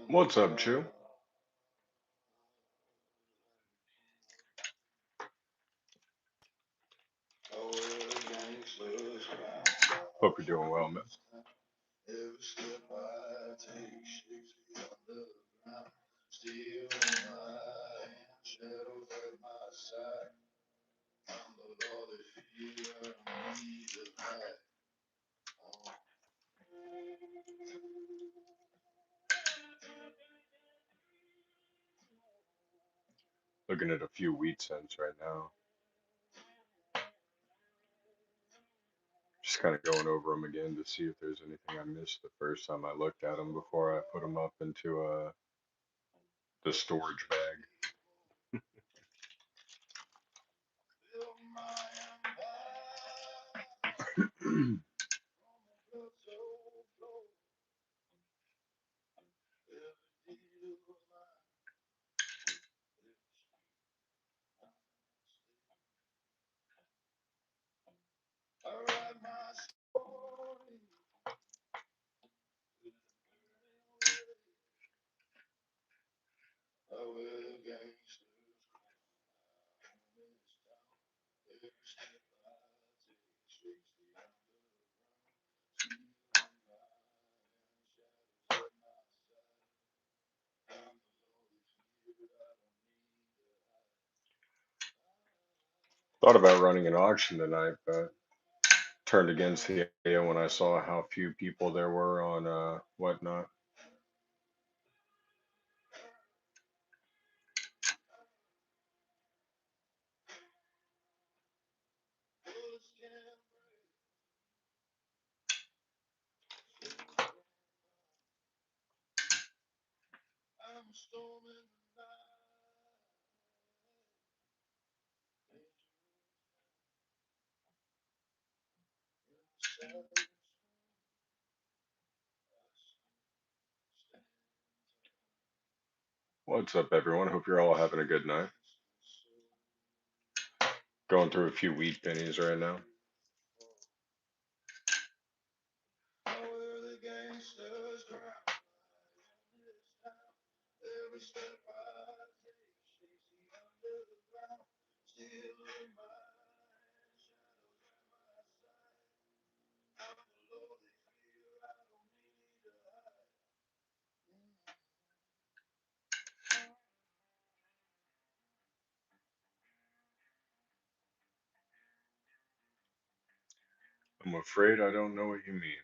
What's up, Chew? Hope you're doing well, man. Looking at a few wheat cents right now. Just kind of going over them again to see if there's anything I missed the first time I looked at them before I put them up into the storage bag. Thought about running an auction tonight, but turned against the idea when I saw how few people there were on whatnot. What's up, everyone? Hope you're all having a good night. Going through a few wheat pennies right now. I'm afraid I don't know what you mean.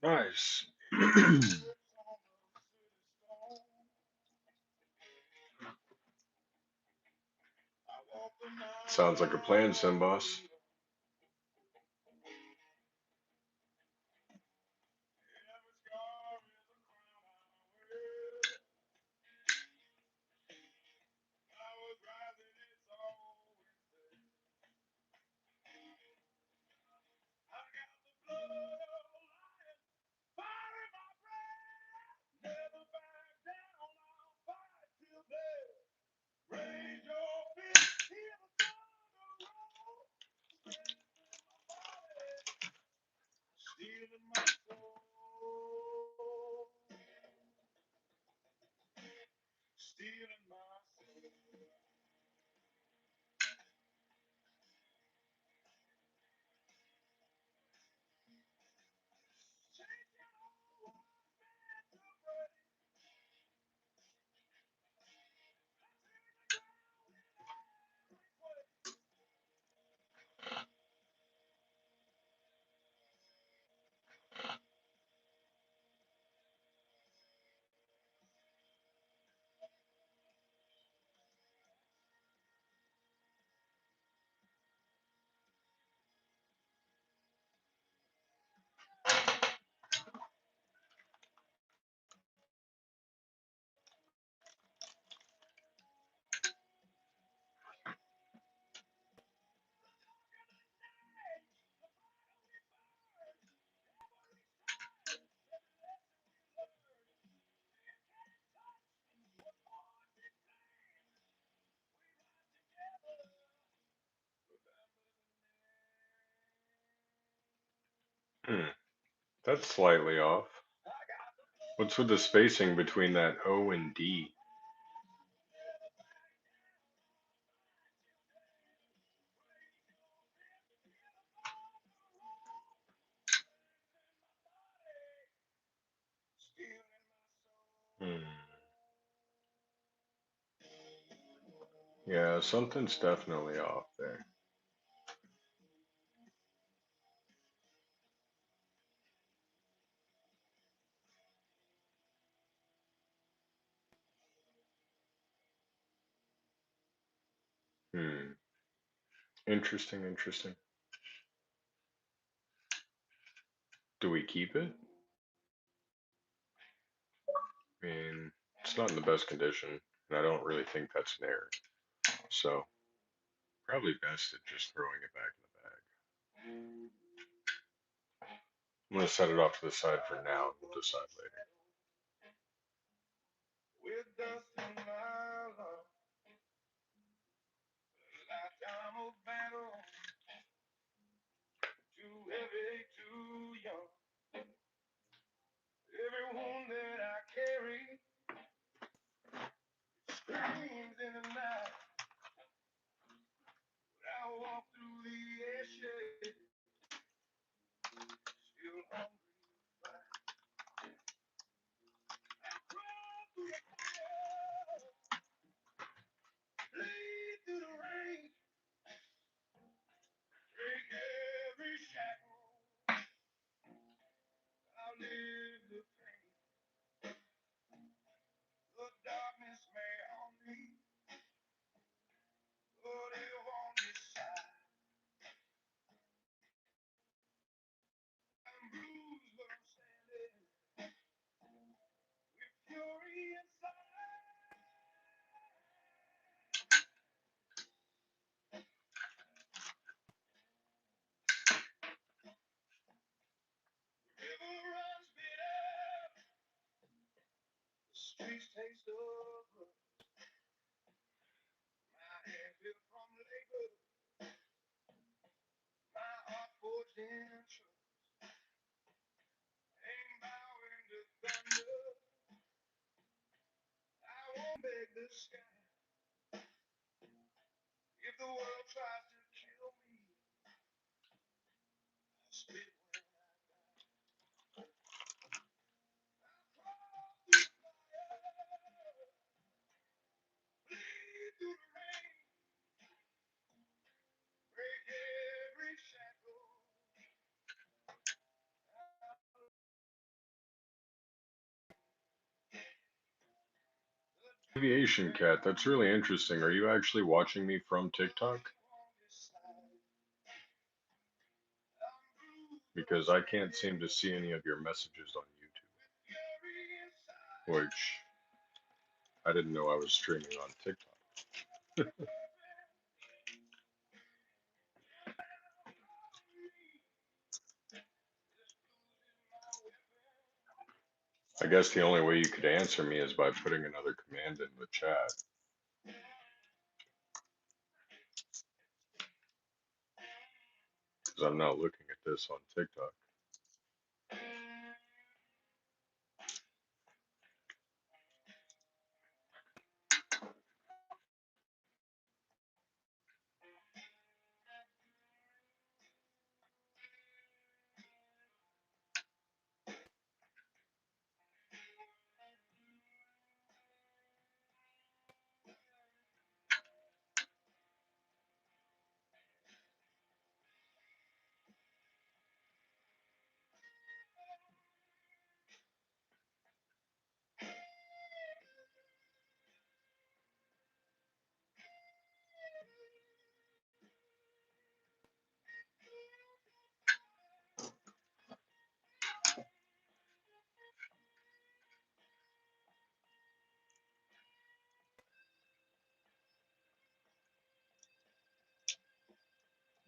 Nice. Sounds like a plan, Simboss. Hmm, that's slightly off. What's with the spacing between that O and D? Hmm. Yeah, something's definitely off there. Hmm. Interesting, interesting. Do we keep it? I mean, it's not in the best condition, and I don't really think that's an error. So, probably best at just throwing it back in the bag. I'm gonna set it off to the side for now. We'll decide later. Aviation cat, that's really interesting. Are you actually watching me from TikTok? Because I can't seem to see any of your messages on YouTube, which I didn't know I was streaming on TikTok. I guess the only way you could answer me is by putting another command in the chat, because I'm not looking at this on TikTok.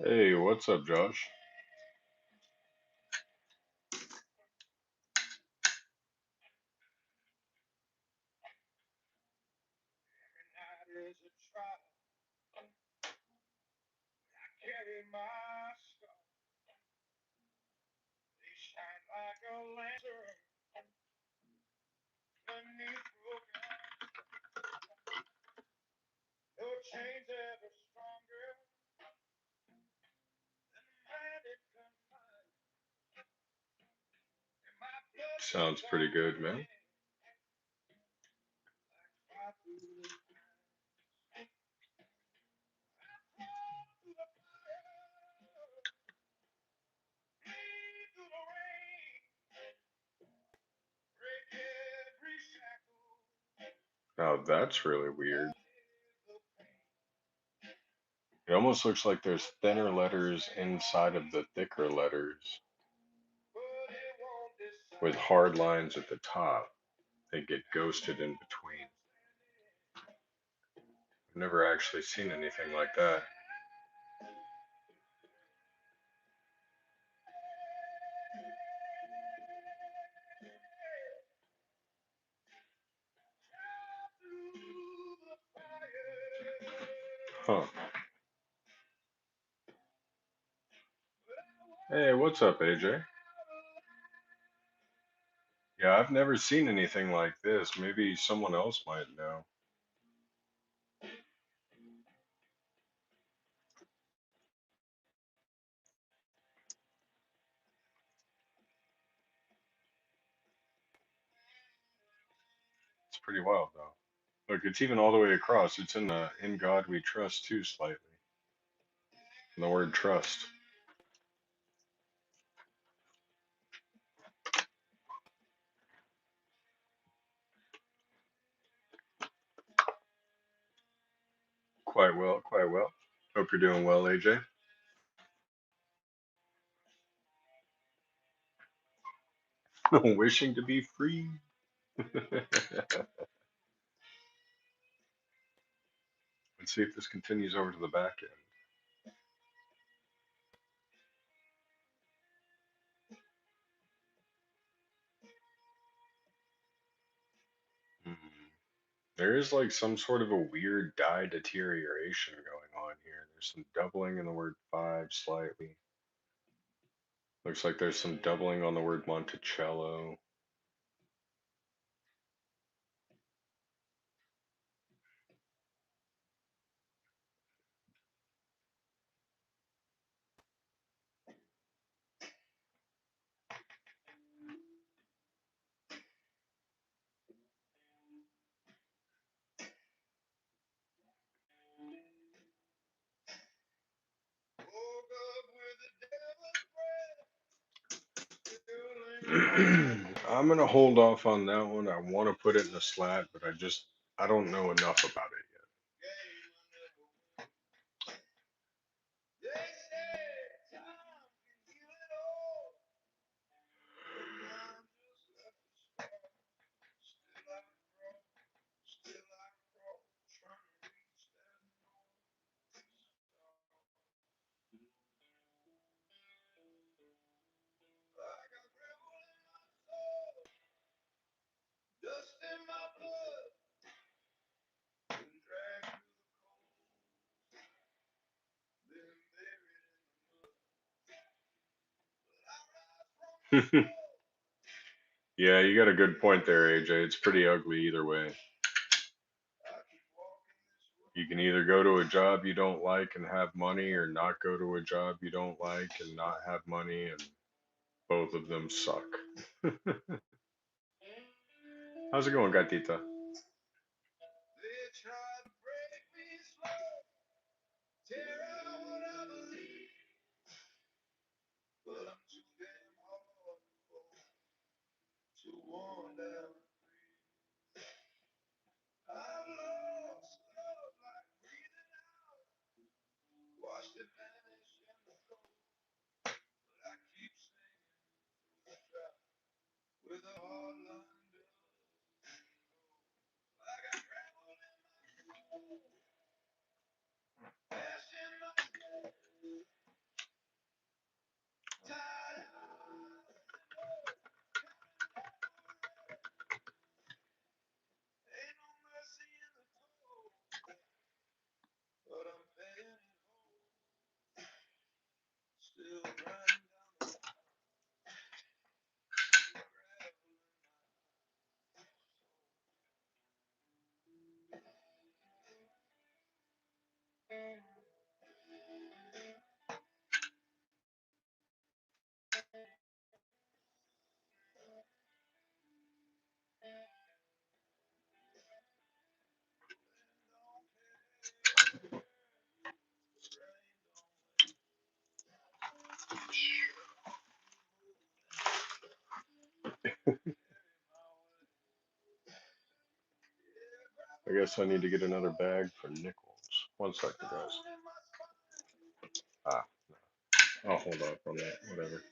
Hey, what's up, Josh? Sounds pretty good, man. Now that's really weird. It almost looks like there's thinner letters inside of the thicker letters with hard lines at the top. They get ghosted in between. I've never actually seen anything like that. Huh. Hey, what's up, AJ? Yeah, I've never seen anything like this. Maybe someone else might know. It's pretty wild, though. Look, it's even all the way across. It's in the "In God We Trust" too, slightly. In the word trust. Quite well, quite well. Hope you're doing well, AJ. Wishing to be free. Let's see if this continues over to the back end. There is like some sort of a weird dye deterioration going on here. There's some doubling in the word five slightly. Looks like there's some doubling on the word Monticello. I'm gonna hold off on that one. I want to put it in a slat, but I just I don't know enough about it yet. Yeah, you got a good point there, AJ. It's pretty ugly either way. You can either go to a job you don't like and have money, or not go to a job you don't like and not have money, and both of them suck. How's it going, gatita? I guess I need to get another bag for nickels. One second, guys. Ah, I'll hold off on that. Whatever.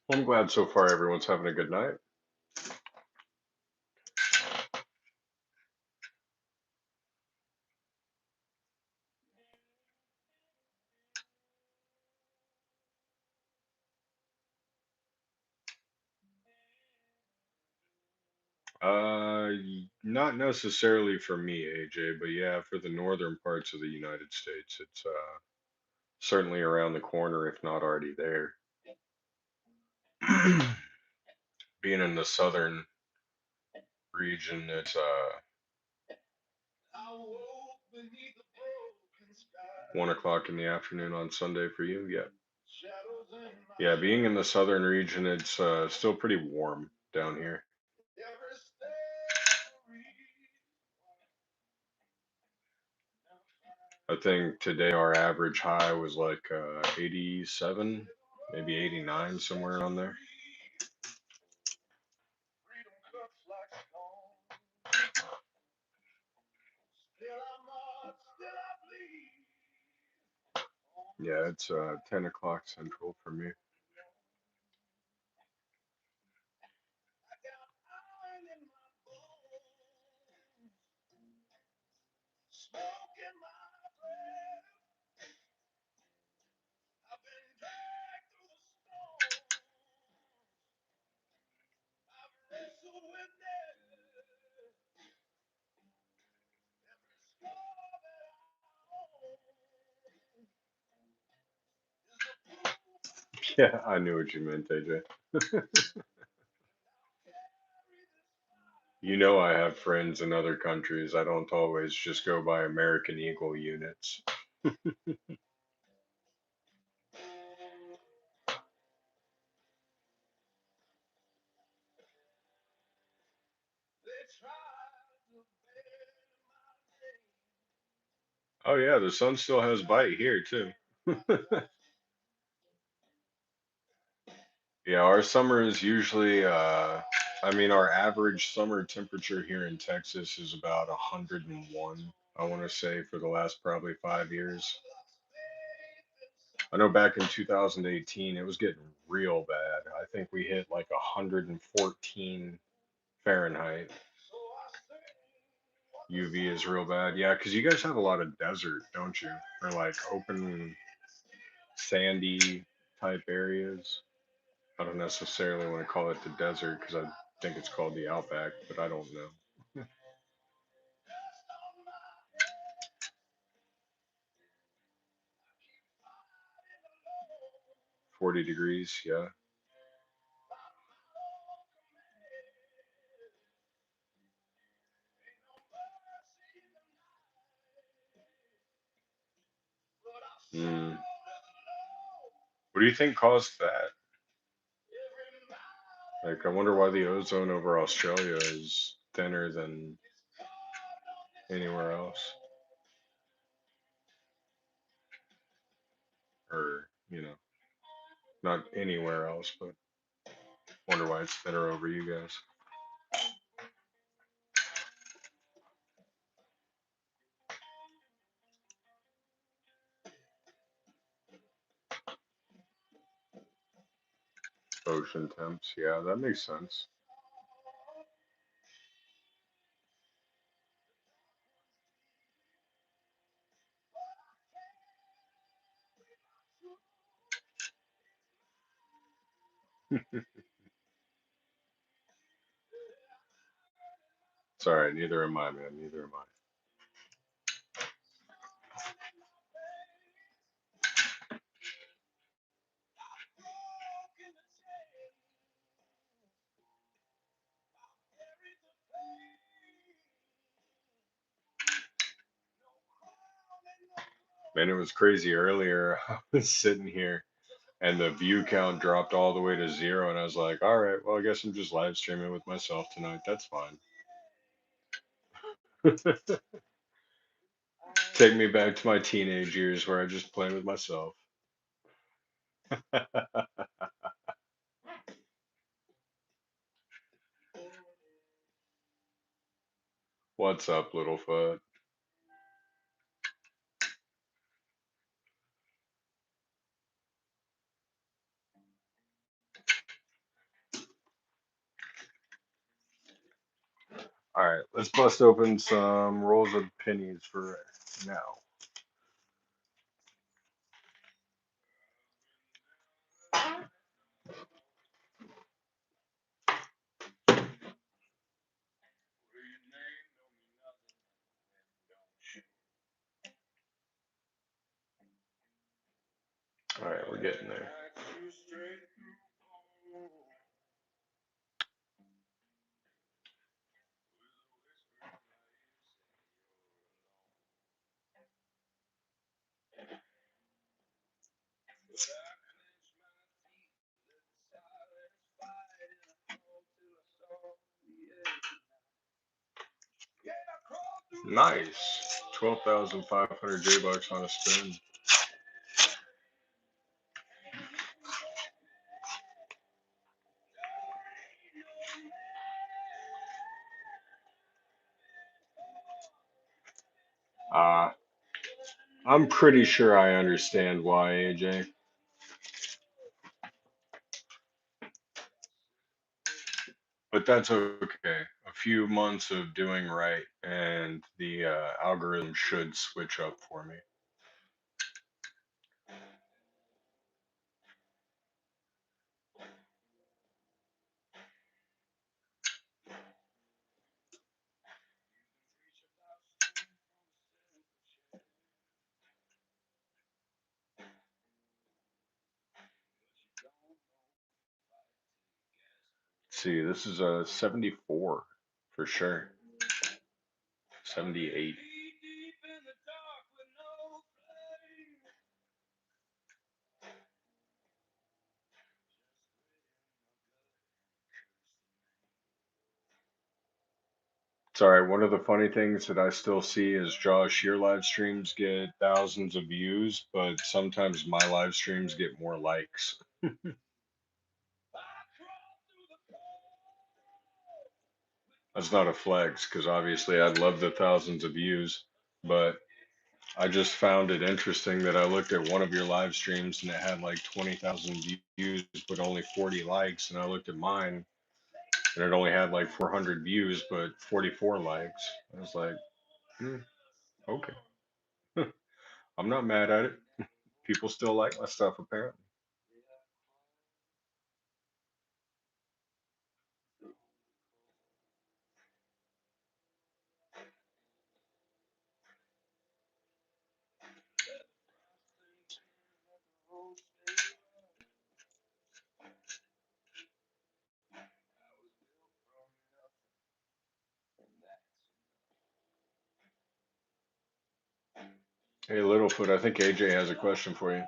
Well, I'm glad so far everyone's having a good night. Not necessarily for me, AJ, but yeah, for the northern parts of the United States, it's certainly around the corner, if not already there. Being in the southern region, it's 1 o'clock in the afternoon on Sunday for you. Yeah, yeah. Being in the southern region, it's still pretty warm down here. I think today our average high was like 87, maybe 89, somewhere around there. Yeah, it's 10 o'clock central for me. Yeah, I knew what you meant, AJ. You know, I have friends in other countries. I don't always just go by American Eagle units. Oh yeah, the sun still has bite here too. Yeah, our summer is usually I mean our average summer temperature here in Texas is about 101, I want to say for the last probably 5 years. I know back in 2018 it was getting real bad. I think we hit like 114 Fahrenheit. UV is real bad. Yeah, because you guys have a lot of desert, don't you? Or like open sandy type areas. I don't necessarily want to call it the desert because I think it's called the outback, but I don't know. 40 degrees, yeah. Mm. What do you think caused that? Like, I wonder why the ozone over Australia is thinner than anywhere else, or not anywhere else, but wonder why it's thinner over you guys. Ocean temps, yeah, that makes sense. It's all right. Neither am I, man. Neither am I. Man, it was crazy earlier. I was sitting here and the view count dropped all the way to zero, and I was like, all right, well, I guess I'm just live streaming with myself tonight. That's fine. Take me back to my teenage years where I just played with myself. What's up, Littlefoot? All right, let's bust open some rolls of pennies for now. All right, we're getting there. Nice. 12,500 J bucks on a spin. Uh, I'm pretty sure I understand why, AJ. But that's okay. A few months of doing right, and the algorithm should switch up for me. See, this is a 74. for sure. 78. Sorry, one of the funny things that I still see is Josh, your live streams get thousands of views, but sometimes my live streams get more likes. That's not a flex, because obviously I'd love the thousands of views, but I just found it interesting that I looked at one of your live streams and it had like 20,000 views, but only 40 likes, and I looked at mine and it only had like 400 views, but 44 likes. I was like, hmm, okay, I'm not mad at it. People still like my stuff apparently. Hey, Littlefoot, I think AJ has a question for you.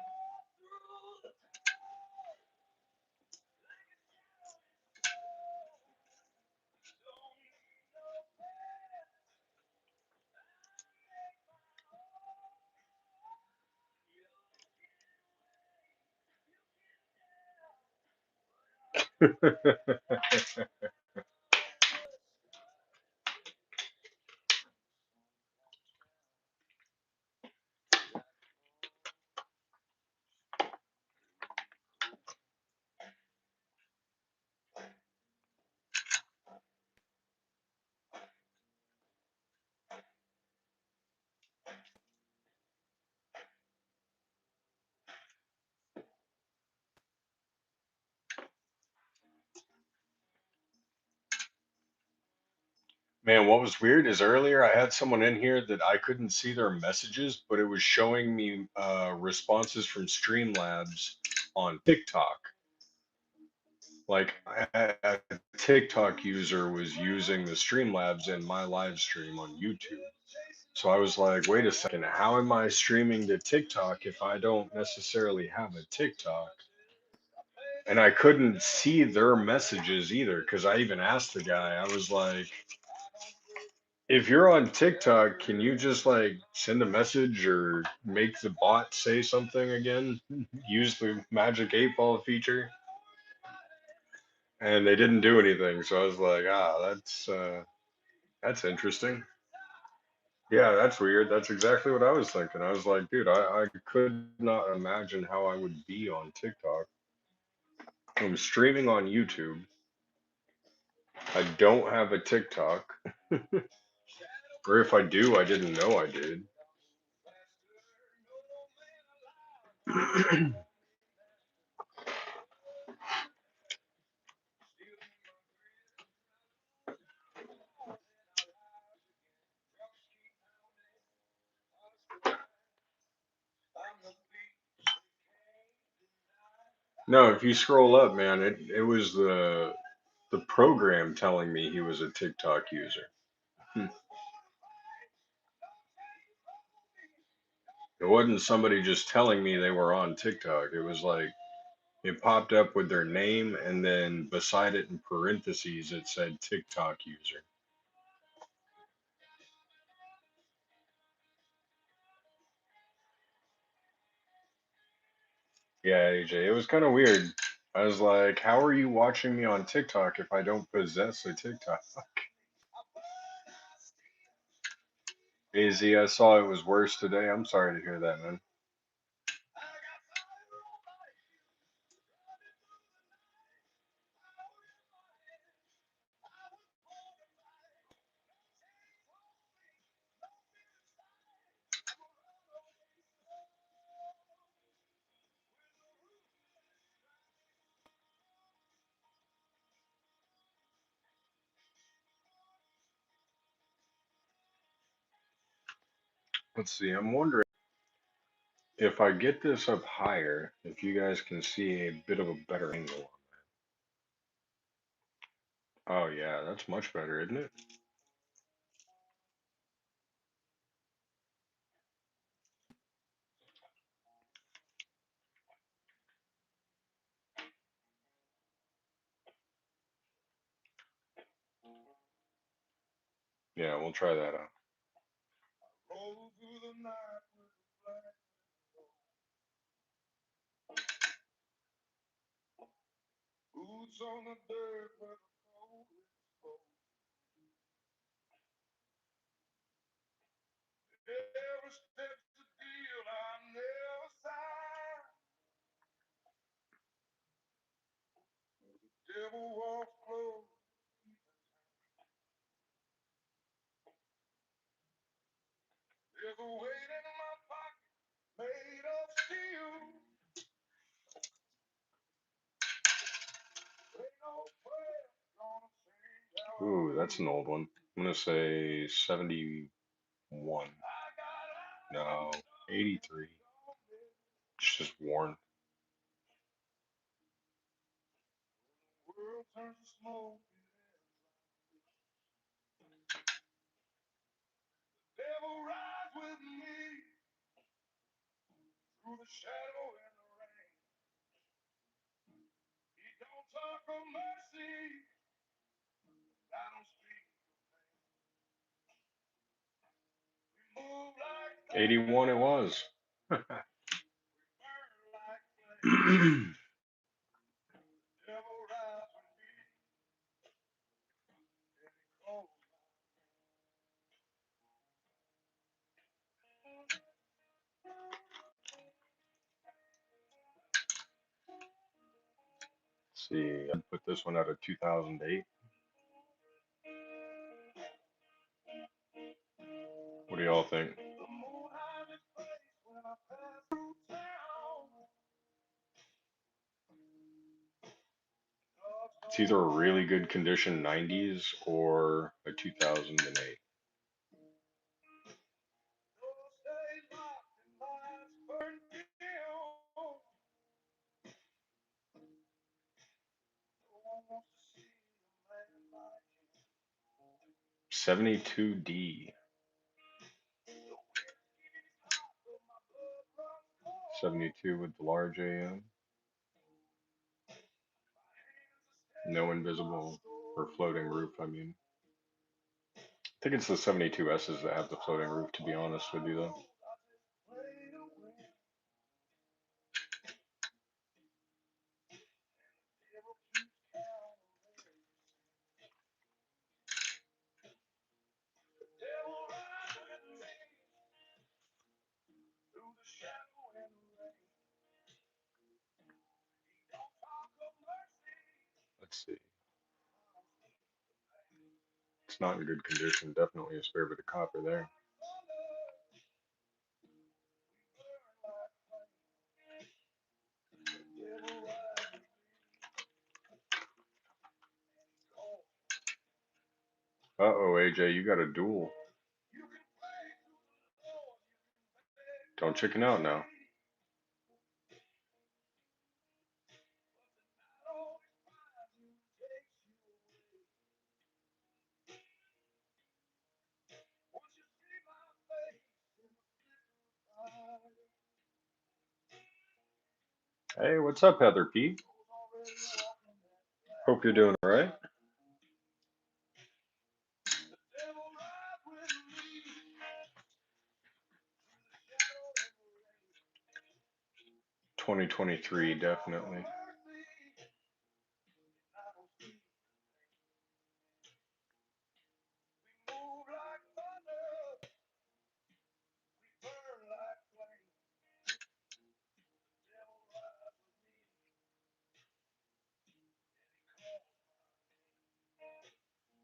Man, what was weird is earlier I had someone in here that I couldn't see their messages, but it was showing me responses from Streamlabs on TikTok. Like a TikTok user was using the Streamlabs in my live stream on YouTube. So I was like, wait a second, how am I streaming to TikTok if I don't necessarily have a TikTok? And I couldn't see their messages either because I even asked the guy, I was like, if you're on TikTok, can you just like send a message or make the bot say something again? Use the magic 8 ball feature? And they didn't do anything. So I was like, that's interesting. Yeah, that's weird. That's exactly what I was thinking. I was like, dude, I could not imagine how I would be on TikTok. I'm streaming on YouTube. I don't have a TikTok. Or if I do, I didn't know I did. No, if you scroll up, man, it was the program telling me he was a TikTok user. Hmm. It wasn't somebody just telling me they were on TikTok. It was like it popped up with their name and then beside it in parentheses it said TikTok user. Yeah, AJ, it was kind of weird. I was like, how are you watching me on TikTok if I don't possess a TikTok? AZ, I saw it was worse today. I'm sorry to hear that, man. Let's see. I'm wondering if I get this up higher, if you guys can see a bit of a better angle. Oh yeah, that's much better, isn't it? Yeah, we'll try that out. Ooh, that's an old one. I'm gonna say 71. No, 83. It's just worn. '81 it was. See, I'd put this one out of 2008. What do y'all think? It's either a really good condition 90s or a 2008. 72D. 72 with the large AM. No invisible or floating roof, I mean. I think it's the 72S's that have the floating roof, to be honest with you, though. Let's see. It's not in good condition. Definitely a spare bit of copper there. Uh-oh, AJ, you got a duel. Don't chicken out now. Hey, what's up, Heather P? Hope you're doing all right. 2023, definitely.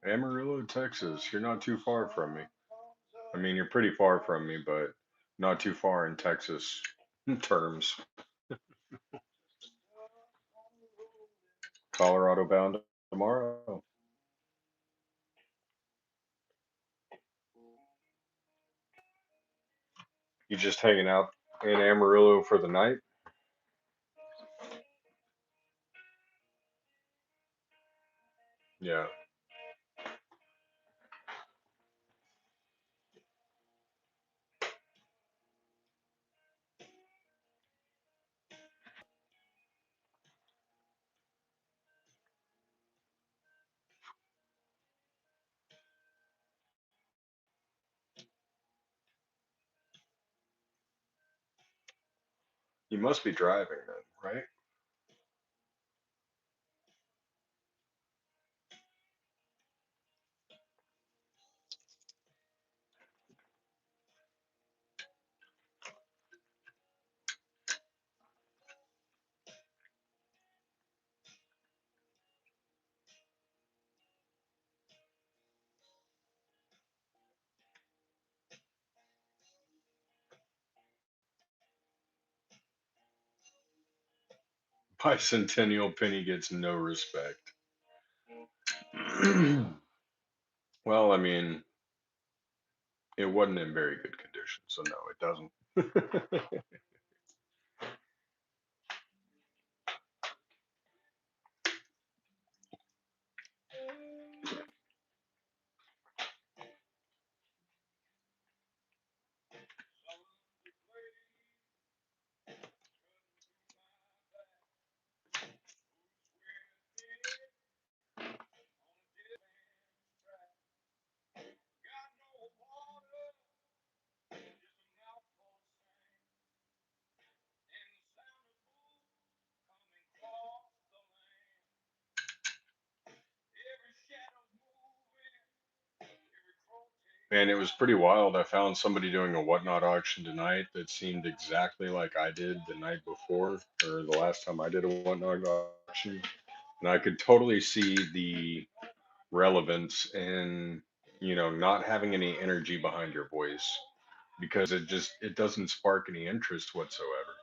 Amarillo, Texas. You're not too far from me. I mean, you're pretty far from me, but not too far in Texas terms. Colorado bound tomorrow. You just hanging out in Amarillo for the night? Yeah. You must be driving then, right? Bicentennial Penny gets no respect. Well, I mean, it wasn't in very good condition, so no, it doesn't. Man, it was pretty wild. I found somebody doing a whatnot auction tonight that seemed exactly like I did the night before, or the last time I did a whatnot auction. And I could totally see the relevance in, not having any energy behind your voice because it doesn't spark any interest whatsoever.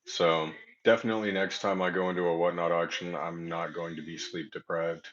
So definitely next time I go into a whatnot auction, I'm not going to be sleep deprived.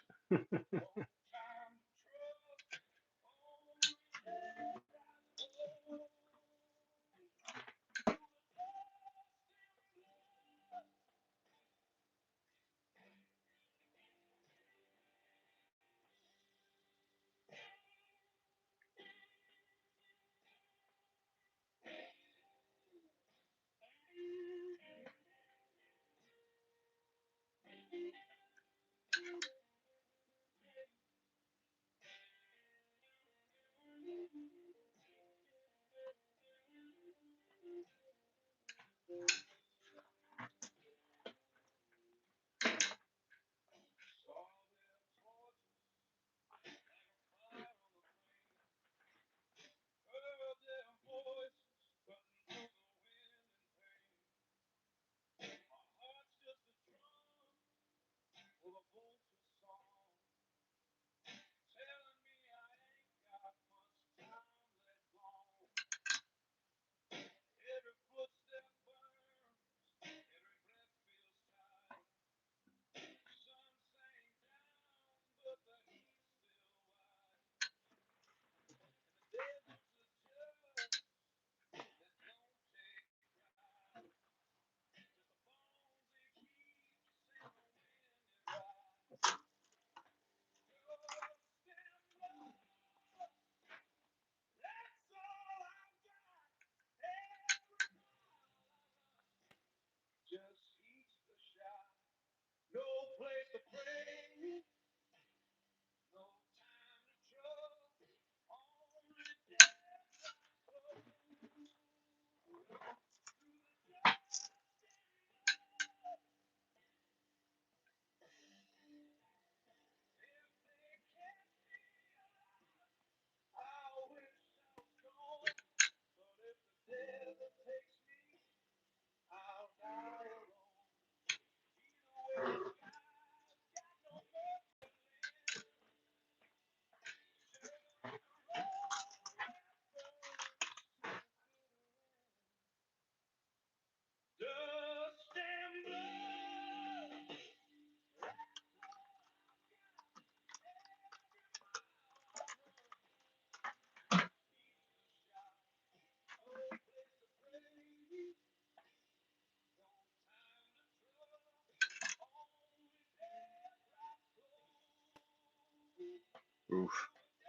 Oof,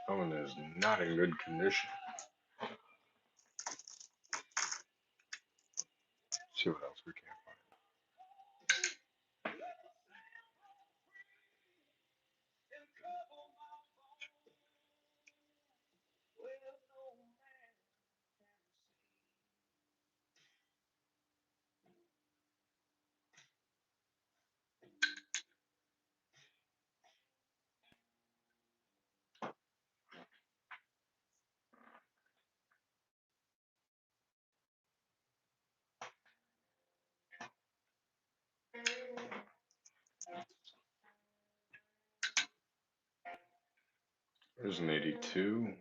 that one is not in good condition. Let's see what else we can There's an 82.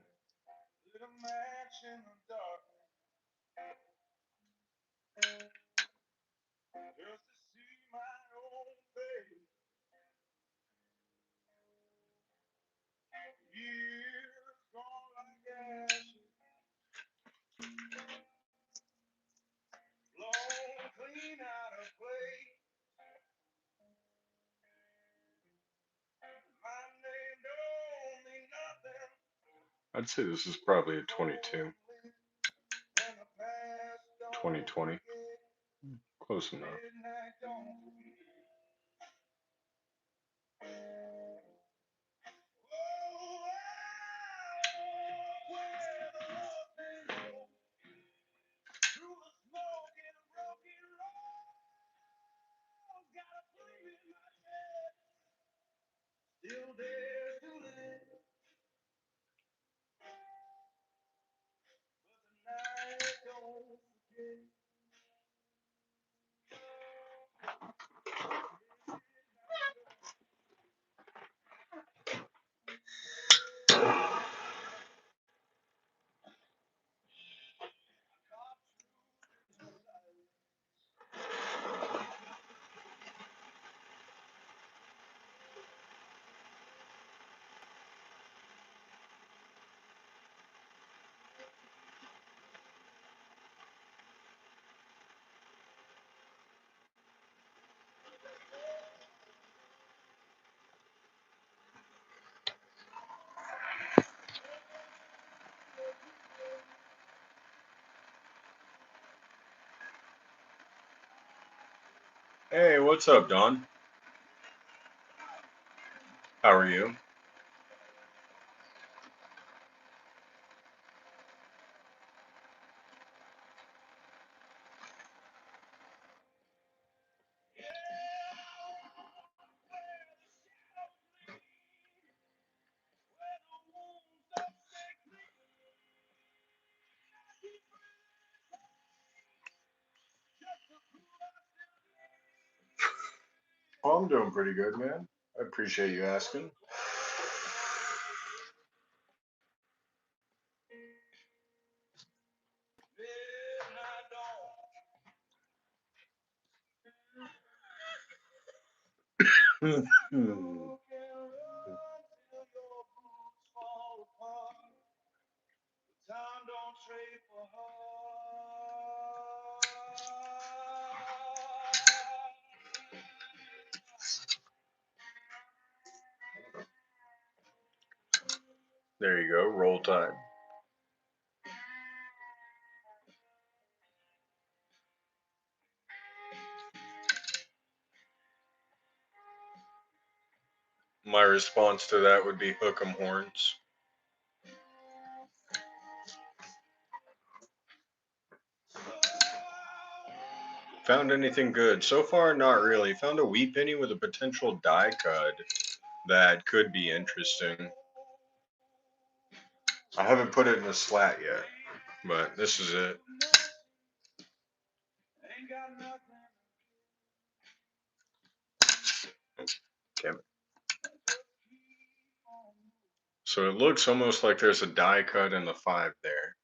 I'd say this is probably a 22. 2020. Close enough. Hey, what's up, Don? How are you? Oh, I'm doing pretty good, man. I appreciate you asking. There you go. Roll Tide. My response to that would be hook 'em horns. Found anything good? So far, not really. Found a wheat penny with a potential die cut that could be interesting. I haven't put it in a slat yet, but this is it. Damn it. So it looks almost like there's a die cut in the 5 there.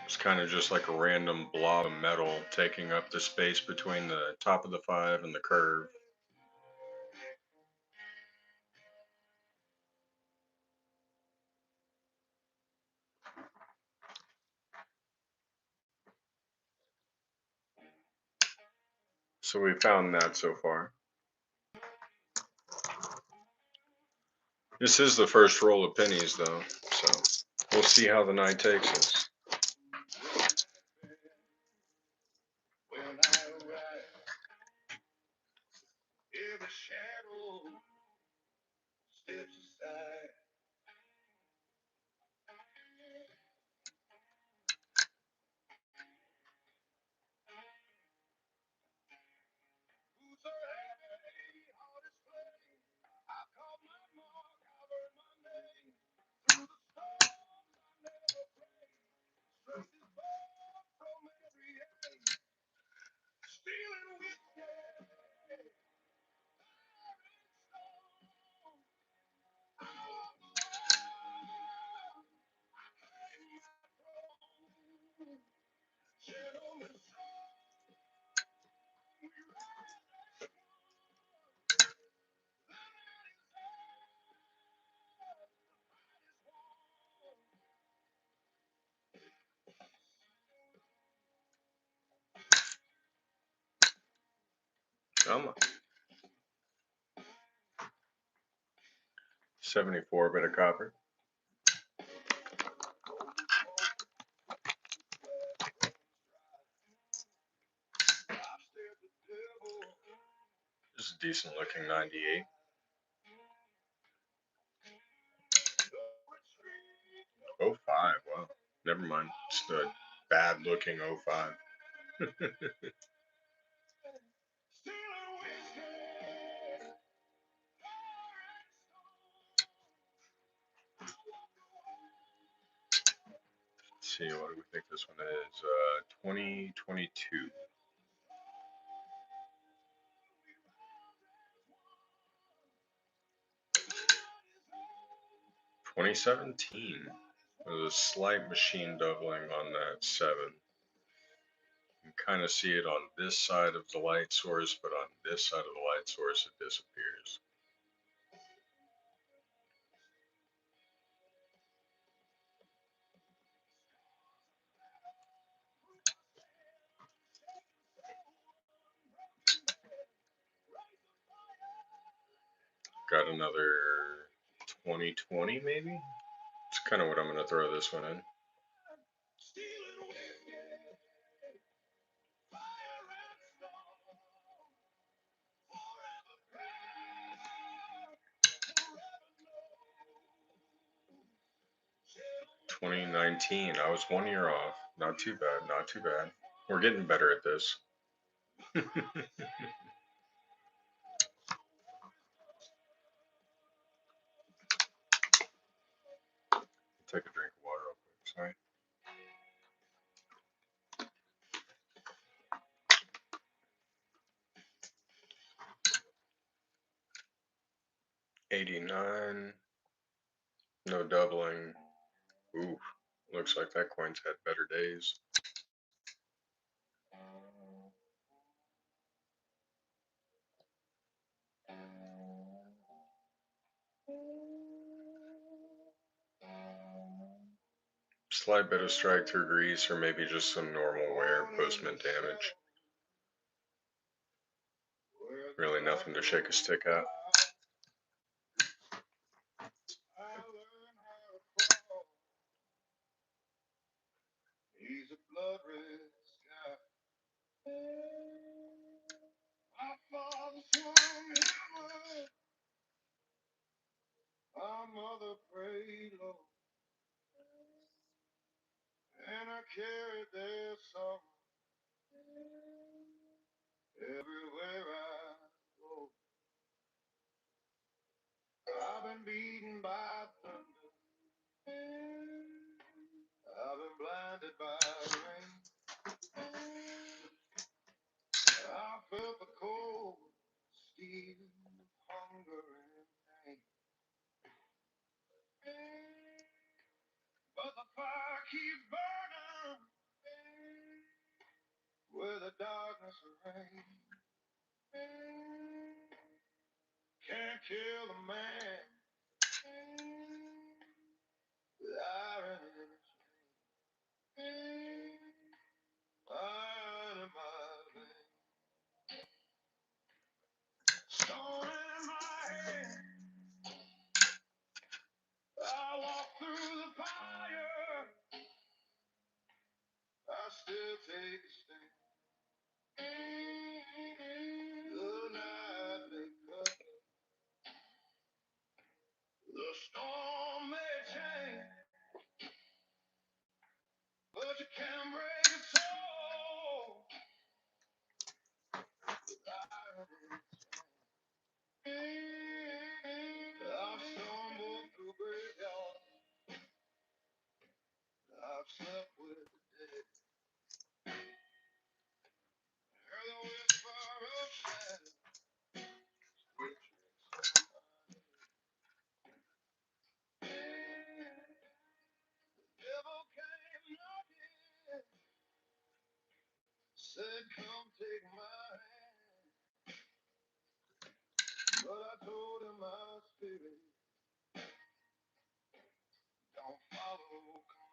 It's kind of just like a random blob of metal taking up the space between the top of the 5 and the curve. So we found that so far. This is the first roll of pennies, though, so we'll see how the night takes us. Come on. 74 bit of copper. This is a decent looking 98. Oh 05, wow. Never mind. It's the bad looking 05. Let's see, what do we think this one is? 2022. 2017. There's a slight machine doubling on that 7. You can kind of see it on this side of the light source, but on this side of the light source it disappears. Got another 2020 maybe? It's kind of what I'm going to throw this one in. $2019. I was 1 year off. Not too bad, not too bad. We're getting better at this. Take a drink of water real quick, sorry. $89. No doubling. Ooh, looks like that coin's had better days. Slight bit of strike through grease, or maybe just some normal wear post-mint damage. Really nothing to shake a stick at. Our mother prayed, Lord, and I carried their song everywhere I go. I've been beaten by thunder, I've been blinded by rain. I felt the cold steel, hunger and pain. But the fire keeps burning where the darkness reigns. Can't kill a man with iron in his veins. Iron in my veins. Stone in my hand. I walk through the fire. I still take a stand. The night may cut, the storm may change, but you can't break a soul. I've stumbled through graveyards, I've slept with the dead. Heard the whisper of shadows, devil came knocking, said, "Come take my hand." But I told him my spirit don't follow command.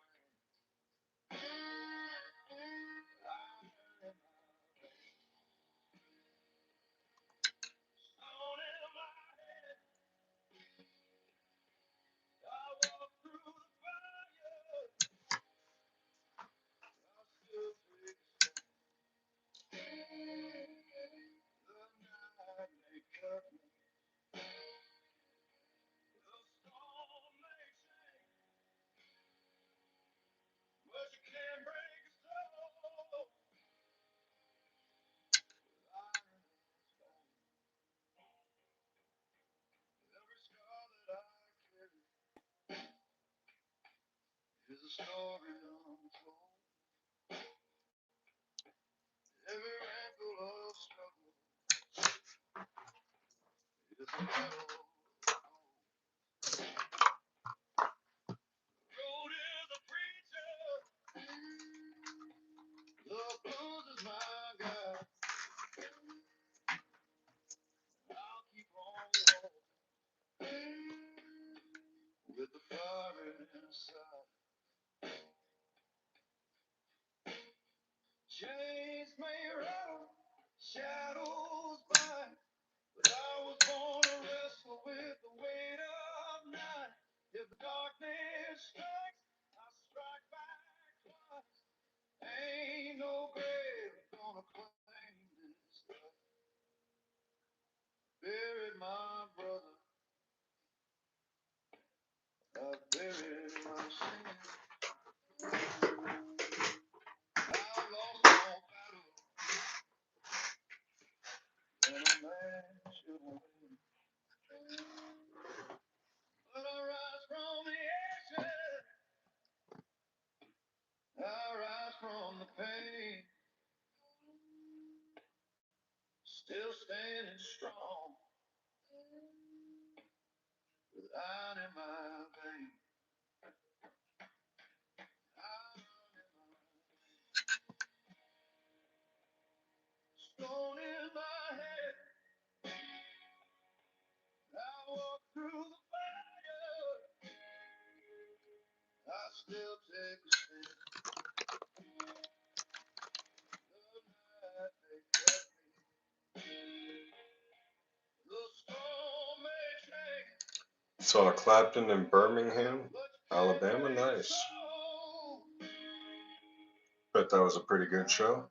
Saw Clapton in Birmingham, Alabama. Nice. Bet that was a pretty good show.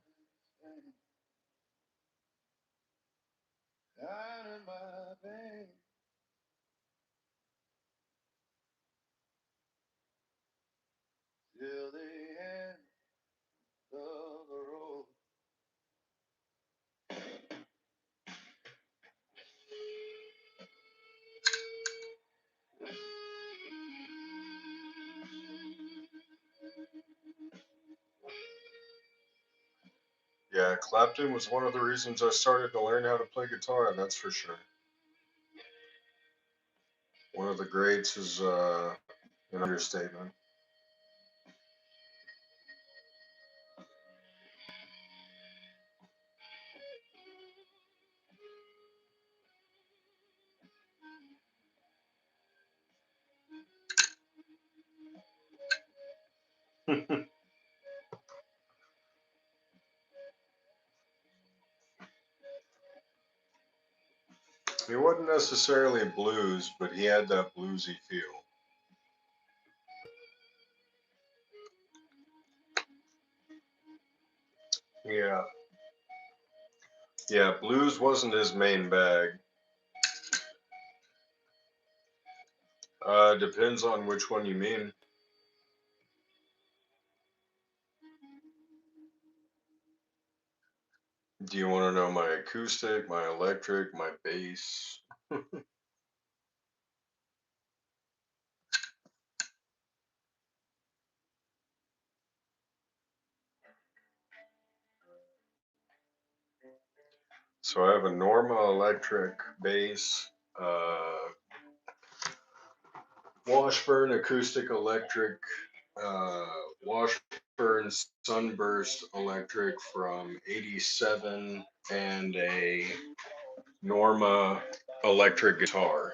Yeah, Clapton was one of the reasons I started to learn how to play guitar, that's for sure. One of the greats is an understatement. He wasn't necessarily blues, but he had that bluesy feel. Yeah. Yeah, blues wasn't his main bag. Depends on which one you mean. Do you want to know my acoustic, my electric, my bass? So I have a Norma electric bass, Washburn acoustic electric, uh, Washburn Sunburst electric from '87, and a Norma electric guitar.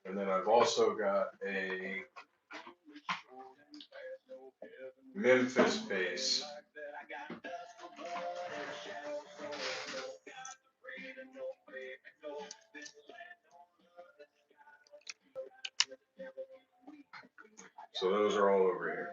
And then I've also got a Memphis bass. So those are all over here.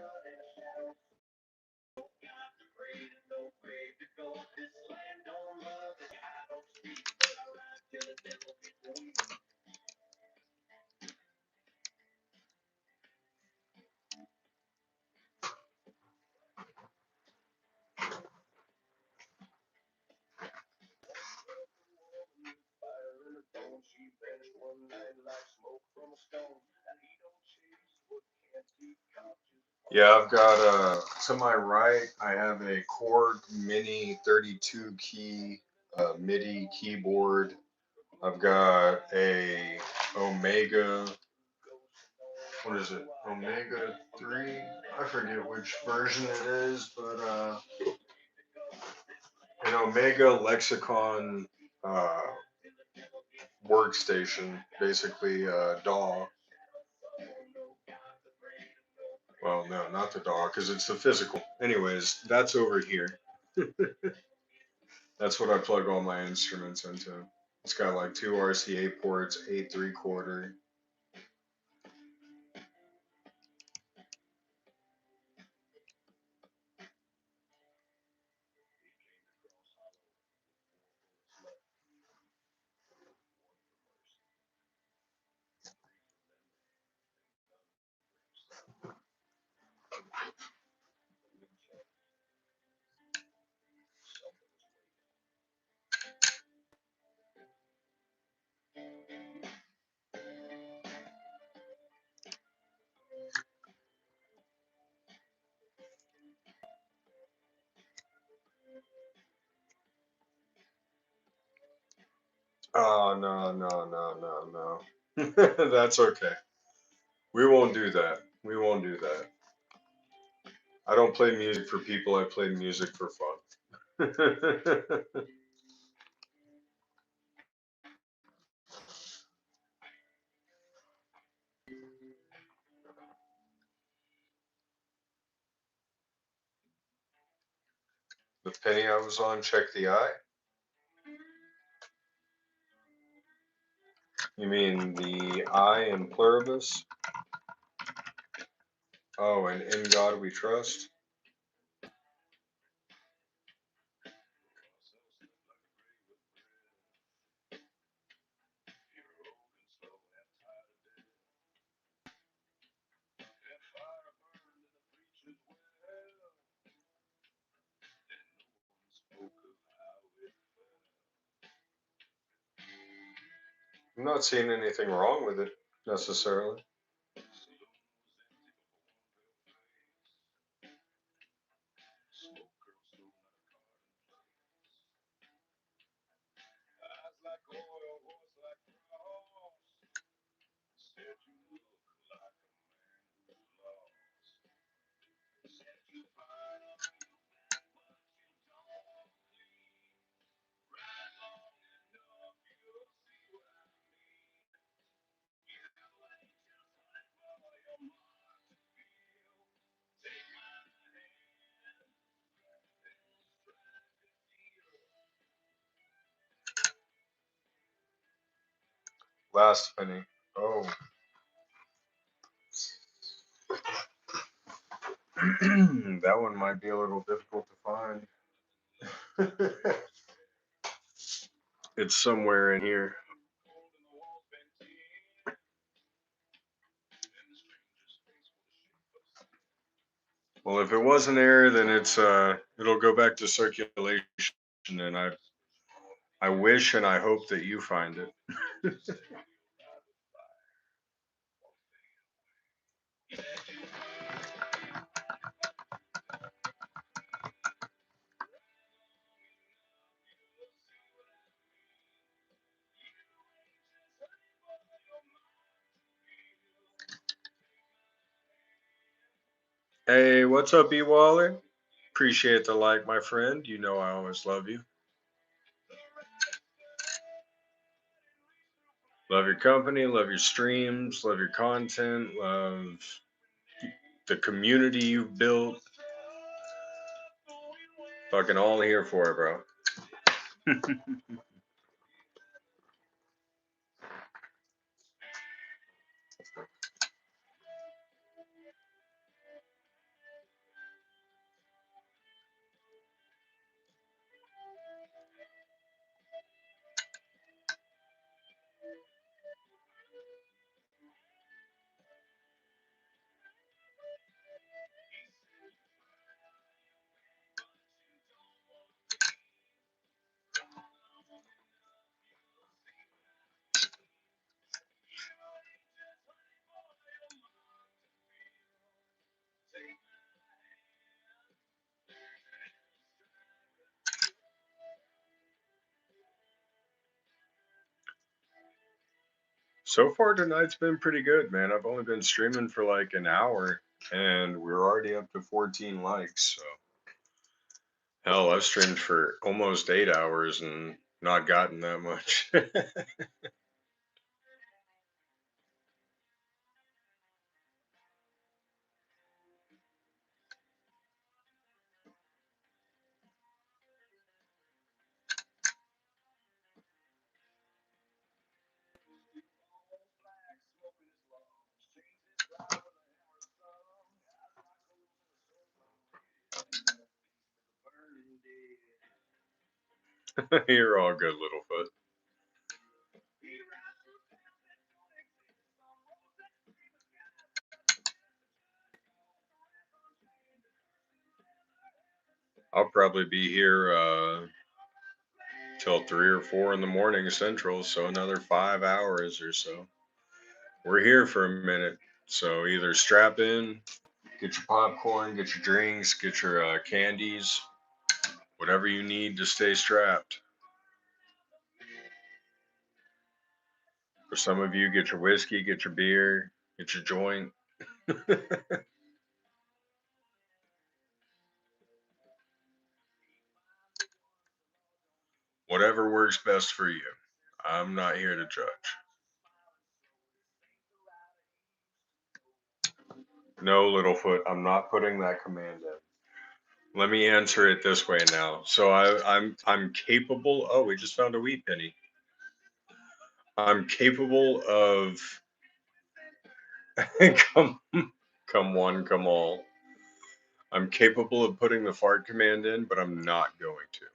Yeah, I've got to my right, I have a Korg Mini 32 key MIDI keyboard. I've got a Omega, what is it? Omega 3? I forget which version it is, but an Omega Lexicon uh, workstation, basically DAW. Well, no, not the DAW, because it's the physical. Anyways, that's over here. That's what I plug all my instruments into. It's got like two RCA ports, 8 3/4. Oh, no, no, no, no, no. That's okay. We won't do that. We won't do that. I don't play music for people, I play music for fun. The penny I was on, check the eye? You mean the I in pluribus? Oh, and in God we trust? I'm not seeing anything wrong with it necessarily. Last penny. Oh, that one might be a little difficult to find. It's somewhere in here. Well, if it wasn't there, then it'll go back to circulation, and I wish and I hope that you find it. Hey, what's up, E Waller? Appreciate the like, my friend. You know I always love you. Love your company, love your streams, love your content, love the community you've built. Fucking all here for it, bro. So far tonight's been pretty good, man. I've only been streaming for like an hour and we're already up to 14 likes. So, hell, I've streamed for almost 8 hours and not gotten that much. You're all good, Littlefoot. I'll probably be here till 3 or 4 in the morning Central, so another 5 hours or so. We're here for a minute, so either strap in, get your popcorn, get your drinks, get your candies, whatever you need to stay strapped. For some of you, get your whiskey, get your beer, get your joint. Whatever works best for you. I'm not here to judge. No, Littlefoot, I'm not putting that command in. Let me answer it this way now. So I'm capable. Oh, we just found a wheat penny. I'm capable of come come one, come all. I'm capable of putting the fart command in, but I'm not going to.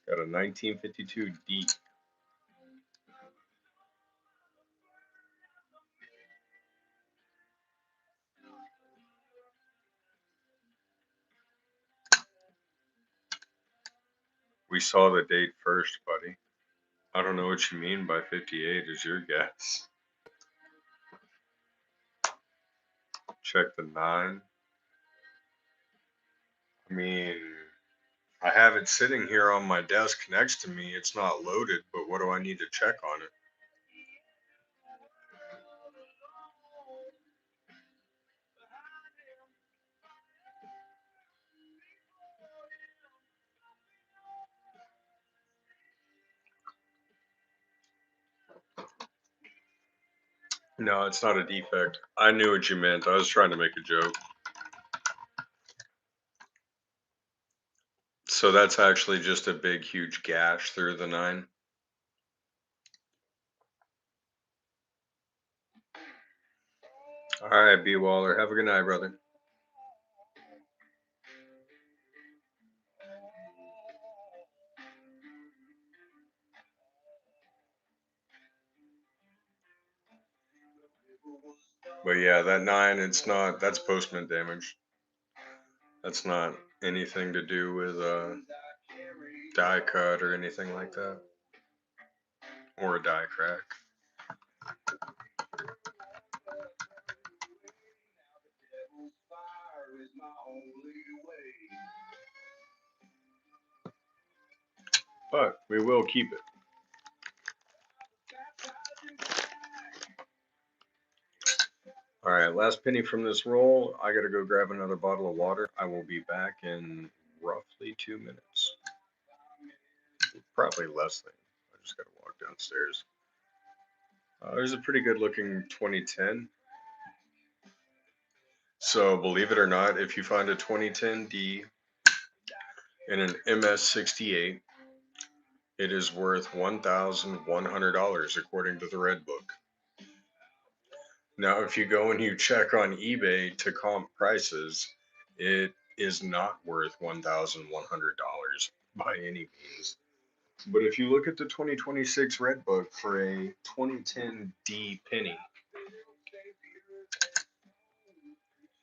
Got a 1952 D. We saw the date first, buddy. I don't know what you mean by 58 is your guess. Check the 9. I mean, I have it sitting here on my desk next to me. It's not loaded, but what do I need to check on it? No, it's not a defect. I knew what you meant. I was trying to make a joke. So that's actually just a big, huge gash through the 9. All right, B. Waller. Have a good night, brother. But yeah, that 9, it's not, that's postman damage. That's not anything to do with die cut or anything like that. Or a die crack. But we will keep it. All right, last penny from this roll. I gotta go grab another bottle of water. I will be back in roughly 2 minutes. Probably less than. I just gotta walk downstairs. There's a pretty good looking 2010. So believe it or not, if you find a 2010D in an MS68, it is worth $1,100 according to the Red Book. Now, if you go and you check on eBay to comp prices, it is not worth $1,100 by any means. But if you look at the 2026 Red Book for a 2010D penny,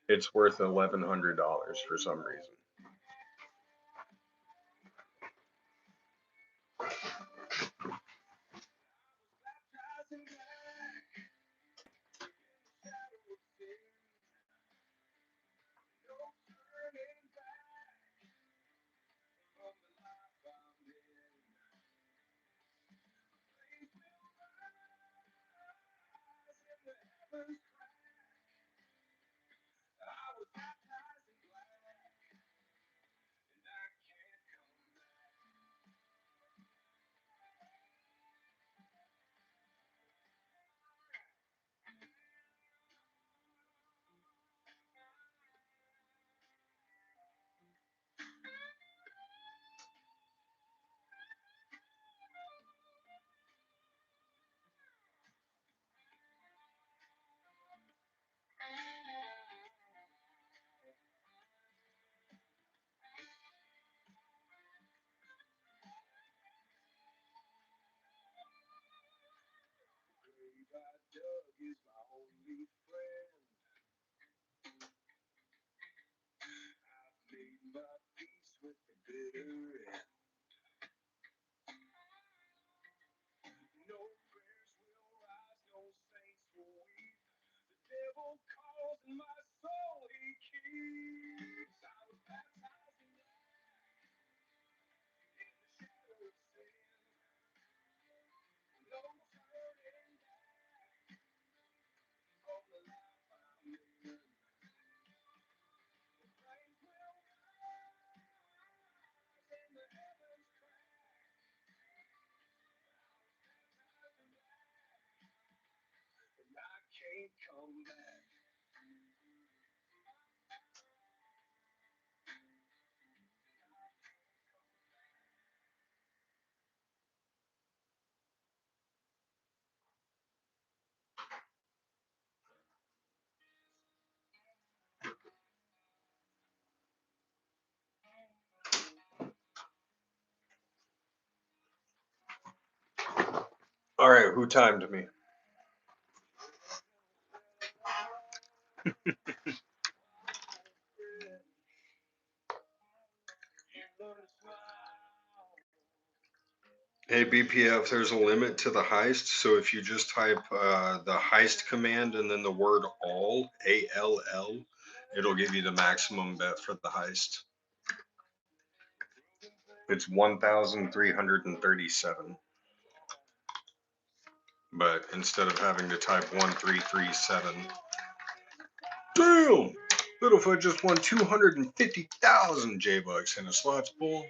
it's worth $1,100 for some reason. All right, who timed me? Hey BPF, there's a limit to the heist, so if you just type the heist command and then the word all, ALL, it'll give you the maximum bet for the heist. It's 1,337. But instead of having to type 1337, damn! Littlefoot just won 250,000 J-Bucks in a slots pool.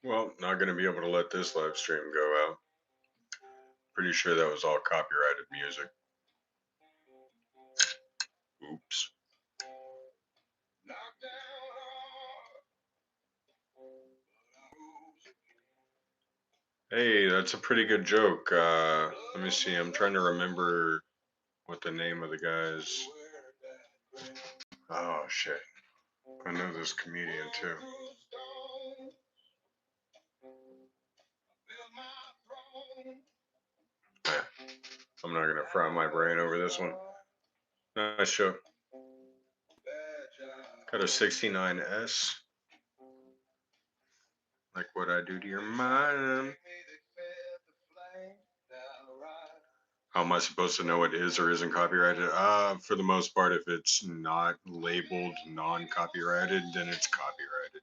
Well, not going to be able to let this live stream go out. Pretty sure that was all copyrighted music. Oops. Hey, that's a pretty good joke. Let me see. I'm trying to remember what the name of the guy's. Oh, shit. I know this comedian too. Yeah, I'm not going to fry my brain over this one. Nice show. Got a 69S. Like what I do to your mind. How am I supposed to know what is or isn't copyrighted? For the most part, if it's not labeled non-copyrighted, then it's copyrighted.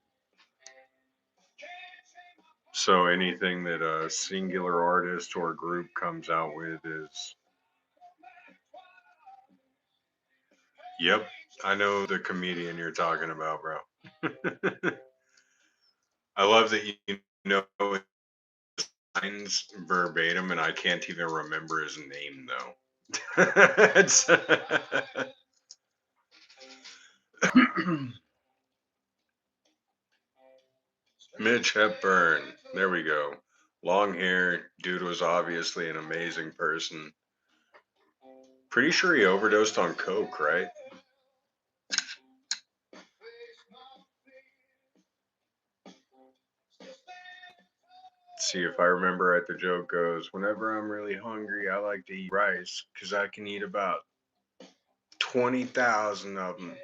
So anything that a singular artist or group comes out with is. Yep, I know the comedian you're talking about, bro. I love that you know his lines verbatim, and I can't even remember his name though. It's Mitch Hepburn. There we go. Long hair. Dude was obviously an amazing person. Pretty sure he overdosed on coke, right? See if I remember right. The joke goes, whenever I'm really hungry, I like to eat rice because I can eat about 20,000 of them.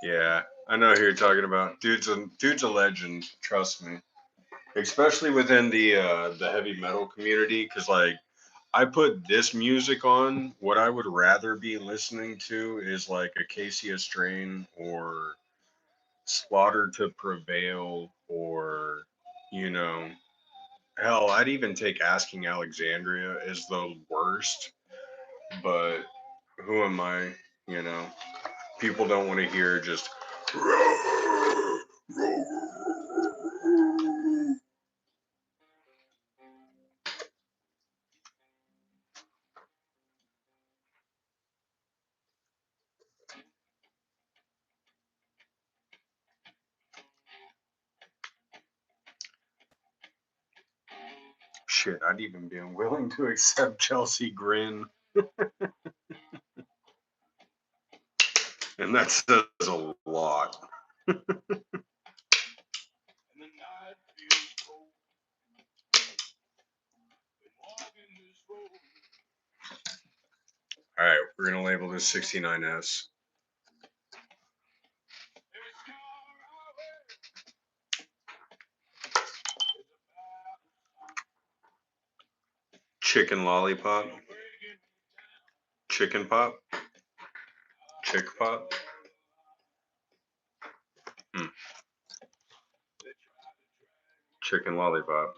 Yeah, I know who you're talking about. Dude's a legend. Trust me, especially within the heavy metal community, because like I put this music on. What I would rather be listening to is like Acacia Strain or Slaughter to Prevail or, you know, hell, I'd even take Asking Alexandria as the worst, but who am I? You know, people don't want to hear just. Shit, I'd even be willing to accept Chelsea Grin. And that says a lot. All right, we're gonna label this 69S. Chicken lollipop. Chicken pop. Chick pop. Hmm. Chicken lollipop.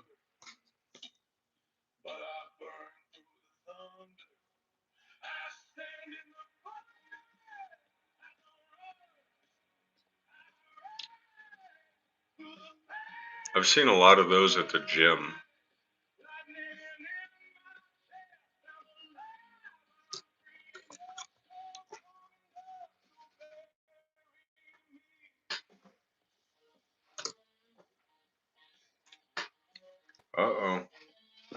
I've seen a lot of those at the gym. Uh-oh.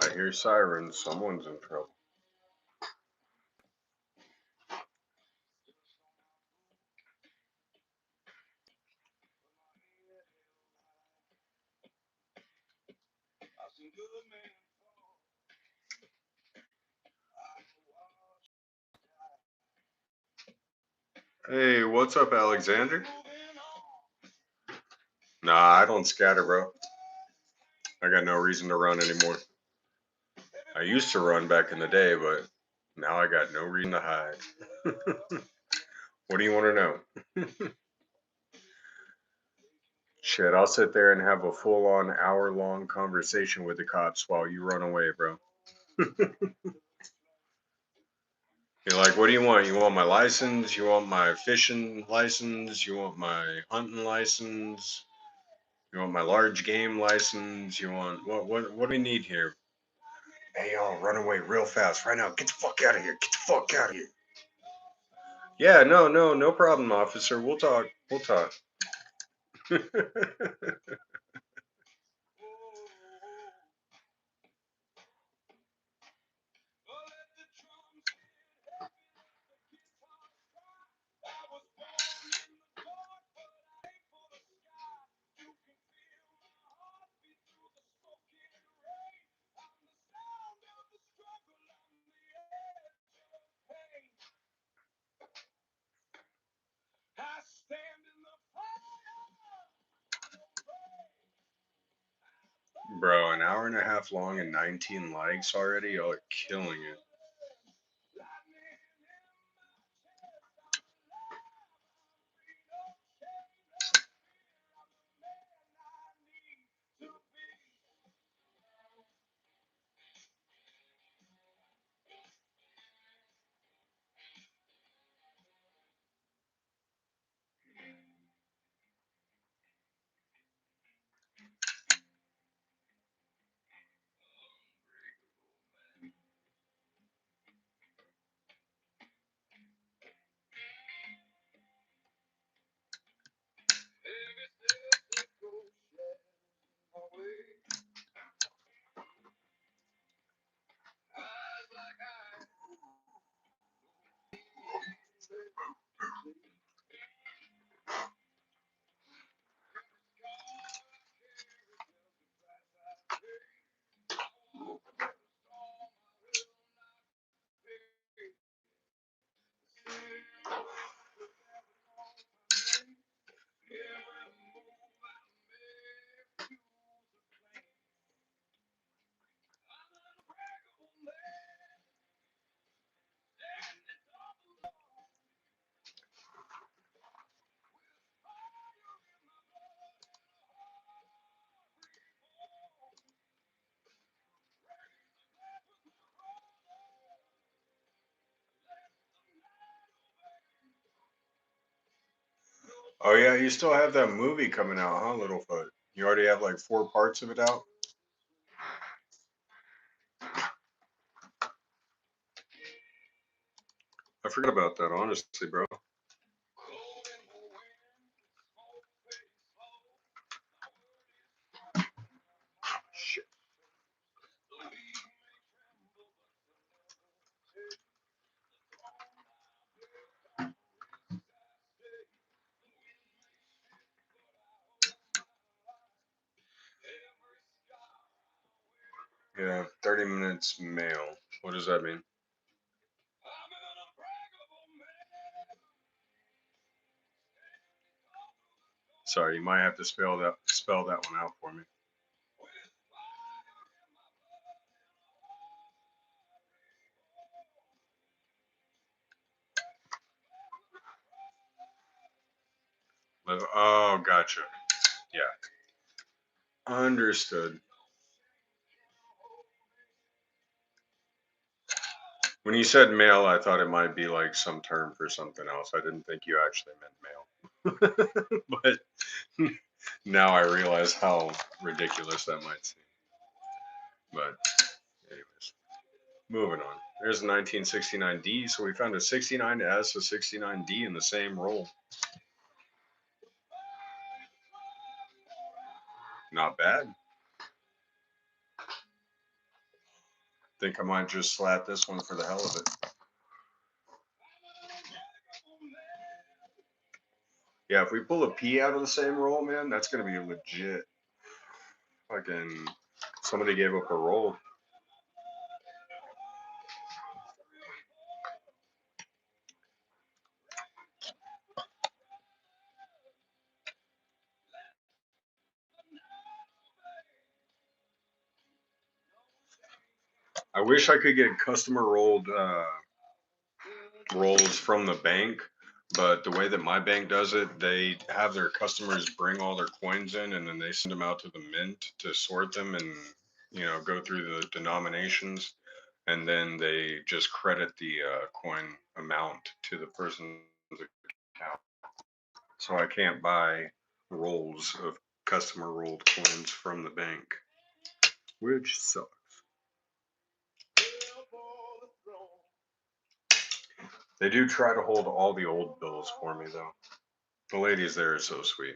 I hear sirens. Someone's in trouble. Hey, what's up, Alexander? Nah, I don't scatter, bro. I got no reason to run anymore. I used to run back in the day, but now I got no reason to hide. What do you want to know? Shit, I'll sit there and have a full-on hour-long conversation with the cops while you run away, bro. You're like, what do you want? You want my license? You want my fishing license? You want my hunting license? You want my large game license? You want what do we need here? Hey y'all, run away real fast right now. Get the fuck out of here. Get the fuck out of here. Yeah, no problem, officer. We'll talk. We'll talk. Bro, an hour and a half long and 19 likes already. Y'all are killing it. Oh yeah, you still have that movie coming out, huh, Littlefoot? You already have like 4 parts of it out? I forgot about that, honestly, bro. Shit. Yeah, 30 minutes mail. What does that mean? Sorry, you might have to spell that one out for me. Oh, gotcha. Yeah, understood. When you said mail, I thought it might be like some term for something else. I didn't think you actually meant mail. But now I realize how ridiculous that might seem. But, anyways, moving on. There's a 1969D, so we found a 69S, a 69D in the same roll. Not bad. Think I might just slap this one for the hell of it. Yeah, if we pull a P out of the same roll, man, that's gonna be legit. Fucking somebody gave up a roll. I wish I could get customer rolled rolls from the bank, but the way that my bank does it, they have their customers bring all their coins in and then they send them out to the mint to sort them and go through the denominations, and then they just credit the coin amount to the person's account. So I can't buy rolls of customer rolled coins from the bank, which sucks. They do try to hold all the old bills for me though. The ladies there are so sweet.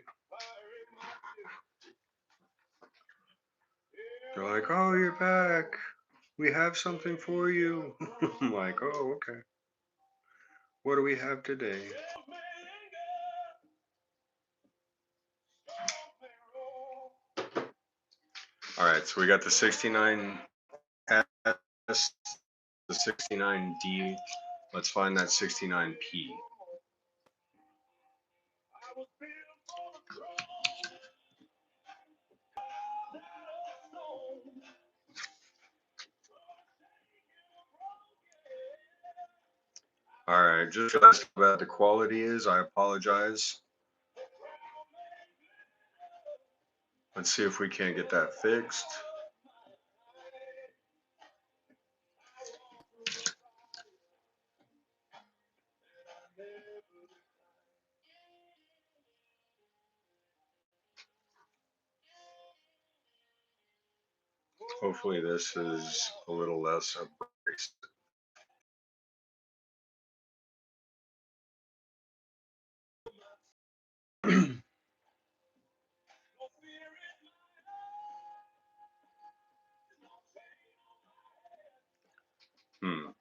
They're like, "Oh, you're back. We have something for you." I'm like, "Oh, okay. What do we have today?" All right, so we got the 69S, the 69D. Let's find that 69P. All right, just about the quality is. I apologize. Let's see if we can't get that fixed. Hopefully, this is a little less abrasive. Hmm.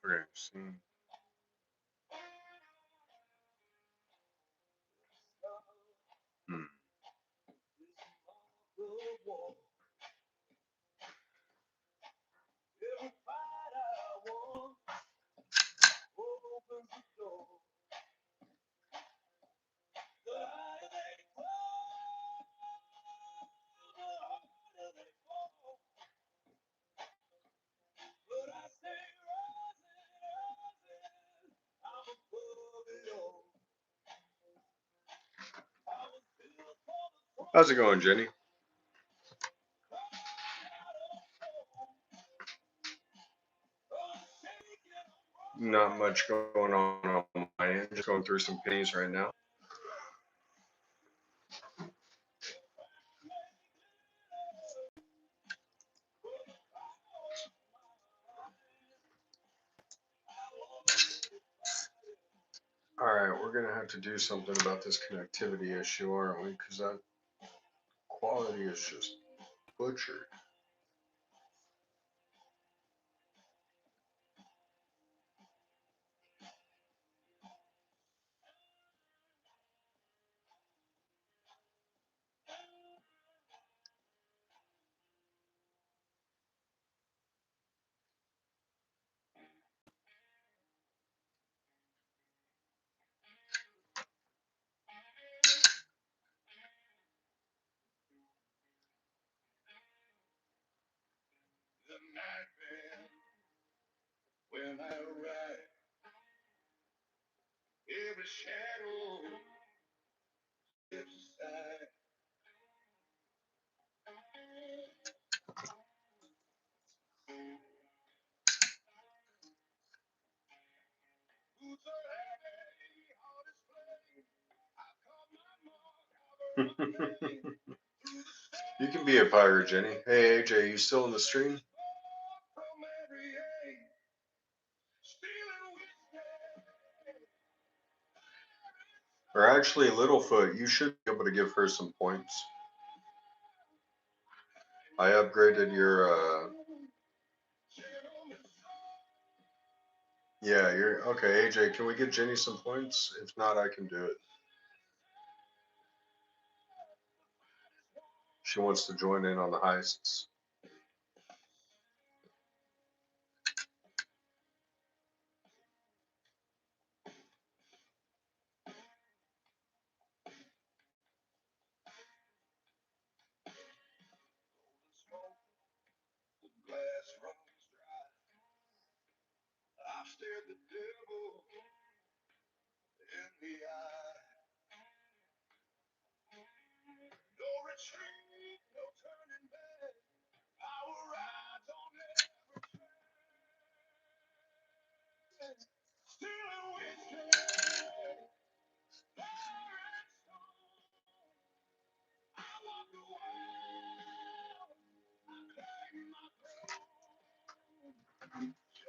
Okay. See. Hmm. How's it going, Jenny? Not much going on my end. Just going through some pennies right now. we're gonna have to do something about this connectivity issue, aren't we? Because that quality is just butchered. You can be a pirate, Jenny. Hey, AJ, you still in the stream? Or actually, Littlefoot, you should be able to give her some points. I upgraded your, yeah, you're, okay, AJ, can we get Jenny some points? If not, I can do it. She wants to join in on the heists.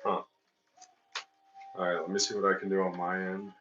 Huh. Alright, let me see what I can do on my end.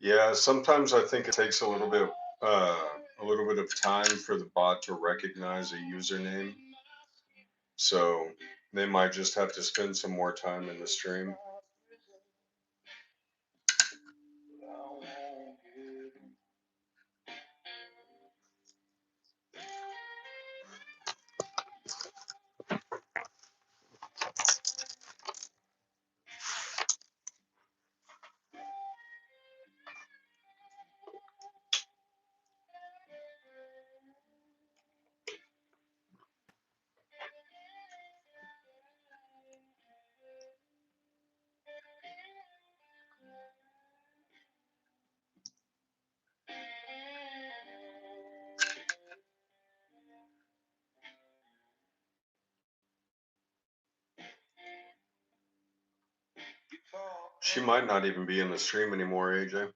Yeah, sometimes I think it takes a little bit of time for the bot to recognize a username. So they might just have to spend some more time in the stream. She might not even be in the stream anymore, AJ.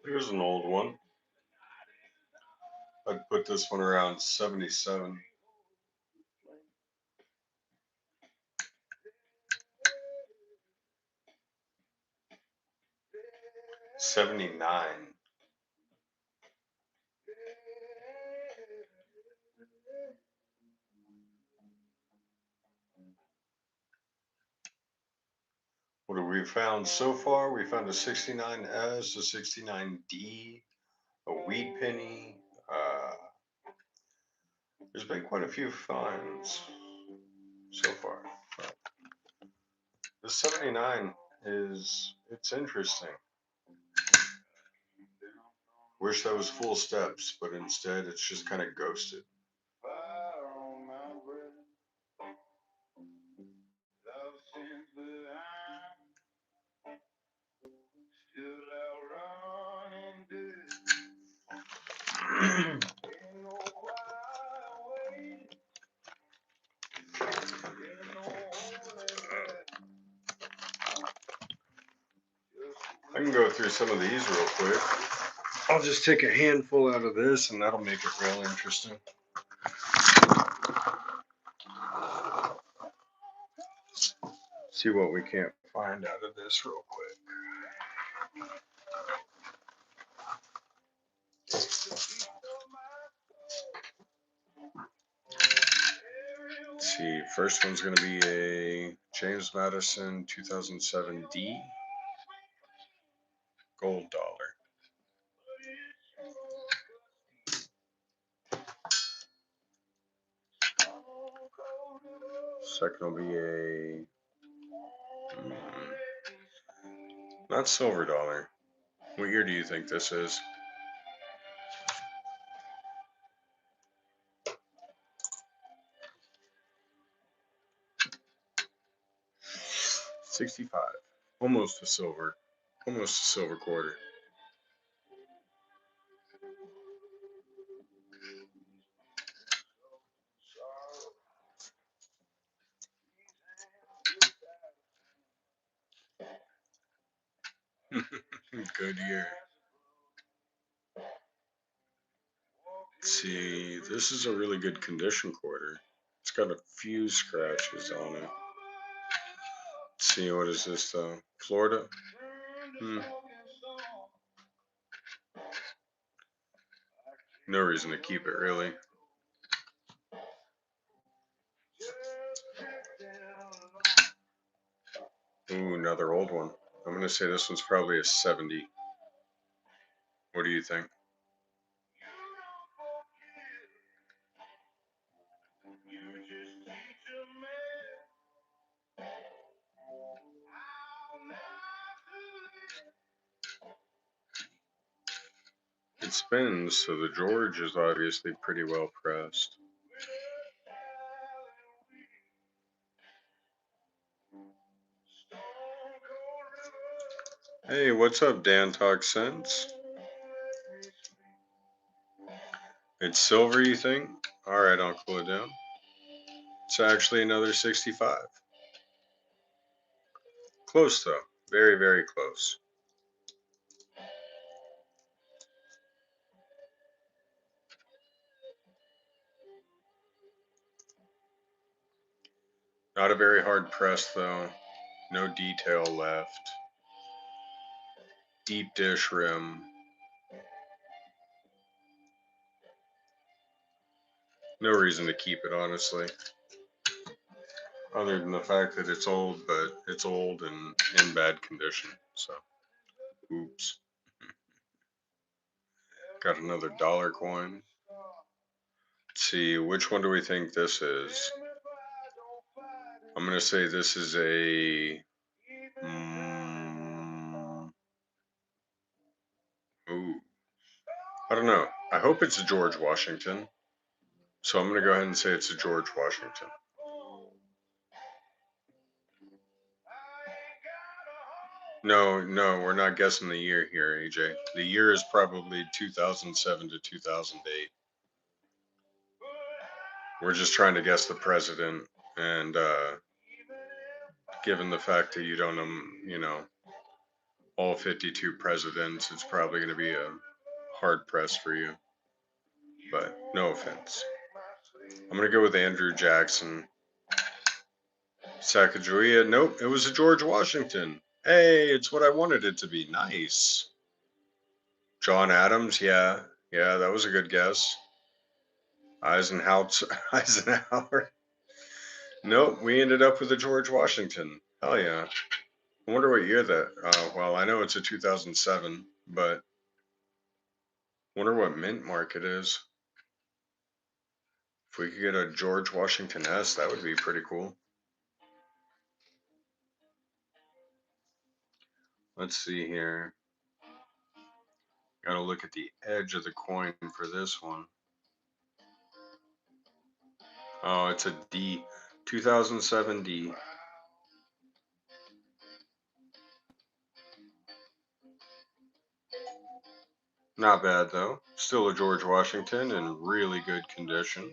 Here's an old one. I'd put this one around 77. 79. What have we found so far? We found a 69S, a 69D, a wheat penny. There's been quite a few finds so far. The 79 it's interesting. Wish that was full steps, but instead it's just kind of ghosted. I can go through some of these real quick. I'll just take a handful out of this and that'll make it real interesting. See what we can't find out of this real quick. Let's see, first one's going to be a James Madison 2007 D gold dollar. Second will be a not silver dollar. What year do you think this is? 65. Almost a silver. Almost a silver quarter. Good year. Let's see, this is a really good condition quarter. It's got a few scratches on it. Let's see, what is this though? Florida? No reason to keep it really. Ooh, another old one. I'm gonna say this one's probably a 70. What do you think? It spins, so the George is obviously pretty well pressed. Hey, what's up, Dan Talk Sense? It's silver, you think? Alright, I'll cool it down. It's actually another 65. Close though. Very, very close. Not a very hard press though. No detail left. Deep dish rim. No reason to keep it, honestly. Other than the fact that it's old, but it's old and in bad condition. So, oops. Got another dollar coin. Let's see, which one do we think this is? I'm going to say this is a. Ooh. I don't know. I hope it's a George Washington. So I'm going to go ahead and say it's a George Washington. No, no, we're not guessing the year here, AJ. The year is probably 2007 to 2008. We're just trying to guess the president, and given the fact that you don't, all 52 presidents, it's probably going to be a hard press for you. But no offense. I'm going to go with Andrew Jackson. Sacagawea. Nope, it was a George Washington. Hey, it's what I wanted it to be. Nice. John Adams. Yeah. Yeah, that was a good guess. Eisenhower. Eisenhower. Nope, we ended up with a George Washington. Hell yeah. I wonder what year that. Well, I know it's a 2007, but wonder what mint mark it is. If we could get a George Washington S, that would be pretty cool. Let's see here. Gotta look at the edge of the coin for this one. Oh, it's a D. 2007 D. Not bad though. Still a George Washington in really good condition.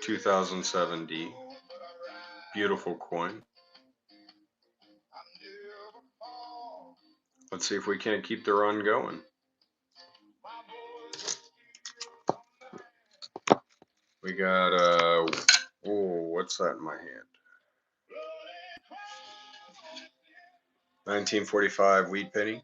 2007 D. Beautiful coin. Let's see if we can't keep the run going. We got oh, what's that in my hand? 1945 wheat penny.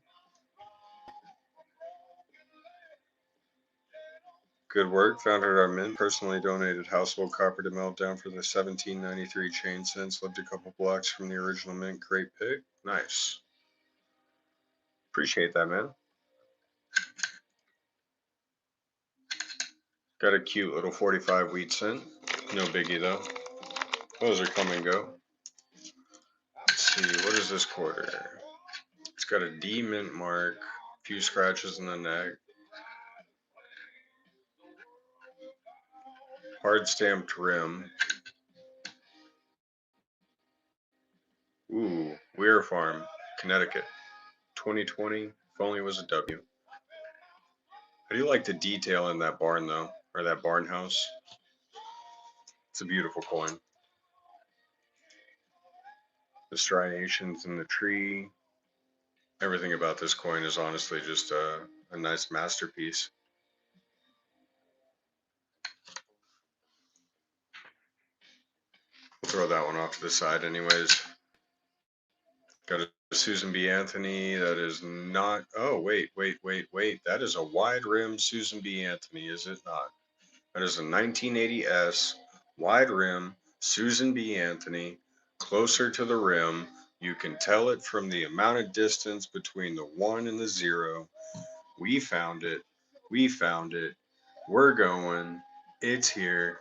Good work. Founded our mint. Personally donated household copper to Meltdown for the 1793 chain cents. Lived a couple blocks from the original mint. Great pick. Nice. Appreciate that, man. Got a cute little 45 wheat cent. No biggie though. Those are come and go. Let's see. What is this quarter? It's got a D mint mark. A few scratches in the neck. Hard stamped rim. Ooh, Weir Farm, Connecticut. 2020. If only it was a W. I do like the detail in that barn though, or that barn house. It's a beautiful coin. The striations in the tree. Everything about this coin is honestly just a nice masterpiece. We'll throw that one off to the side anyways. Got a Susan B. Anthony. That is not. Oh, wait. That is a wide rim Susan B. Anthony, is it not? That is a 1980 S, wide rim, Susan B. Anthony, closer to the rim. You can tell it from the amount of distance between the 1 and the 0. We found it. We found it. We're going. It's here.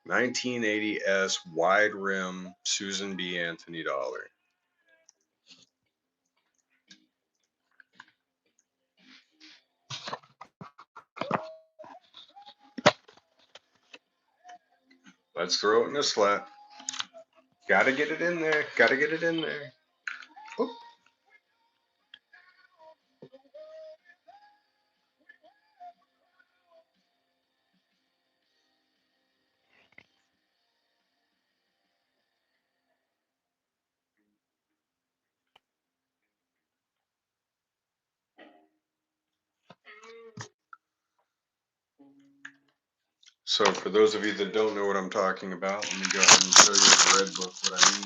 1980 S, wide rim, Susan B. Anthony dollar. Let's throw it in a slot. Gotta get it in there. Gotta get it in there. Oop. So for those of you that don't know what I'm talking about, let me go ahead and show you the red book what I mean.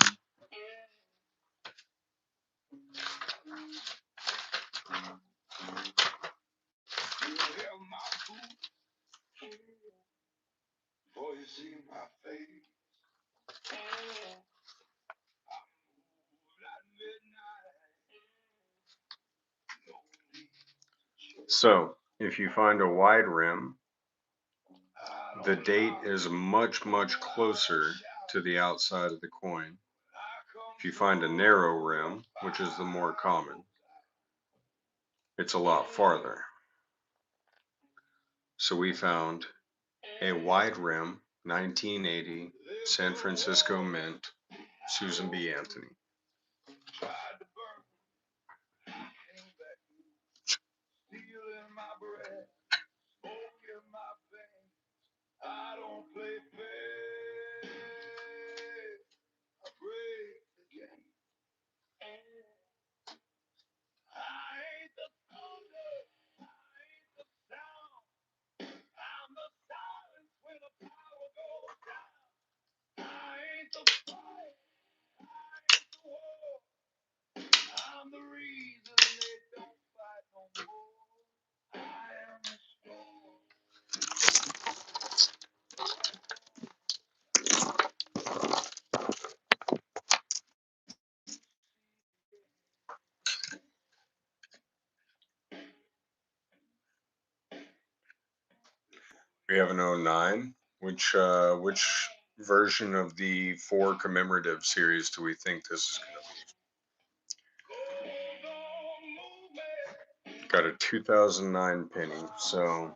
So if you find a wide rim, the date is much, much closer to the outside of the coin. If you find a narrow rim, which is the more common, it's a lot farther. So we found a wide rim 1980 San Francisco Mint Susan B. Anthony. We have an '09. Which version of the 4 commemorative series do we think this is going to be? Got a 2009 penny. So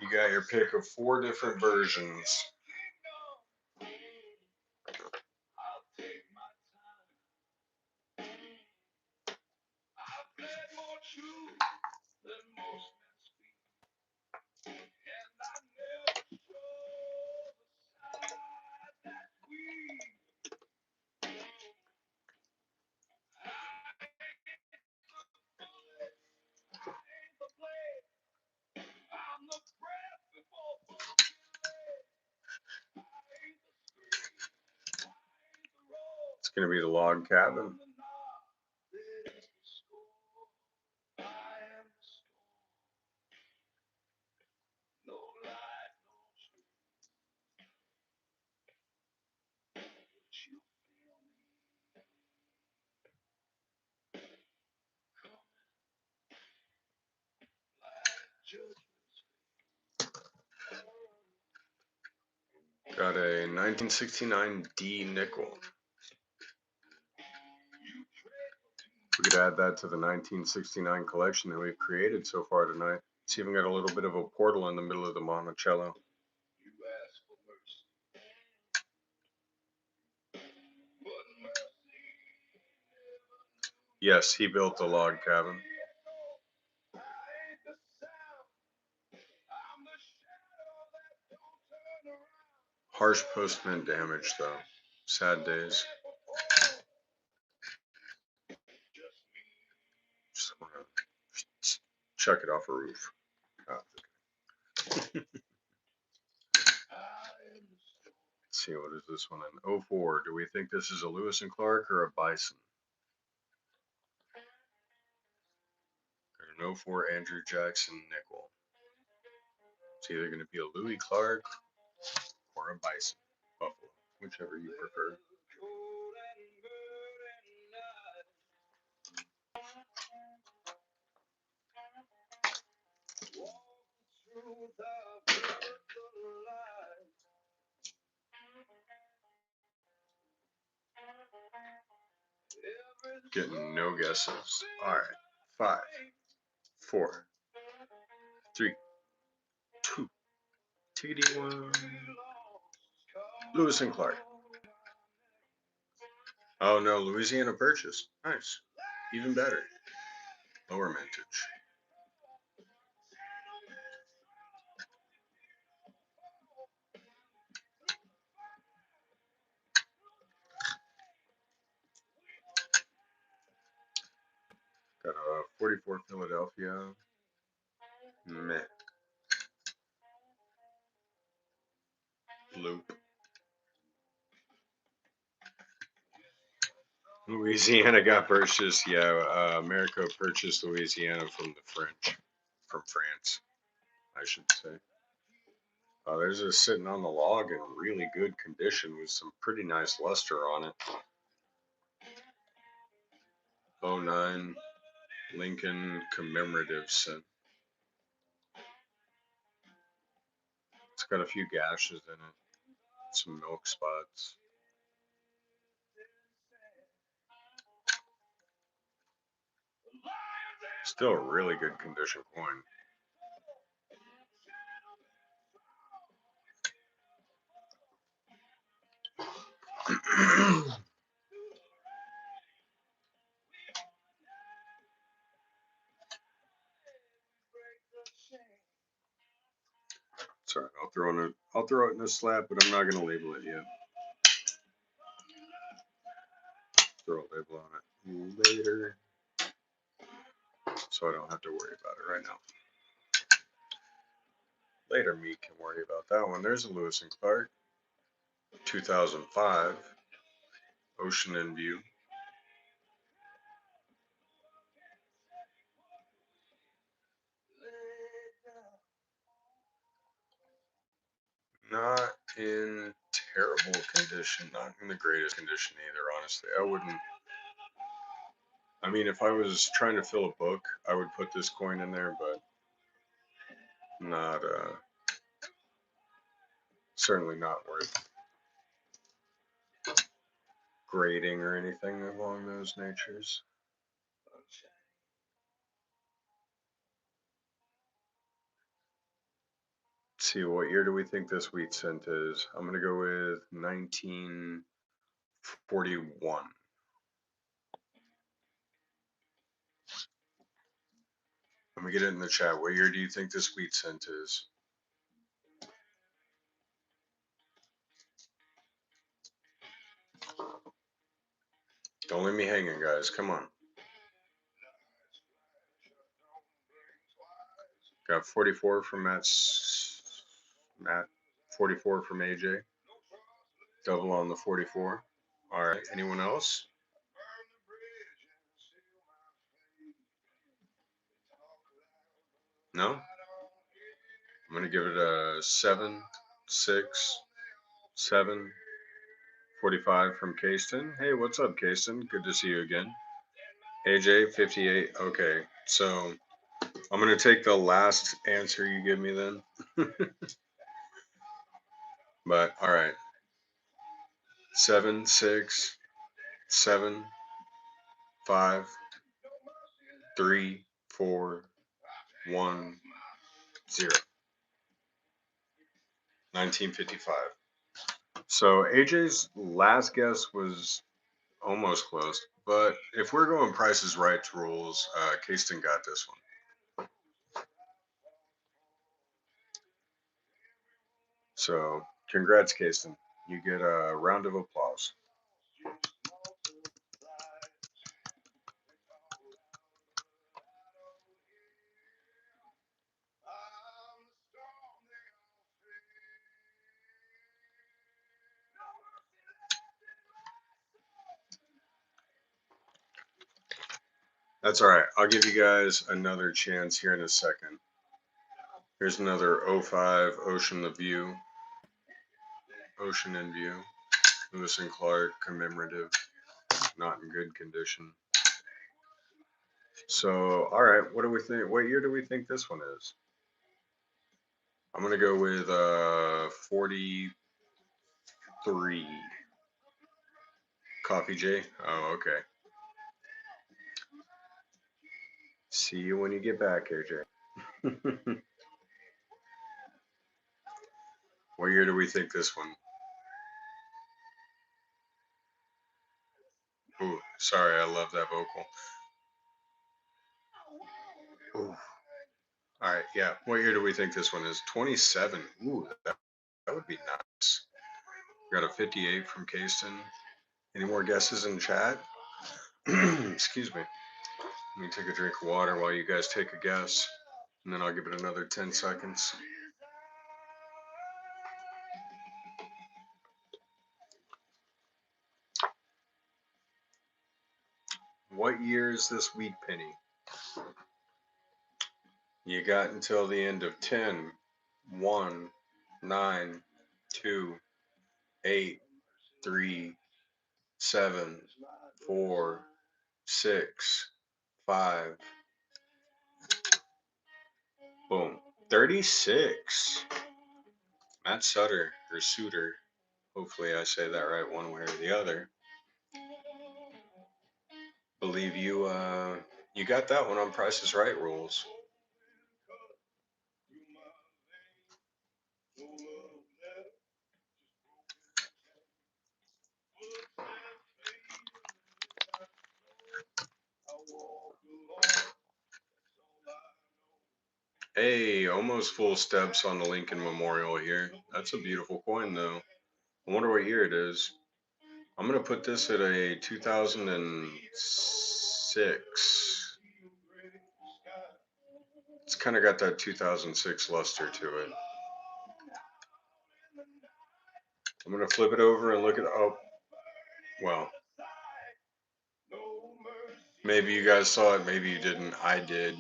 you got your pick of 4 different versions. It's going to be the log cabin. Got a 1969 D nickel. We could add that to the 1969 collection that we've created so far tonight. It's even got a little bit of a portal in the middle of the Monticello. Yes, he built the log cabin. Harsh postman damage, though. Sad days. Just want to chuck it off a roof. Oh. Let's see, what is this one in '04? Do we think this is a Lewis and Clark or a Bison? Got an '04 Andrew Jackson nickel. It's either going to be a Louis Clark or a Bison. Buffalo, whichever you prefer. Getting no guesses. All right. 5, 4, 3, 2, TD1. Lewis and Clark. Oh no, Louisiana Purchase. Nice. Even better. Lower mintage. Got a 44 Philadelphia. Meh. Loop. Louisiana got purchased. Yeah, America purchased Louisiana from the French. From France, I should say. There's a sitting on the log in really good condition with some pretty nice luster on it. '09 Lincoln commemorative set. It's got a few gashes in it, some milk spots. Still a really good condition coin. Sorry, I'll throw it in a slab, but I'm not gonna label it yet. Throw a label on it later, so I don't have to worry about it right now. Later, me can worry about that one. There's a Lewis and Clark, 2005, Ocean in View. Not in terrible condition, not in the greatest condition either, honestly. I mean, if I was trying to fill a book, I would put this coin in there, but Not certainly not worth grading or anything along those natures. Let's see, what year do we think this wheat cent is? I'm gonna go with 1941. Let me get it in the chat. What year do you think this wheat cent is? Don't leave me hanging, guys. Come on. Got 44 from Matt. 44 from AJ. Double on the 44. All right. Anyone else? No? I'm going to give it a 7, 6, 7, 45 from Kaston. Hey, what's up, Kaston? Good to see you again. AJ, 58. Okay. So I'm going to take the last answer you give me then. But all right. 7, 6, 7, 5, 3, 4, 1, 0. 1955. So AJ's last guess was almost close, but if we're going Prices Right rules, Kaston got this one. So congrats, Kaston. You get a round of applause. That's all right. I'll give you guys another chance here in a second. Here's another '05 Ocean the View. Ocean in View. Lewis and Clark commemorative. Not in good condition. So, all right, what do we think? What year do we think this one is? I'm gonna go with 43. Coffee J. Oh, okay. See you when you get back, AJ. What year do we think this one? Ooh, sorry, I love that vocal. Ooh. All right, yeah. What year do we think this one is? 27. Ooh, that would be nice. Got a 58 from Kaston. Any more guesses in chat? Excuse me. Let me take a drink of water while you guys take a guess, and then I'll give it another 10 seconds. What year is this wheat penny? You got until the end of 10, 1, 9, 2, 8, 3, 7, 4, 6, 5. Boom. 36. Matt Sutter, or Suter. Hopefully I say that right one way or the other. Believe you got that one on Price is Right rules. Hey, almost full steps on the Lincoln Memorial here. That's a beautiful coin though. I wonder what year it is. I'm gonna put this at a 2006. It's kind of got that 2006 luster to it. I'm gonna flip it over and look at. Oh, well, maybe you guys saw it, maybe you didn't. I did,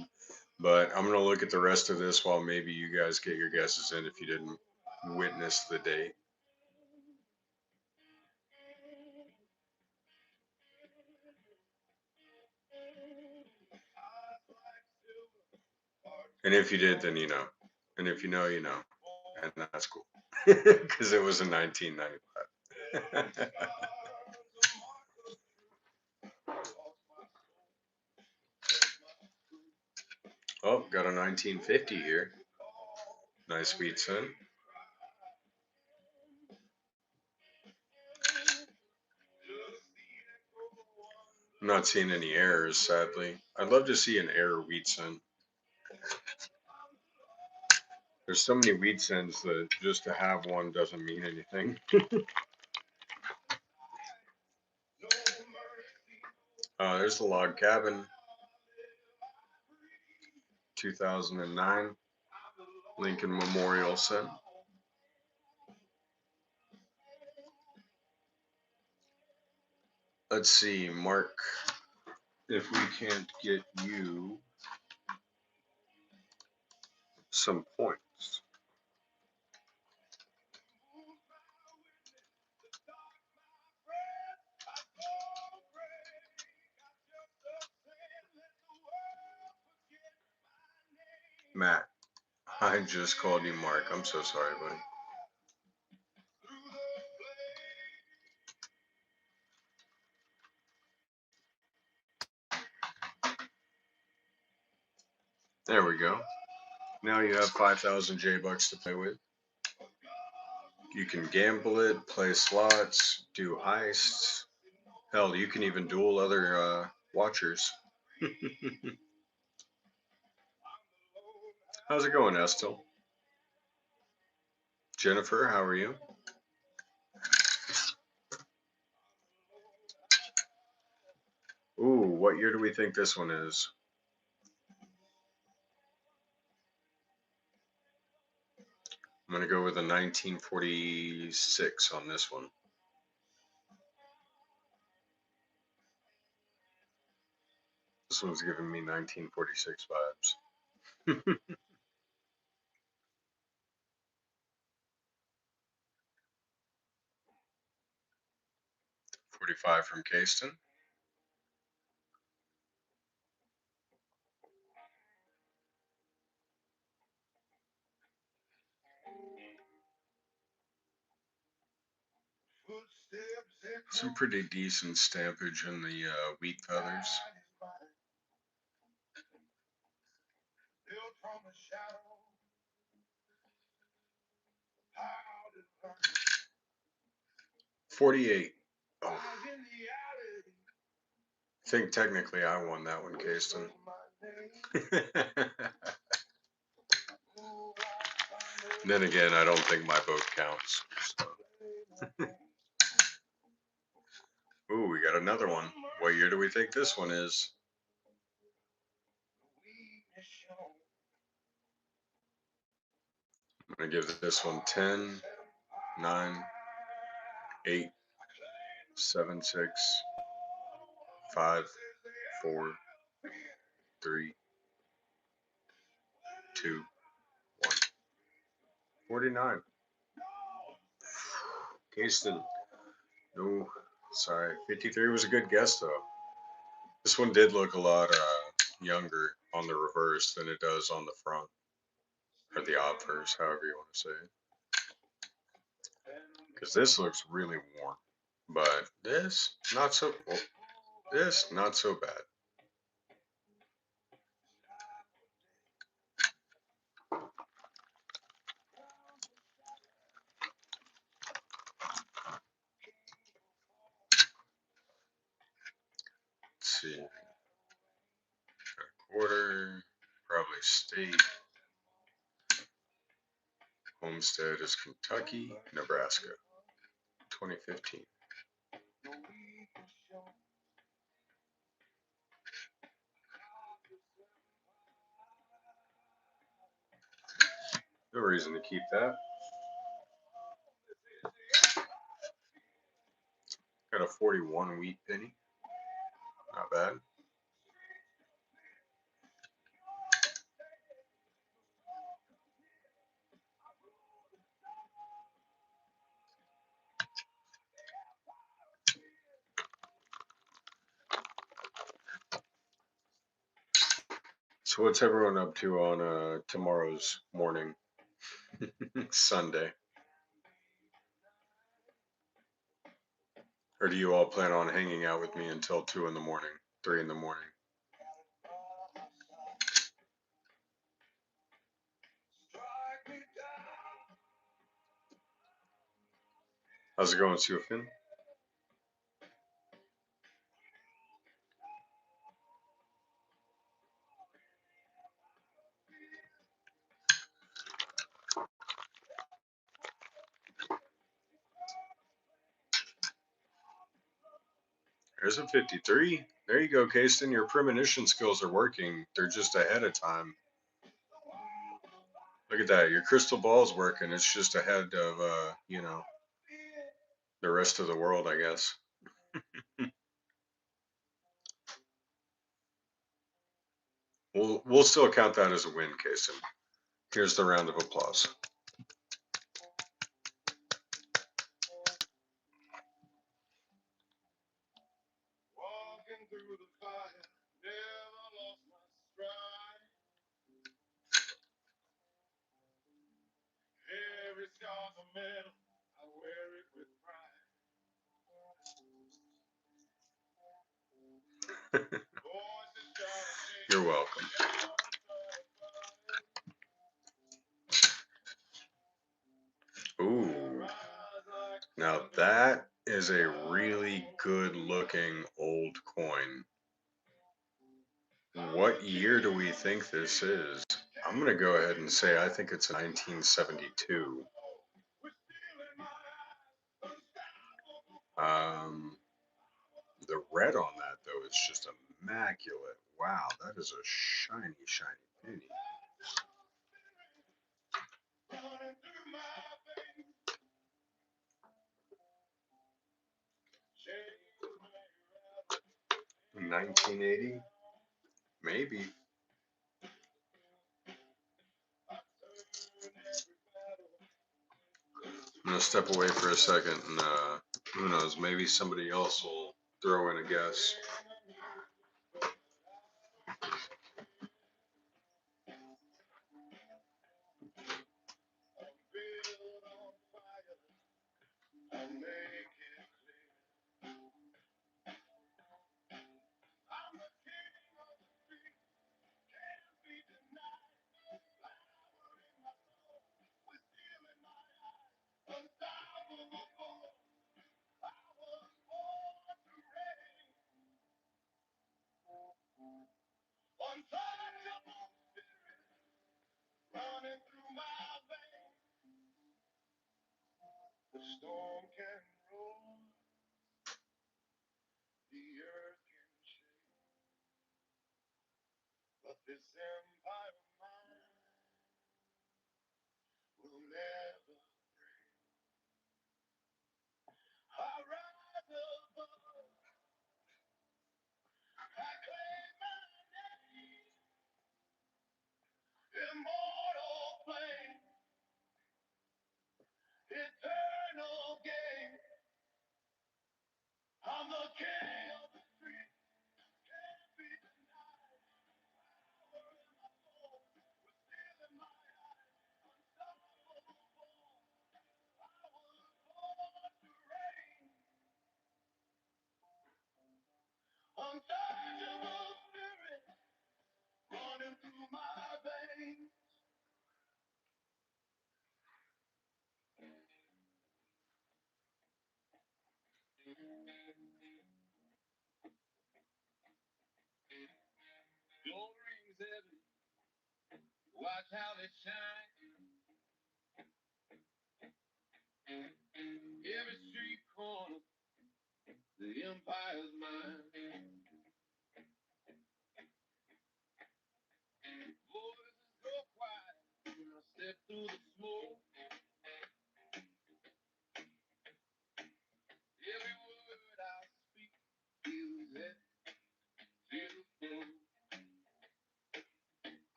but I'm gonna look at the rest of this while maybe you guys get your guesses in if you didn't witness the date. And if you did, then you know. And if you know, you know. And that's cool. Because it was in 1995. Oh, got a 1950 here. Nice wheat cent. I'm not seeing any errors, sadly. I'd love to see an error wheat cent. There's so many wheat cents that just to have one doesn't mean anything. There's the log cabin, 2009 Lincoln Memorial cent. Let's see, Mark, if we can't get you some points. Matt, I just called you Mark. I'm so sorry, buddy. There we go. Now you have 5,000 J-Bucks to play with. You can gamble it, play slots, do heists. Hell, you can even duel other watchers. How's it going, Estel? Jennifer, how are you? Ooh, what year do we think this one is? I'm going to go with a 1946 on this one. This one's giving me 1946 vibes. 45 from Caiston. Some pretty decent stampage in the wheat feathers. $48. Oh. I think technically I won that one, Caiston. Then again, I don't think my vote counts. So. Ooh, we got another one. What year do we think this one is? I'm going to give this one 10, 9, 8, 7, 6, 5, 4, 3, 2, 1. 49. Caiston. No, sorry. 53 was a good guess, though. This one did look a lot younger on the reverse than it does on the front. Or the obverse, however you want to say it. Because this looks really warm. But this, not so, well, this, not so bad. Let's see. Quarter, probably state. Homestead is Kentucky, Nebraska, 2015. No reason to keep that. Got a 41 wheat penny. Not bad. So what's everyone up to on tomorrow's morning? Sunday. Or do you all plan on hanging out with me until 2 in the morning, 3 in the morning? How's it going, Sufin? There's a 53. There you go, Kasten. Your premonition skills are working. They're just ahead of time. Look at that. Your crystal ball's working. It's just ahead of, the rest of the world, I guess. We'll still count that as a win, Kasten. Here's the round of applause. You're welcome. Ooh. Now that is a really good looking old coin. What year do we think this is? I'm going to go ahead and say I think it's 1972. Um, the red on that, though, is just immaculate. Wow, that is a shiny, shiny penny. In 1980? Maybe. I'm going to step away for a second and who knows, maybe somebody else will throw in a guess.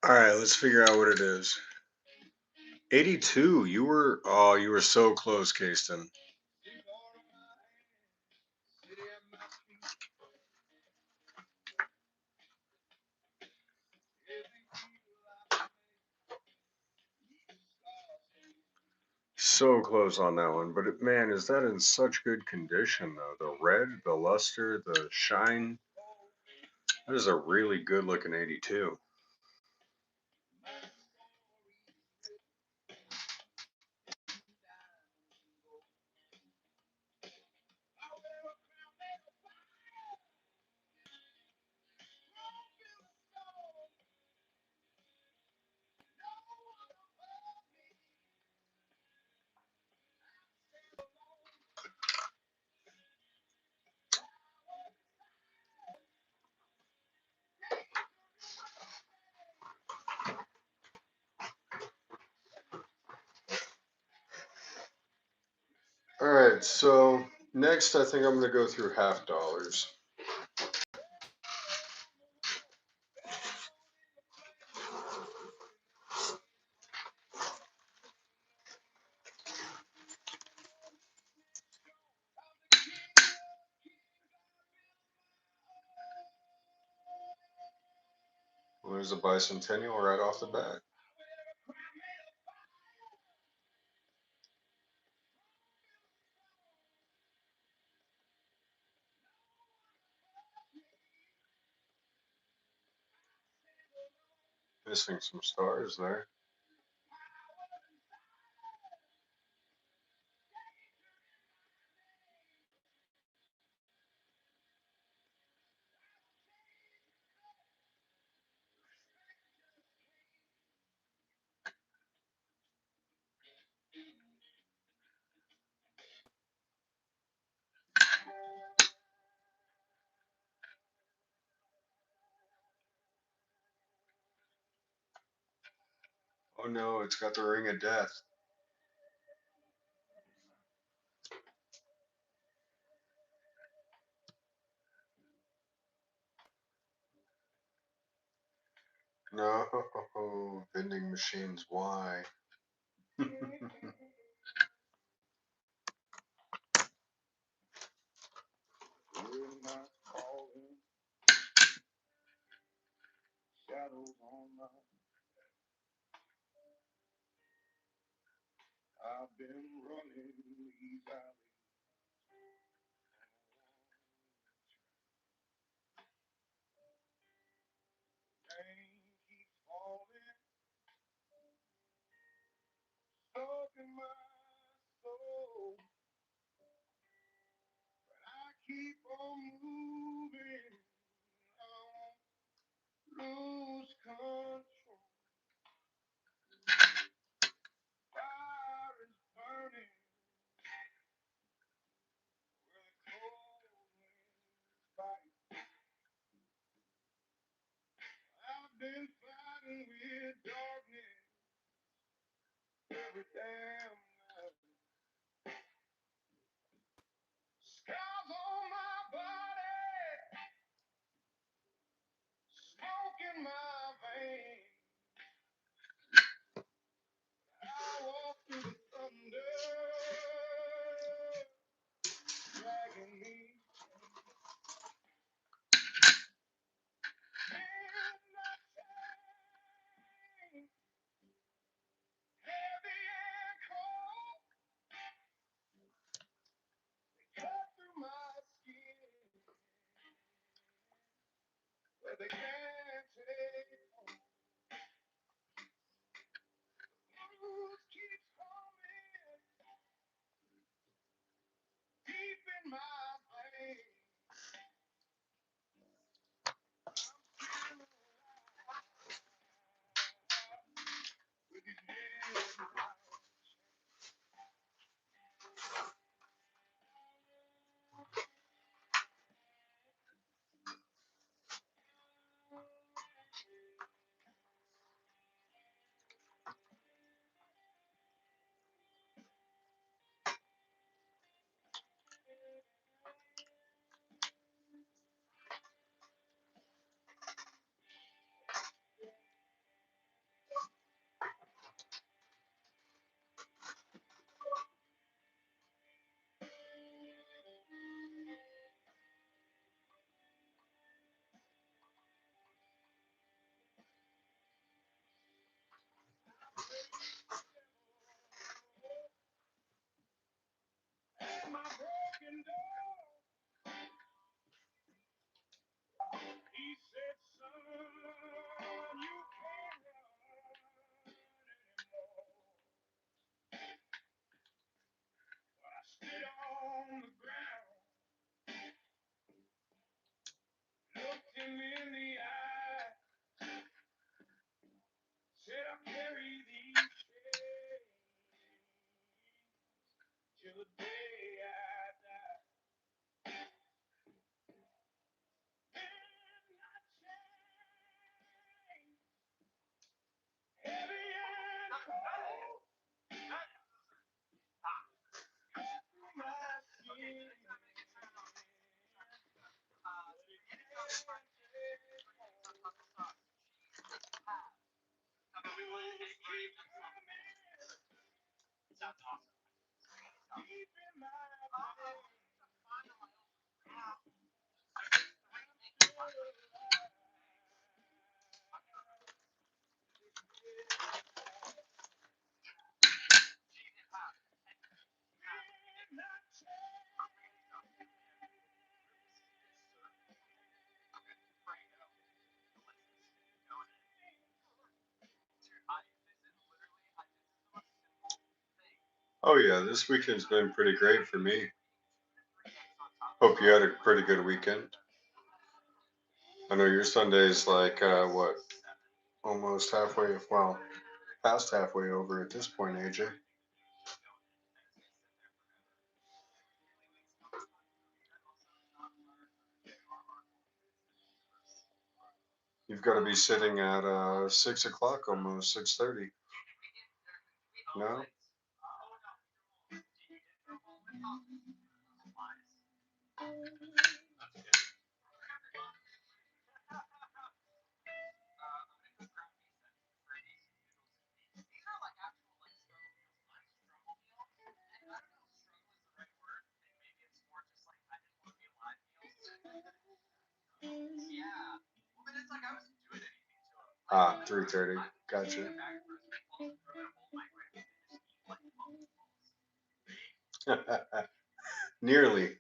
All right, let's figure out what it is. 82. You were so close, Kaston. So close on that one, but man, is that in such good condition though? The red, the luster, the shine. That is a really good looking 82. All right, so next I think I'm going to go through half dollars. Well, there's a bicentennial right off the bat. Missing some stars there. Oh no, it's got the ring of death. No, vending machines, why? Oh yeah, this weekend's been pretty great for me. Hope you had a pretty good weekend. I know your Sunday's like what, almost halfway, well, past halfway over at this point, AJ. You've got to be sitting at 6 o'clock, almost 6:30. No. Ah, 3:30. Gotcha. Nearly.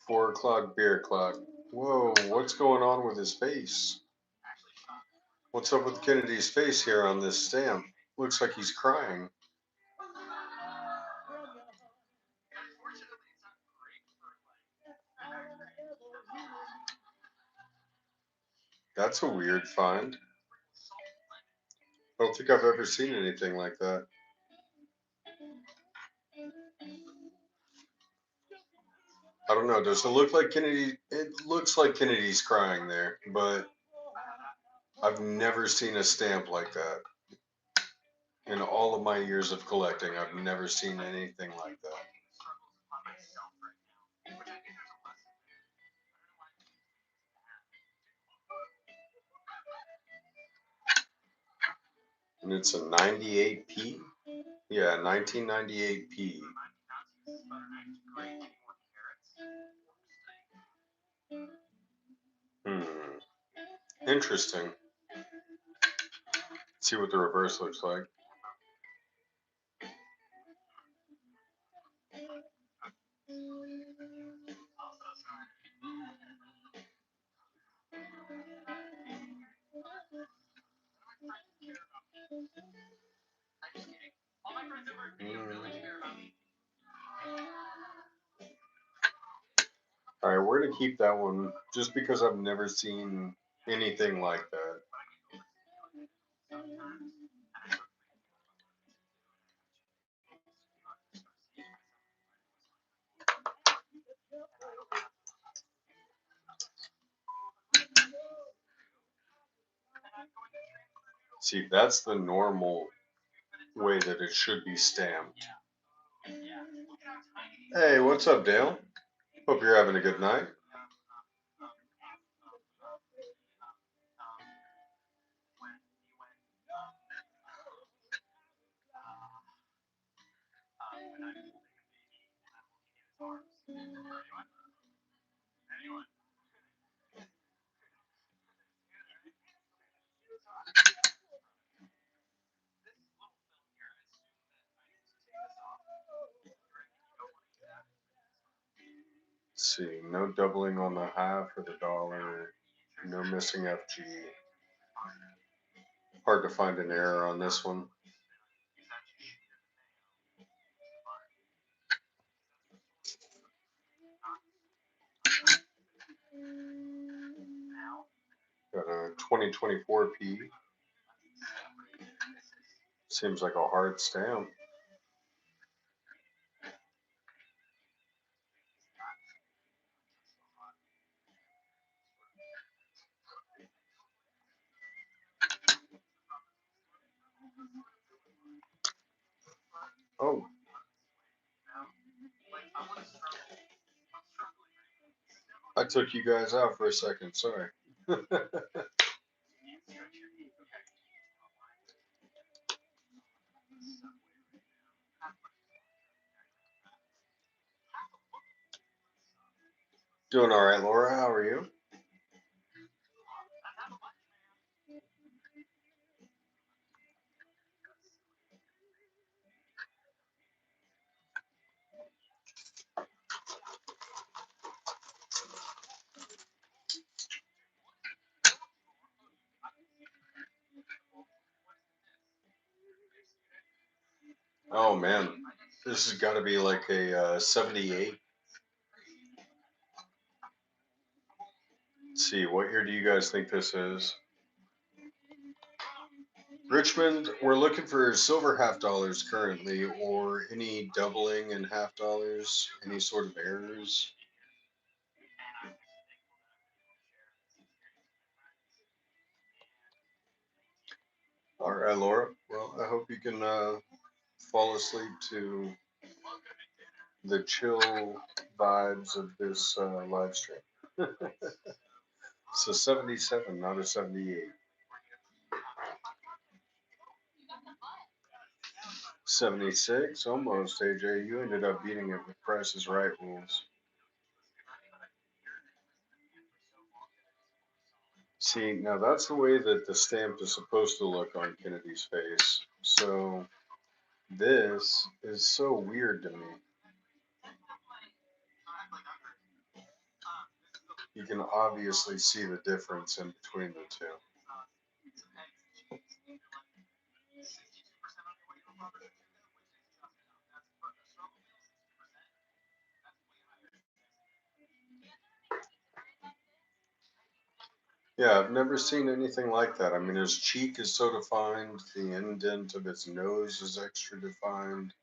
Four o'clock beer clock. Whoa, what's going on with his face? What's up with Kennedy's face here on this stamp? Looks like he's crying. That's a weird find. I don't think I've ever seen anything like that. I don't know. Does it look like Kennedy? It looks like Kennedy's crying there, but I've never seen a stamp like that. In all of my years of collecting, I've never seen anything like that. And it's a 98p? Yeah, 1998p. Hmm. Interesting. See what the reverse looks like. Mm. All right, we're gonna keep that one just because I've never seen anything like that. See, that's the normal way that it should be stamped. Hey, what's up, Dale? Hope you're having a good night. Let's see, no doubling on the half or the dollar, no missing FG. Hard to find an error on this one. Got a 2024 P. Seems like a hard stamp. Oh, I took you guys out for a second. Sorry. Doing all right, Laura. How are you? Oh man, this has got to be like a 78. Let's see, what year do you guys think this is? Richmond, we're looking for silver half dollars currently, or any doubling in half dollars, any sort of errors. All right, Laura. Well, I hope you can fall asleep to the chill vibes of this live stream. So 77, not a 78. 76, almost, AJ. You ended up beating it with Price is Right rules. See, now that's the way that the stamp is supposed to look on Kennedy's face. So this is so weird to me. You can obviously see the difference in between the two. Yeah, I've never seen anything like that. I mean, his cheek is so defined, the indent of his nose is extra defined.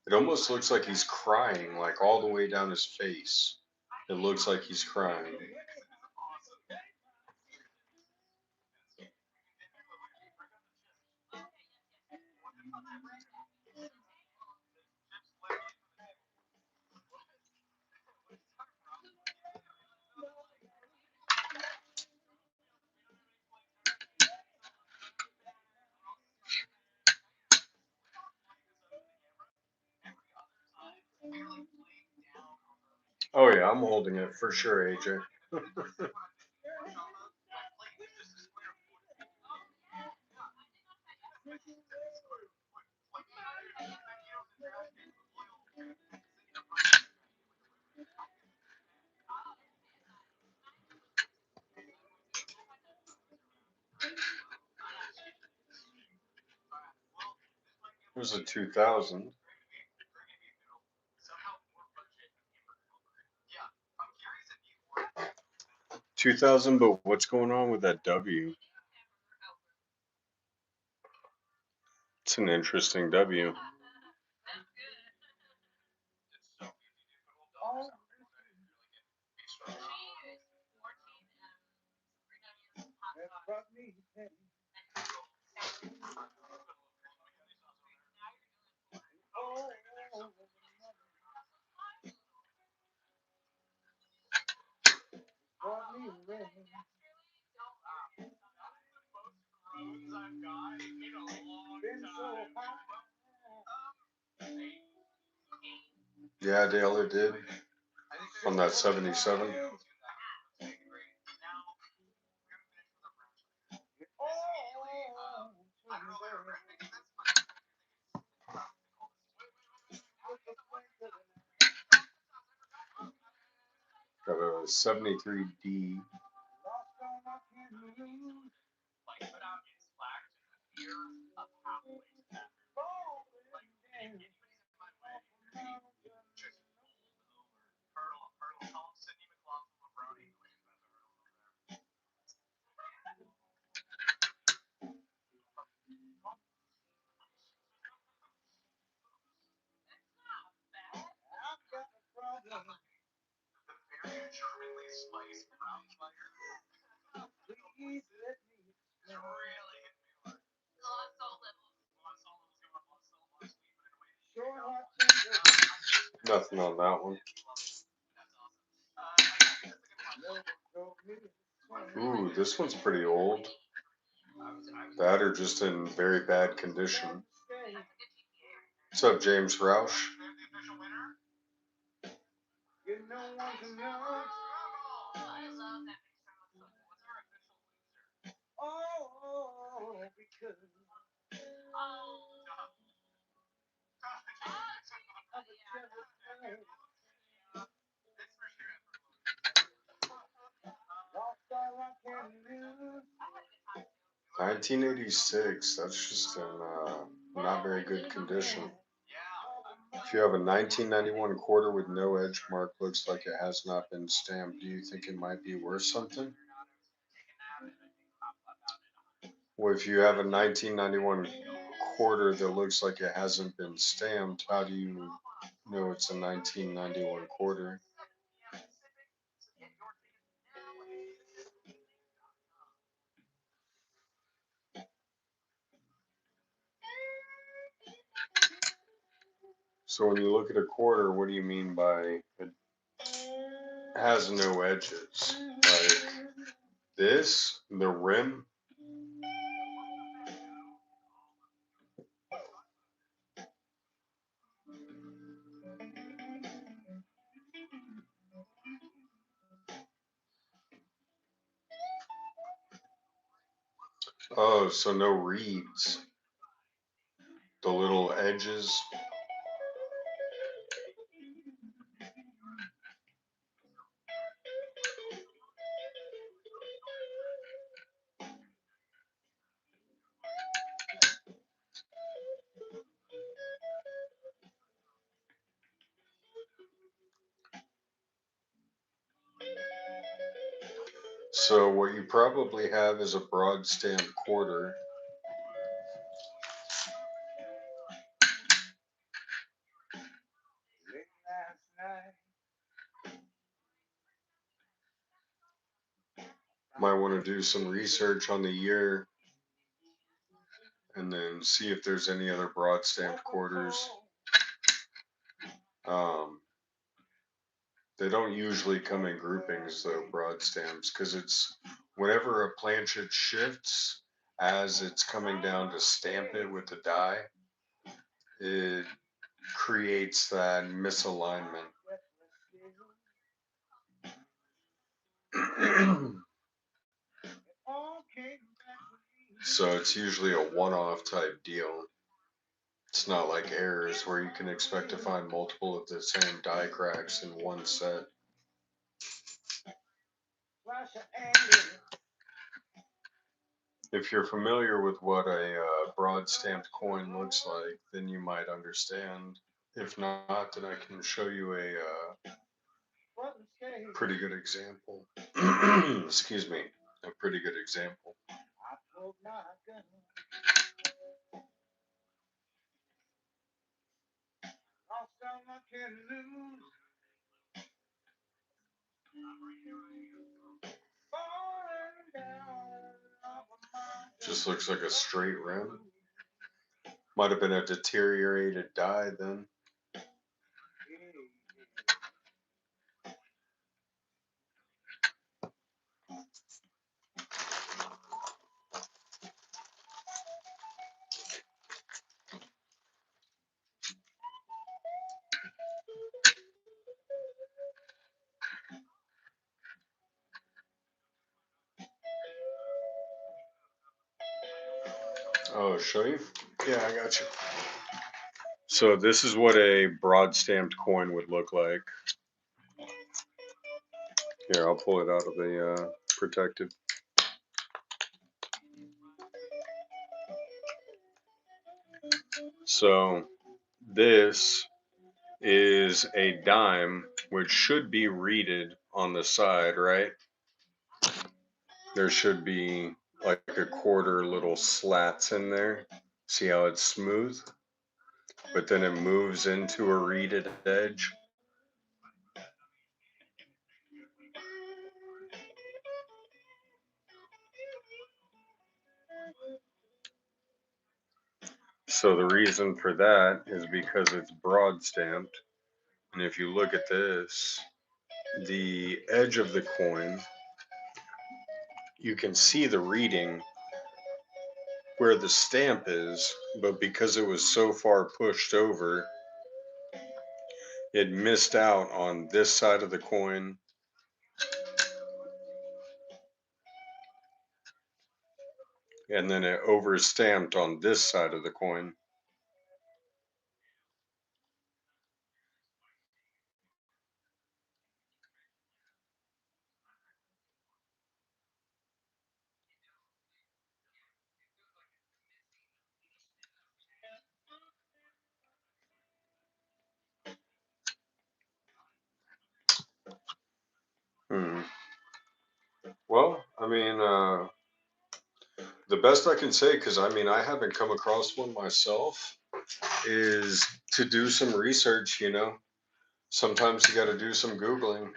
It almost looks like he's crying, like all the way down his face. It looks like he's crying. Oh yeah, I'm holding it for sure, AJ. There's a 2000. 2000, but what's going on with that W? It's an interesting W. Yeah, Dale, it did. On that 77. Got a 73D. Nothing on that one. Ooh, this one's pretty old. That or just in very bad condition. What's up, James Roush? $1986. That's just in not very good condition. If you have a 1991 quarter with no edge mark, looks like it has not been stamped. Do you think it might be worth something? Well, if you have a 1991 quarter that looks like it hasn't been stamped, how do you know it's a 1991 quarter? So when you look at a quarter, what do you mean by it has no edges? Like this, the rim? Oh, so no reeds. The little edges. So what you probably have is a broad stamp quarter. Might want to do some research on the year and then see if there's any other broad stamped quarters. Um, they don't usually come in groupings though, broad stamps, because it's whenever a planchet shifts as it's coming down to stamp it with the die, it creates that misalignment. So it's usually a one-off type deal. It's not like errors where you can expect to find multiple of the same die cracks in one set. If you're familiar with what a broad stamped coin looks like, then you might understand. If not, then I can show you a pretty good example. Excuse me, a pretty good example. Just looks like a straight rim. Might have been a deteriorated die then. Oh, show you? Yeah, I got you. So this is what a broad stamped coin would look like. Here, I'll pull it out of the protected. So this is a dime, which should be reeded on the side, right? There should be like a quarter little slats in there. See how it's smooth? But then it moves into a reeded edge. So the reason for that is because it's broad stamped. And if you look at this, the edge of the coin, you can see the reading where the stamp is, but because it was so far pushed over, it missed out on this side of the coin, and then it overstamped on this side of the coin. Hmm. Well, I mean, the best I can say, because I mean, I haven't come across one myself, is to do some research, you know. Sometimes you got to do some Googling.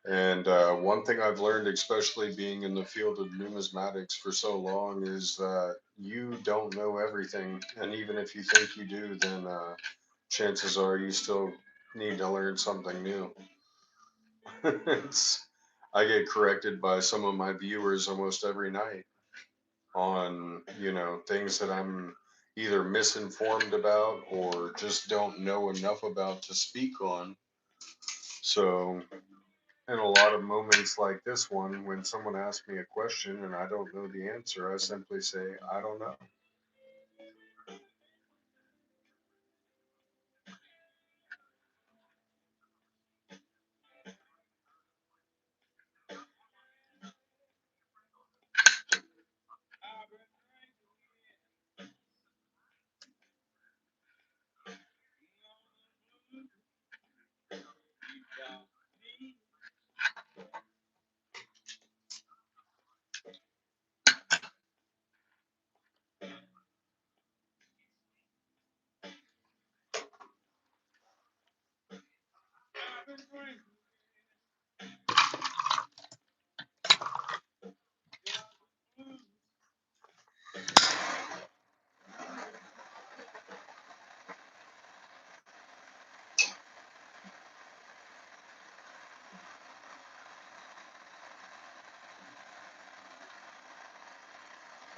And one thing I've learned, especially being in the field of numismatics for so long, is that you don't know everything. And even if you think you do, then chances are you still need to learn something new. it's, I get corrected by some of my viewers almost every night on, you know, things that I'm either misinformed about or just don't know enough about to speak on. So in a lot of moments like this one, when someone asks me a question and I don't know the answer, I simply say, I don't know.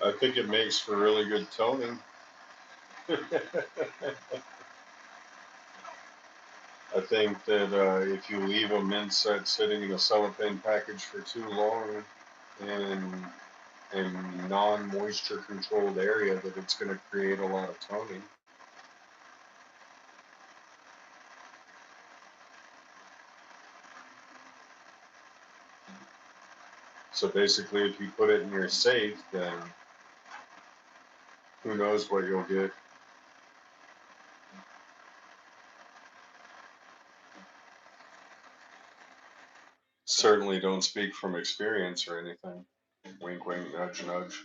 I think it makes for really good toning. I think that if you leave a mint set sitting in a cellophane package for too long in a non-moisture controlled area, that it's going to create a lot of toning. So basically, if you put it in your safe, then who knows what you'll get. Certainly don't speak from experience or anything. Wink, wink, nudge, nudge.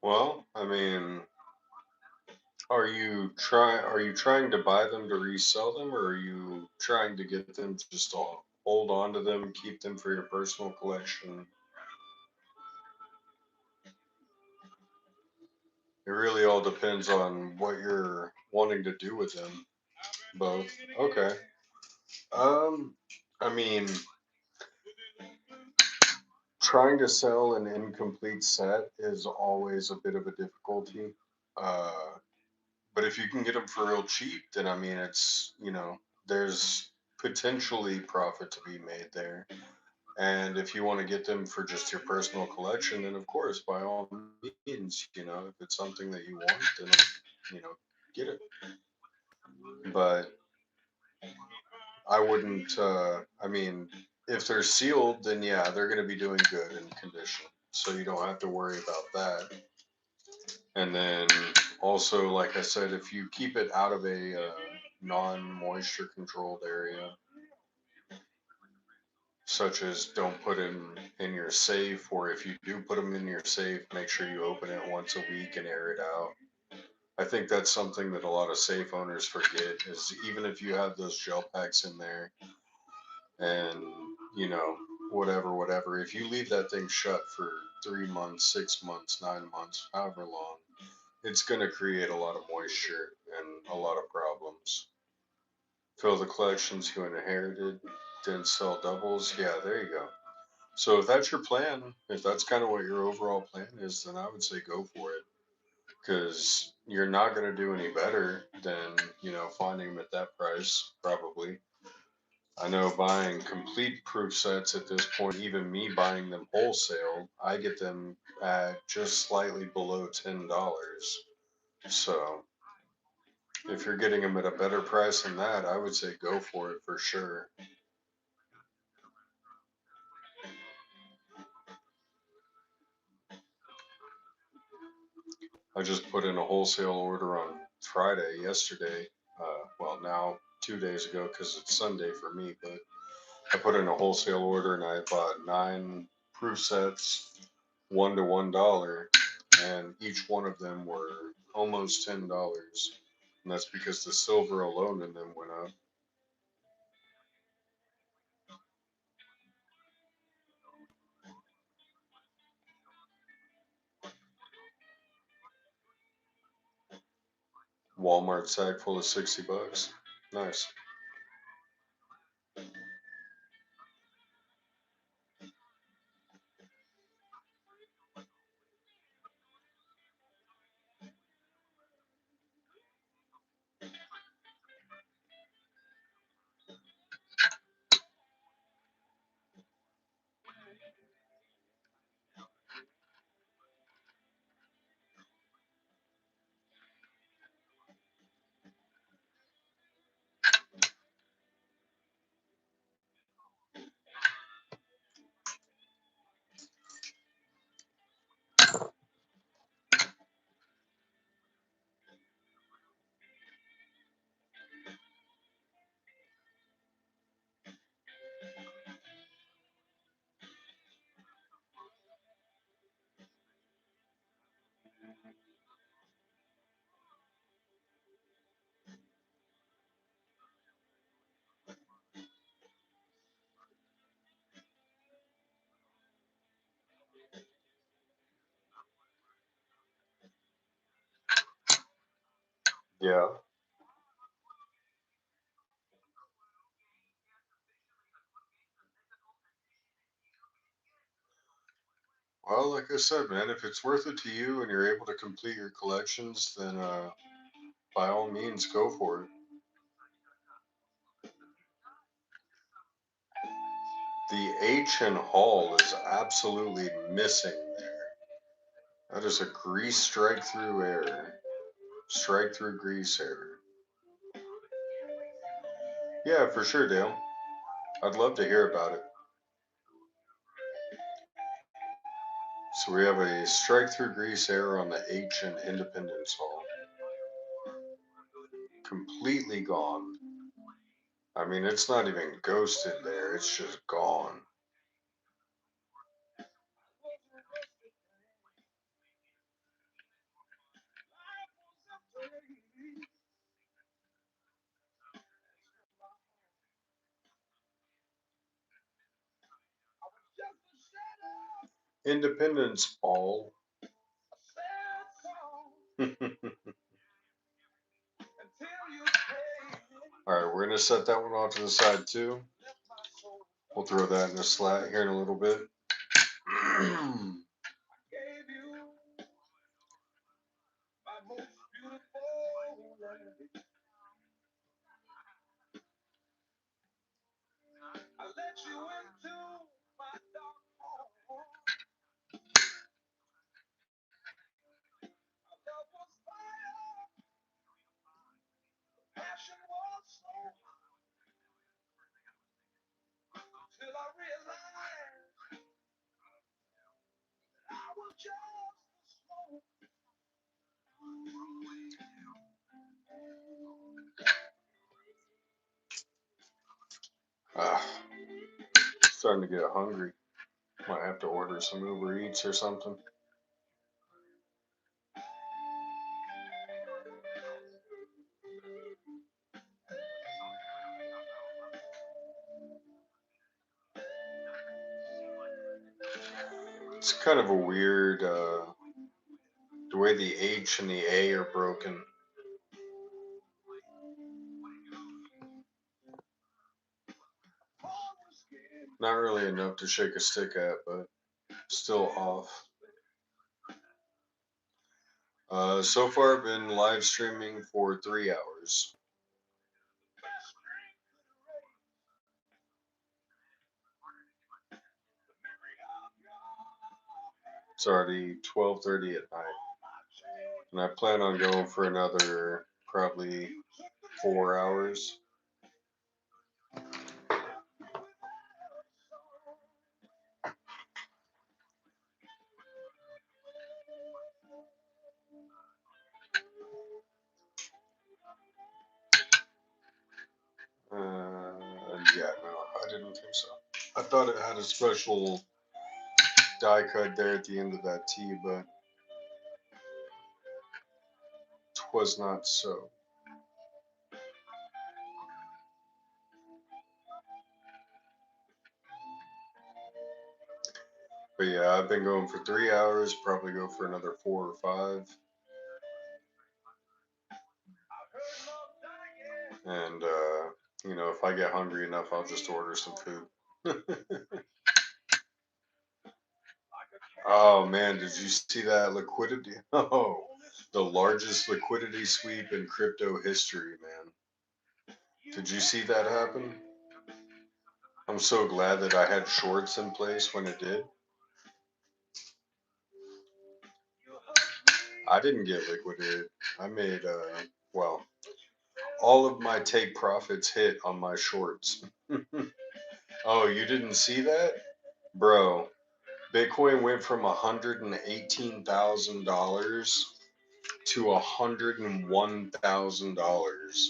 Well, I mean, are you trying to buy them to resell them, or are you trying to get them to just all hold on to them, keep them for your personal collection? It really all depends on what you're wanting to do with them. Both. Okay. Um, I mean, trying to sell an incomplete set is always a bit of a difficulty. Uh, but if you can get them for real cheap, then I mean, there's potentially profit to be made there. And if you want to get them for just your personal collection, then of course, by all means, if it's something that you want, then, you know, get it. But I wouldn't, I mean, if they're sealed, then yeah, they're going to be doing good in condition. So you don't have to worry about that. And then also, like I said, if you keep it out of a non-moisture controlled area, such as don't put them in your safe, or if you do put them in your safe, make sure you open it once a week and air it out. I think that's something that a lot of safe owners forget is even if you have those gel packs in there and, you know, whatever, if you leave that thing shut for 3 months, 6 months, 9 months, however long, it's going to create a lot of moisture and a lot of problems. Fill the collections you inherited, then sell doubles. Yeah, there you go. So if that's your plan, if that's kind of what your overall plan is, then I would say go for it because you're not going to do any better than, finding them at that price, probably. I know buying complete proof sets at this point, even me buying them wholesale, I get them at just slightly below $10. So if you're getting them at a better price than that, I would say go for it for sure. I just put in a wholesale order on Friday, yesterday. Well, now 2 days ago because it's Sunday for me, but I put in a wholesale order and I bought 9 proof sets, $1 to $1, and each one of them were almost $10. And that's because the silver alone in them went up. Walmart sack full of 60 bucks. Nice. Yeah. Well, like I said, man, if it's worth it to you and you're able to complete your collections, then by all means, go for it. The H in Hall is absolutely missing there. That is a grease strike through air. Strike through grease air. Yeah, for sure, Dale. I'd love to hear about it. So we have a strike through grease air on the H in Independence Hall. Completely gone. I mean, it's not even ghosted there, it's just gone. Independence Hall. Alright, we're going to set that one off to the side too. We'll throw that in a slat here in a little bit. Ah, starting to get hungry. Might have to order some Uber Eats or something. It's kind of a weird, the way the H and the A are broken. Not really enough to shake a stick at, but still off. So far, I've been live streaming for 3 hours. It's already 12:30 at night, and I plan on going for another probably 4 hours. Yeah, no, I didn't think so. I thought it had a special die cut there at the end of that T, but twas not so. But yeah, I've been going for 3 hours, probably go for another 4 or 5. And, if I get hungry enough, I'll just order some food. Oh man, did you see that liquidity? Oh, the largest liquidity sweep in crypto history, man. Did you see that happen? I'm so glad that I had shorts in place when it did. I didn't get liquidated. I made, well, all of my take profits hit on my shorts. Oh, you didn't see that? Bro, Bitcoin went from $118,000 to $101,000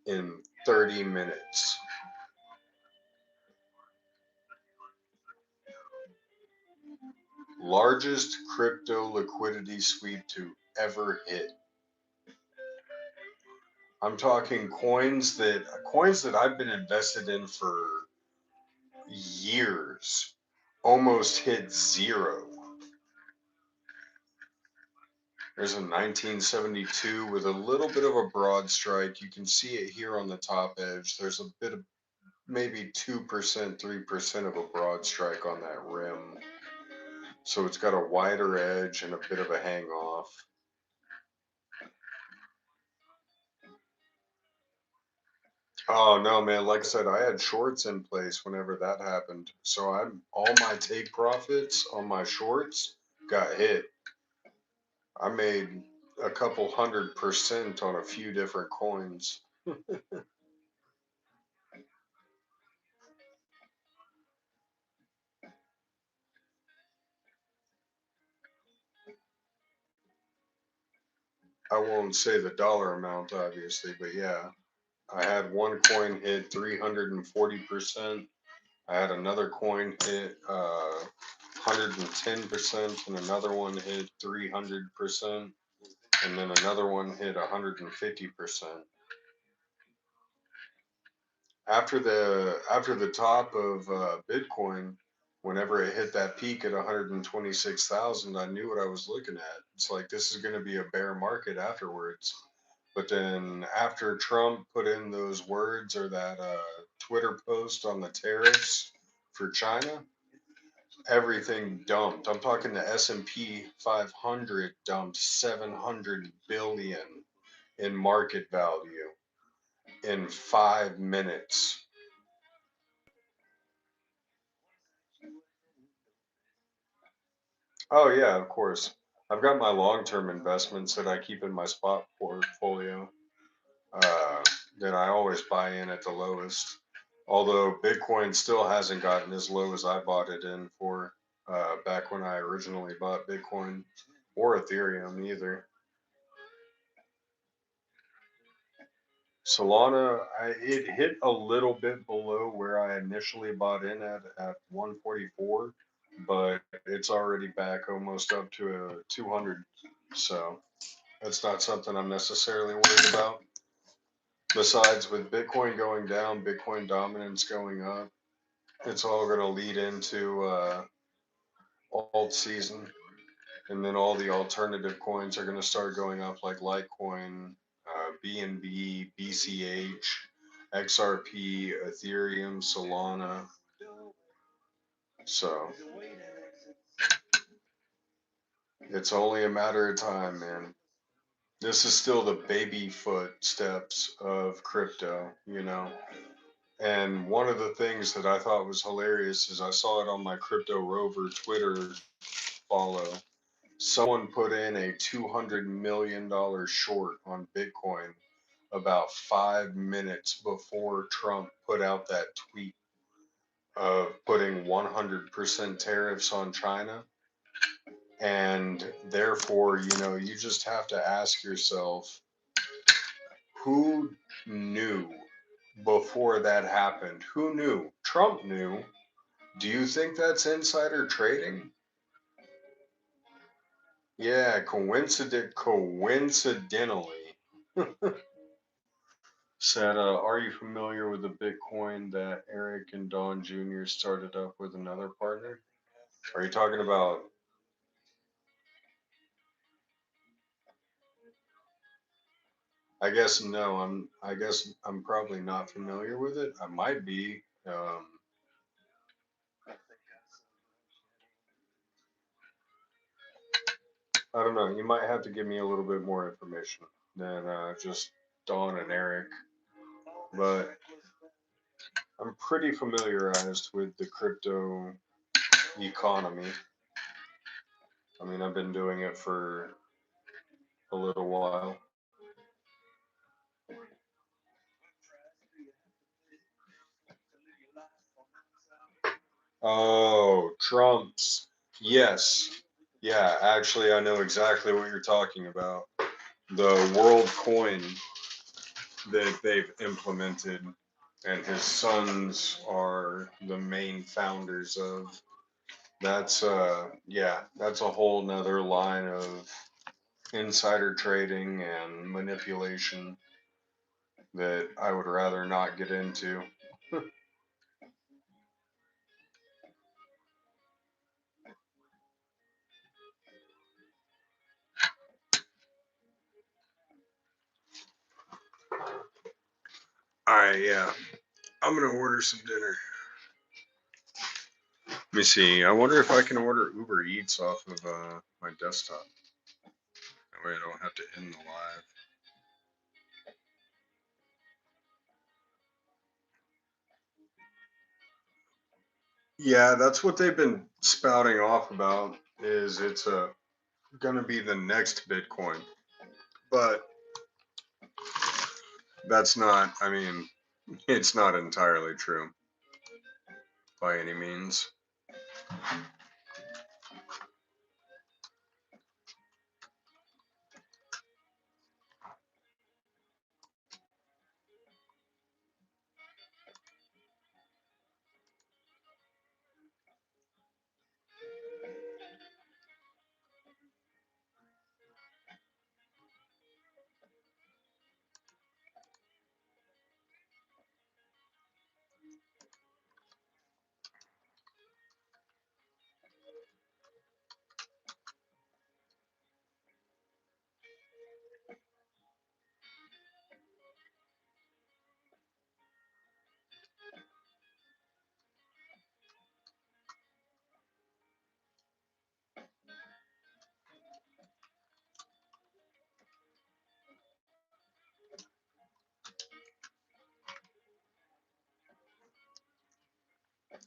in 30 minutes. Largest crypto liquidity sweep to ever hit. I'm talking coins that I've been invested in for years almost hit zero. There's a 1972 with a little bit of a broad strike. You can see it here on the top edge. There's a bit of maybe 2%, 3% of a broad strike on that rim. So it's got a wider edge and a bit of a hang off. Oh no, man! Like I said, I had shorts in place whenever that happened. So I'm all my take profits on my shorts got hit. I made a couple 100% on a few different coins. I won't say the dollar amount, obviously, but yeah, I had one coin hit 340%. I had another coin hit 110%, and another one hit 300%, and then another one hit 150%. After the top of Bitcoin, whenever it hit that peak at 126,000, I knew what I was looking at. It's like this is going to be a bear market afterwards. But then after Trump put in those words or that Twitter post on the tariffs for China, everything dumped. I'm talking the S&P 500 dumped 700 billion in market value in 5 minutes. Oh yeah, of course. I've got my long-term investments that I keep in my spot portfolio uh, that I always buy in at the lowest. Although Bitcoin still hasn't gotten as low as I bought it in for back when I originally bought Bitcoin or Ethereum either. Solana, it hit a little bit below where I initially bought in at 144, but it's already back almost up to a 200. So that's not something I'm necessarily worried about. Besides, with Bitcoin going down, Bitcoin dominance going up, it's all going to lead into alt season. And then all the alternative coins are going to start going up like Litecoin, BNB, BCH, XRP, Ethereum, Solana. So it's only a matter of time, man. This is still the baby footsteps of crypto. And one of the things that I thought was hilarious is I saw it on my Crypto Rover Twitter follow. Someone put in a $200 million short on Bitcoin about 5 minutes before Trump put out that tweet of putting 100% tariffs on China. And therefore, you just have to ask yourself, who knew before that happened? Who knew? Trump knew. Do you think that's insider trading? Yeah, coincidentally. Said, are you familiar with the Bitcoin that Eric and Don Jr. started up with another partner? Are you talking about? I guess no. I guess I'm probably not familiar with it. I might be. I don't know. You might have to give me a little bit more information than just Don and Eric. But I'm pretty familiarized with the crypto economy. I mean, I've been doing it for a little while. Oh, Trump's. Yes. Yeah, actually, I know exactly what you're talking about. The world coin that they've implemented, and his sons are the main founders of. That's yeah, that's a whole nother line of insider trading and manipulation that I would rather not get into. Alright, yeah. I'm gonna order some dinner. Let me see. I wonder if I can order Uber Eats off of my desktop. That way I don't have to end the live. Yeah, that's what they've been spouting off about. Is it's gonna be the next Bitcoin, but that's not. I mean, it's not entirely true by any means.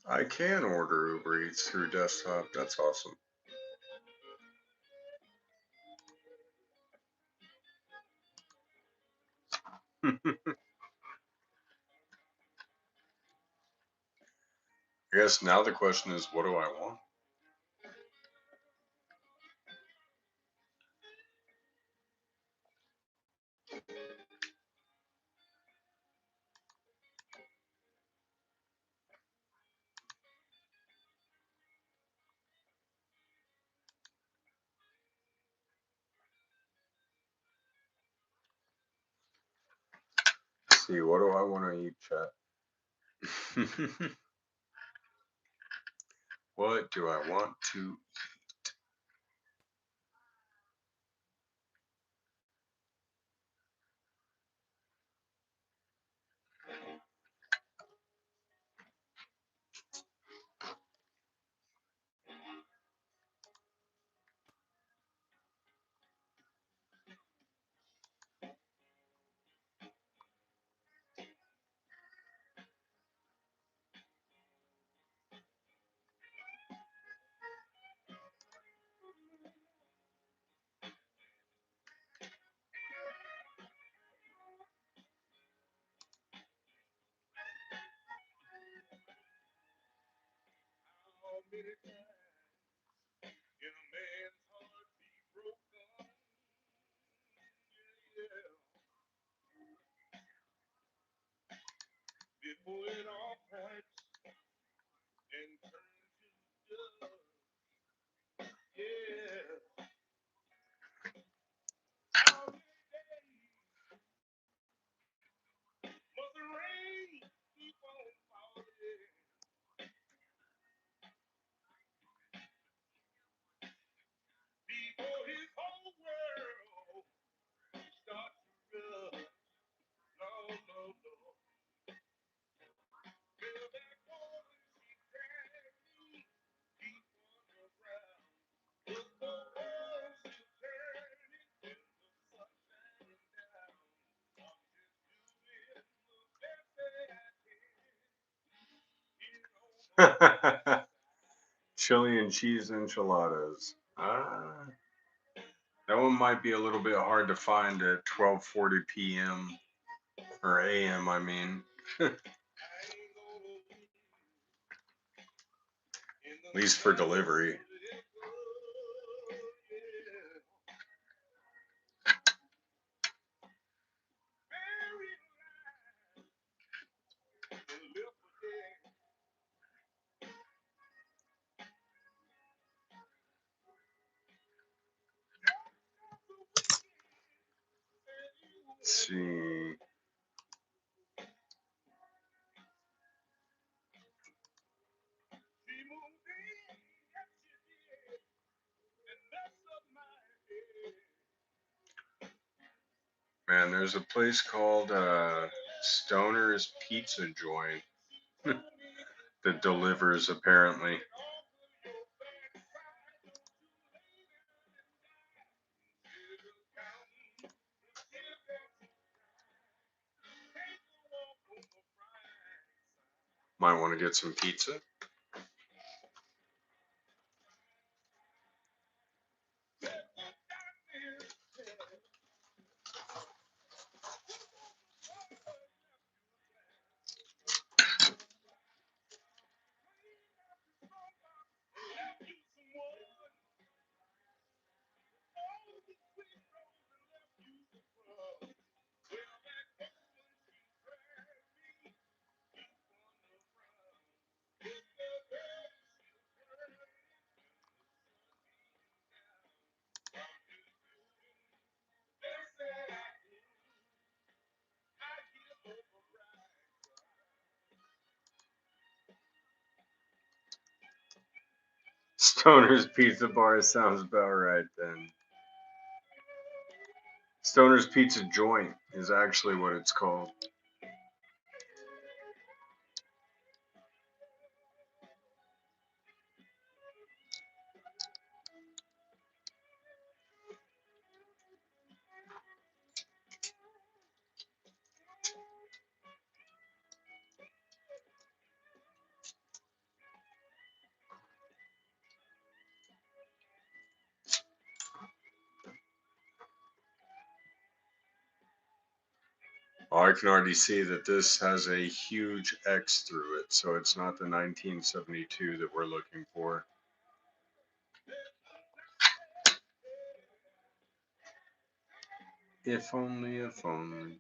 I can order Uber Eats through desktop. That's awesome. I guess now the question is, what do I want? Let's see, what do I want to eat, chat? What do I want to chili and cheese enchiladas? That one might be a little bit hard to find at 12:40 p.m. or a.m. I mean, at least for delivery. Let's see. Man, there's a place called Stoner's Pizza Joint that delivers apparently. Might want to get some pizza. Stoner's Pizza Bar sounds about right then. Stoner's Pizza Joint is actually what it's called. Oh, I can already see that this has a huge X through it, so it's not the 1972 that we're looking for. If only, if only.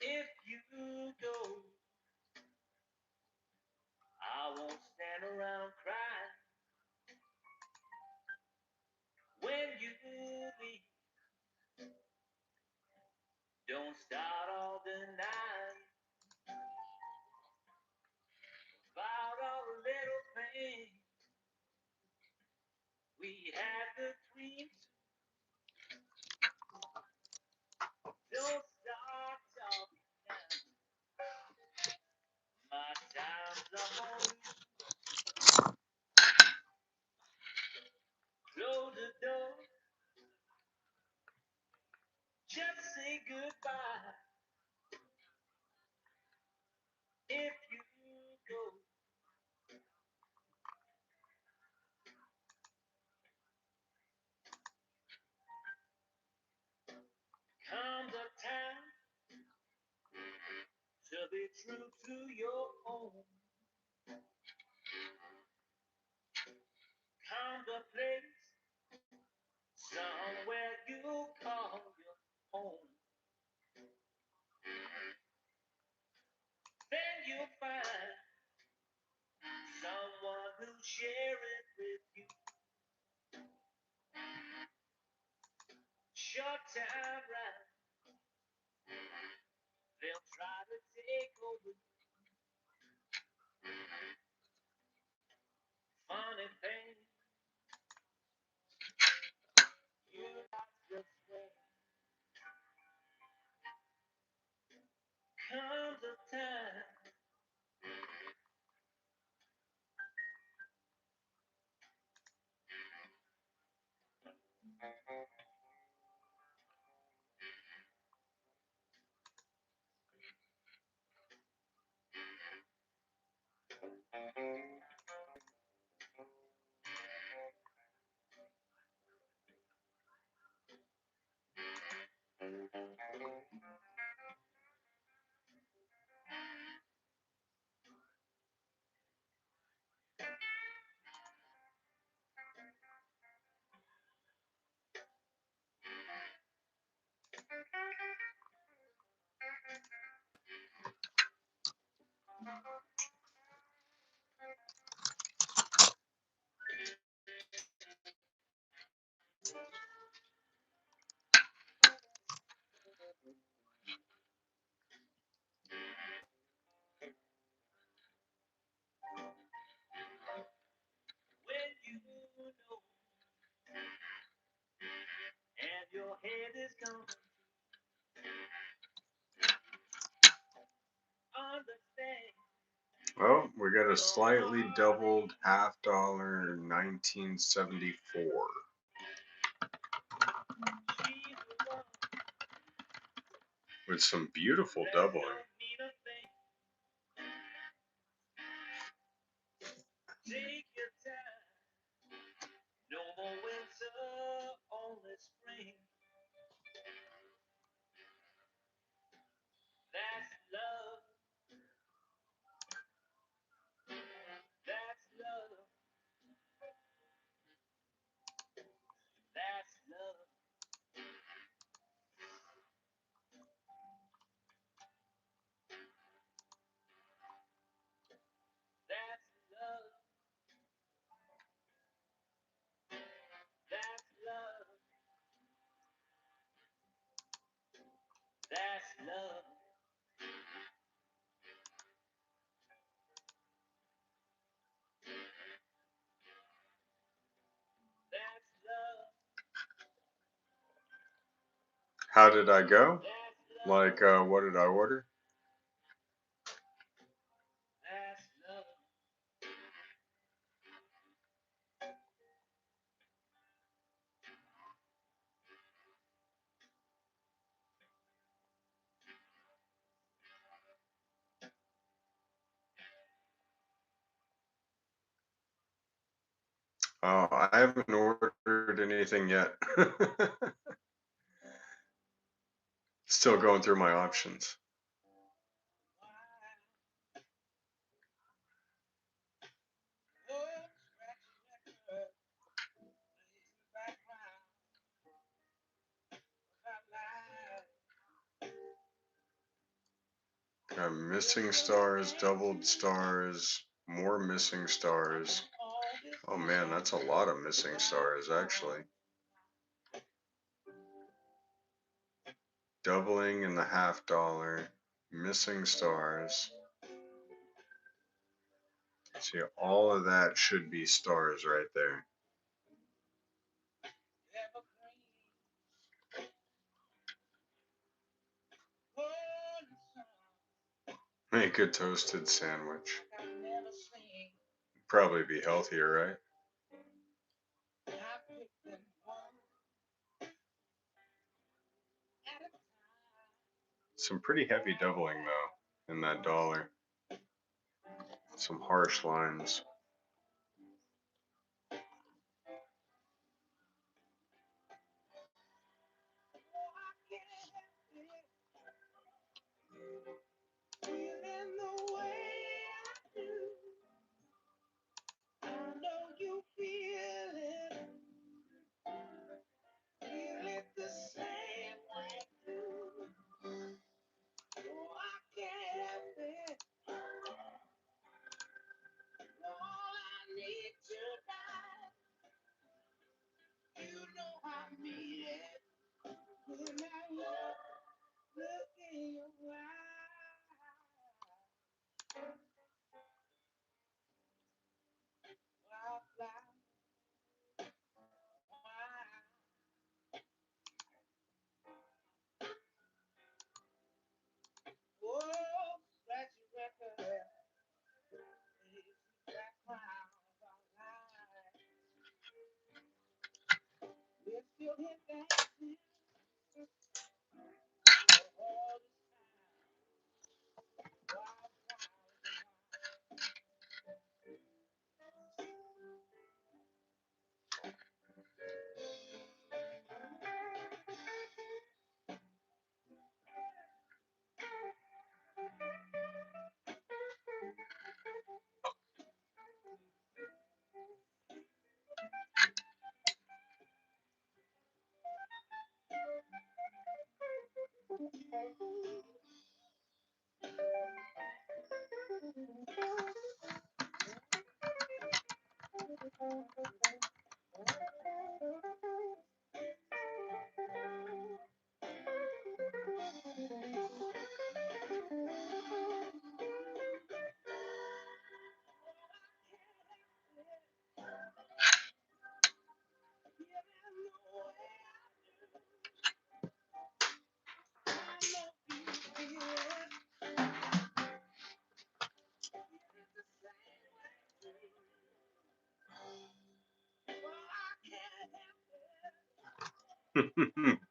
If you go, I won't stand around crying. When you leave, don't start all the night about all the little things we had between. Don't start talking now. My time's up on you. Close the door. Just say goodbye. If you go, comes a time to be true to your own. Comes a place somewhere you call your home. right. They'll try to take over. Funny thing, you just wait. Comes a time when you know and your head is gone. Understand. Well, we got a slightly doubled $half 1974 She's the one. with some beautiful doubling. Don't need a thing. Take your time. No more winter, only spring. That's love. That's love. That's love. That's love. That's love. That's love. That's love. How did I go? That's love. Like, what did I order? That's love. Oh, I haven't ordered anything yet. Still going through my options. Got missing stars, doubled stars, more missing stars. Oh man, that's a lot of missing stars actually. Doubling in the $half, missing stars. See, all of that should be stars right there. Make a toasted sandwich. Probably be healthier, right? Some pretty heavy doubling though in that dollar. Some harsh lines.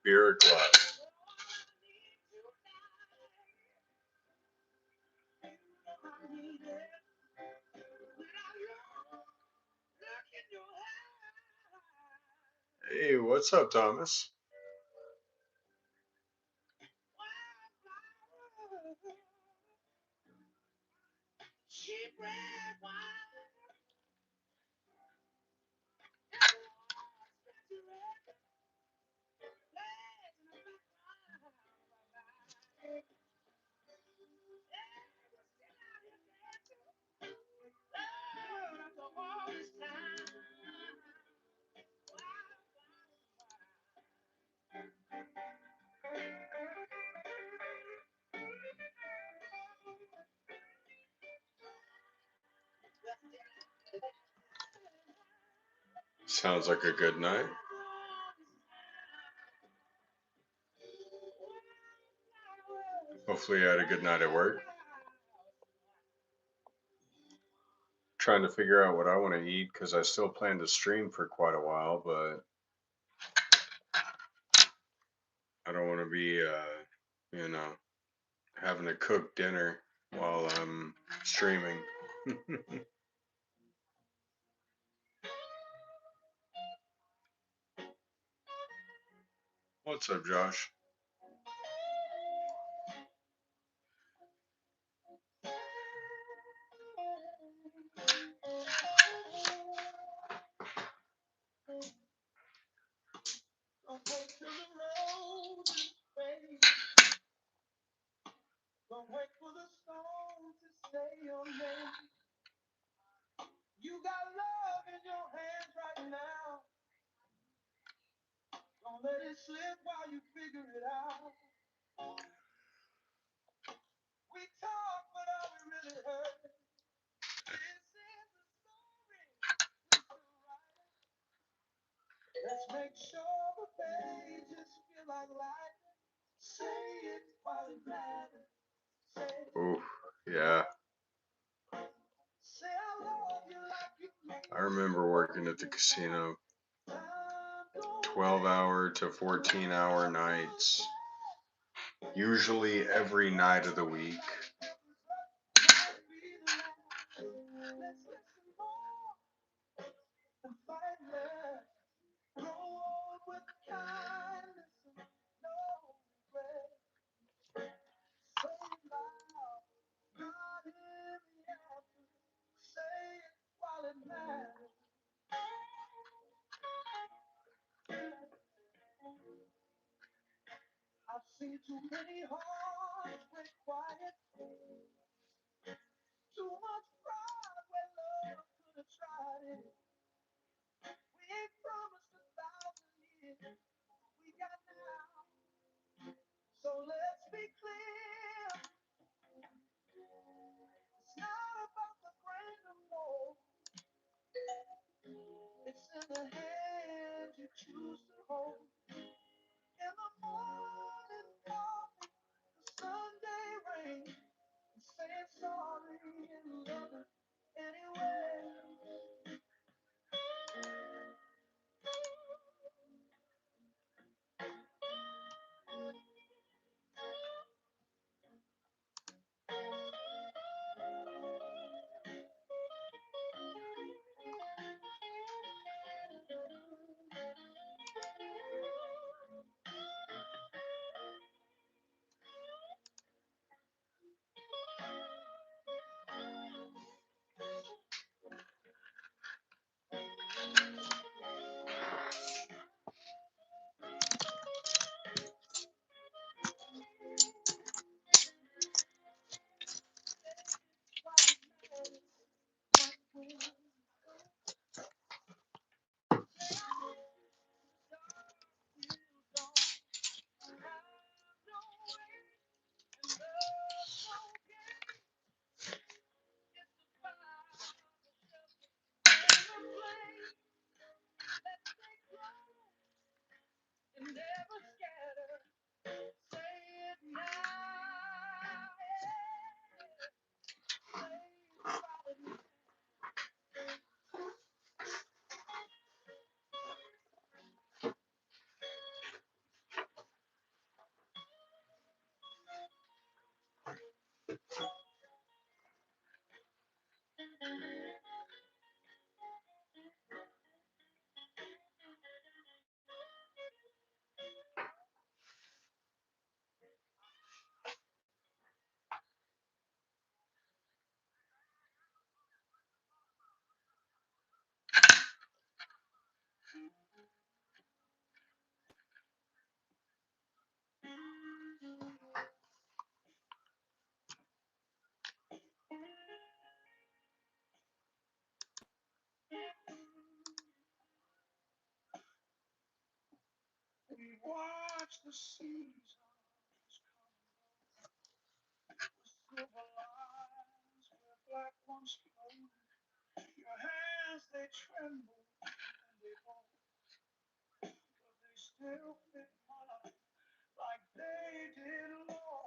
Beer glass. Hey, what's up, Thomas? Sounds like a good night. Hopefully, you had a good night at work. Trying to figure out what I want to eat because I still plan to stream for quite a while, but I don't want to be, you know, having to cook dinner while I'm streaming. What's up, Josh? Ooh, yeah. I remember working at the casino, 12-hour to 14-hour nights, usually every night of the week.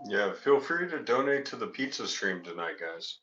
Yeah, feel free to donate to the pizza stream tonight, guys.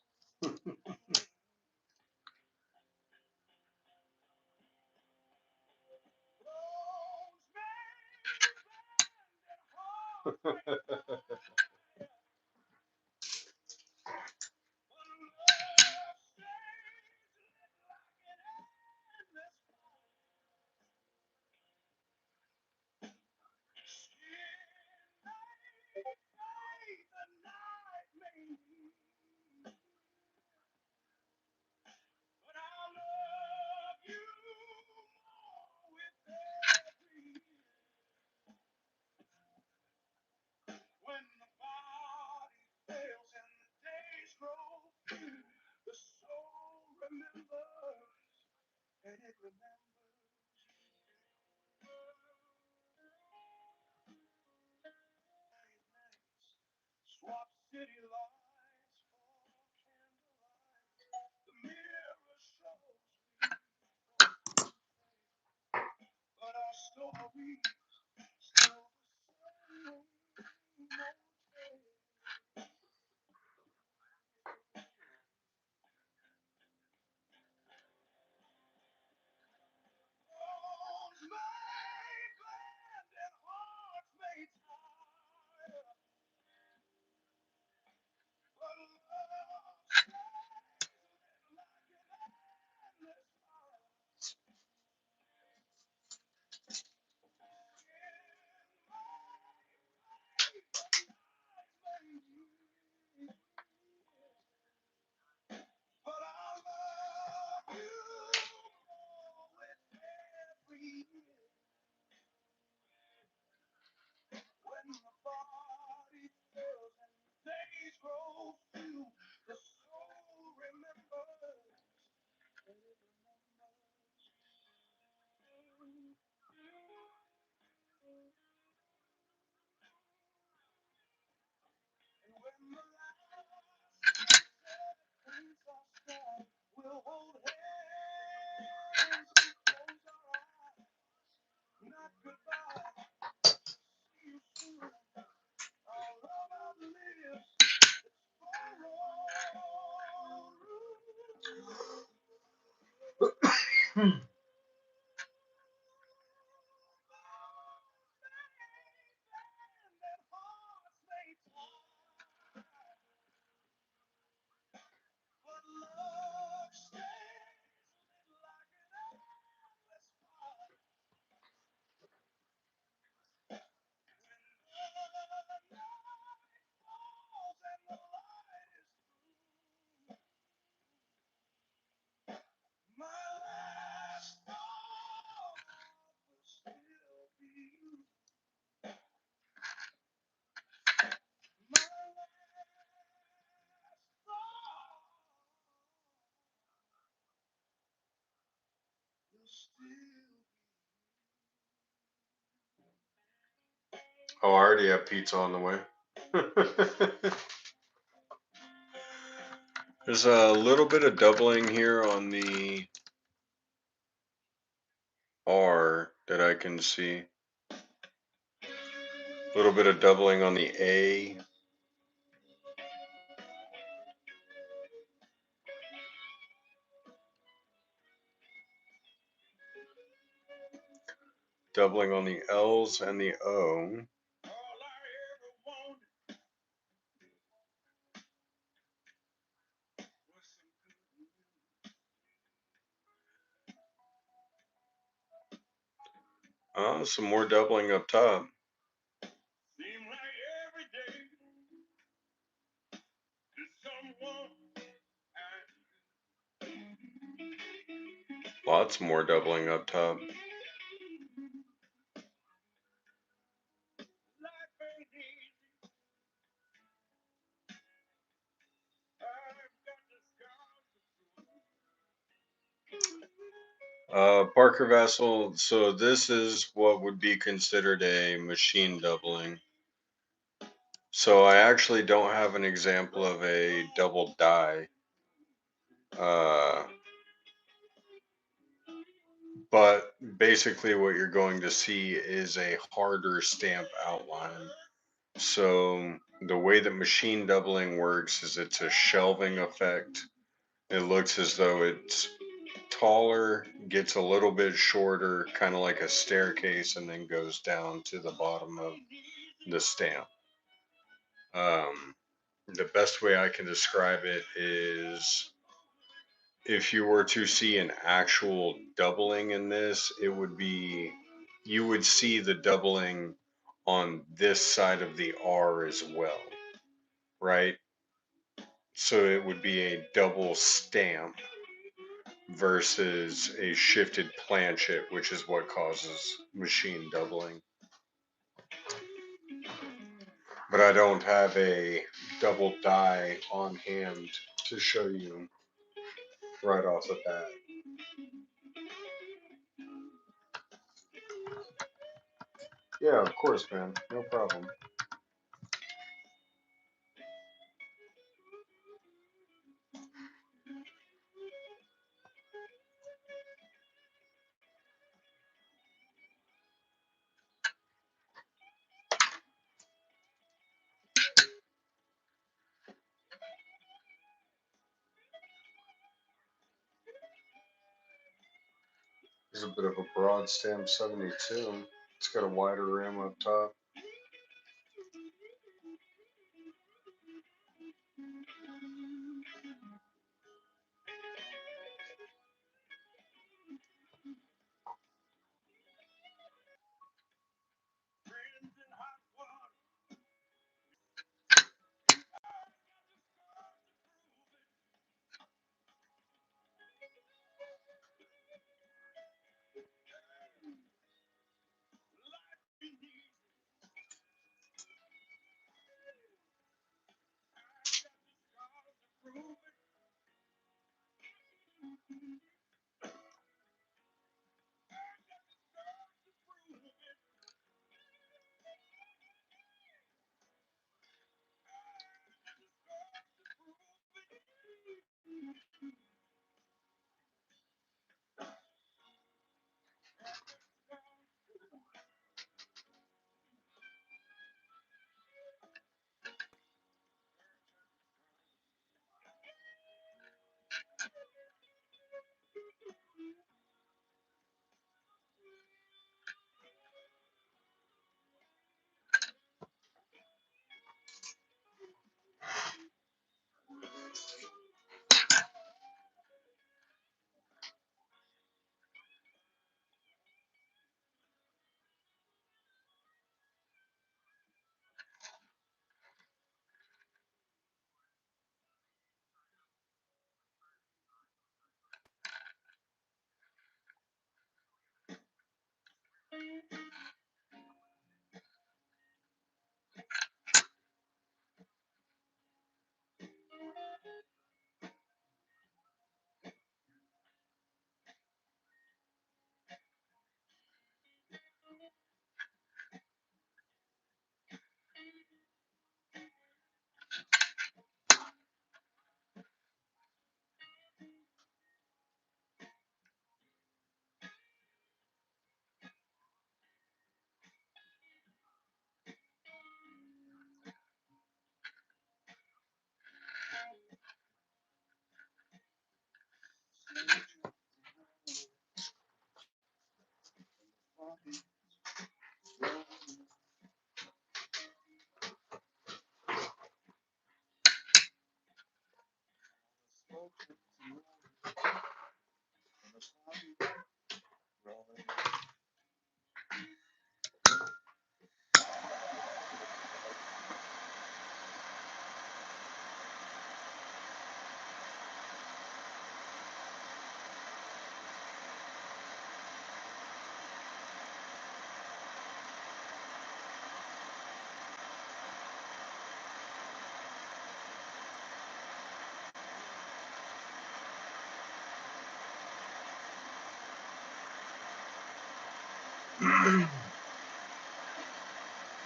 Oh, I already have pizza on the way. There's a little bit of doubling here on the R that I can see. A little bit of doubling on the A. Doubling on the L's and the O. Some more doubling up top. Lots more doubling up top. Parker Vessel, so this is what would be considered a machine doubling. So I actually don't have an example of a double die. Uh, but basically what you're going to see is a harder stamp outline. So the way that machine doubling works is it's a shelving effect. It looks as though it's taller, gets a little bit shorter, kind of like a staircase, and then goes down to the bottom of the stamp. Um, the best way I can describe it is if you were to see an actual doubling in this, it would be you would see the doubling on this side of the R as well, right? So it would be a double stamp versus a shifted planchet, which is what causes machine doubling. But I don't have a double die on hand to show you right off the bat. Yeah, of course, man. No problem. There's a bit of a broad stamp 72. It's got a wider rim up top.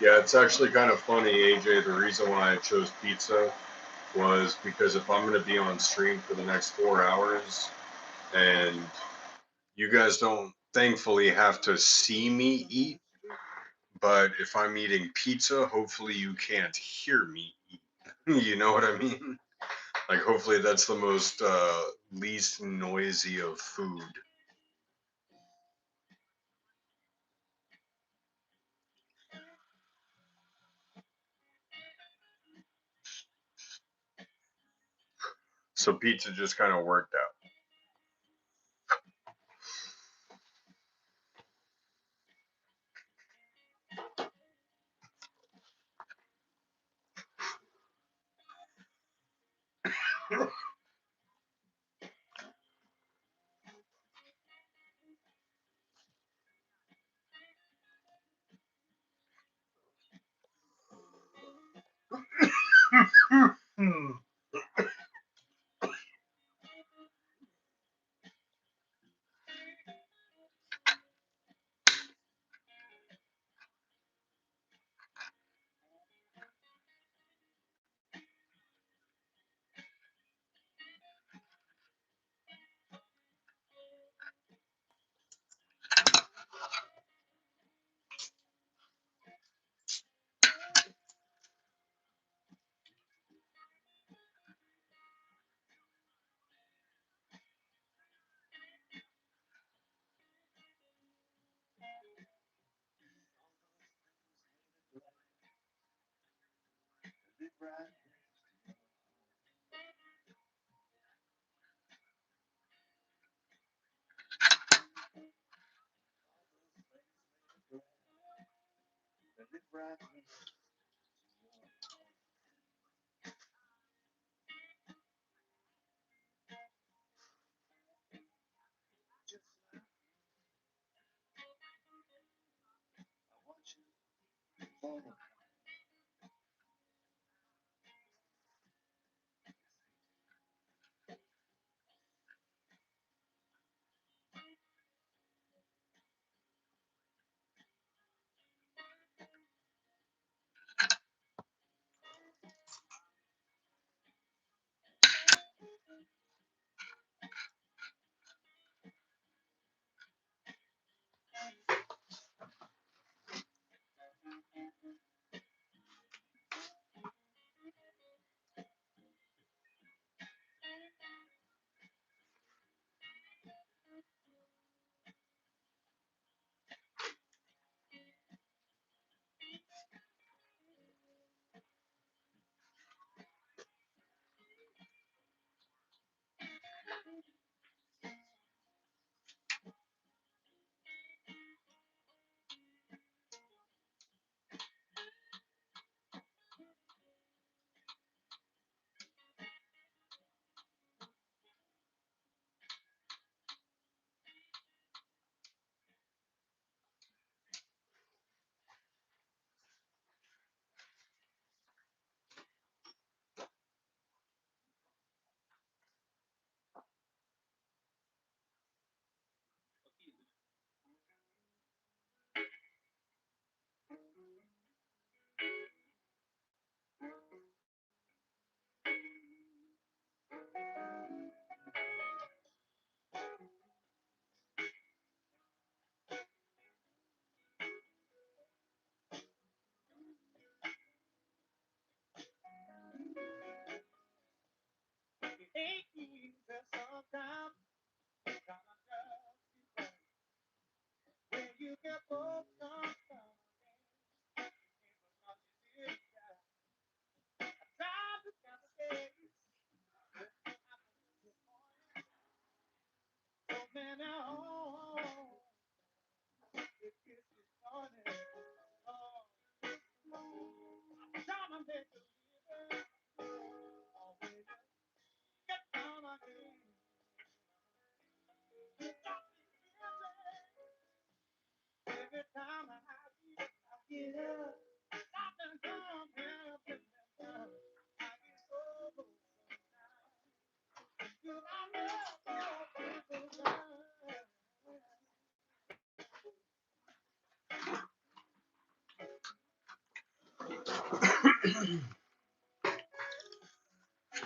Yeah, it's actually kind of funny, AJ. The reason why I chose pizza was because if I'm going to be on stream for the next 4 hours and you guys don't thankfully have to see me eat, but if I'm eating pizza, hopefully you can't hear me eat. You know what I mean? Like, hopefully that's the most least noisy of food. So pizza just kind of worked out.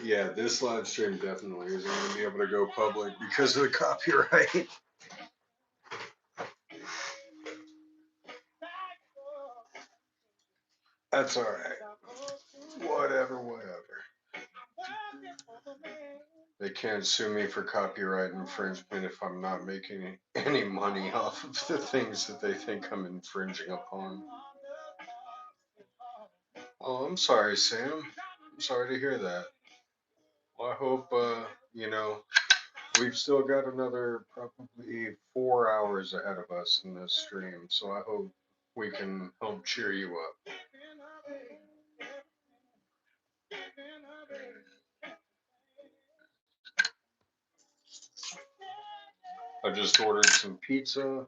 Yeah, this live stream definitely isn't going to be able to go public because of the copyright. That's all right. Whatever, whatever. They can't sue me for copyright infringement if I'm not making any money off of the things that they think I'm infringing upon. Oh, I'm sorry, Sam. I'm sorry to hear that. Well, I hope, we've still got another probably 4 hours ahead of us in this stream, so I hope we can help cheer you up. I just ordered some pizza,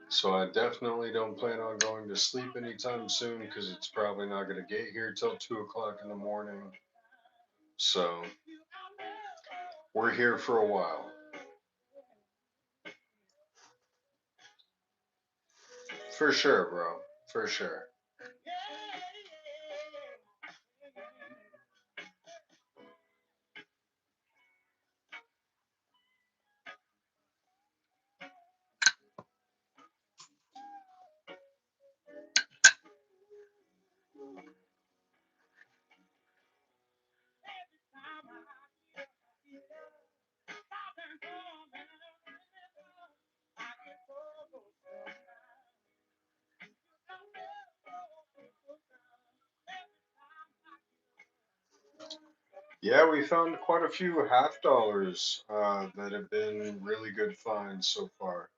so I definitely don't plan on going to sleep anytime soon because it's probably not going to get here till 2 o'clock in the morning. So we're here for a while. For sure, bro. For sure. Yeah, we found quite a few half dollars that have been really good finds so far.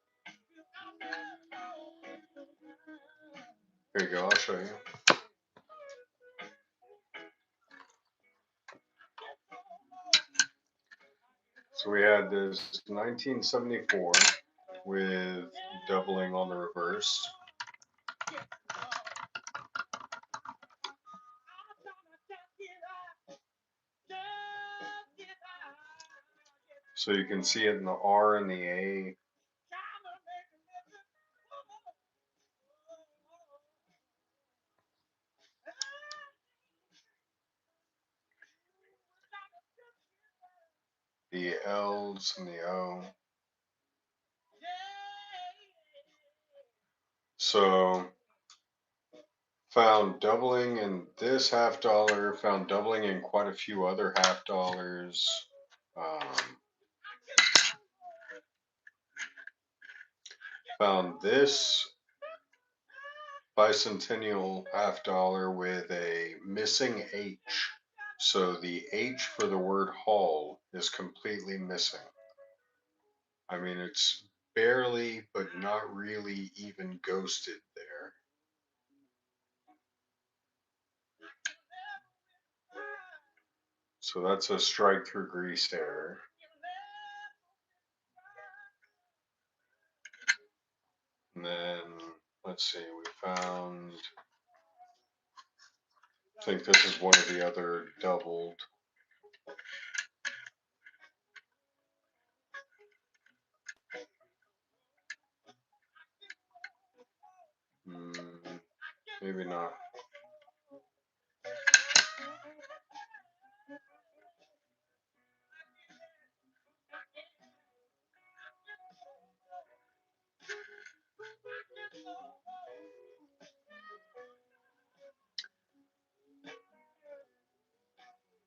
Here you go, I'll show you. So we had this 1974 with doubling on the reverse. So you can see it in the R and the A. The L's and the O. So found doubling in this half dollar, found doubling in quite a few other half dollars. Found this bicentennial half dollar with a missing H. So the H for the word hall is completely missing. I mean, it's barely, but not really even ghosted there. So that's a strike through grease error. And then, let's see, we found, I think this is one of the other doubled. Maybe not.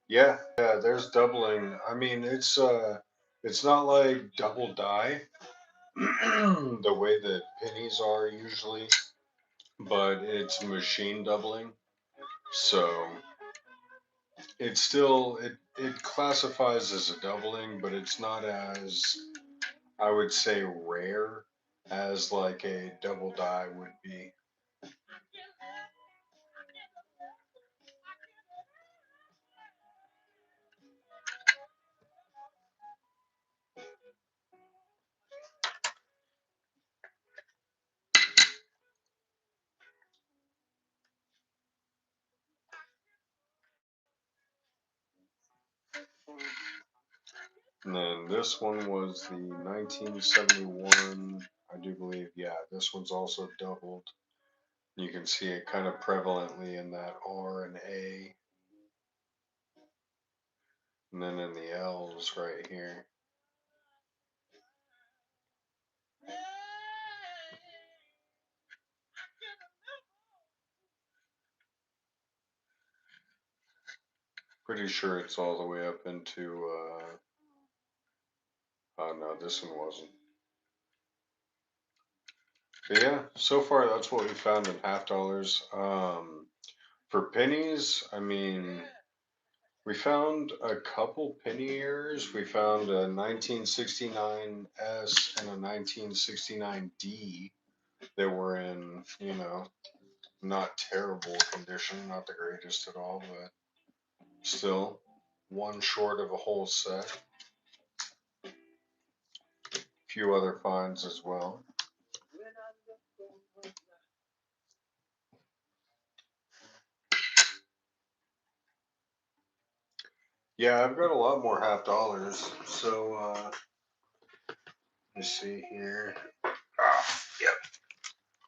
Yeah, there's doubling. I mean, it's not like double die the way that pennies are usually, but it's machine doubling. So it classifies as a doubling, but it's not as, I would say, rare as like a double die would be. And then this one was the 1971, I do believe. Yeah, this one's also doubled. You can see it kind of prevalently in that R and A, and then in the L's right here. Pretty sure it's all the way up into, oh no, this one wasn't. But yeah, so far that's what we found in half dollars. For pennies, I mean, we found a couple penny ears. We found a 1969S and a 1969D that were in, not terrible condition, not the greatest at all, but still one short of a whole set. A few other finds as well. Yeah, I've got a lot more half dollars. So, let's see here. Ah, yep.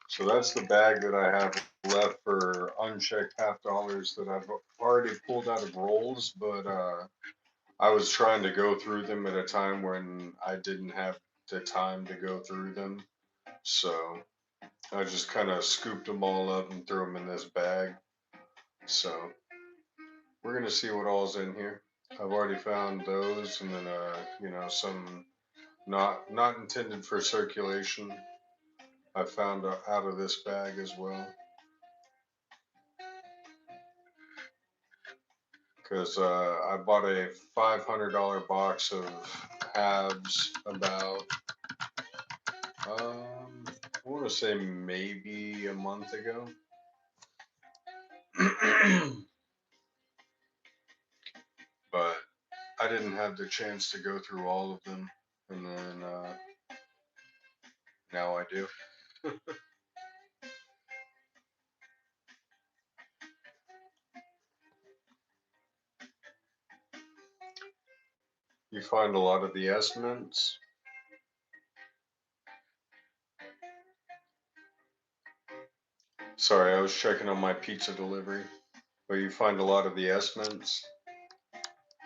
So that's the bag that I have left for unchecked half dollars that I've already pulled out of rolls, but I was trying to go through them at a time when I didn't have the time to go through them. So I just kind of scooped them all up and threw them in this bag. So we're gonna see what all's in here. I've already found those, and then some not intended for circulation. I found out of this bag as well because I bought a $500 box of halves about I want to say maybe a month ago. But I didn't have the chance to go through all of them, and then now I do. You find a lot of the S mints. Sorry, I was checking on my pizza delivery. But you find a lot of the S mints.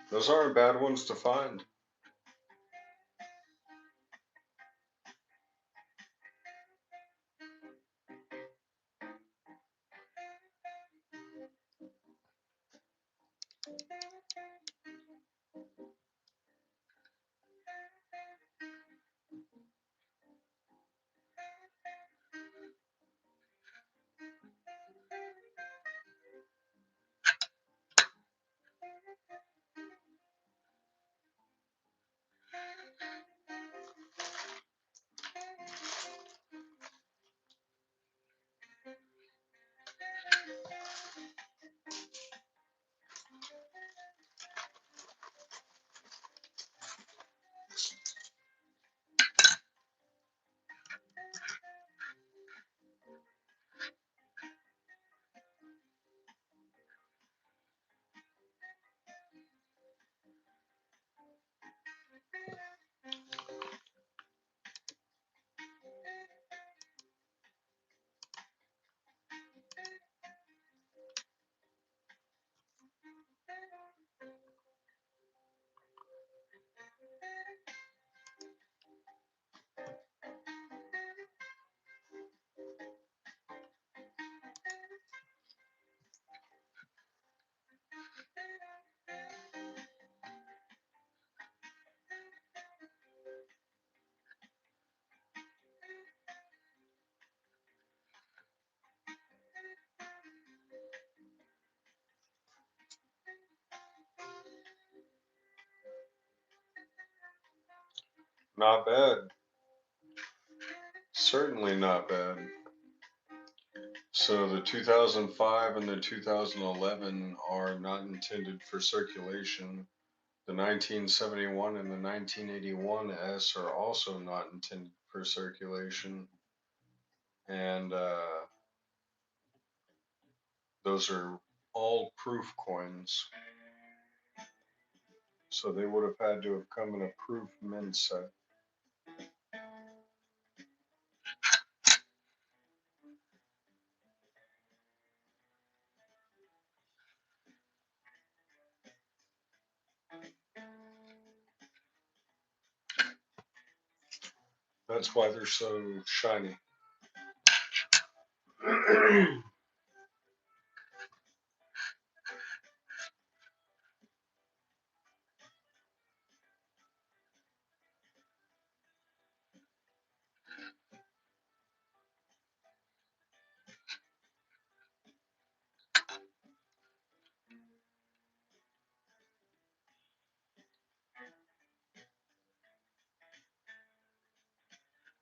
Those aren't bad ones to find. Not bad. Certainly not bad. So the 2005 and the 2011 are not intended for circulation. The 1971 and the 1981 S are also not intended for circulation. And those are all proof coins. So they would have had to have come in a proof mint set. That's why they're so shiny.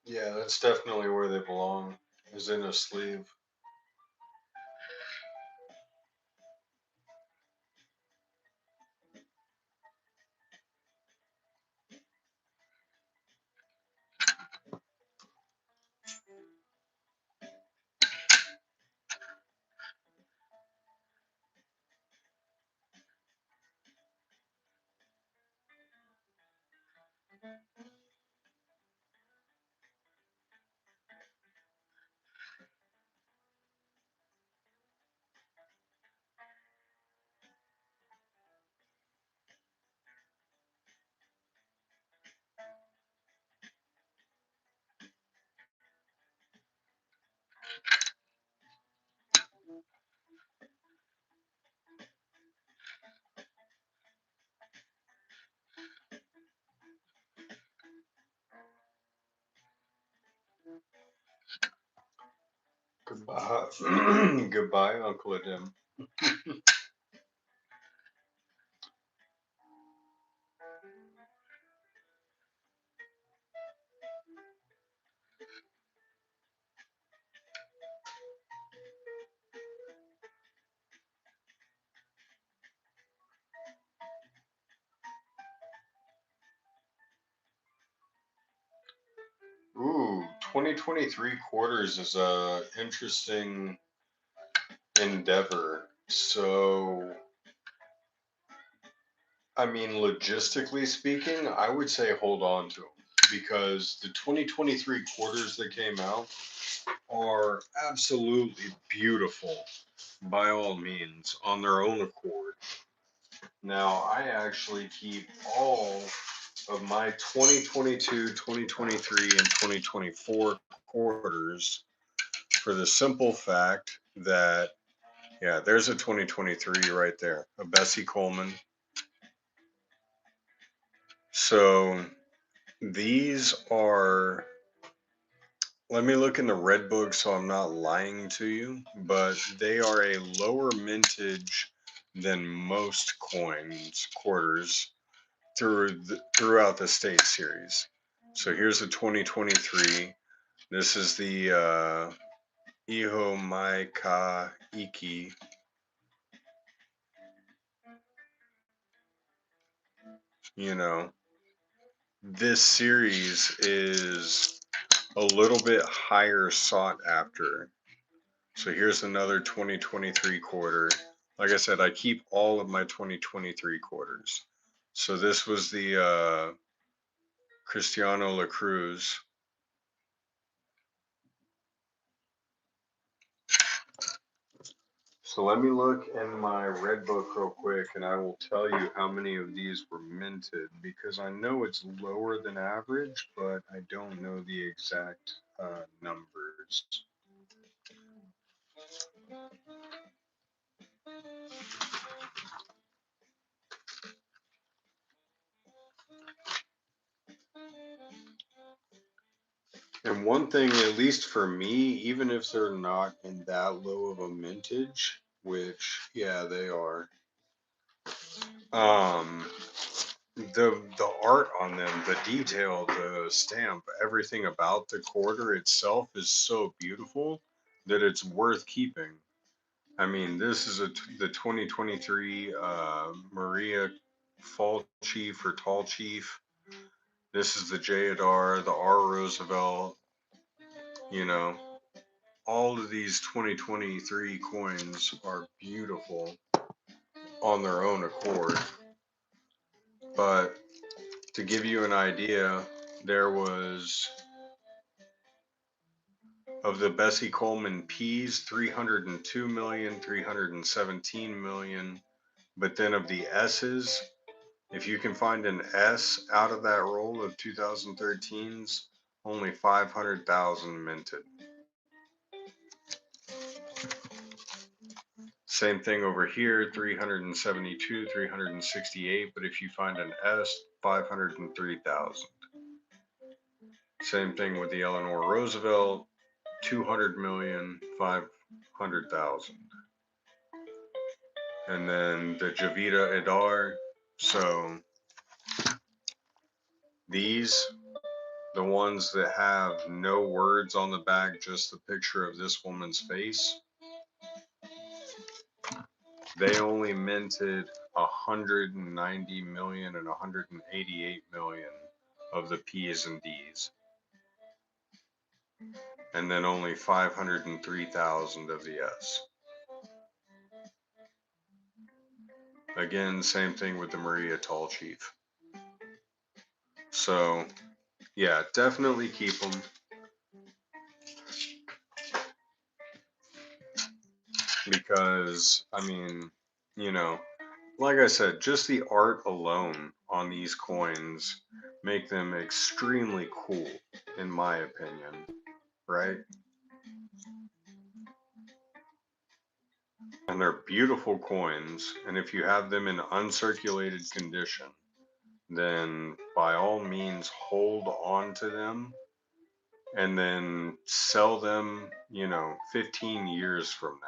Yeah, that's definitely where they belong, is in a sleeve. Goodbye, goodbye, Uncle Adam. Ooh, 2023 quarters is a interesting endeavor. So, I mean, logistically speaking, I would say hold on to them because the 2023 quarters that came out are absolutely beautiful by all means on their own accord. Now, I actually keep all of my 2022, 2023, and 2024 quarters for the simple fact that, yeah, there's a 2023 right there, a Bessie Coleman. So these are, let me look in the red book so I'm not lying to you, but they are a lower mintage than most coins, quarters throughout the state series. So here's a 2023. This is the Iho Mai Ka Iki. You know, this series is a little bit higher sought after. So here's another 2023 quarter. Like I said, I keep all of my 2023 quarters. So this was the Cristiano La Cruz. So let me look in my red book real quick and I will tell you how many of these were minted because I know it's lower than average, but I don't know the exact numbers. And one thing, at least for me, even if they're not in that low of a mintage, which yeah, they are. Um, the art on them, the detail, the stamp, everything about the quarter itself is so beautiful that it's worth keeping. I mean, this is the 2023 Maria Fall Chief or Tall Chief. This is the J Adar, the R Roosevelt. You know, all of these 2023 coins are beautiful on their own accord. But to give you an idea, there was of the Bessie Coleman P's 302 million, 317 million. But then of the S's, if you can find an S out of that roll of 2013s, only 500,000 minted. Same thing over here, 372, 368, but if you find an S, 503,000. Same thing with the Eleanor Roosevelt, 200 million, 500,000. And then the Javita Adar, so these, the ones that have no words on the back, just the picture of this woman's face, they only minted 190 million and 188 million of the P's and D's, and then only 503,000 of the S. Again, same thing with the Maria Tall Chief. So, yeah, definitely keep them because, I mean, you know, like I said, just the art alone on these coins make them extremely cool, in my opinion, right? And they're beautiful coins, and if you have them in uncirculated condition, then by all means hold on to them and then sell them, 15 years from now.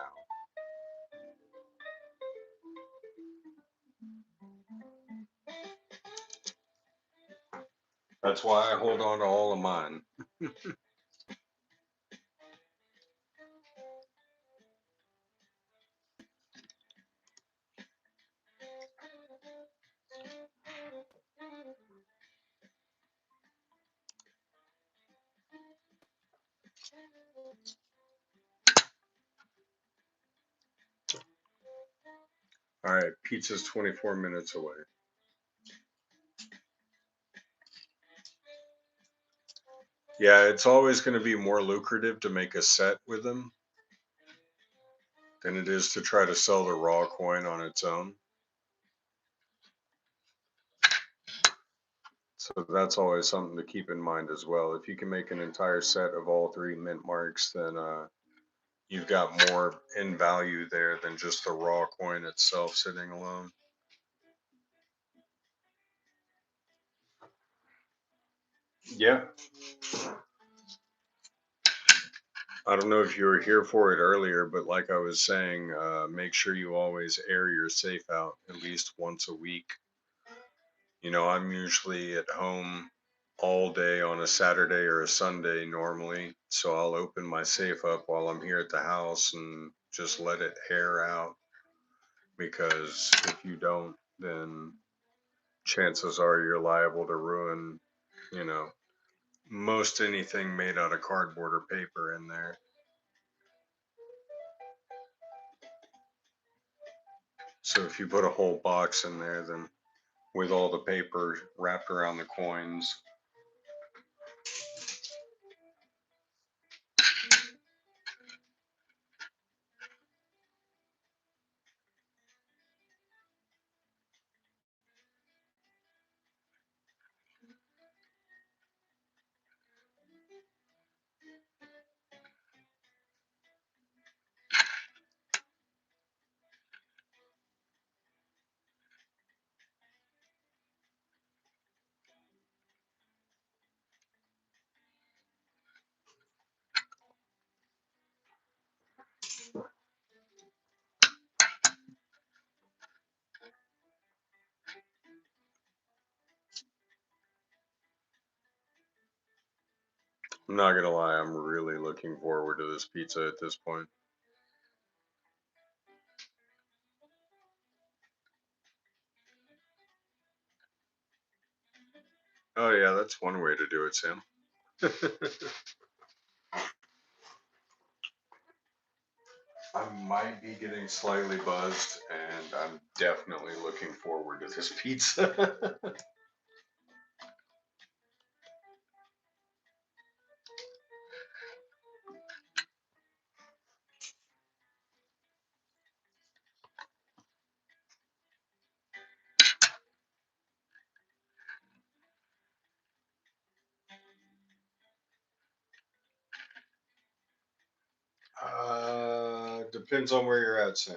That's why I hold on to all of mine. All right, pizza's 24 minutes away. Yeah, it's always going to be more lucrative to make a set with them than it is to try to sell the raw coin on its own. So that's always something to keep in mind as well. If you can make an entire set of all three mint marks, then you've got more in value there than just the raw coin itself sitting alone. Yeah. I don't know if you were here for it earlier, but like I was saying, make sure you always air your safe out at least once a week. I'm usually at home all day on a Saturday or a Sunday normally, so I'll open my safe up while I'm here at the house and just let it air out because if you don't, then chances are you're liable to ruin, you know, most anything made out of cardboard or paper in there. So if you put a whole box in there, then with all the paper wrapped around the coins. I'm not gonna lie, I'm really looking forward to this pizza at this point. Oh yeah, that's one way to do it, Sam. I might be getting slightly buzzed, and I'm definitely looking forward to this pizza. depends on where you're at, Sam.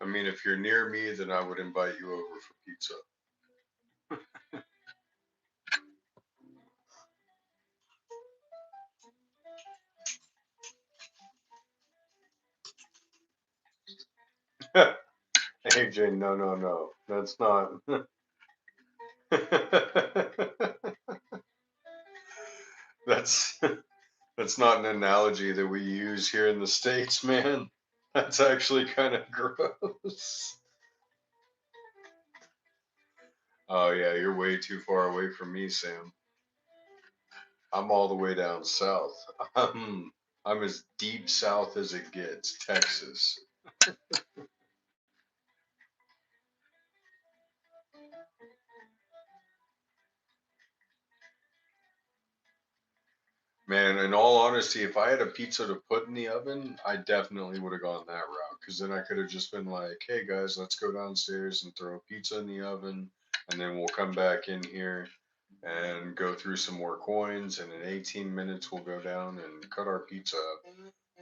I mean, if you're near me, then I would invite you over for pizza. AJ, no, no, no. That's not. that's that's not an analogy that we use here in the States, man. That's actually kind of gross. Oh yeah, you're way too far away from me, Sam. I'm all the way down south. I'm as deep south as it gets, Texas. Man, in all honesty, if I had a pizza to put in the oven, I definitely would have gone that route. Because then I could have just been like, hey guys, let's go downstairs and throw a pizza in the oven. And then we'll come back in here and go through some more coins. And in 18 minutes, we'll go down and cut our pizza up.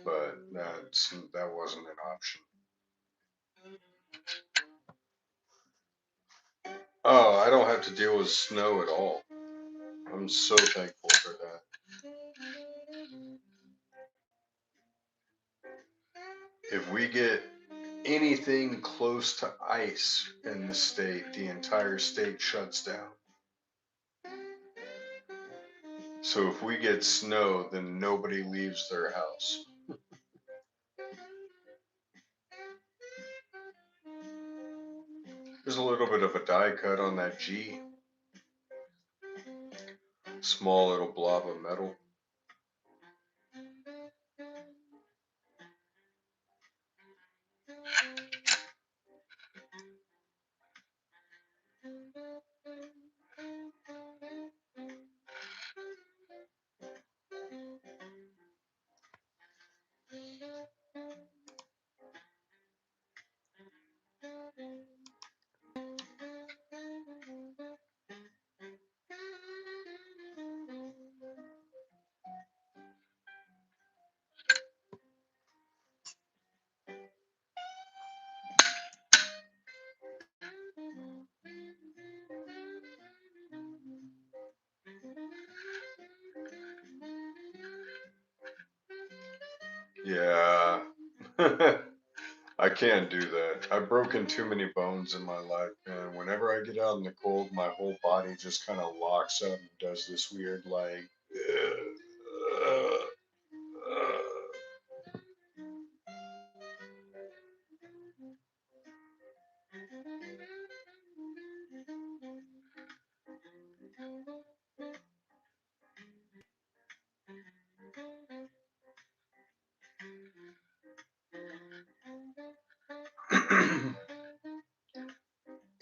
But that wasn't an option. Oh, I don't have to deal with snow at all. I'm so thankful for that. If we get anything close to ice in the state, the entire state shuts down. So if we get snow, then nobody leaves their house. There's a little bit of a die cut on that G. Small little blob of metal. Yeah. I can't do that. I've broken too many bones in my life, and whenever I get out in the cold, my whole body just kind of locks up and does this weird, like,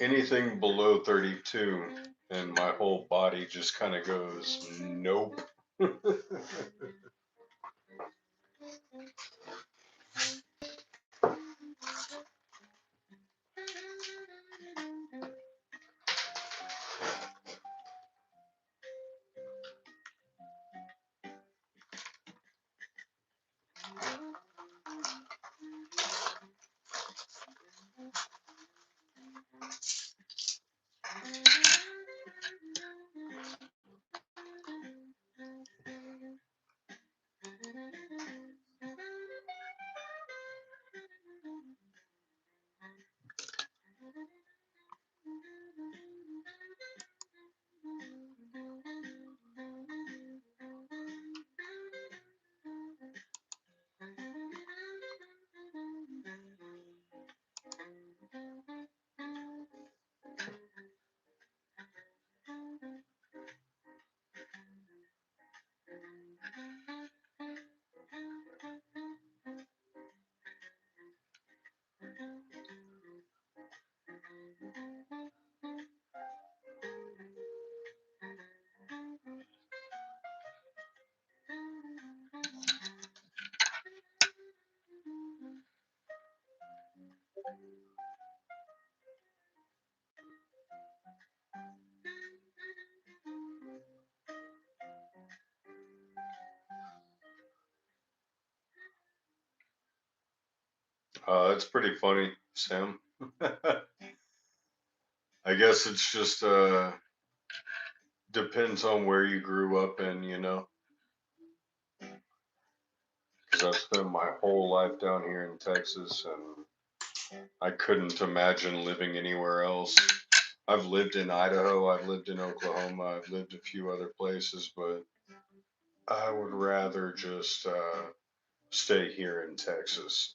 anything below 32, and my whole body just kind of goes, nope. That's pretty funny, Sam. I guess it's just depends on where you grew up in, you know. Because I've spent my whole life down here in Texas, and I couldn't imagine living anywhere else. I've lived in Idaho, I've lived in Oklahoma, I've lived a few other places, but I would rather just stay here in Texas.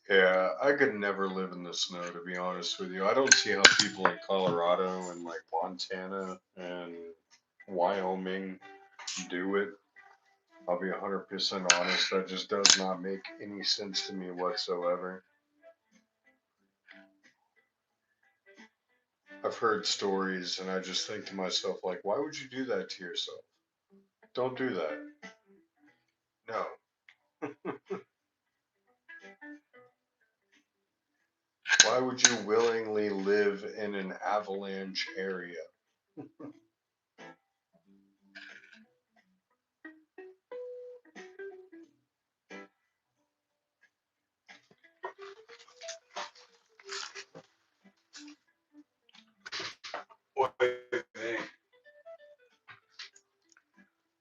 Yeah, I could never live in the snow, to be honest with you. I don't see how people in Colorado and like Montana and Wyoming do it. I'll be 100% honest. That just does not make any sense to me whatsoever. I've heard stories and I just think to myself, like, why would you do that to yourself? Don't do that. No. Why would you willingly live in an avalanche area? Wait, hey,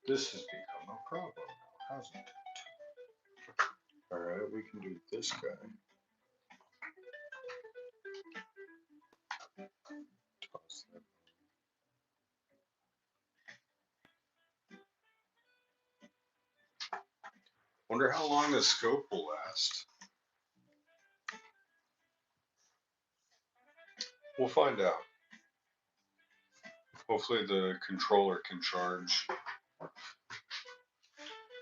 this has become a problem now, hasn't it? Alright, we can do this guy. Toss that. Wonder how long the scope will last. We'll find out. Hopefully the controller can charge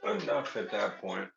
enough at that point.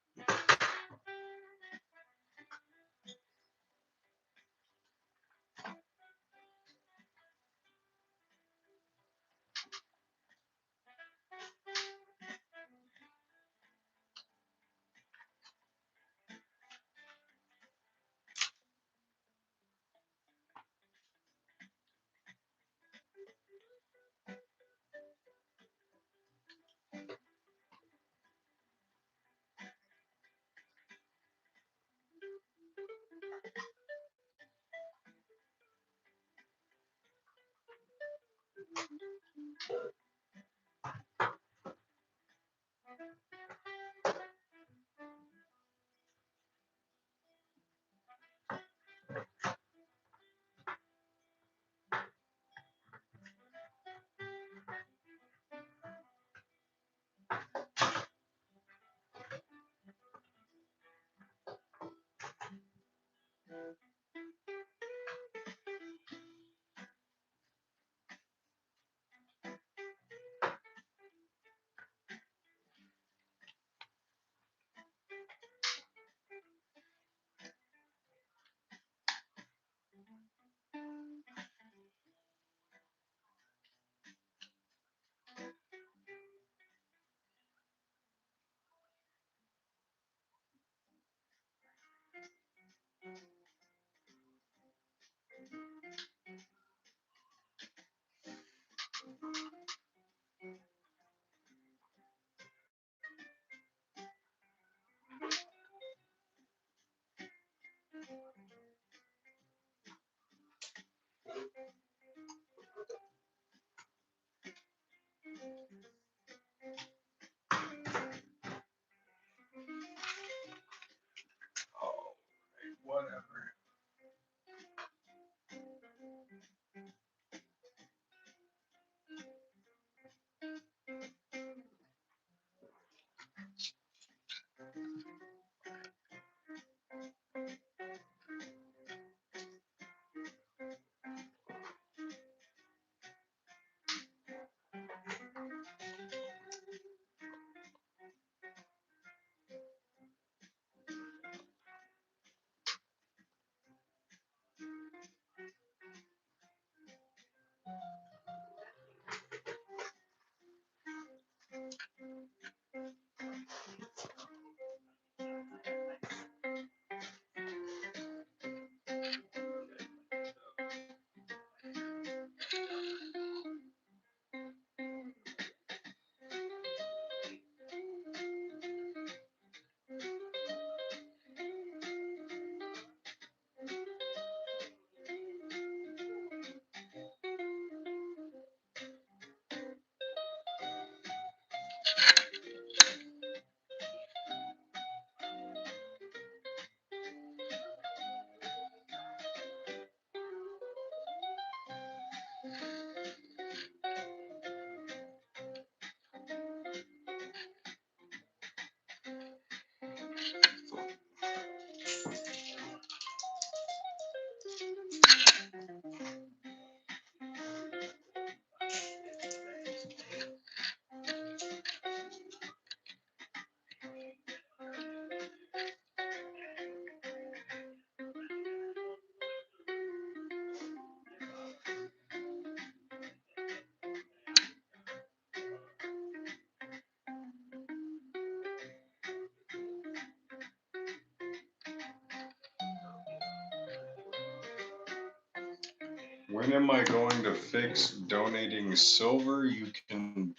When am I going to fix donating silver? You can.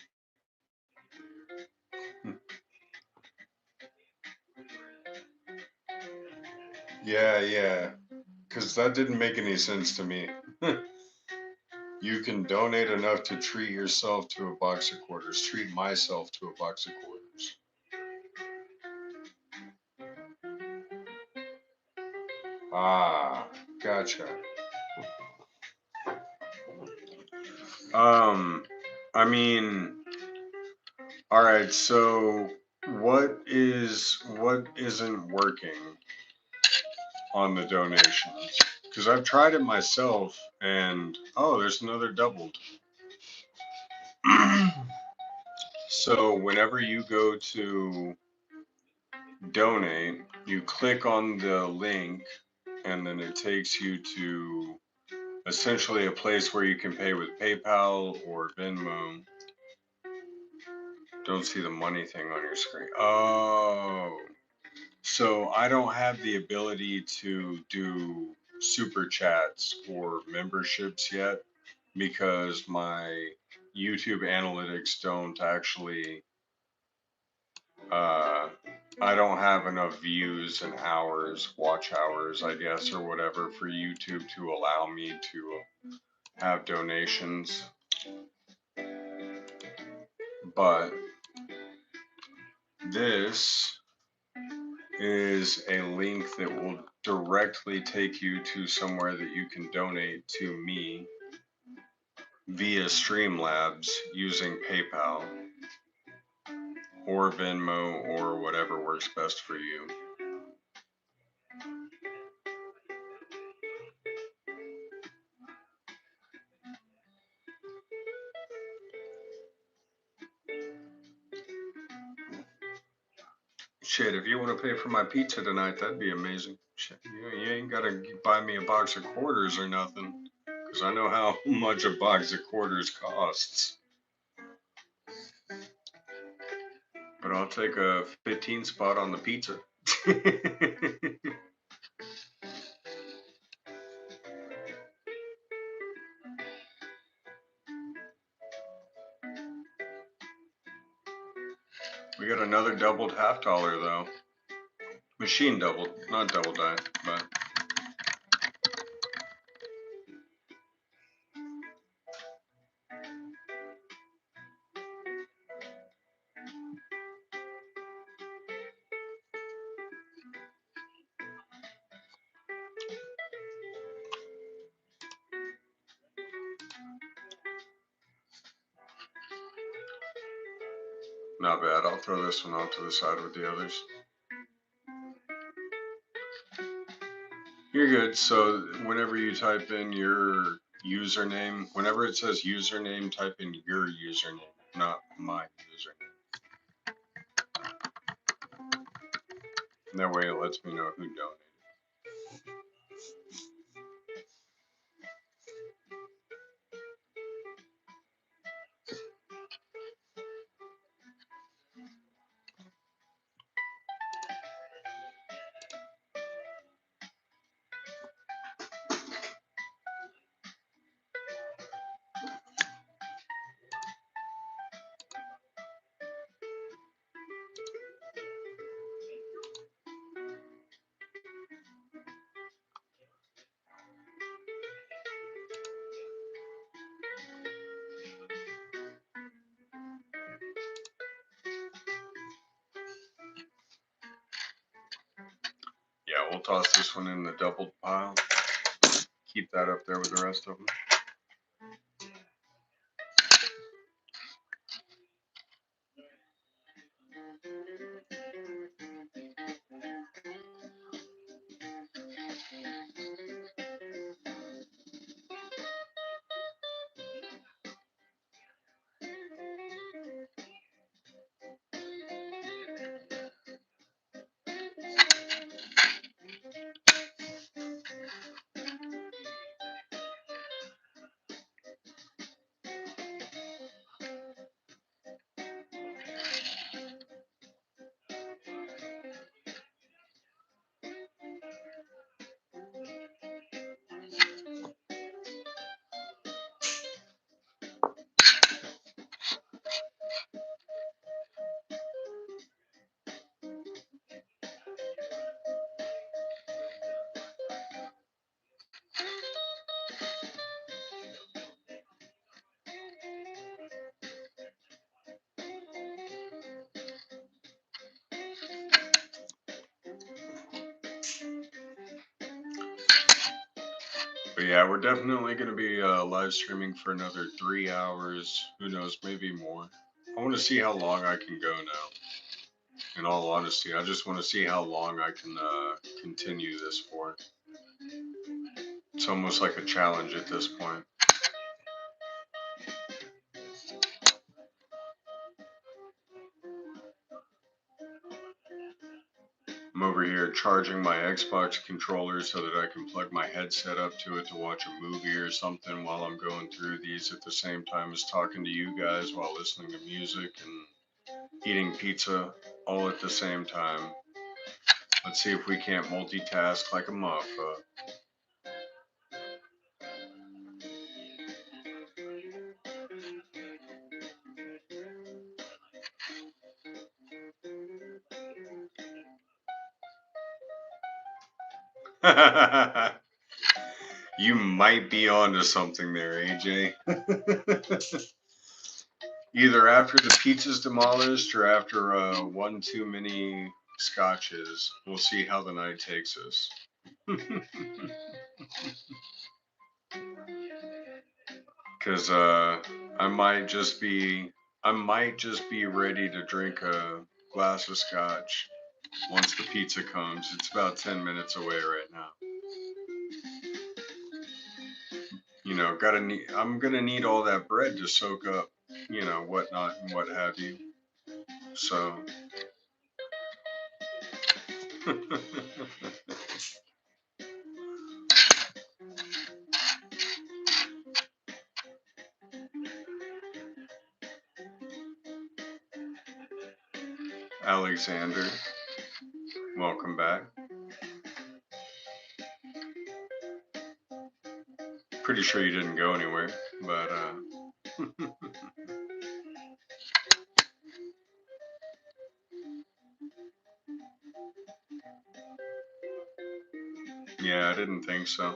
Yeah, yeah. Because that didn't make any sense to me. You can donate enough to treat yourself to a box of quarters. Treat myself to a box of quarters. Ah, gotcha. Um, I mean, all right. So, what isn't working on the donations? Because I've tried it myself, and oh, there's another doubled. So whenever you go to donate, you click on the link, and then it takes you to essentially a place where you can pay with PayPal or Venmo. Don't see the money thing on your screen. Oh, so I don't have the ability to do super chats or memberships yet because my YouTube analytics don't actually, uh, I don't have enough views and hours, watch hours, I guess, or whatever, for YouTube to allow me to have donations. But this is a link that will directly take you to somewhere that you can donate to me via Streamlabs using PayPal or Venmo or whatever works best for you. Shit, if you want to pay for my pizza tonight, that'd be amazing. Shit, you ain't gotta buy me a box of quarters or nothing, because I know how much a box of quarters costs. But I'll take a 15 spot on the pizza. We got another doubled half dollar though. Machine doubled, not double die, but not bad. I'll throw this one off to the side with the others. You're good. So whenever you type in your username, whenever it says username, type in your username, not my username. And that way it lets me know who donated. Yeah, we'll toss this one in the doubled pile. Keep that up there with the rest of them. But yeah, we're definitely going to be live streaming for another 3 hours. Who knows, maybe more. I want to see how long I can go now. In all honesty, I just want to see how long I can continue this for. It's almost like a challenge at this point. I'm over here charging my Xbox controller so that I can plug my headset up to it to watch a movie or something while I'm going through these at the same time as talking to you guys while listening to music and eating pizza all at the same time. Let's see if we can't multitask like a motherfucker. You might be onto something there, AJ. Either after the pizza's demolished or after one too many scotches. We'll see how the night takes us. Because I might just be I might just be ready to drink a glass of scotch once the pizza comes. It's about 10 minutes away right now. You know, I'm gonna need all that bread to soak up, you know, whatnot and what have you. So Alexander, welcome back. Pretty sure you didn't go anywhere, but yeah, I didn't think so.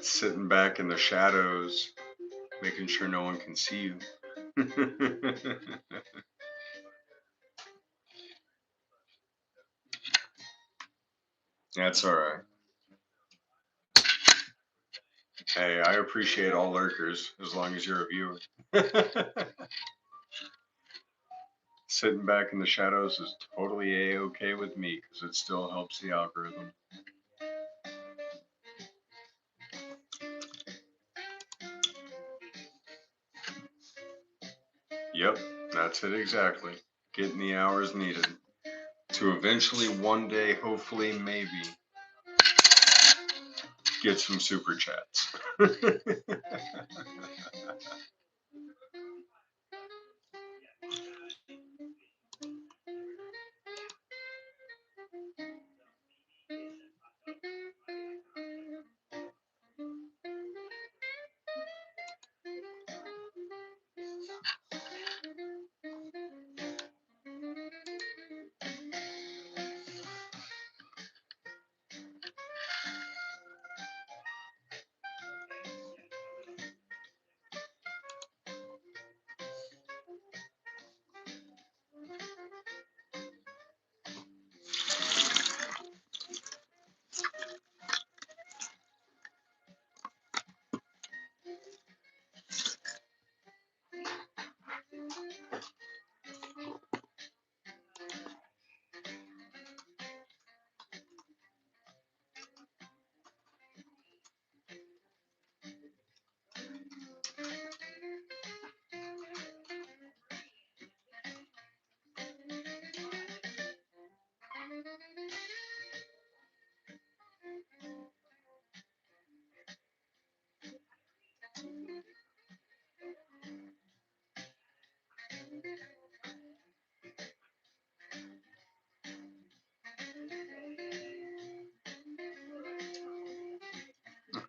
Sitting back in the shadows, making sure no one can see you. That's all right. Hey, I appreciate all lurkers as long as you're a viewer. Sitting back in the shadows is totally a-okay with me because it still helps the algorithm. Yep, that's it exactly. Getting the hours needed to eventually one day, hopefully, maybe, get some super chats.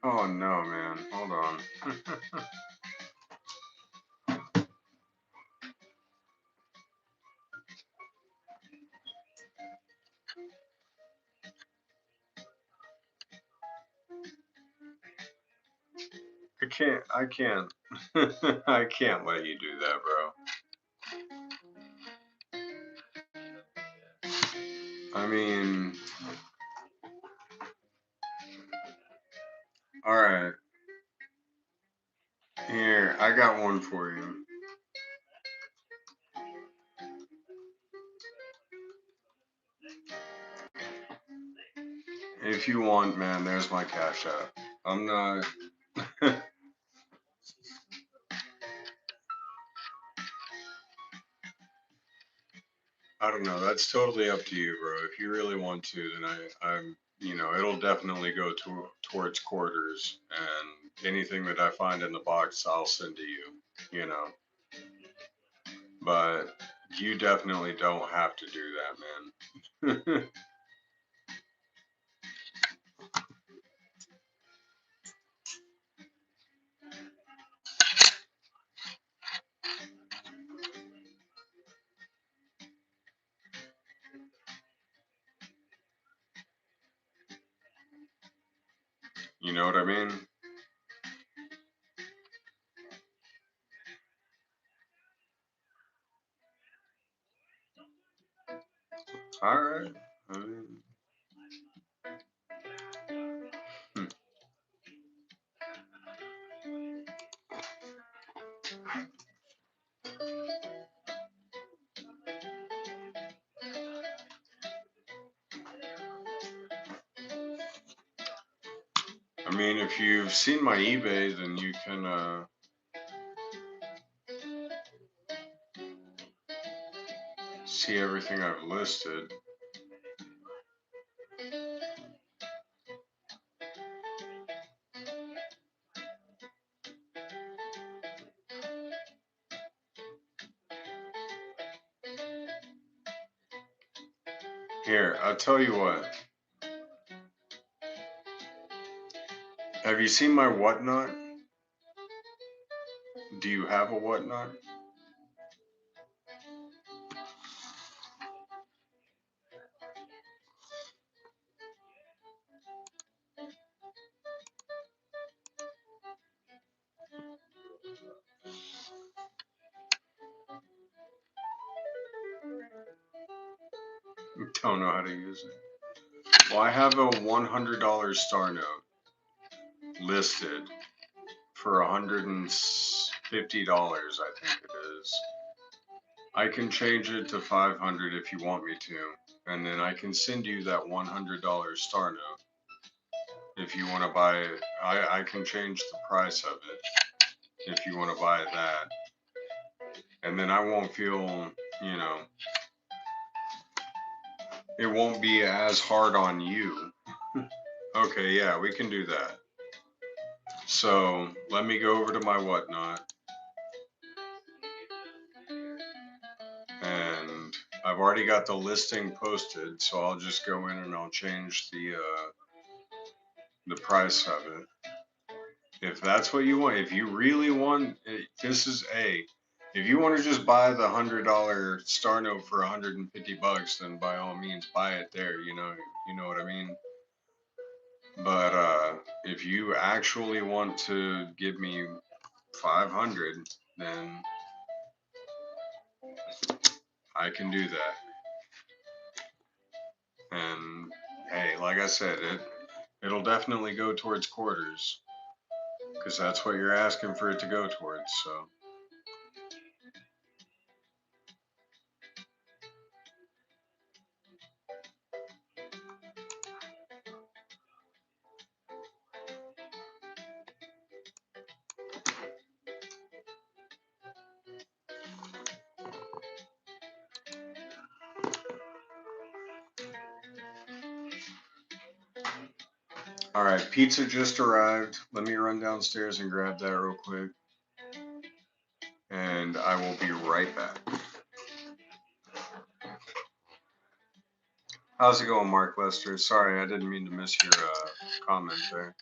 Oh no, man. Hold on. I can't. I can't let you do that, bro. I mean, All right, here I got one for you. If you want, man, there's my cash app. I'm not. I don't know. That's totally up to you, bro. If you really want to, then it'll definitely go towards quarters, and anything that I find in the box, I'll send to you. You know, but you definitely don't have to do that, man. You know what I mean? All right. I mean, hmm. I mean, if you've seen my eBay, then you can see everything I've listed. Here, I'll tell you what. Have you seen my whatnot? Do you have a whatnot? Don't know how to use it. Well, I have a $100 star note listed for $150, I think it is. I can change it to 500 if you want me to, and then I can send you that $100 star note if you want to buy it. I can change the price of it if you want to buy that, and then I won't feel, you know, it won't be as hard on you. Okay, yeah, we can do that. So let me go over to my whatnot, and I've already got the listing posted, so I'll just go in and I'll change the price of it. If that's what you want, if you really want, this is a. If you want to just buy the $100 star note for $150, then by all means buy it there. You know what I mean. But if you actually want to give me 500, then I can do that. And hey, like I said, it'll definitely go towards quarters because that's what you're asking for it to go towards. So, all right, pizza just arrived. Let me run downstairs and grab that real quick, and I will be right back. How's it going, Mark Lester? Sorry, I didn't mean to miss your comment there.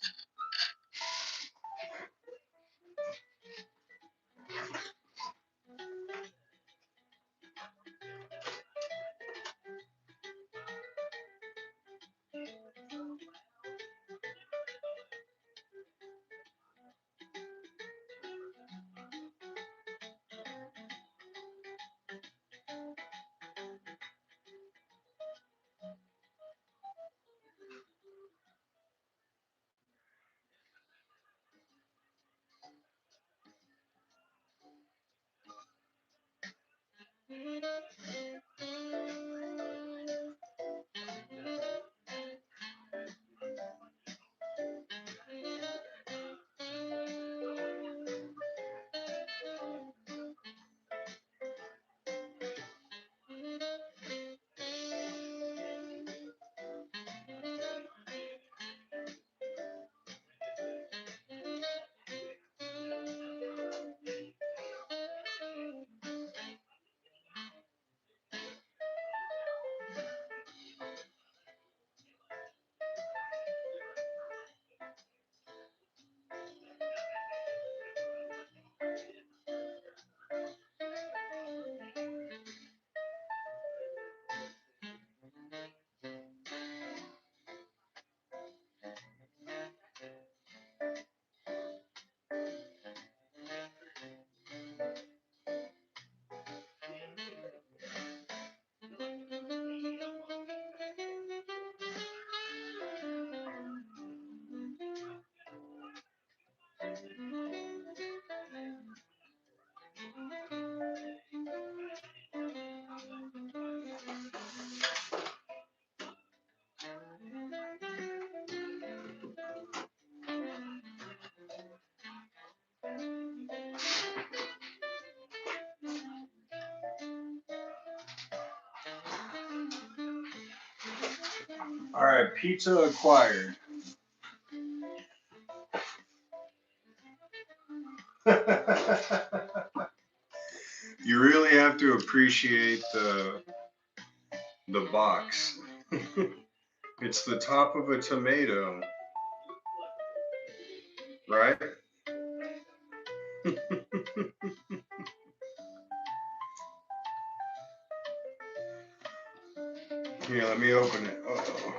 All right, pizza acquired. You really have to appreciate the box. It's the top of a tomato, right? Here, let me open it. Uh-oh.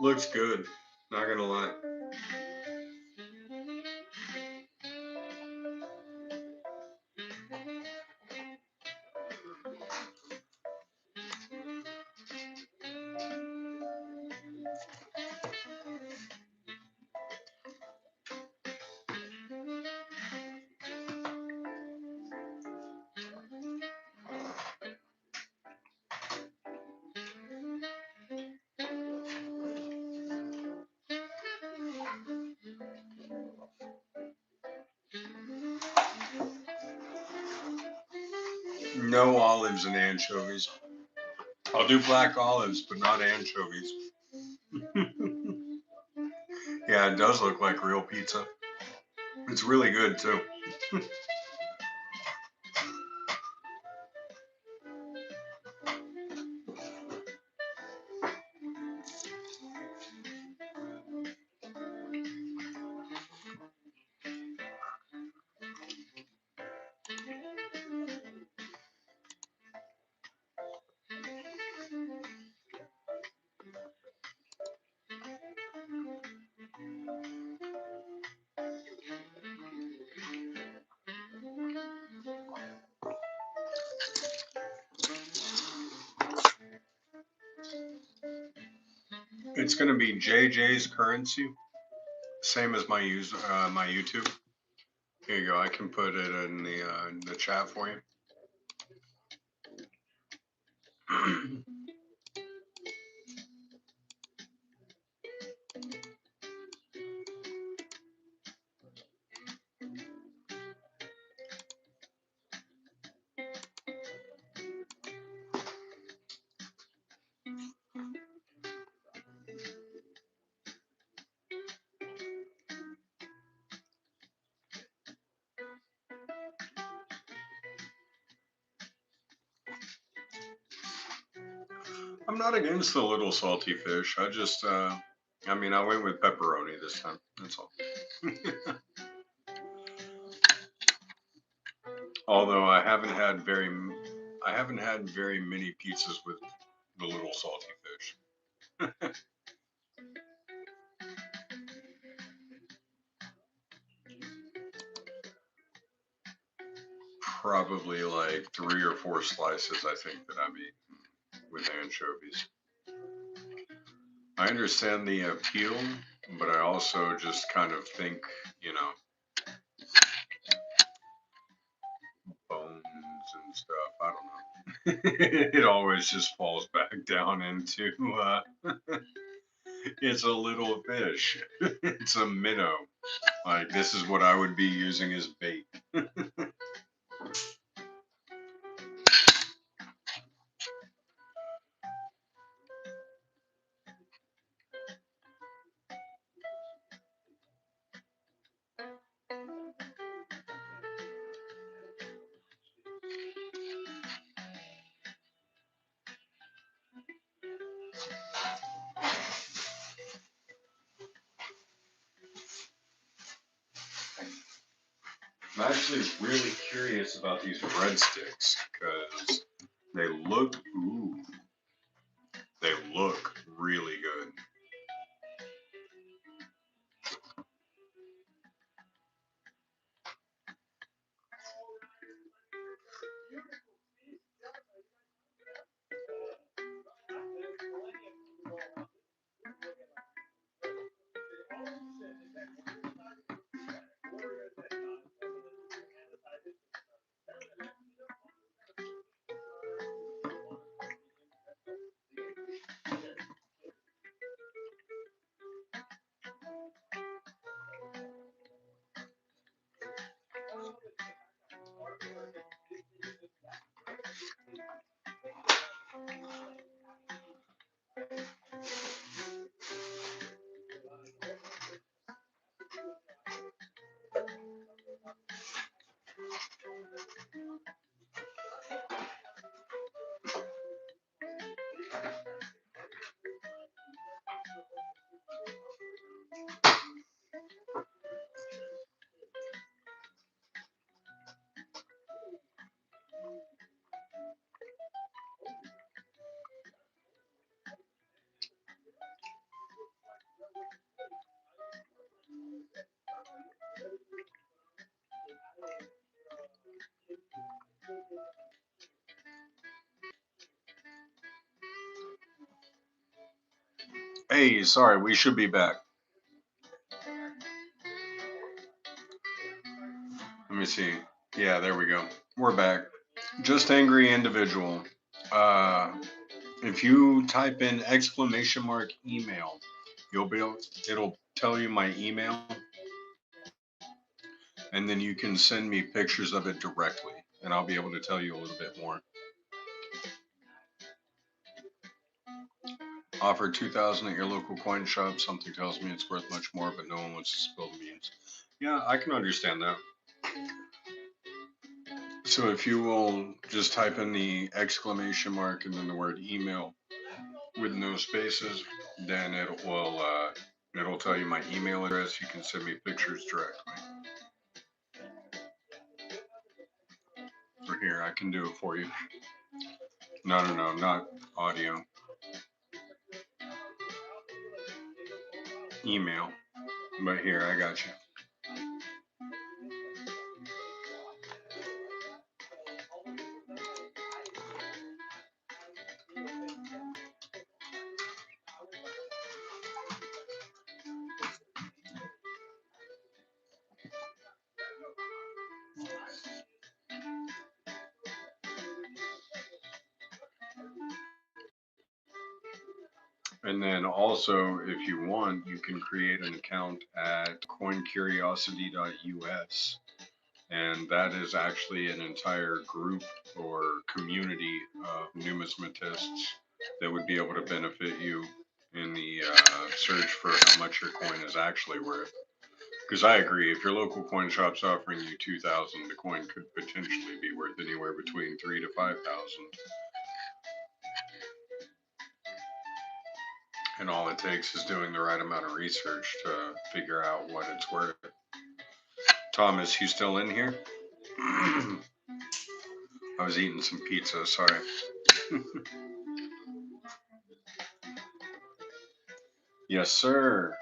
Looks good, not gonna lie. No olives and anchovies. I'll do black olives, but not anchovies. Yeah, it does look like real pizza. It's really good too. It's gonna be JJ's currency, same as my my YouTube. Here you go. I can put it in the chat for you. I'm not against the little salty fish. I just, I mean, I went with pepperoni this time. That's all. Although I haven't had very many pizzas with the little salty fish. Probably like 3 or 4 slices, I think, that I've eaten with anchovies. I understand the appeal, but I also just kind of think, you know, bones and stuff. I don't know. It always just falls back down into it's a little fish. It's a minnow. Like this is what I would be using as bait. I'm actually really curious about these breadsticks because ooh, they look really good. Hey, sorry, we should be back. Let me see. Yeah, there we go. We're back. Just angry individual. Uh, if you type in exclamation mark email, you'll be able, it'll tell you my email, and then you can send me pictures of it directly, and I'll be able to tell you a little bit more. Offer 2,000 at your local coin shop. Something tells me it's worth much more, but no one wants to spill the beans. Yeah, I can understand that. So if you will just type in the exclamation mark and then the word email with no spaces, then it'll tell you my email address. You can send me pictures directly. Or here, I can do it for you. No, no, no, not audio. Email. But here, I got you. And then also, if you want, you can create an account at coincuriosity.us. And that is actually an entire group or community of numismatists that would be able to benefit you in the search for how much your coin is actually worth. Because I agree, if your local coin shop's offering you 2,000, the coin could potentially be worth anywhere between 3 to 5,000. And all it takes is doing the right amount of research to figure out what it's worth. Thomas, you still in here? I was eating some pizza, sorry. Yes, sir.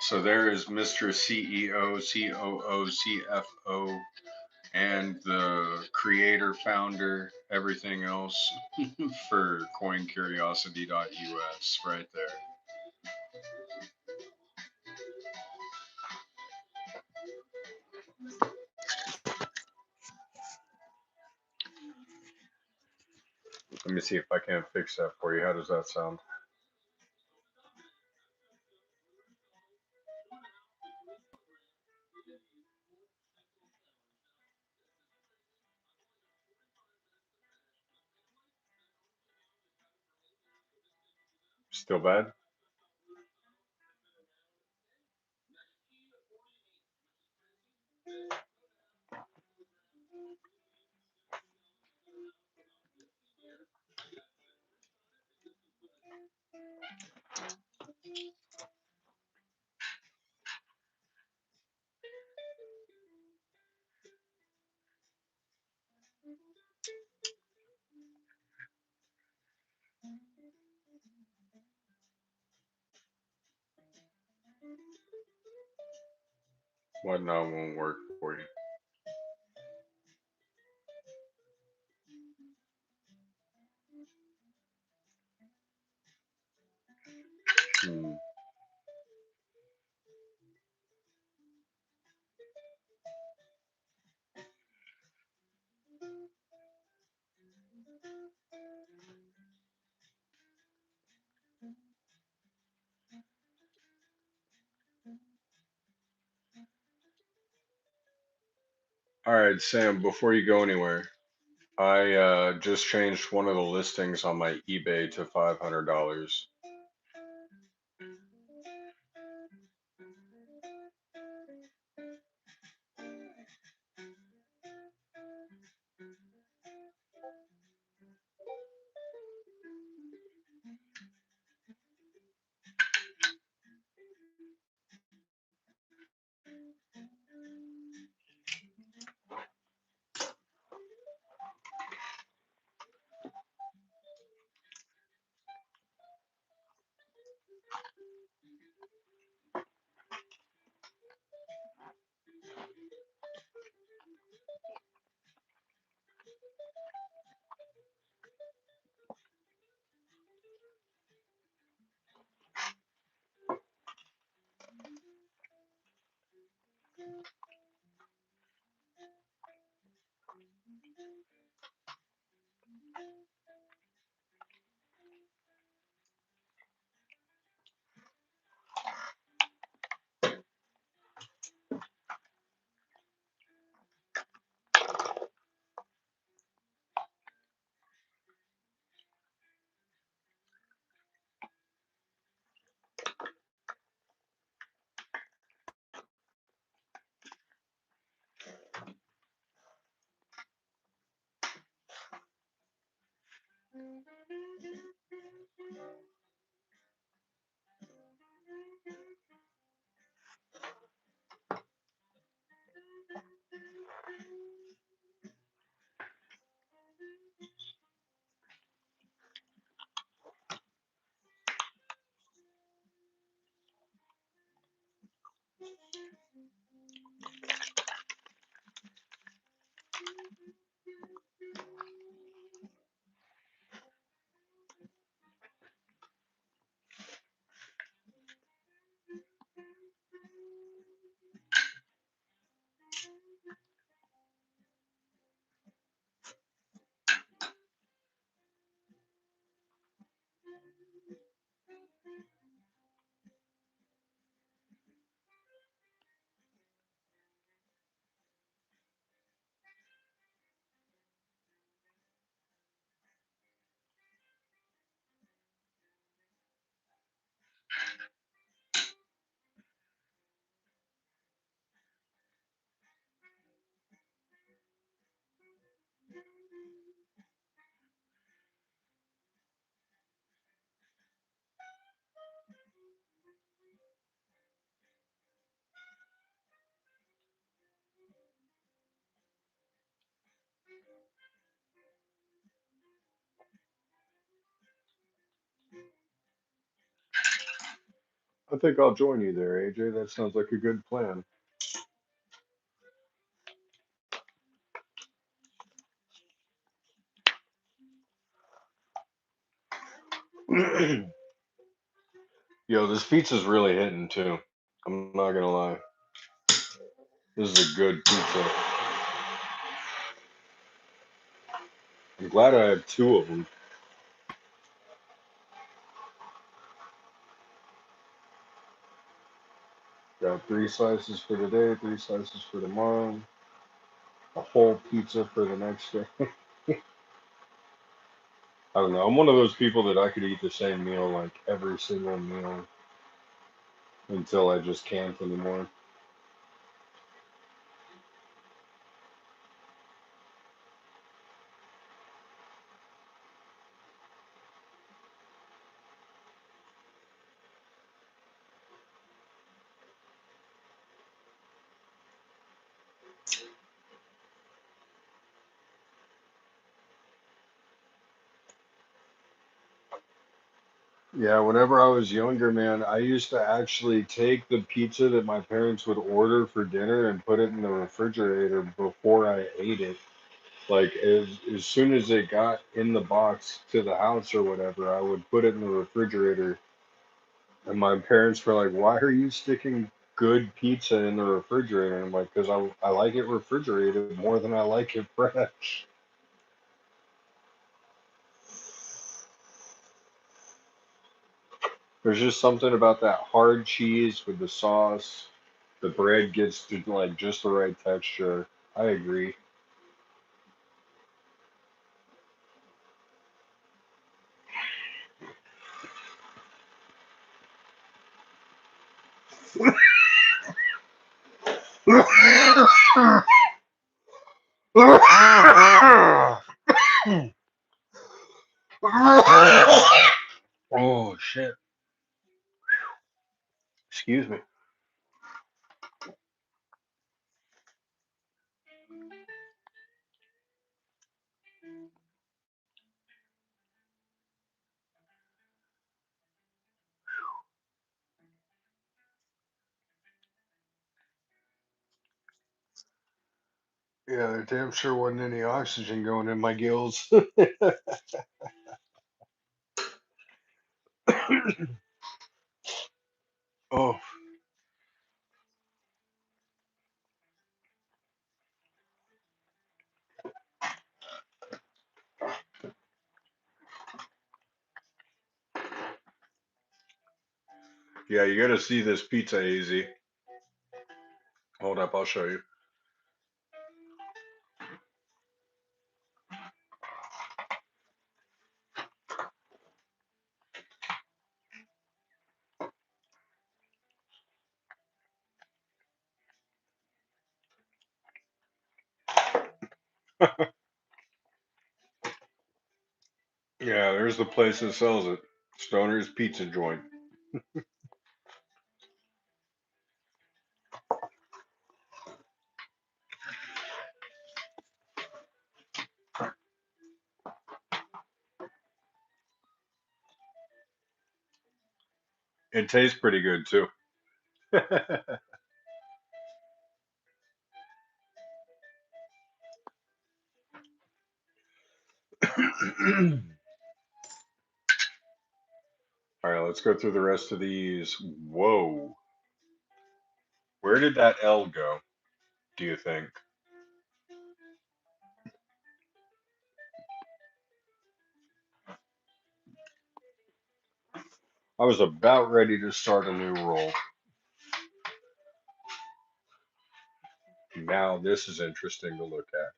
So there is Mr. CEO, COO, CFO, and the creator, founder, everything else for coincuriosity.us right there. Let me see if I can't fix that for you. How does that sound? Still bad? What now won't work for you? Hmm. All right, Sam, before you go anywhere, I just changed one of the listings on my eBay to $500. I think I'll join you there, AJ. That sounds like a good plan. Yo, this pizza's really hitting too. I'm not gonna lie. This is a good pizza. I'm glad I have two of them. Got three slices for today, three slices for tomorrow, a whole pizza for the next day. I don't know. I'm one of those people that I could eat the same meal like every single meal until I just can't anymore. Yeah, whenever I was younger, man, I used to actually take the pizza that my parents would order for dinner and put it in the refrigerator before I ate it. Like as soon as it got in the box to the house or whatever, I would put it in the refrigerator. And my parents were like, "Why are you sticking good pizza in the refrigerator?" And I'm like, "Because I like it refrigerated more than I like it fresh." There's just something about that hard cheese with the sauce. The bread gets to like just the right texture. I agree. Oh shit. Excuse me. Yeah, there damn sure wasn't any oxygen going in my gills. Oh, yeah, you gotta see this pizza easy. Hold up, I'll show you. Yeah, there's the place that sells it. Stoner's Pizza Joint. It tastes pretty good too. All right, let's go through the rest of these. Whoa. Where did that L go, do you think? I was about ready to start a new roll. Now this is interesting to look at.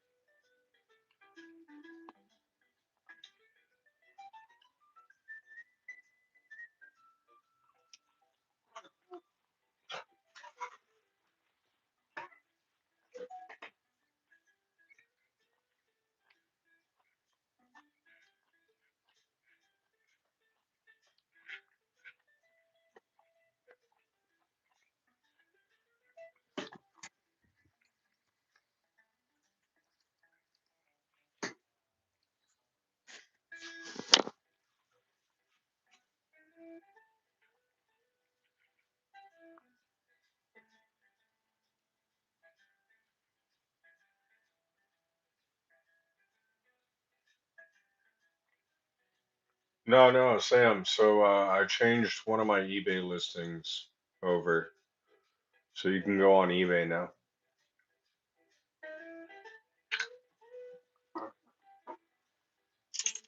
No, no, Sam. So I changed one of my eBay listings over, so you can go on eBay now.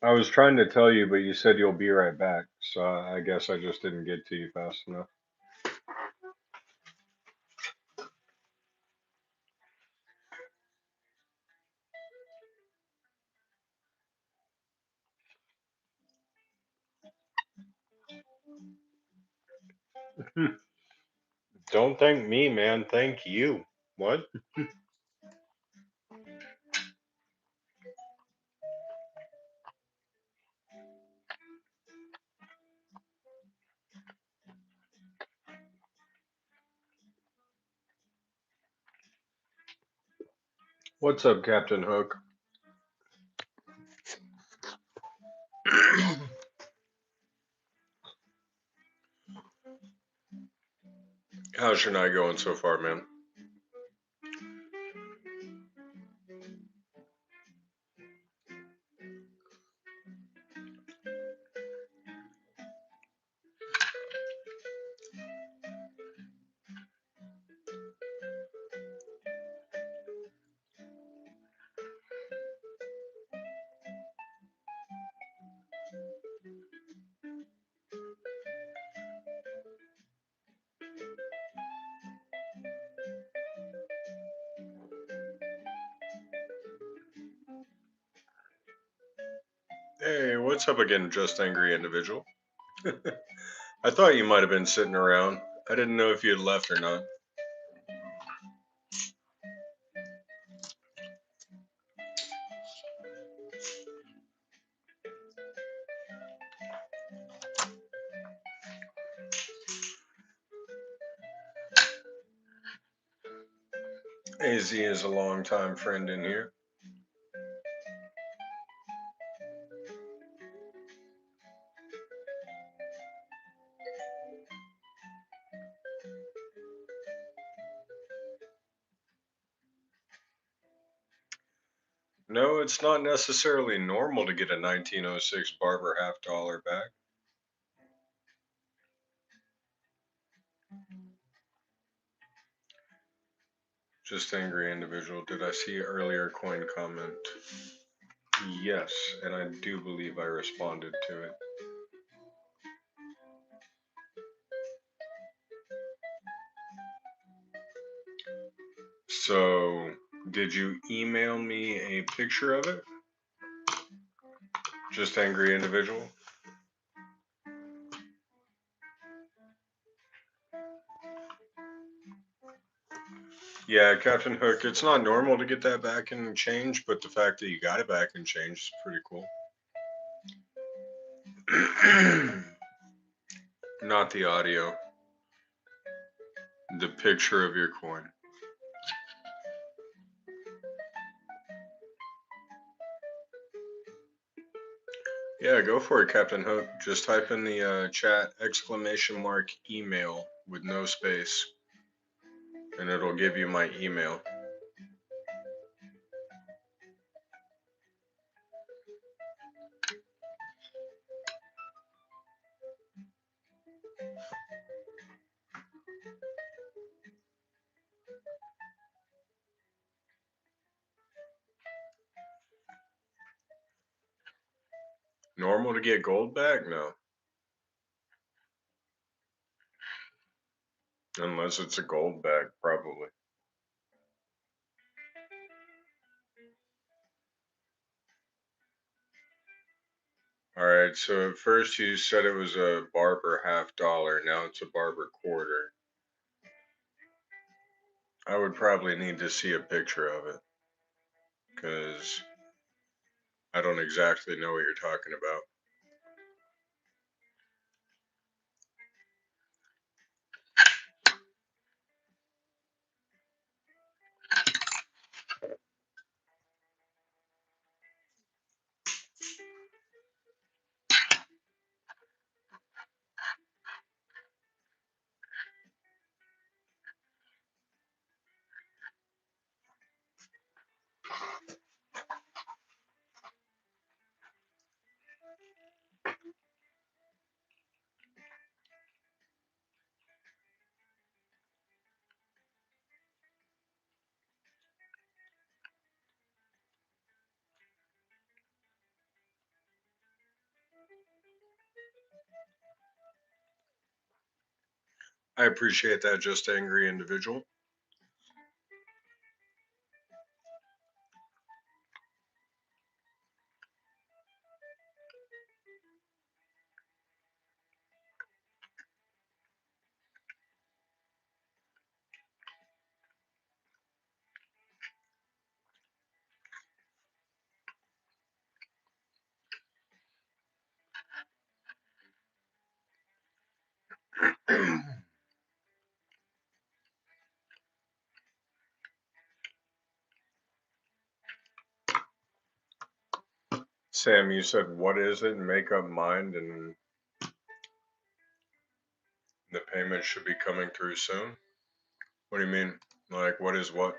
I was trying to tell you, but you said you'll be right back. So I guess I just didn't get to you fast enough. Don't thank me, man. Thank you. What? What's up, Captain Hook? How's your night going so far, man? Hey, what's up again, just angry individual? I thought you might have been sitting around. I didn't know if you had left or not. AZ is a longtime friend in here. No, it's not necessarily normal to get a 1906 Barber half dollar back. Just angry individual. Did I see earlier coin comment? Yes, and I do believe I responded to it. So, did you email me a picture of it? Just angry individual? Yeah, Captain Hook, it's not normal to get that back in change, but the fact that you got it back in change is pretty cool. Not the audio, the picture of your coin. Yeah, go for it, Captain Hook. Just type in the chat !email with no space, and it'll give you my email. Normal to get gold back? No. Unless it's a gold bag, probably. Alright, so at first you said it was a Barber half dollar, now it's a Barber quarter. I would probably need to see a picture of it, because I don't exactly know what you're talking about. I appreciate that, just angry individual. Sam, you said what is it? Make up mind, and the payment should be coming through soon. What do you mean? Like, what is what?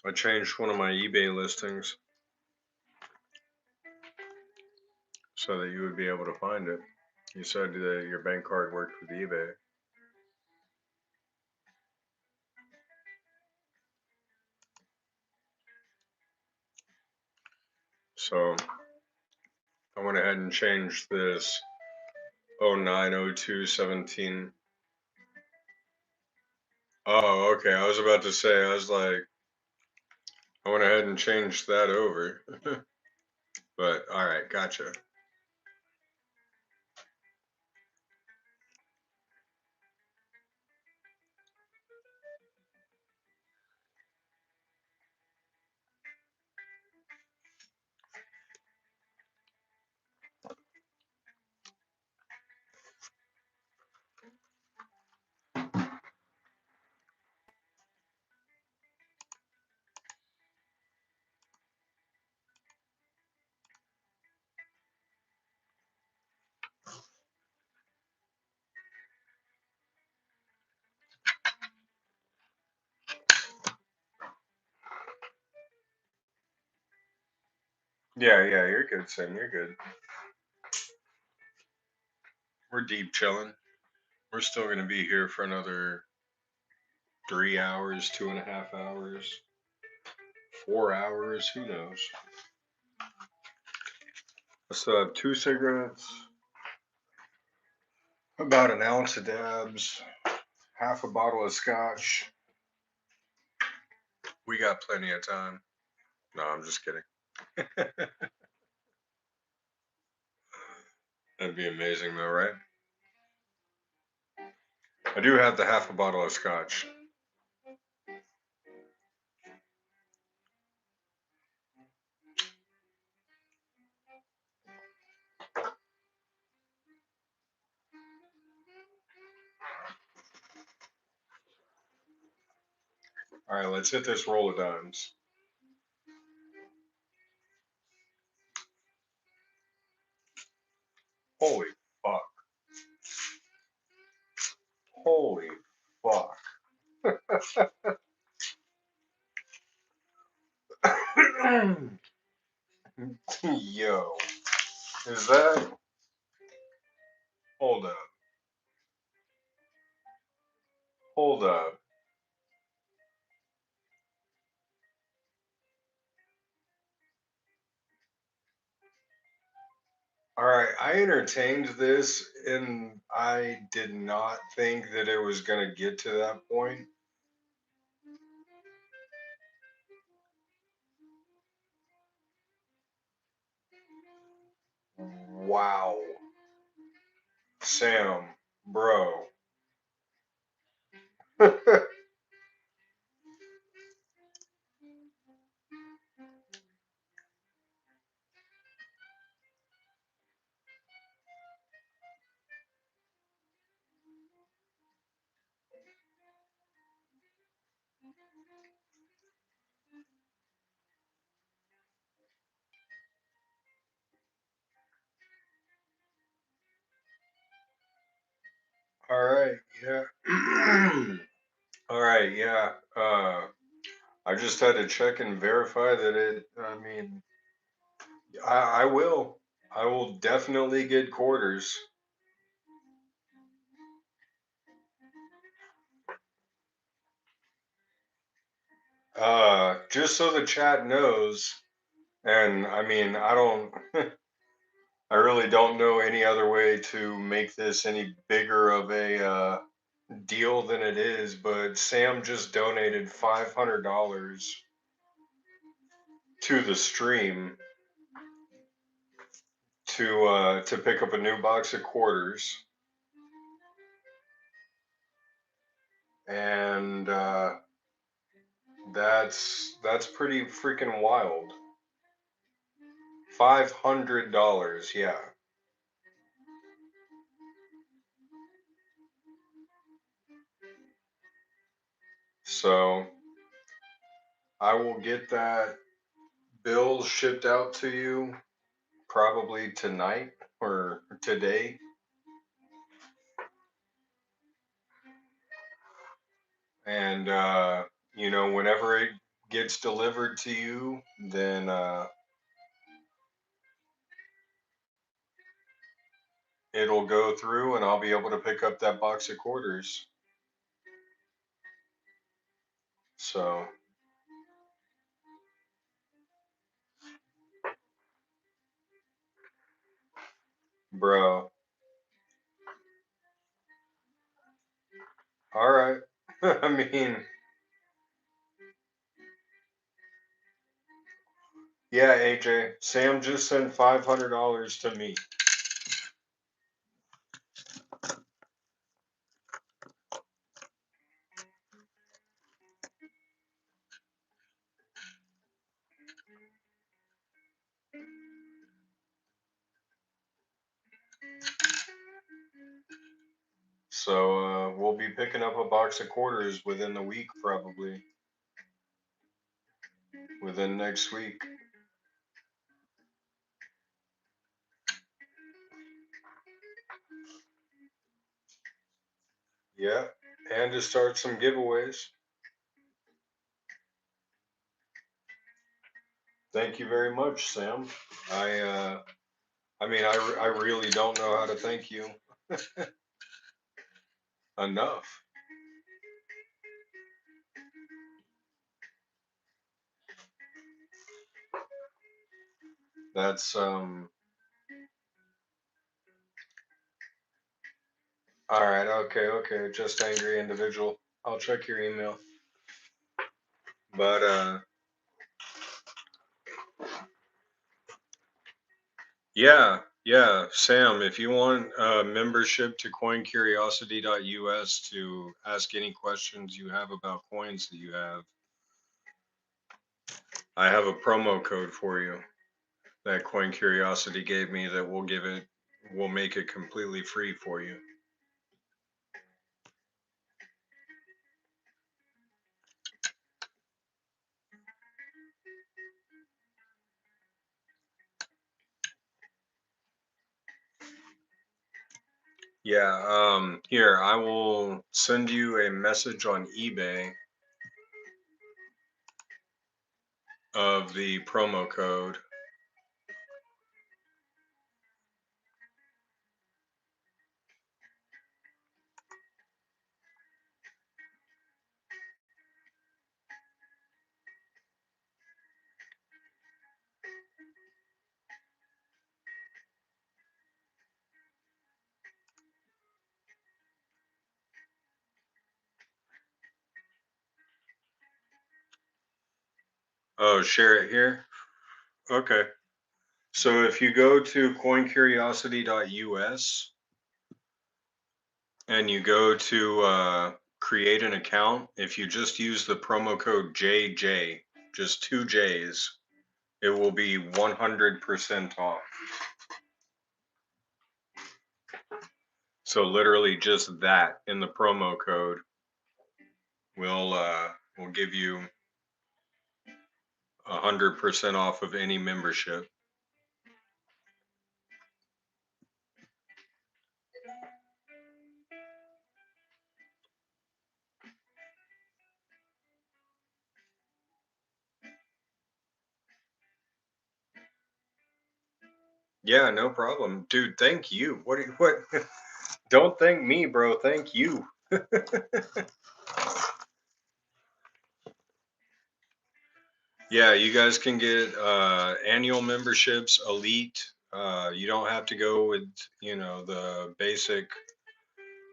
I changed one of my eBay listings so that you would be able to find it. You said that your bank card worked with eBay. So I went ahead and changed this 090217. Oh, okay. I was about to say, I was like, I went ahead and changed that over. But all right, gotcha. Yeah, you're good, Sam. You're good. We're deep chilling. We're still going to be here for another 3 hours, 2.5 hours, 4 hours. Who knows? I still have 2 cigarettes, about an ounce of dabs, half a bottle of scotch. We got plenty of time. No, I'm just kidding. That'd be amazing, though, right? I do have the half a bottle of scotch. All right, let's hit this roll of dimes. Holy fuck. Holy fuck. Yo, is that? Hold up. Hold up. All right, I entertained this and I did not think that it was going to get to that point. Wow. Sam, bro. All right, yeah. All right, yeah. I just had to check and verify that I mean, I will. I will definitely get quarters. Just so the chat knows, and I mean, I don't. I really don't know any other way to make this any bigger of a deal than it is, but Sam just donated $500 to the stream to pick up a new box of quarters, and that's pretty freaking wild. $500, yeah. So I will get that bill shipped out to you probably tonight or today. And whenever it gets delivered to you, then it'll go through and I'll be able to pick up that box of quarters. So, bro, all right. I mean, yeah, AJ, Sam just sent $500 to me. So, we'll be picking up a box of quarters within the week, probably within next week. Yeah, and to start some giveaways. Thank you very much, Sam. I really don't know how to thank you enough. That's all right. Okay, okay. Just angry individual. I'll check your email. But yeah, yeah, Sam, if you want membership to coincuriosity.us to ask any questions you have about coins that you have, I have a promo code for you that Coin Curiosity gave me that will make it completely free for you. Yeah, here, I will send you a message on eBay of the promo code. Oh, share it here? Okay. So if you go to coincuriosity.us and you go to create an account, if you just use the promo code JJ, just two J's, it will be 100% off. So literally just that in the promo code will give you 100% off of any membership. Yeah, no problem, dude. Thank you. What? Don't thank me, bro. Thank you. Yeah, you guys can get annual memberships, elite, You don't have to go with, the basic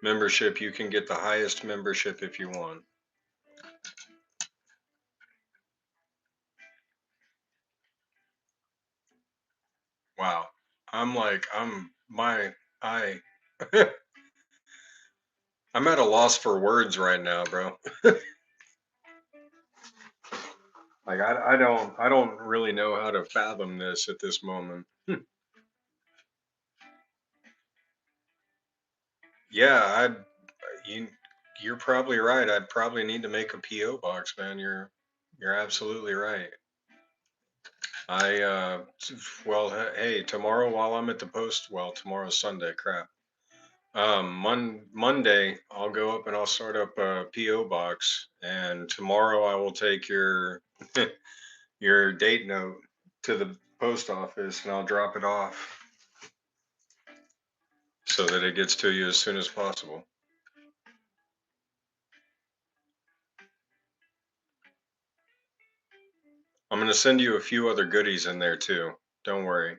membership. You can get the highest membership if you want. Wow. I I'm at a loss for words right now, bro. Like I don't really know how to fathom this at this moment. Yeah, you you're probably right. I'd probably need to make a PO box, man. You're absolutely right. I well, hey, tomorrow while I'm at the post, well, tomorrow's Sunday, crap. Monday I'll go up and I'll start up a PO box, and tomorrow I will take your your date note to the post office and I'll drop it off so that it gets to you as soon as possible. I'm going to send you a few other goodies in there too. Don't worry.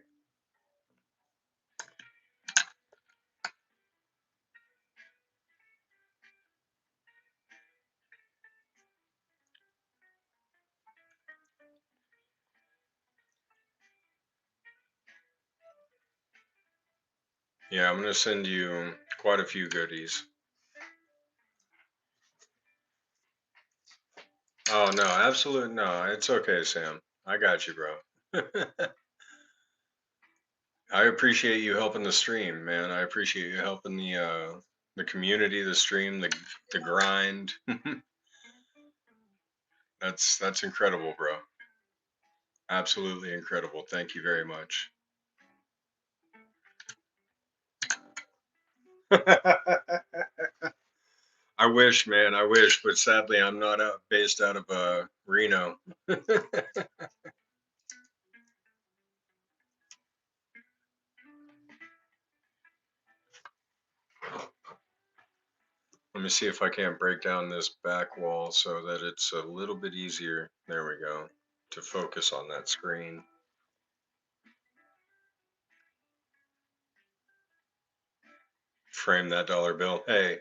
Yeah, I'm going to send you quite a few goodies. Oh, no, absolutely no. It's okay, Sam. I got you, bro. I appreciate you helping the stream, man. I appreciate you helping the community, the stream, the grind. That's incredible, bro. Absolutely incredible. Thank you very much. I wish, man. I wish, but sadly, I'm not based out of Reno. Let me see if I can't break down this back wall so that it's a little bit easier. There we go. To focus on that screen. Frame that dollar bill. Hey,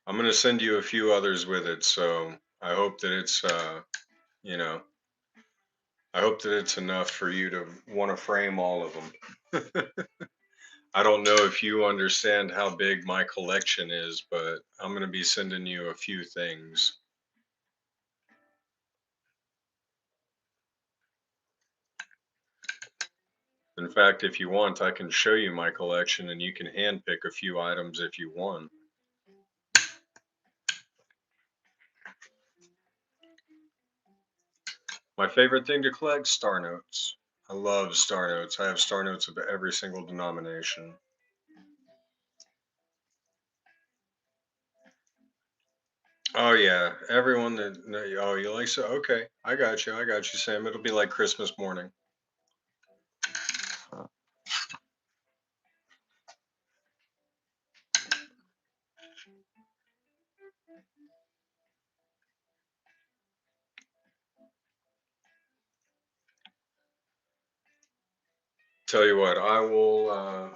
I'm gonna send you a few others with it, so I hope that it's you know, I hope that it's enough for you to want to frame all of them. I don't know if you understand how big my collection is, but I'm going to be sending you a few things. In fact, if you want, I can show you my collection and you can handpick a few items if you want. My favorite thing to collect, star notes. I love star notes. I have star notes of every single denomination. Oh yeah, everyone that oh you like so okay. I got you, Sam. It'll be like Christmas morning. Tell you what, I will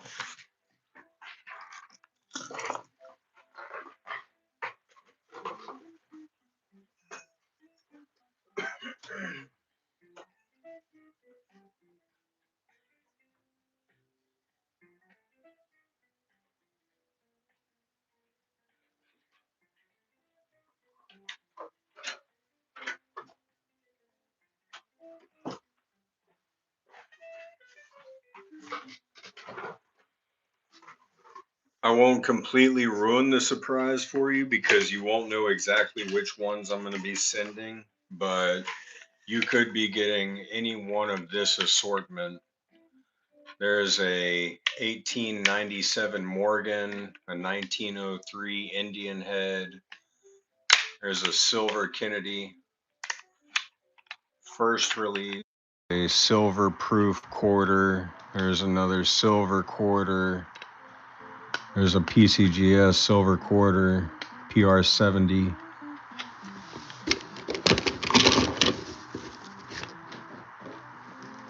I won't completely ruin the surprise for you because you won't know exactly which ones I'm going to be sending, but you could be getting any one of this assortment. There's a 1897 Morgan, a 1903 Indian head. There's a silver Kennedy, first release. A silver proof quarter. There's another silver quarter. There's a PCGS silver quarter, PR70.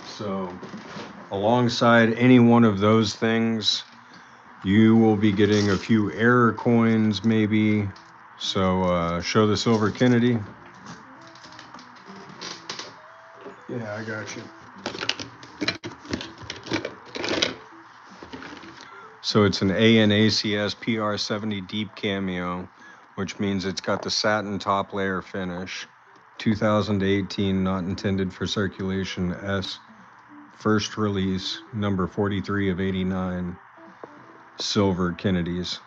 So Alongside any one of those things, you will be getting a few error coins, maybe. So, show the silver Kennedy. Yeah, I got you. So it's an ANACS PR70 Deep Cameo, which means it's got the satin top layer finish. 2018, not intended for circulation. S. First release, number 43 of 89. Silver Kennedys.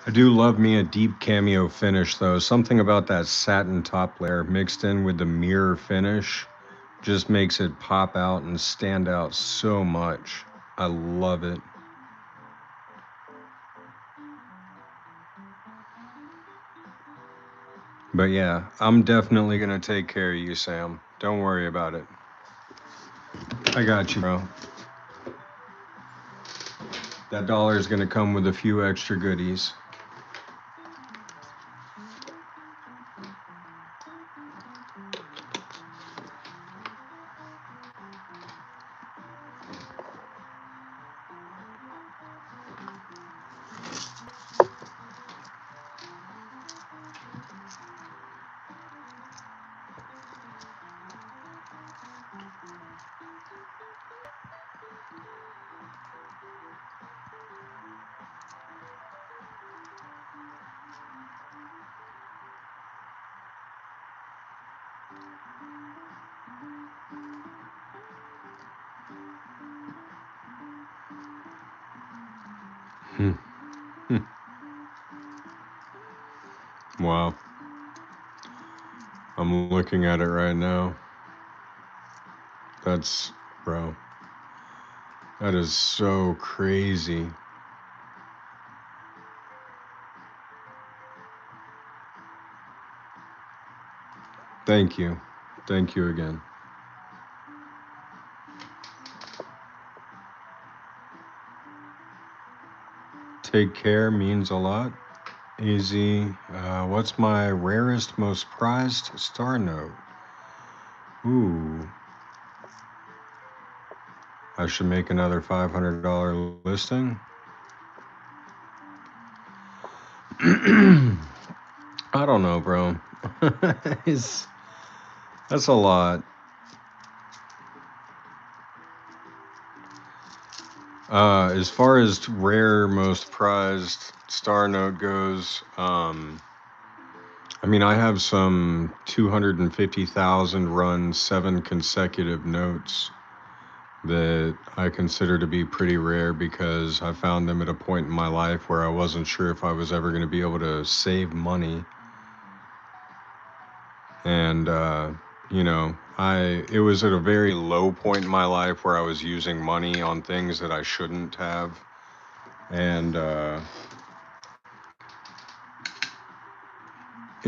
I do love me a deep cameo finish though. Something about that satin top layer mixed in with the mirror finish just makes it pop out and stand out so much. I love it. But yeah, I'm definitely gonna take care of you, Sam. Don't worry about it. I got you, bro. That dollar is gonna come with a few extra goodies. Hmm. Hmm. Wow. I'm looking at it right now. That's, bro, that is so crazy. Thank you. Thank you again. Take care means a lot. Easy. What's my rarest, most prized star note? Ooh, I should make another $500 listing. I don't know, bro. It's, that's a lot. As far as rare, most prized star note goes, I mean, I have some 250,000 run, 7 consecutive notes that I consider to be pretty rare because I found them at a point in my life where I wasn't sure if I was ever going to be able to save money. And, it was at a very low point in my life where I was using money on things that I shouldn't have. And,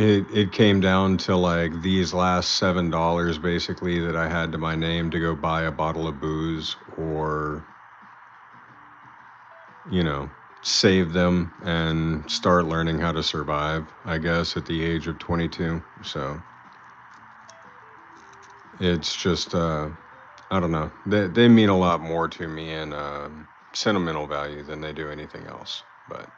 it came down to like these last $7 basically that I had to my name to go buy a bottle of booze or, you know, save them and start learning how to survive, I guess, at the age of 22. So it's just, I don't know. They mean a lot more to me in sentimental value than they do anything else. But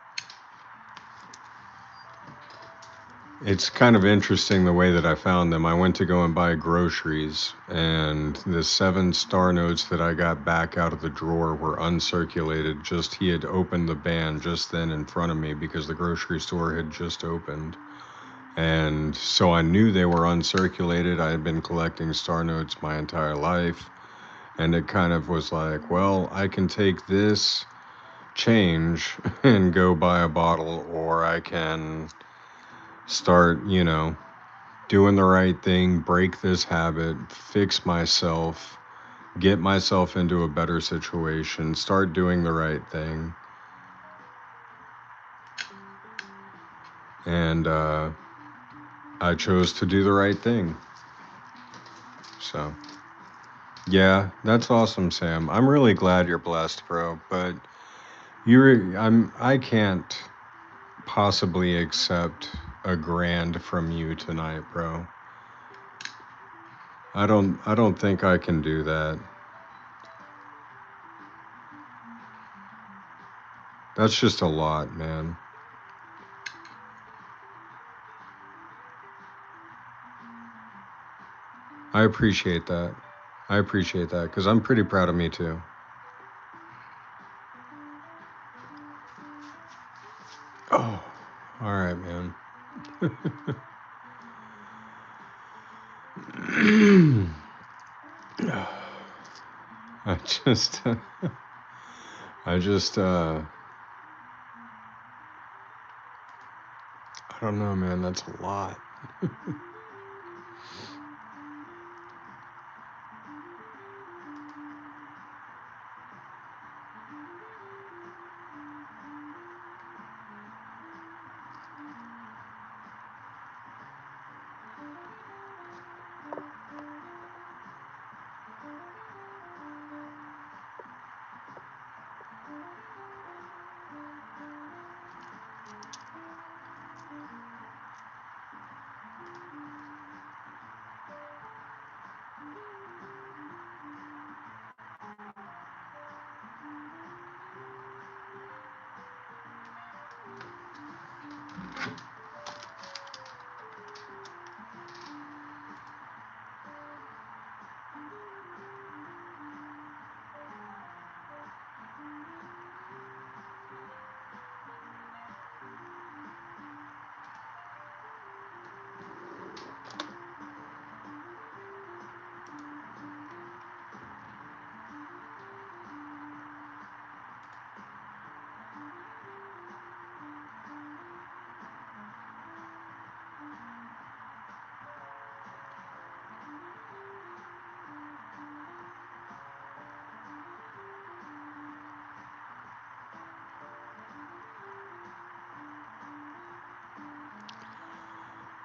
it's kind of interesting the way that I found them. I went to go and buy groceries, and the 7 star notes that I got back out of the drawer were uncirculated. Just he had opened the ban just then in front of me because the grocery store had just opened. And so I knew they were uncirculated. I had been collecting star notes my entire life. And it kind of was like, well, I can take this change and go buy a bottle, or I can start, doing the right thing, break this habit, fix myself, get myself into a better situation, start doing the right thing. And I chose to do the right thing. So, yeah, that's awesome, Sam. I'm really glad you're blessed, bro. But I can't possibly accept a grand from you tonight, bro. I don't think I can do that. That's just a lot, man. I appreciate that. I appreciate that because I'm pretty proud of me too. Oh, all right, man. I just, I just, I don't know, man. That's a lot.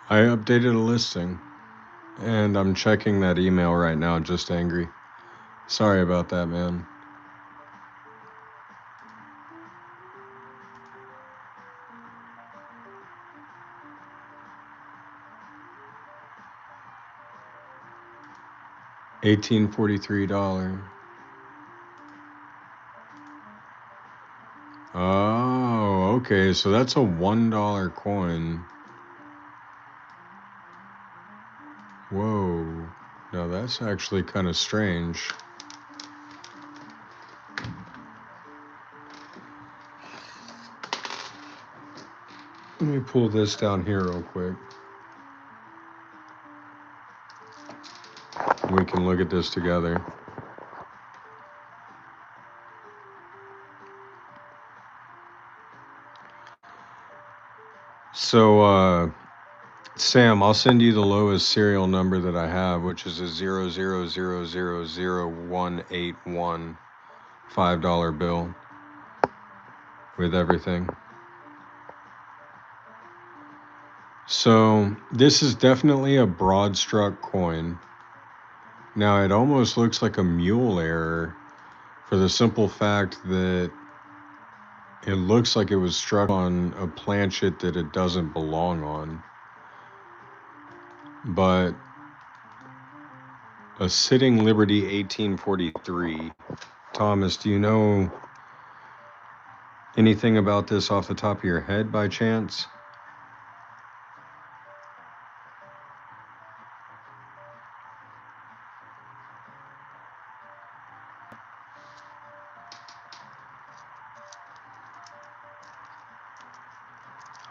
I updated a listing and I'm checking that email right now, just angry. Sorry about that, man. 1843 dollars. Oh, okay. So that's a $1 coin. Whoa. Now that's actually kind of strange. Let me pull this down here real quick. We can look at this together. So, Sam, I'll send you the lowest serial number that I have, which is a 00000181 $5 bill with everything. So, this is definitely a broad struck coin. Now, it almost looks like a mule error for the simple fact that it looks like it was struck on a planchet that it doesn't belong on. But a Sitting Liberty 1843. Thomas, do you know anything about this off the top of your head by chance?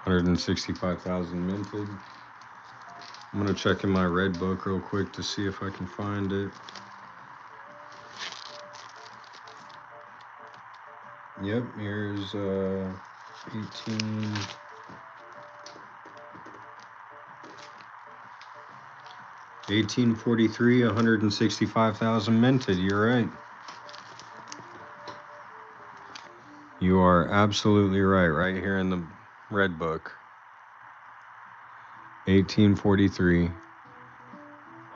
$165,000 minted. I'm gonna check in my red book real quick to see if I can find it. Yep, here's 18. 1843, 165,000 minted. You're right. You are absolutely right here in the red book. 1843.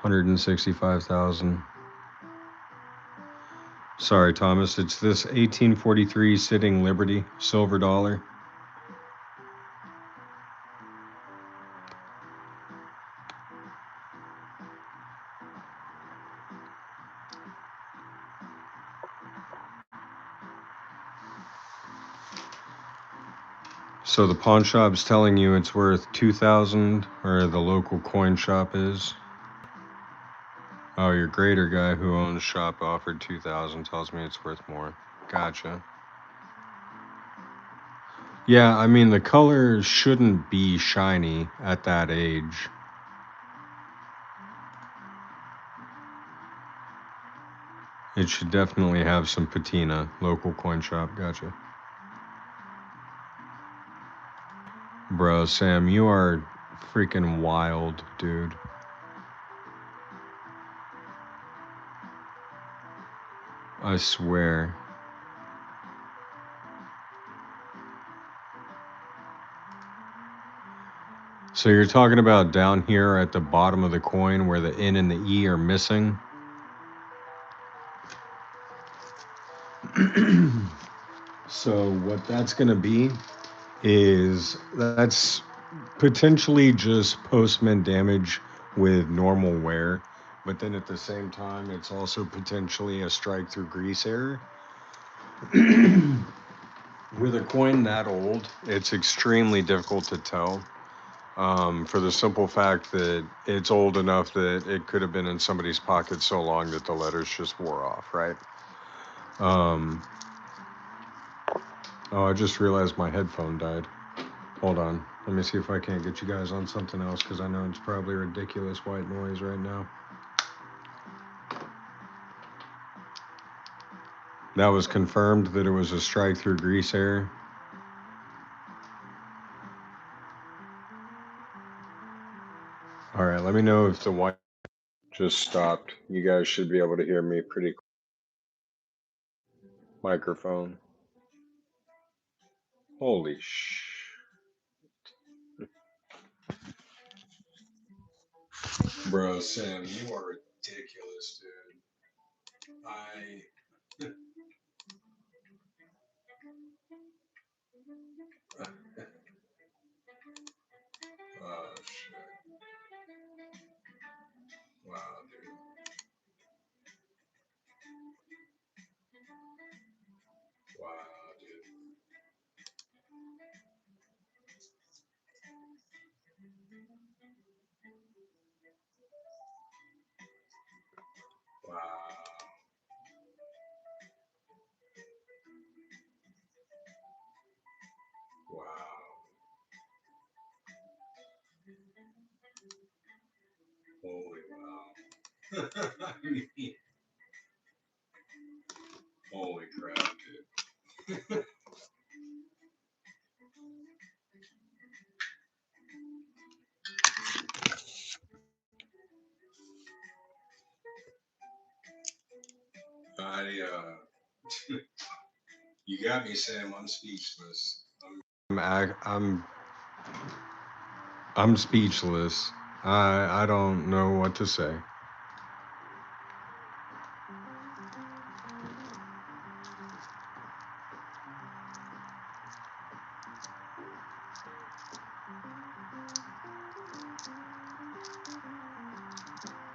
165,000. Sorry, Thomas. It's this 1843 Sitting Liberty silver dollar. So the pawn shop's telling you it's worth 2,000, or the local coin shop is. Oh, your grader guy who owns the shop offered 2,000, tells me it's worth more. Gotcha. Yeah, I mean the color shouldn't be shiny at that age. It should definitely have some patina. Local coin shop, gotcha. Bro, Sam, you are freaking wild, dude. I swear. So you're talking about down here at the bottom of the coin where the N and the E are missing? So what that's going to be is that's potentially just postman damage with normal wear, but then at the same time it's also potentially a strike through grease error. With a coin that old, it's extremely difficult to tell, for the simple fact that it's old enough that it could have been in somebody's pocket so long that the letters just wore off, right? Um, oh, I just realized my headphone died. Hold on. Let me see if I can't get you guys on something else because I know it's probably ridiculous white noise right now. That was confirmed that it was a strike through grease error. All right, let me know if the white just stopped. You guys should be able to hear me pretty microphone. Holy sh. Bro, Sam, you are ridiculous, dude. I. Oh, shit. Wow, dude. Wow, dude. Wow. Wow. Holy wow. I mean, holy crap, dude. I, you got me, Sam. I'm speechless. I'm speechless. I don't know what to say.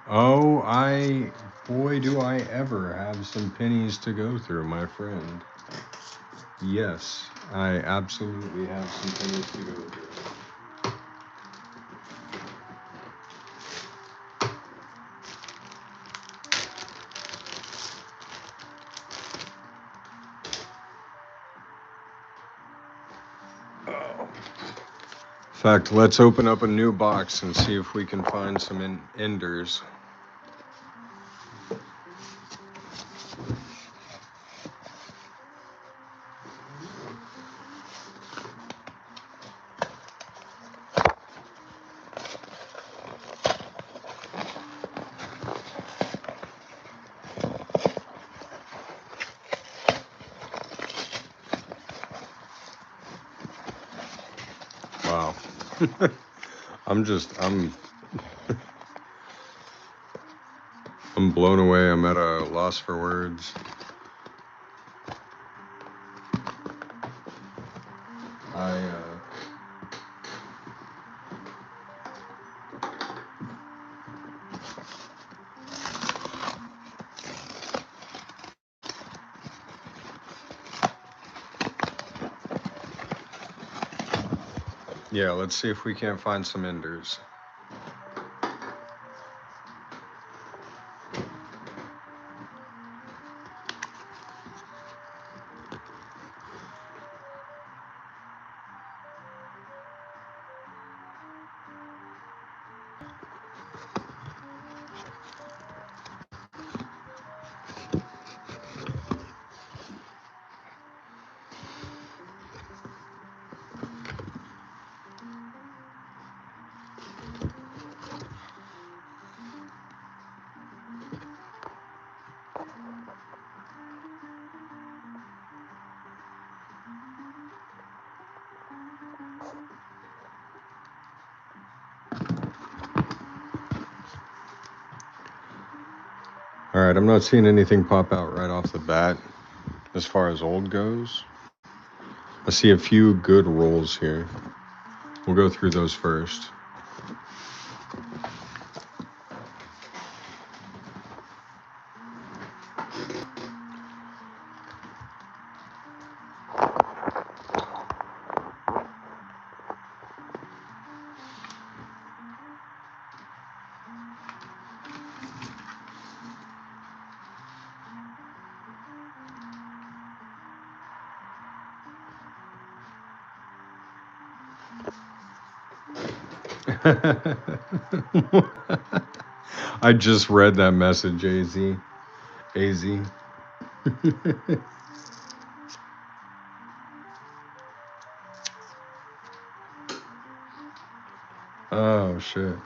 Oh, boy, do I ever have some pennies to go through, my friend. Yes, I absolutely have some pennies to go through. Oh. In fact, let's open up a new box and see if we can find some enders. Wow. I'm blown away. I'm at a loss for words. Yeah, let's see if we can't find some enders. All right, I'm not seeing anything pop out right off the bat as far as old goes. I see a few good rolls here. We'll go through those first. I just read that message, AZ. AZ. Oh, shit.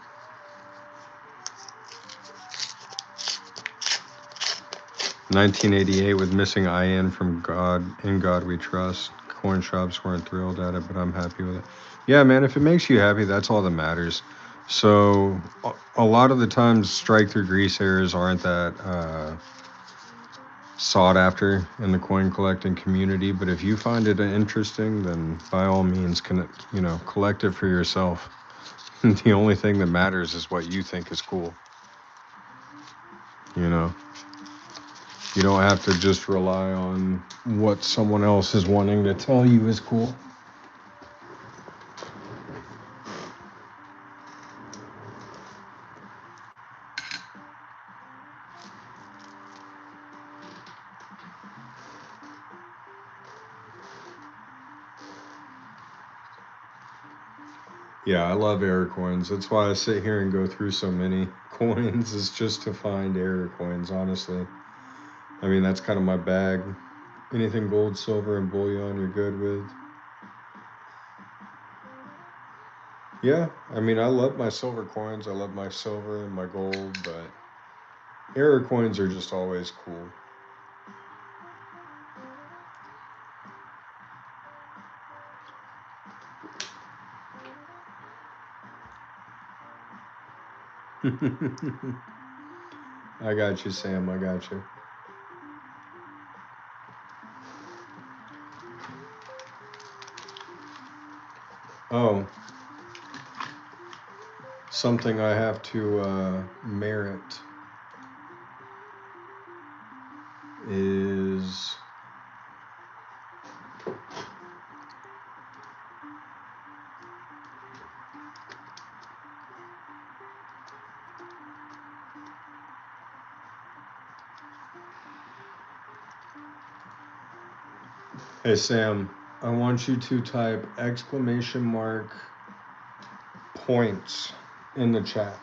1988 with missing IN from God. In God We Trust. Corn shops weren't thrilled at it, but I'm happy with it. Yeah, man, if it makes you happy, that's all that matters. So, a lot of the times, strike through grease errors aren't that sought after in the coin collecting community, but if you find it interesting, then by all means, collect it for yourself. The only thing that matters is what you think is cool. You know, you don't have to just rely on what someone else is wanting to tell you is cool. Yeah, I love error coins. That's why I sit here and go through so many coins, is just to find error coins, honestly. I mean, that's kind of my bag. Anything gold, silver, and bullion you're good with. Yeah, I mean, I love my silver coins. I love my silver and my gold, but error coins are just always cool. I got you, Sam. I got you. Oh, something I have to merit is hey, Sam, I want you to type exclamation mark points in the chat.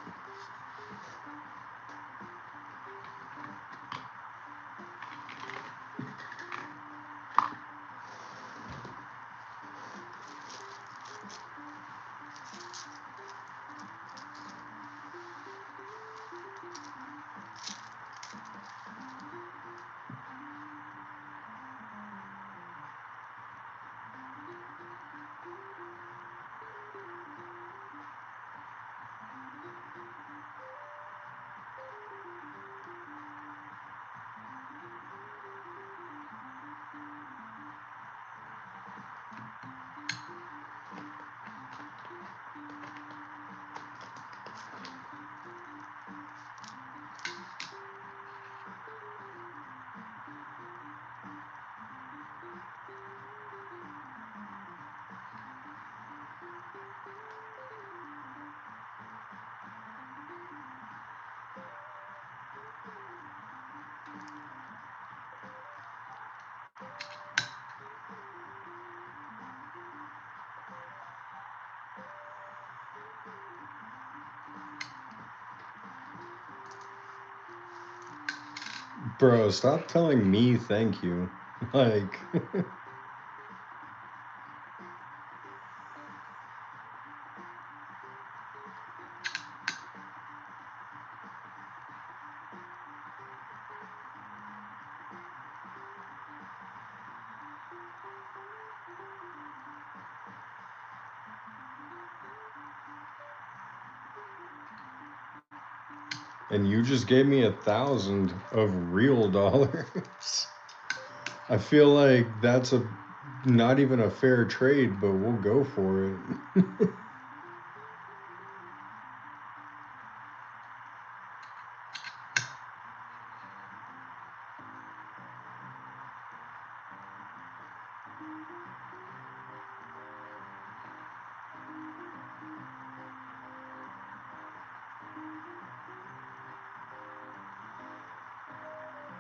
Bro, stop telling me thank you. Like, and you just gave me 1,000 of real dollars. I feel like that's a not even a fair trade, but we'll go for it.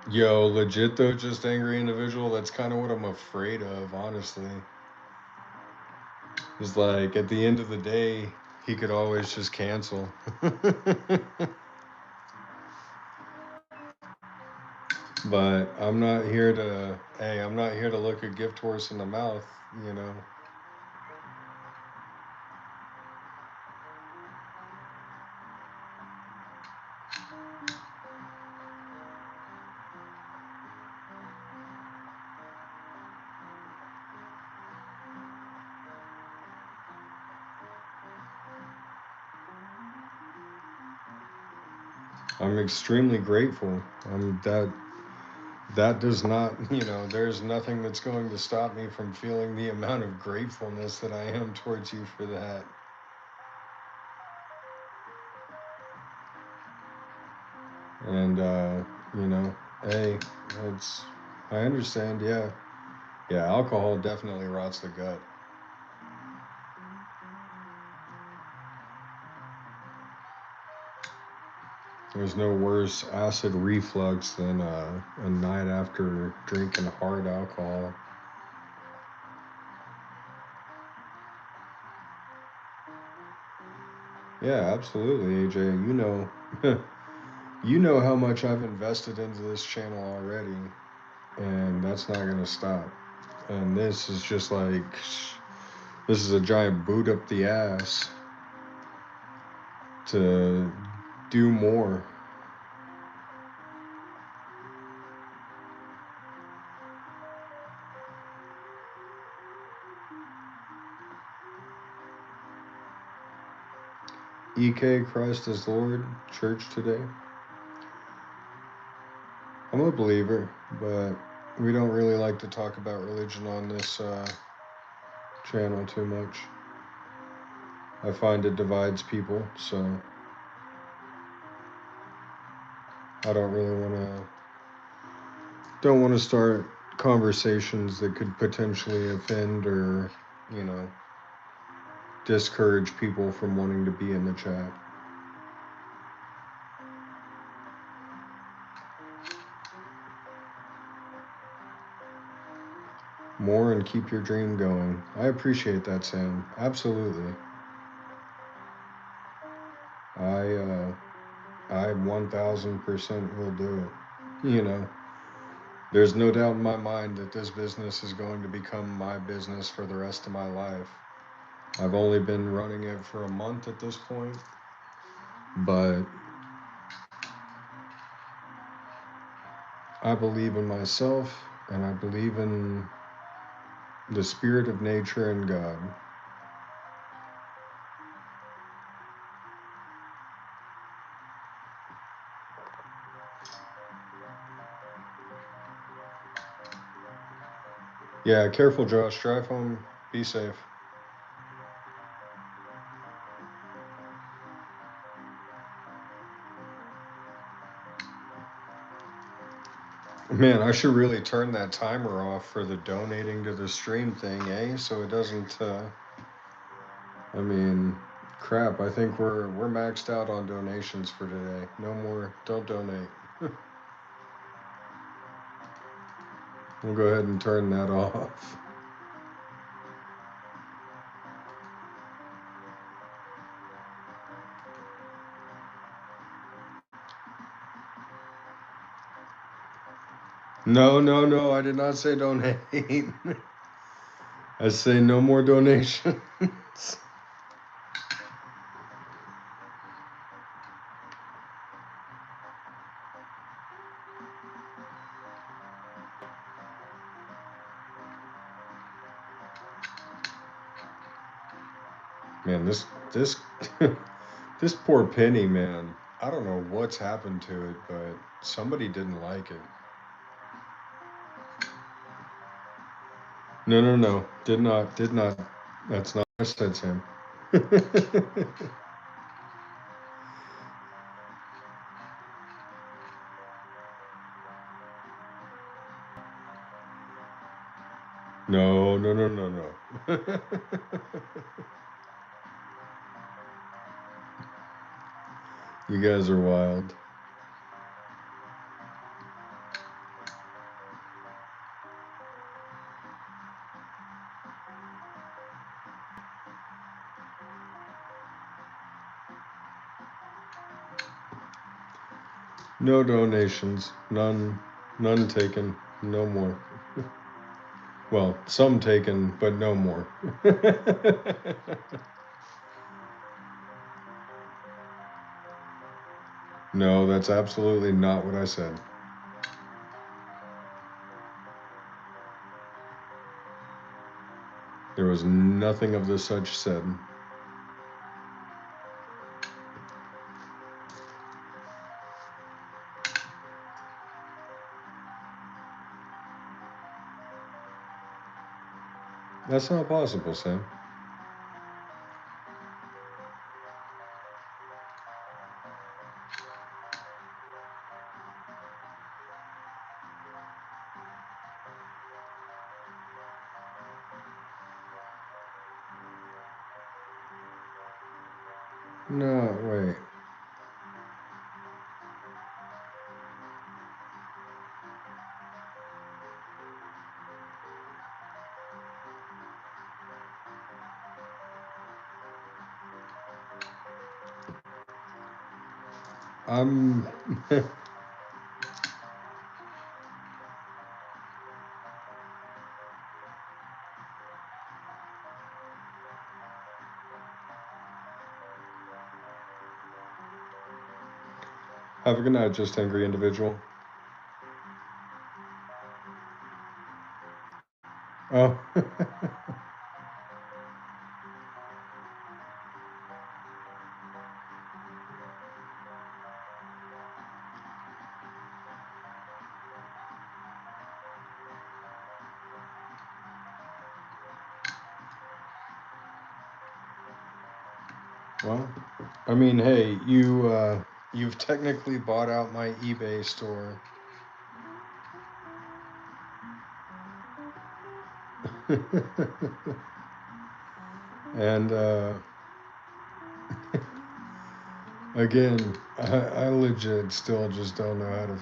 Yo, legit though, just angry individual. That's kind of what I'm afraid of, honestly. Is like at the end of the day, he could always just cancel. But I'm not here to. Hey, I'm not here to look a gift horse in the mouth. You know. I'm extremely grateful. That does not. You know, there's nothing that's going to stop me from feeling the amount of gratefulness that I am towards you for that. And you know, hey, it's I understand, yeah. Yeah, alcohol definitely rots the gut. There's no worse acid reflux than a night after drinking hard alcohol. Yeah, absolutely, AJ. You know, you know how much I've invested into this channel already, and that's not gonna stop. And this is just like this is a giant boot up the ass to do more. EK Christ is Lord Church today. I'm a believer, but we don't really like to talk about religion on this channel too much. I find it divides people, so I don't want to start conversations that could potentially offend or, you know, discourage people from wanting to be in the chat. More and keep your dream going. I appreciate that, Sam. Absolutely. I uh, I 1000% will do it. You know, there's no doubt in my mind that this business is going to become my business for the rest of my life. I've only been running it for a month at this point, but I believe in myself and I believe in the spirit of nature and God. Yeah, careful, Josh. Drive home. Be safe. Man, I should really turn that timer off for the donating to the stream thing, eh? So it doesn't. I mean, crap. I think we're maxed out on donations for today. No more. Don't donate. We'll go ahead and turn that off. No, no, no. I did not say donate. I say no more donations. Man, this this poor penny, man. I don't know what's happened to it, but somebody didn't like it. No, no, no. Did not. Did not. That's not what I said, Sam. No, no, no, no, no. You guys are wild. No donations. None. None taken. No more. Well, some taken, but no more. No, that's absolutely not what I said. There was nothing of the such said. That's not possible, Sam. No, wait. I'm. Have a good night, just angry individual. Oh. Well, I mean, hey, you've technically bought out my eBay store. And again, I legit still just don't know how to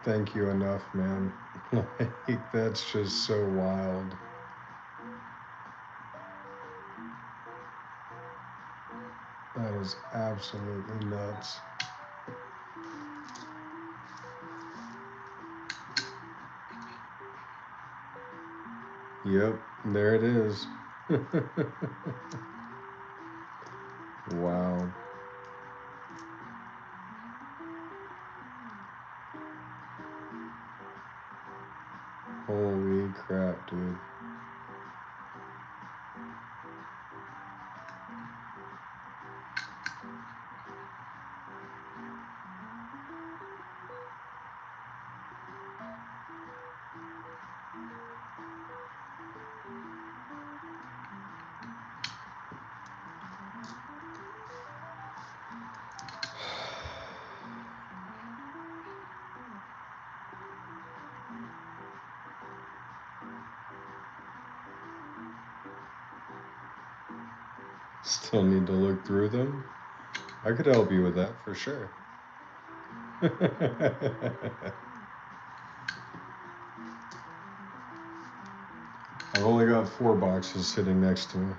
thank you enough, man. Like, that's just so wild. That is absolutely nuts. Yep, there it is. Wow. Holy crap, dude. Still need to look through them. I could help you with that for sure. I've only got 4 boxes sitting next to me.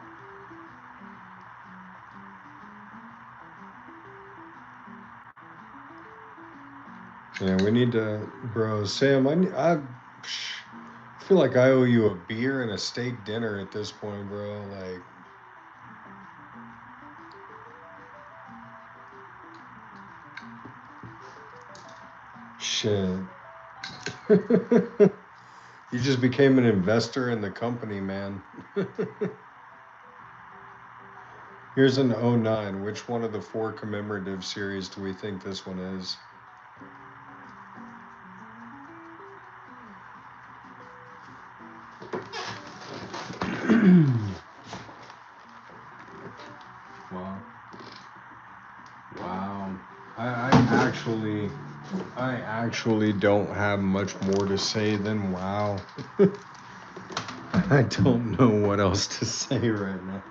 Yeah, we need to, bro. Sam, I I feel like I owe you a beer and a steak dinner at this point, bro. Like, shit. You just became an investor in the company, man. Here's an '09. Which one of the four commemorative series do we think this one is? Wow. Wow. I actually don't have much more to say than wow. I don't know what else to say right now.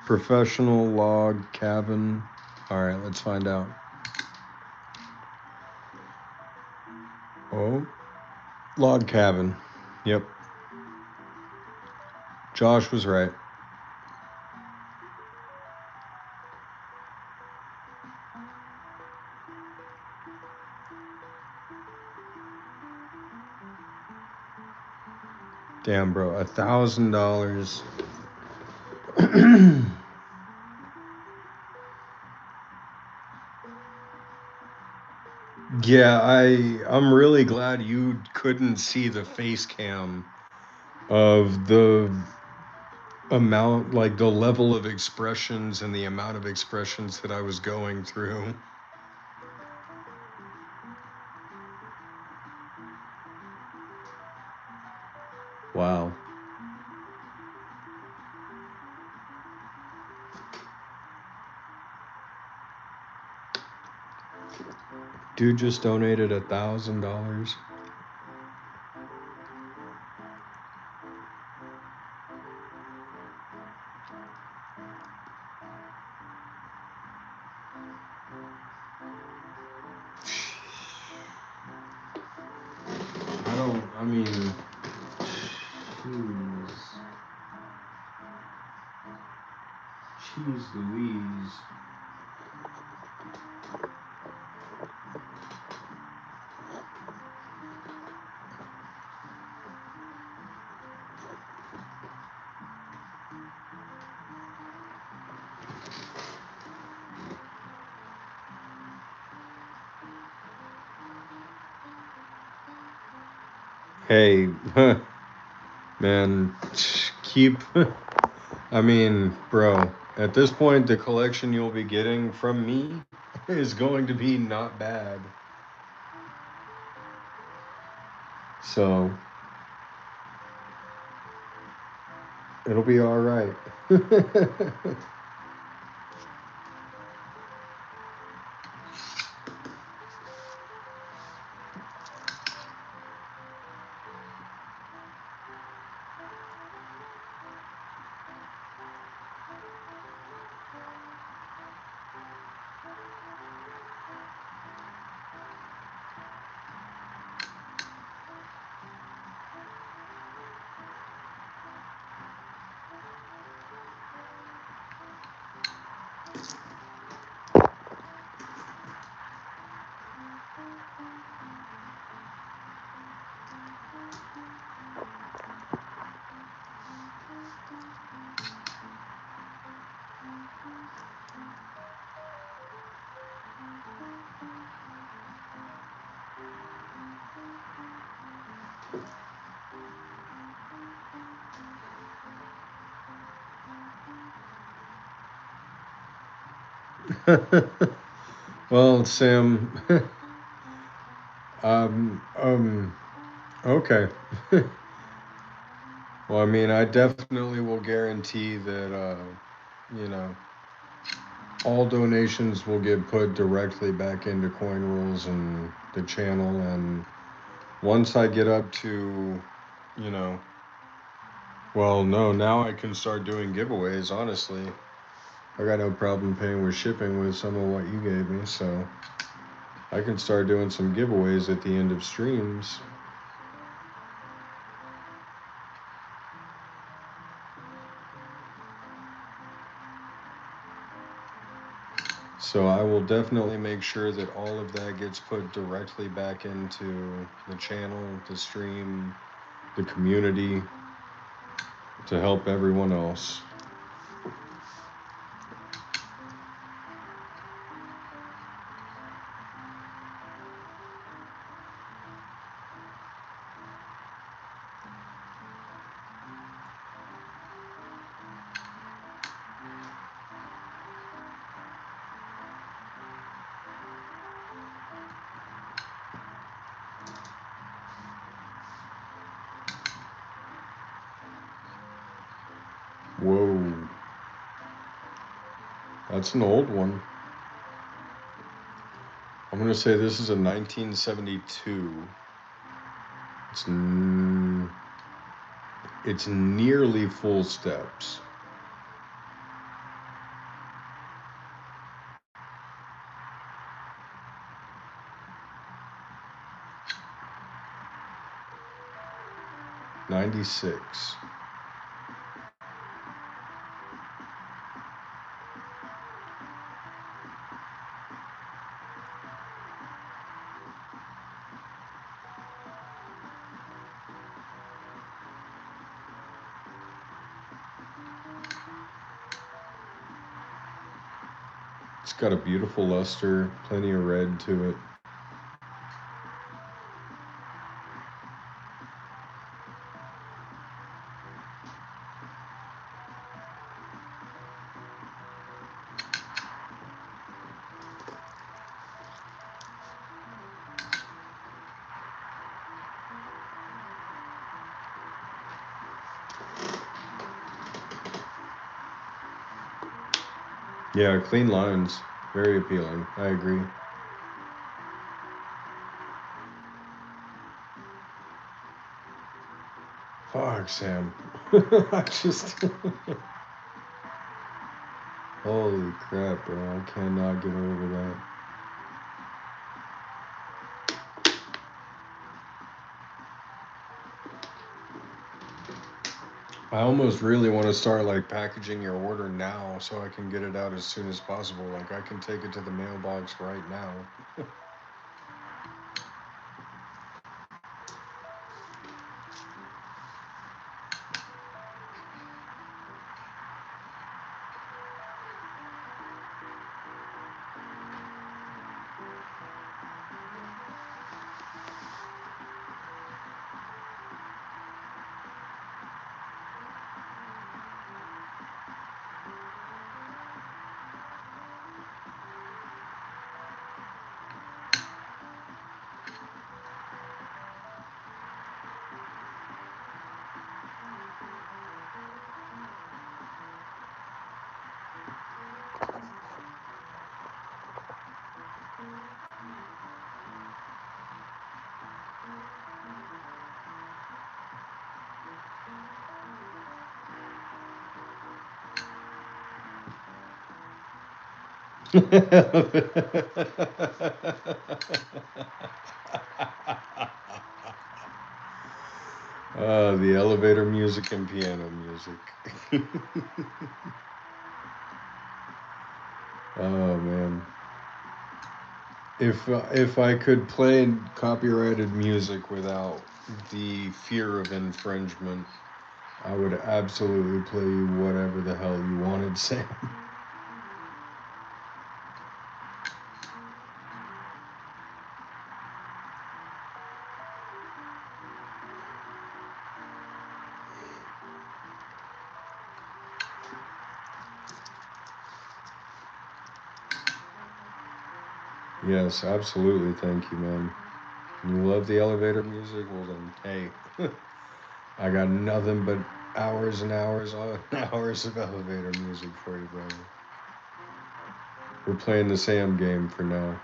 Professional log cabin. All right, let's find out. Oh, log cabin. Yep. Josh was right. Damn, bro, $1,000. Yeah, I'm really glad you couldn't see the face cam of the amount, like the level of expressions and the amount of expressions that I was going through. Wow. Dude just donated $1,000. I mean, jeez Louise. Hey, man, keep. I mean, bro, at this point, the collection you'll be getting from me is going to be not bad. So, it'll be all right. Well, Sam, okay. Well, I mean, I definitely will guarantee that, you know, all donations will get put directly back into Coin Rules and the channel. And once I get up to, you know, well, no, now I can start doing giveaways, honestly. I got no problem paying with shipping with some of what you gave me, so I can start doing some giveaways at the end of streams. So I will definitely make sure that all of that gets put directly back into the channel, the stream, the community to help everyone else. Whoa. That's an old one. I'm going to say this is a 1972. It's it's nearly full steps. '96. It's got a beautiful luster, plenty of red to it. Yeah, clean lines. Very appealing. I agree. Fuck, Sam. I just. Holy crap, bro. I cannot get over that. I almost really want to start like packaging your order now so I can get it out as soon as possible. Like I can take it to the mailbox right now. The elevator music and piano music. Oh man. If I could play copyrighted music without the fear of infringement, I would absolutely play you whatever the hell you wanted, Sam. Yes, absolutely. Thank you, man. You love the elevator music? Well, then, hey, I got nothing but hours and hours on hours of elevator music for you, brother. We're playing the Sam game for now.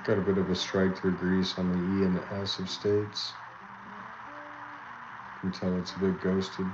Got a bit of a strike through grease on the E and the S of states. You can tell it's a bit ghosted.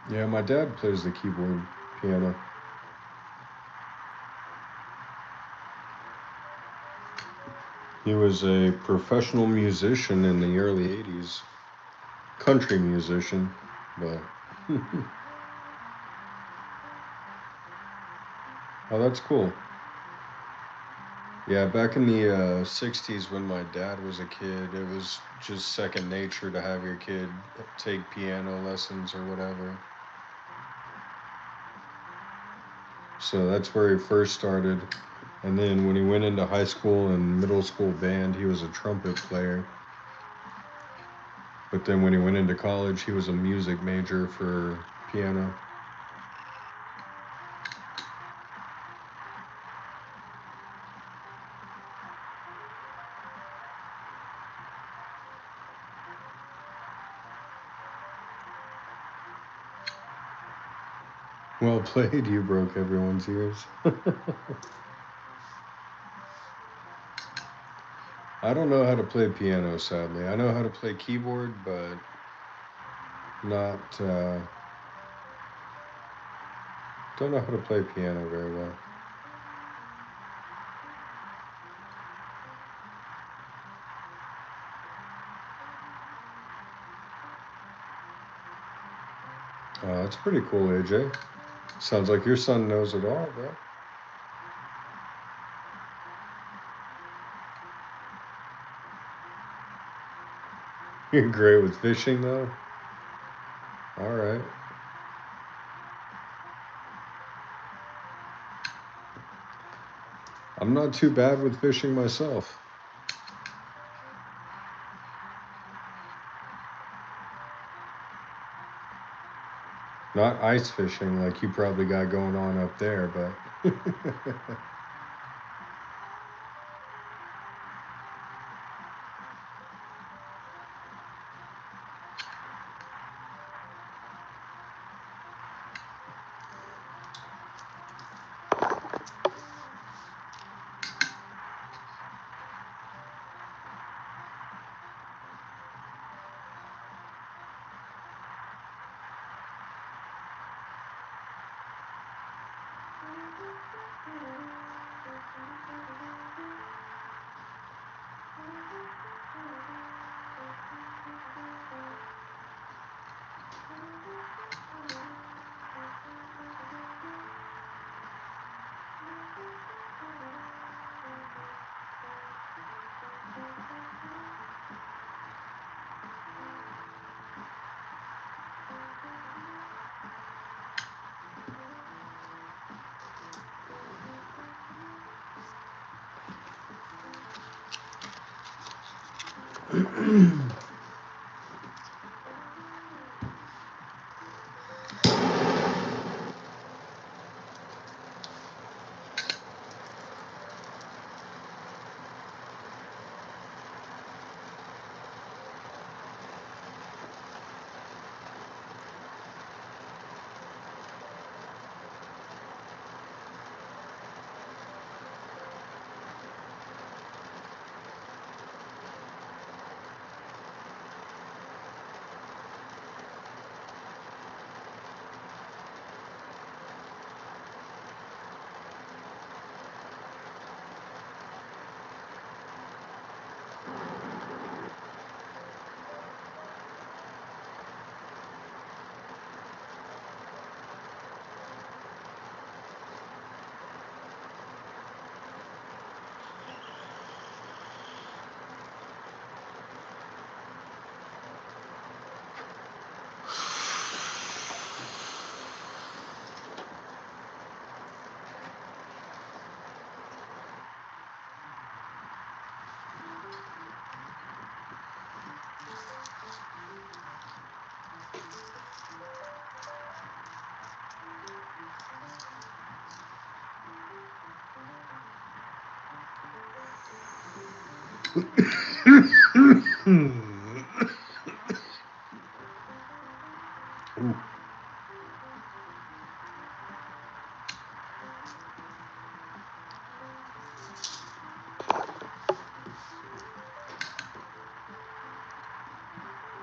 Yeah, my dad plays the keyboard piano. He was a professional musician in the early 80s, country musician, but oh, that's cool. Yeah, back in the 60s when my dad was a kid, it was just second nature to have your kid take piano lessons or whatever. So that's where he first started. And then when he went into high school and middle school band, he was a trumpet player. But then when he went into college, he was a music major for piano. Well played, you broke everyone's ears. I don't know how to play piano, sadly. I know how to play keyboard, but not, don't know how to play piano very well. That's pretty cool, AJ. Sounds like your son knows it all, bro. You're great with fishing, though. All right. I'm not too bad with fishing myself. Not ice fishing like you probably got going on up there, but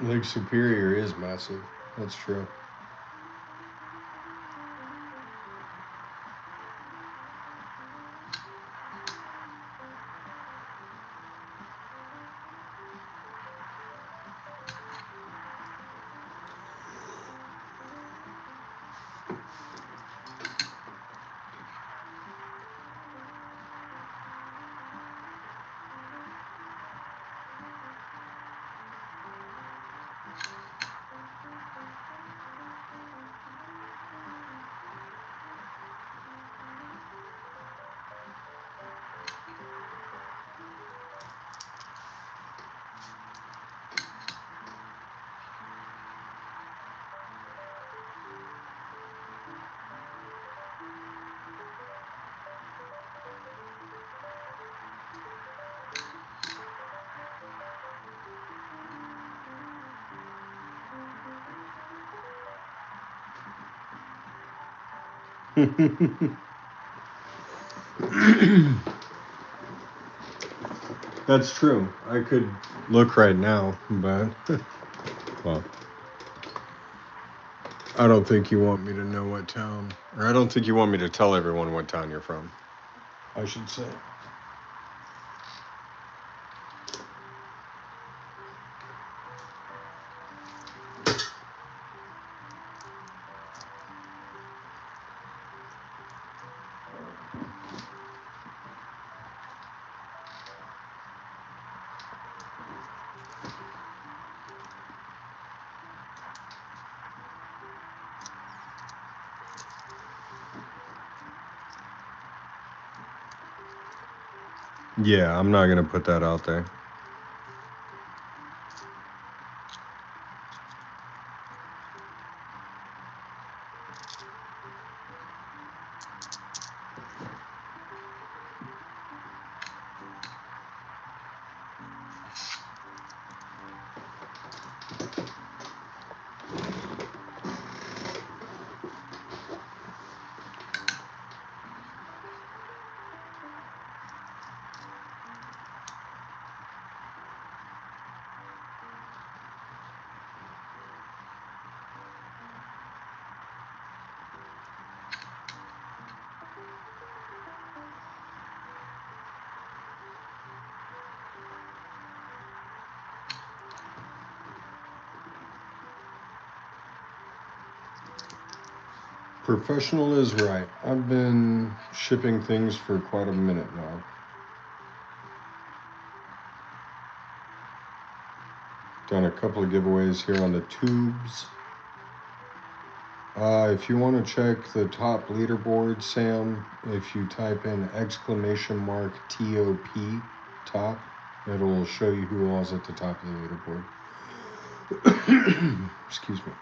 Lake Superior is massive. That's true. That's true. I could look right now, but well, I don't think you want me to know what town, or I don't think you want me to tell everyone what town you're from. I should say. Yeah, I'm not gonna put that out there. Professional is right. I've been shipping things for quite a minute now. Done a couple of giveaways here on the tubes. If you want to check the top leaderboard, Sam, if you type in exclamation mark TOP, top, it'll show you who all's at the top of the leaderboard. Excuse me.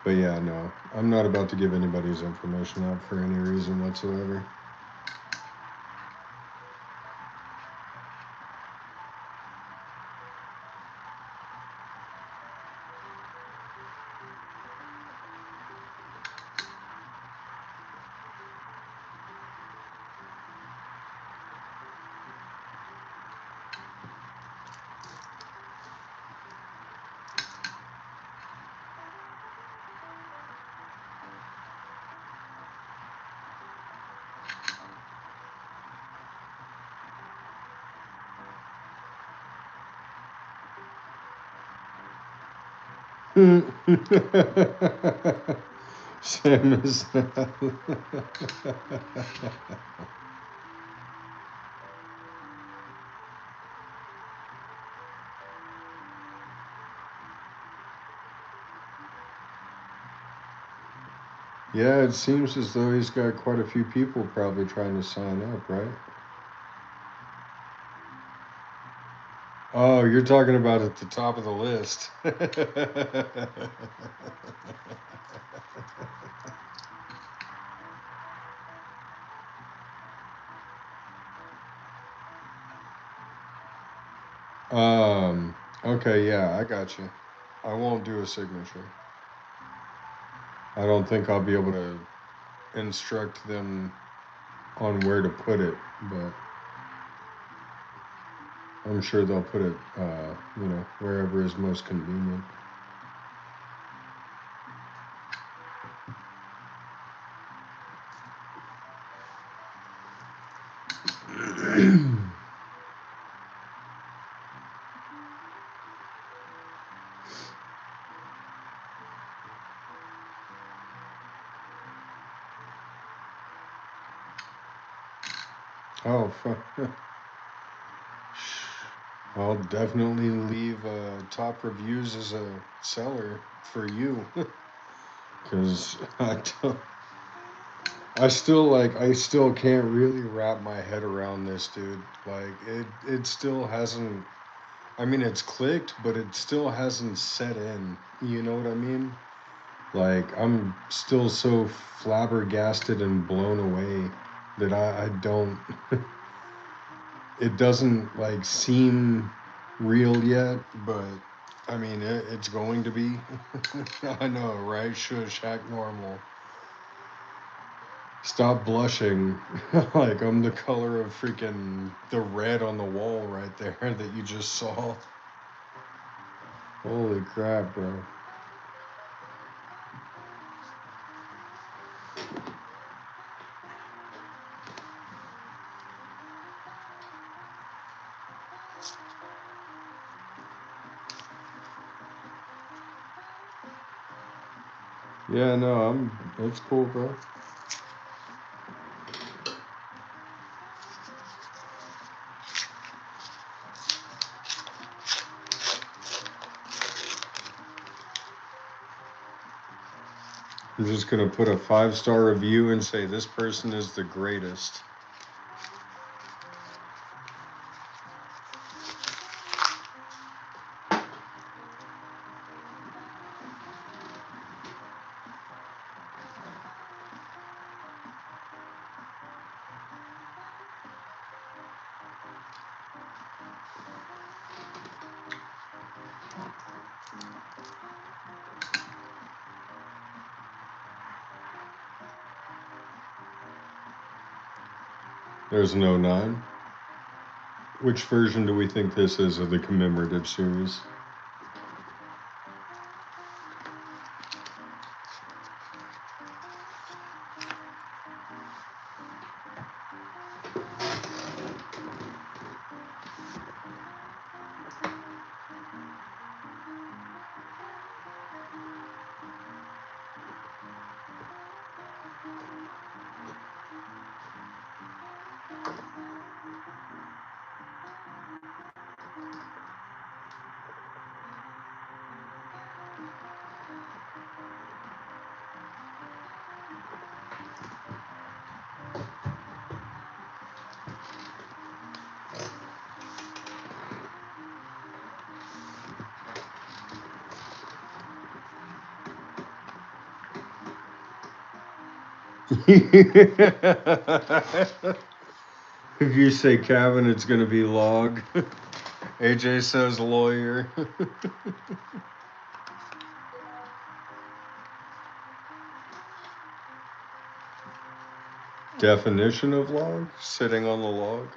But yeah, no, I'm not about to give anybody's information out for any reason whatsoever. Sam is. Yeah, it seems as though he's got quite a few people probably trying to sign up, right? Oh, you're talking about at the top of the list. Okay, yeah, I got you. I won't do a signature. I don't think I'll be able to instruct them on where to put it, but I'm sure they'll put it, wherever is most convenient. Oh, fuck. I'll definitely leave top reviews as a seller for you, because I still can't really wrap my head around this, dude. Like it still hasn't. I mean, it's clicked, but it still hasn't set in. You know what I mean? Like I'm still so flabbergasted and blown away that I don't. It doesn't like seem real yet, but I mean it's going to be. I know, right? Shush, act normal. Stop blushing. Like I'm the color of freaking the red on the wall right there that you just saw. Holy crap, bro. Yeah, no, it's cool, bro. I'm just gonna put a 5-star review and say this person is the greatest. There's no 9. Which version do we think this is of the commemorative series? If you say Kevin, it's gonna be log. AJ says lawyer. Definition of log? Sitting on the log.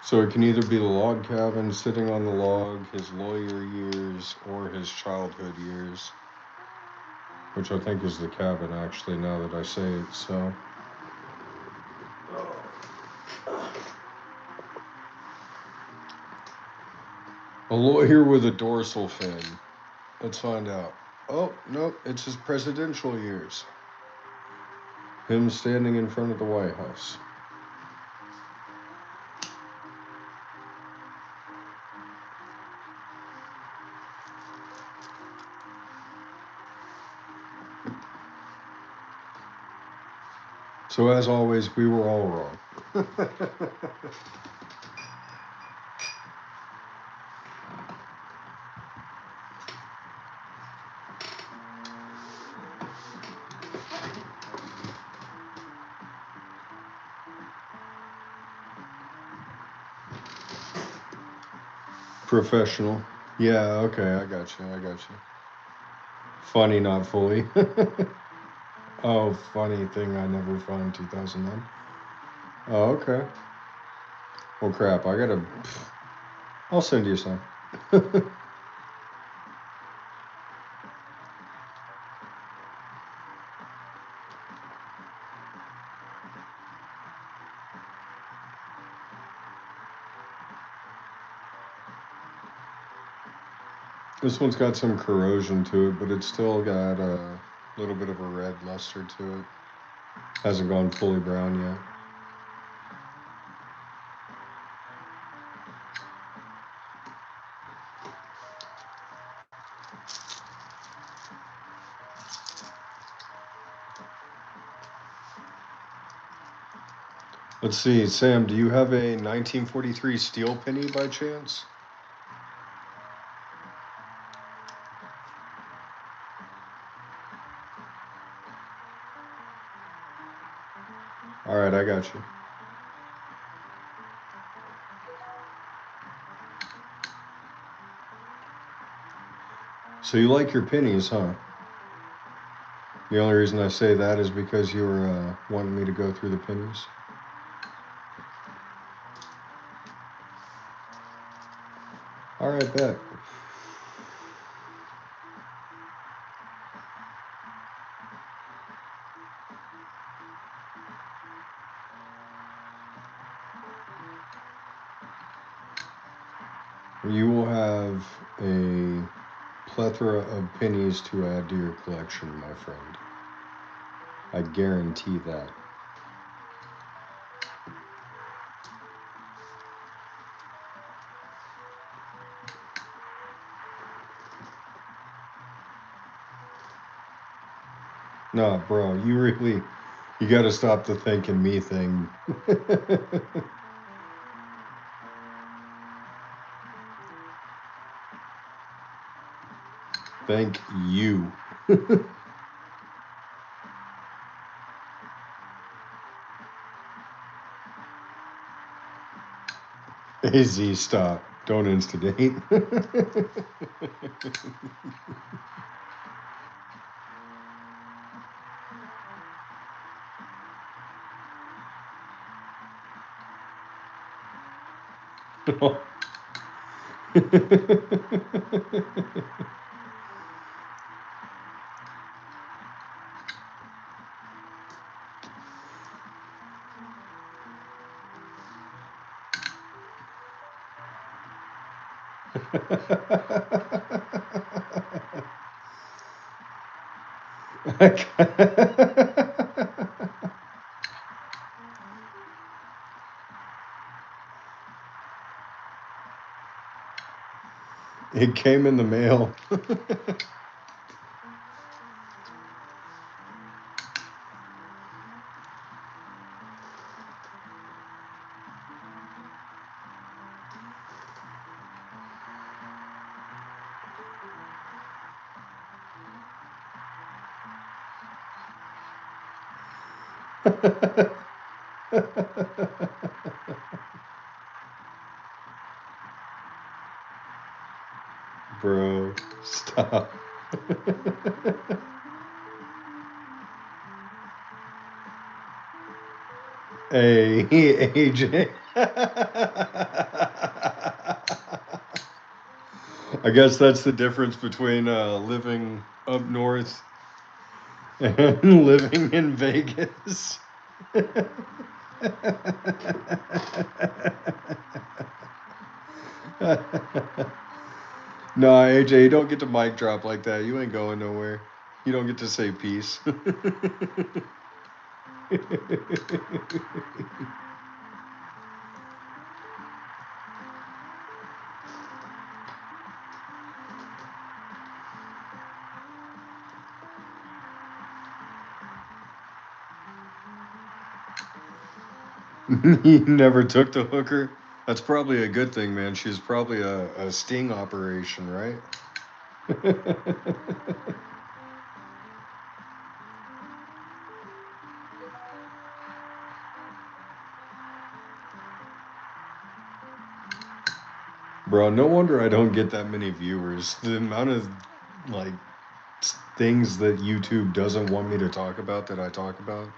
So it can either be the log cabin, sitting on the log, his lawyer years, or his childhood years. Which I think is the cabin, actually, now that I say it, so. A lawyer with a dorsal fin. Let's find out. Oh, nope, it's his presidential years. Him standing in front of the White House. So, as always, we were all wrong. Professional. Yeah, okay, I got you. I got you. Funny, not fully. Oh, funny thing I never found 2009. Oh, okay. Well, crap, I gotta. I'll send you some. This one's got some corrosion to it, but it's still got a little bit of a red luster to it. Hasn't gone fully brown yet. Let's see, Sam, do you have a 1943 steel penny by chance? All right, I got you. So you like your pennies, huh? The only reason I say that is because you were wanting me to go through the pennies. All right, bet. You will have a plethora of pennies to add to your collection, my friend. I guarantee that. No, bro, you gotta stop the thanking me thing. Thank you. AZ, stop. Don't instigate. It came in the mail. Bro, stop. Hey, AJ. I guess that's the difference between living up north and living in Vegas. Nah, AJ, you don't get to mic drop like that. You ain't going nowhere. You don't get to say peace. He never took the hooker. That's probably a good thing, man. She's probably a sting operation, right? Bro, no wonder I don't get that many viewers. The amount of like things that YouTube doesn't want me to talk about that I talk about.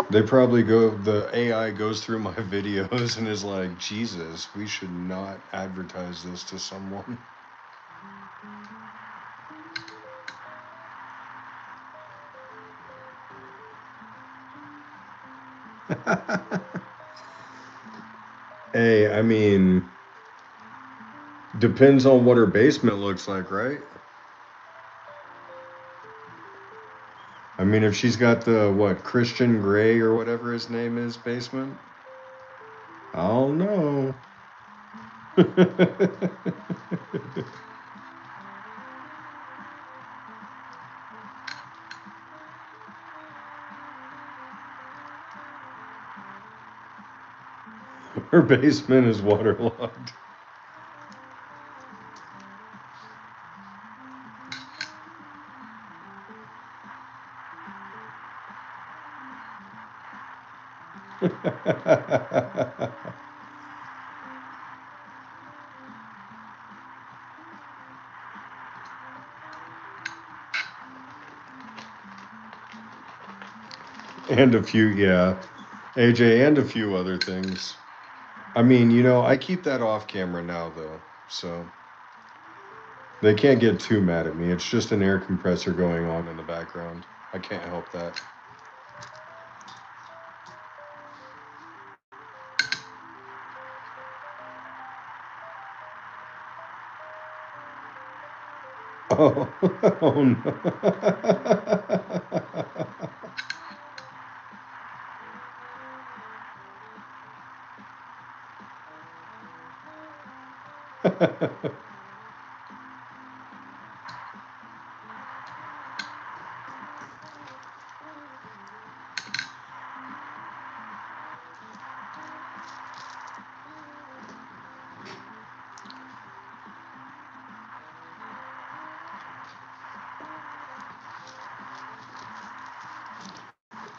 They probably the AI goes through my videos and is like, Jesus, we should not advertise this to someone. Hey, I mean, depends on what her basement looks like, right? I mean, if she's got the, what, Christian Grey or whatever his name is basement, I don't know. Her basement is waterlogged. And a few, yeah. AJ, and a few other things. I mean, I keep that off camera now, though, so they can't get too mad at me. It's just an air compressor going on in the background. I can't help that. Oh, oh no.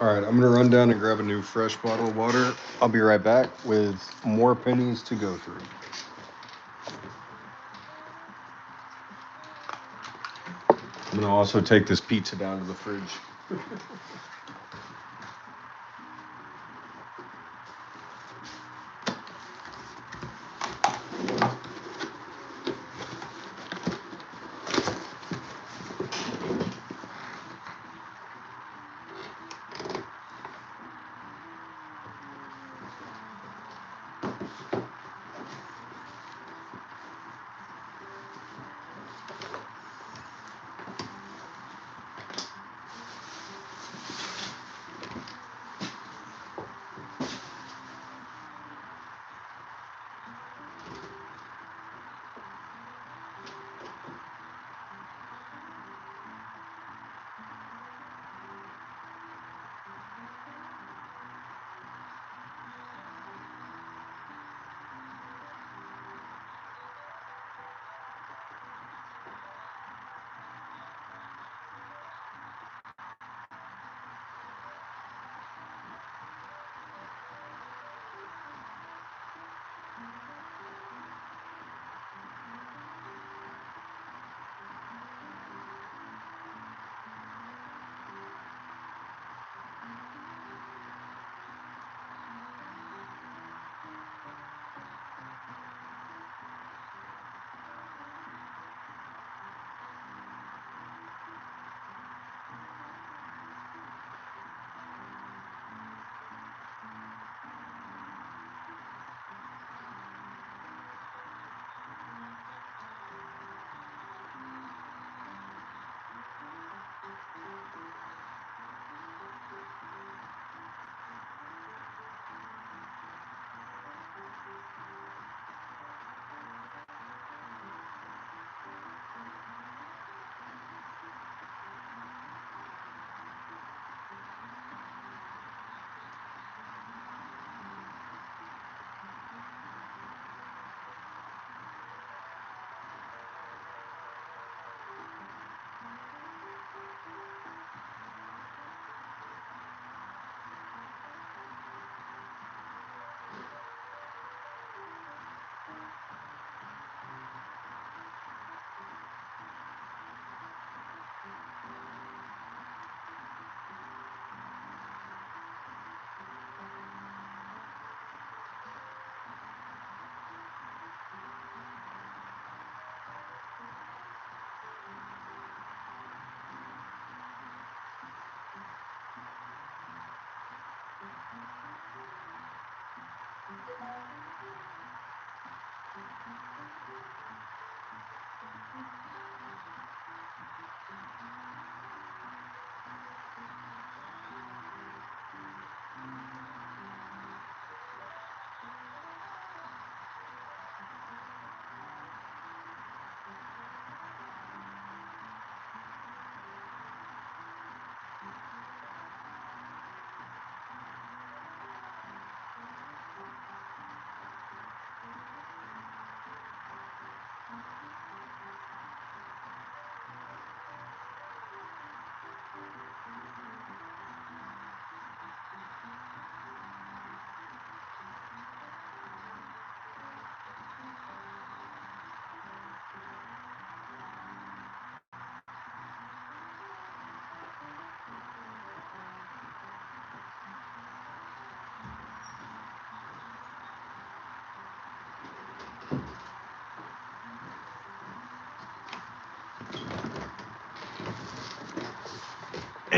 All right, I'm gonna run down and grab a new fresh bottle of water. I'll be right back with more pennies to go through. I'm gonna also take this pizza down to the fridge.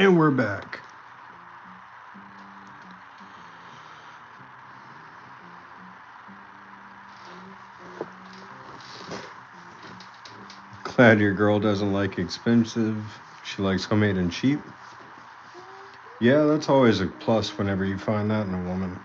And we're back. Glad your girl doesn't like expensive. She likes homemade and cheap. Yeah, that's always a plus whenever you find that in a woman.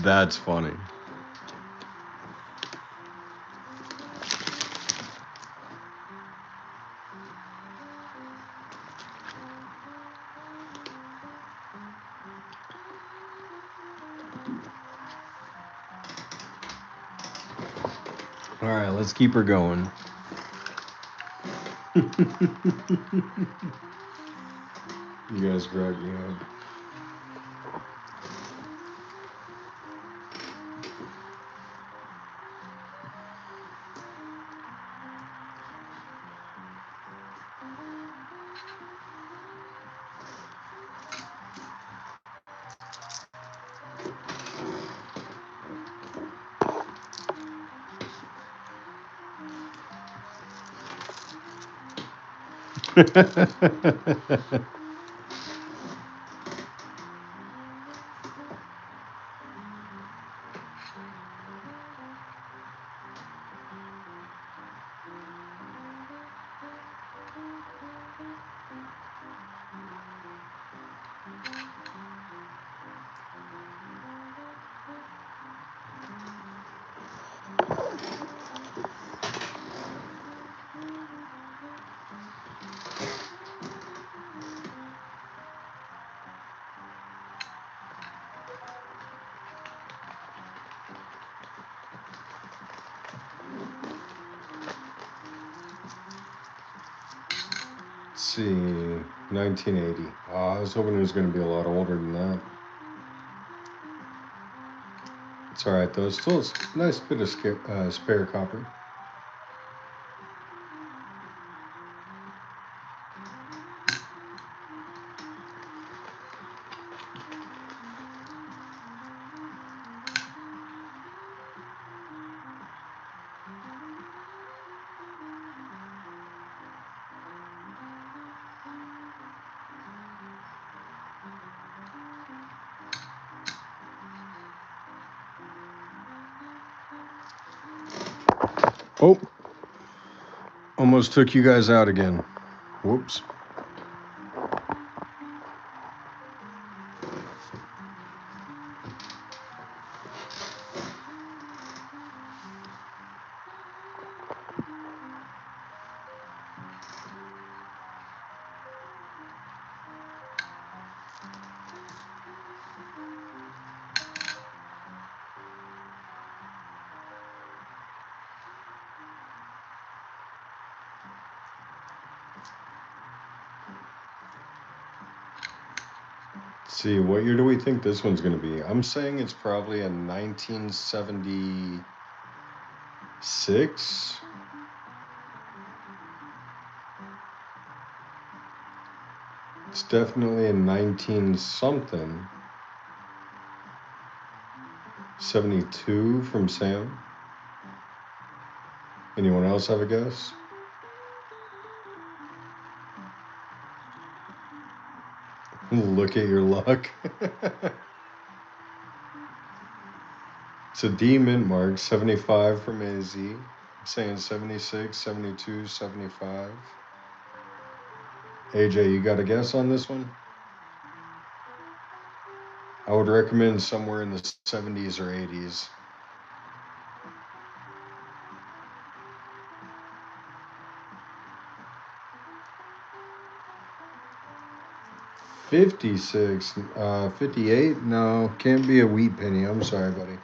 That's funny. All right, let's keep her going. You guys crack me up. Let's see, 1980. I was hoping it was going to be a lot older than that. It's all right though. It's still a nice bit of spare copper. Oh, almost took you guys out again. Whoops. Let's see, what year do we think this one's going to be? I'm saying it's probably a 1976. It's definitely a 19 something. 72 from Sam. Anyone else have a guess? Look at your luck. It's a D mint mark, 75 from AZ. I'm saying 76, 72, 75. AJ, you got a guess on this one? I would recommend somewhere in the 70s or 80s. 56, 58? No, can't be a wheat penny. I'm sorry, buddy.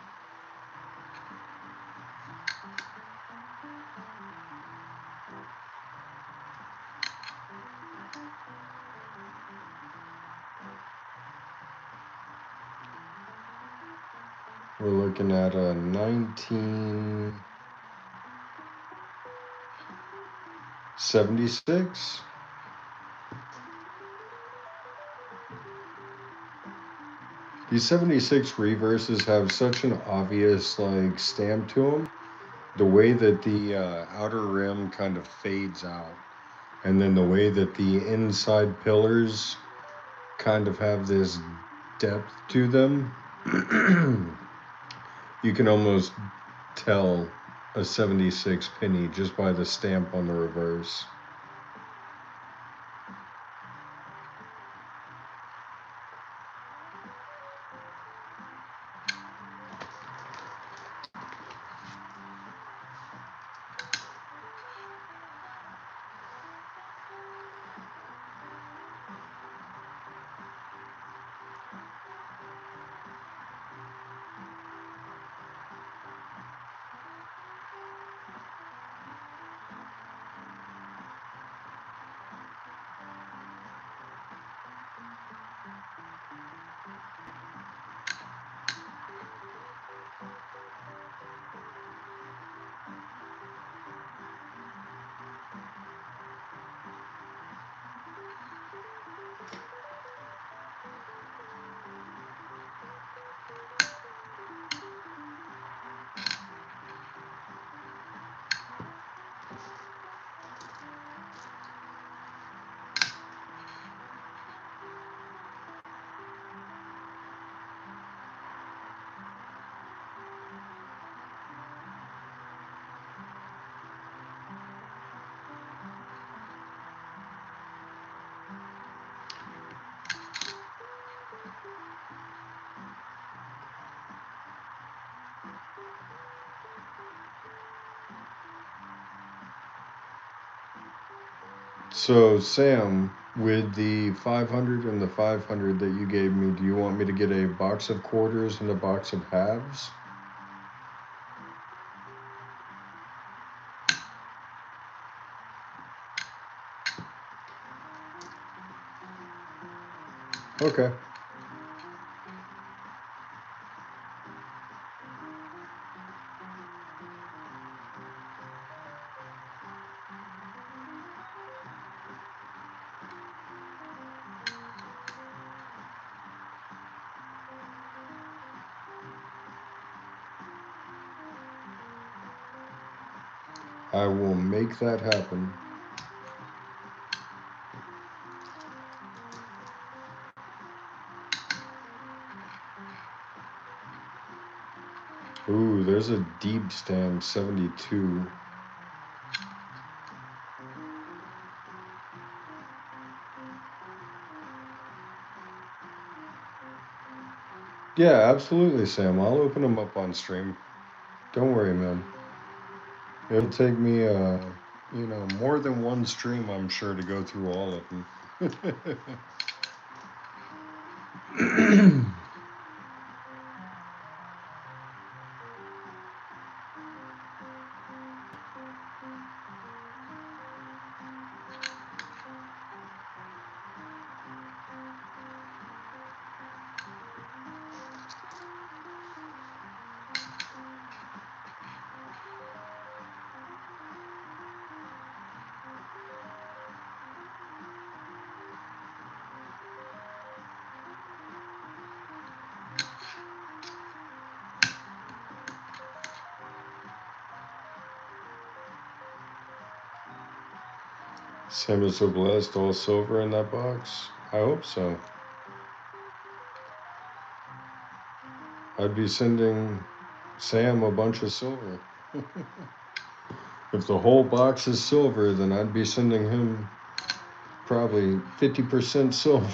We're looking at a 1976. These 76 reverses have such an obvious like stamp to them. The way that the outer rim kind of fades out, and then the way that the inside pillars kind of have this depth to them, you can almost tell a 76 penny just by the stamp on the reverse. So, Sam, with the 500 and the 500 that you gave me, do you want me to get a box of quarters and a box of halves? Okay. I will make that happen. Ooh, there's a deep stamp 72. Yeah, absolutely, Sam. I'll open them up on stream. Don't worry, man. It'll take me, more than one stream, I'm sure, to go through all of them. Sam is so blessed, all silver in that box. I hope so. I'd be sending Sam a bunch of silver. If the whole box is silver, then I'd be sending him probably 50% silver.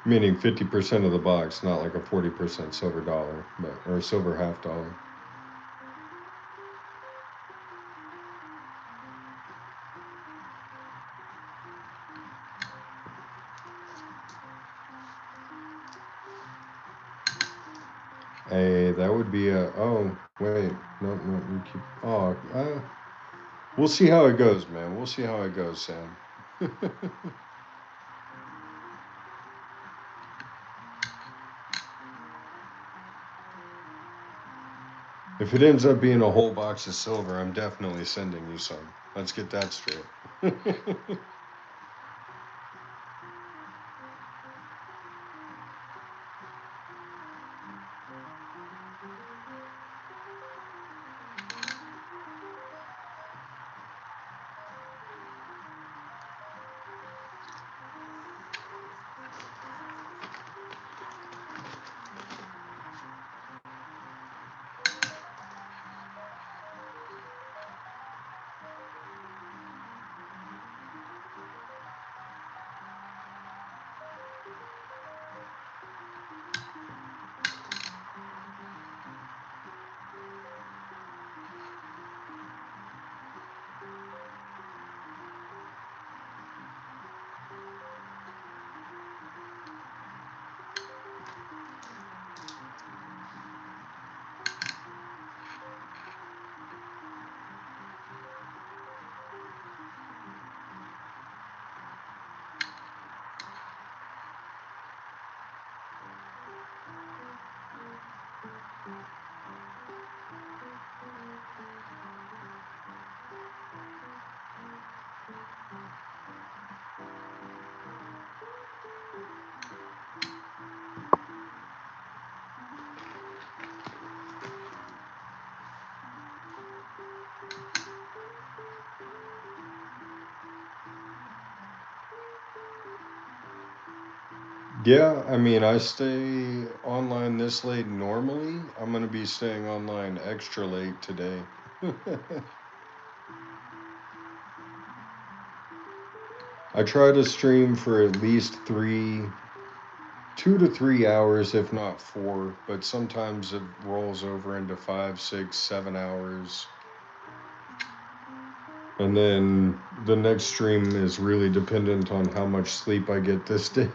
Meaning 50% of the box, not like a 40% silver dollar, but or a silver half dollar. That would be a. Oh, wait. No, no, you keep. Oh, we'll see how it goes, man. We'll see how it goes, Sam. If it ends up being a whole box of silver, I'm definitely sending you some. Let's get that straight. Yeah, I mean, I stay online this late normally. I'm going to be staying online extra late today. I try to stream for at least 2 to 3 hours, if not four, but sometimes it rolls over into 5, 6, 7 hours. And then the next stream is really dependent on how much sleep I get this day.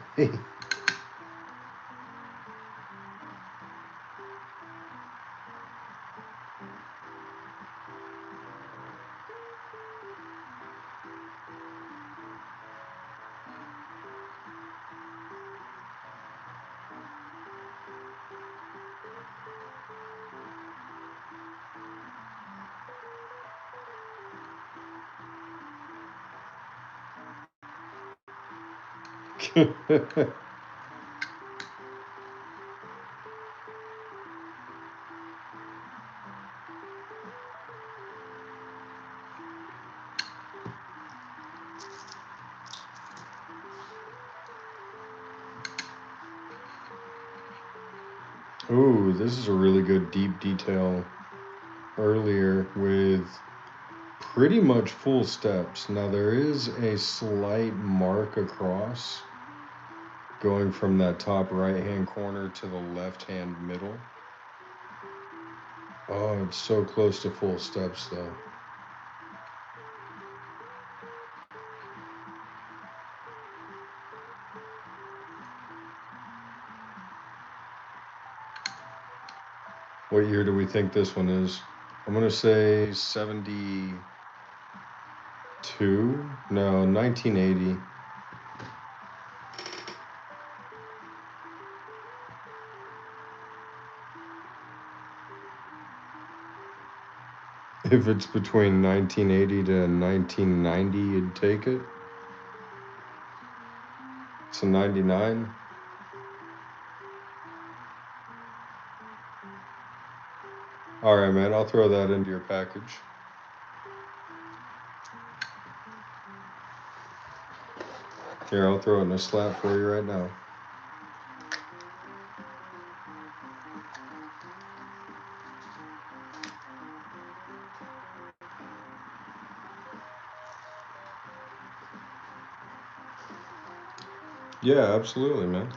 Ooh, this is a really good deep detail earlier with pretty much full steps. Now there is a slight mark across going from that top right hand corner to the left hand middle. Oh, it's so close to full steps though. What year do we think this one is? I'm gonna say 72. No, 1980. If it's between 1980 to 1990, you'd take it. It's a 99. All right, man. I'll throw that into your package. Here, I'll throw it in a slap for you right now. Yeah, absolutely, man.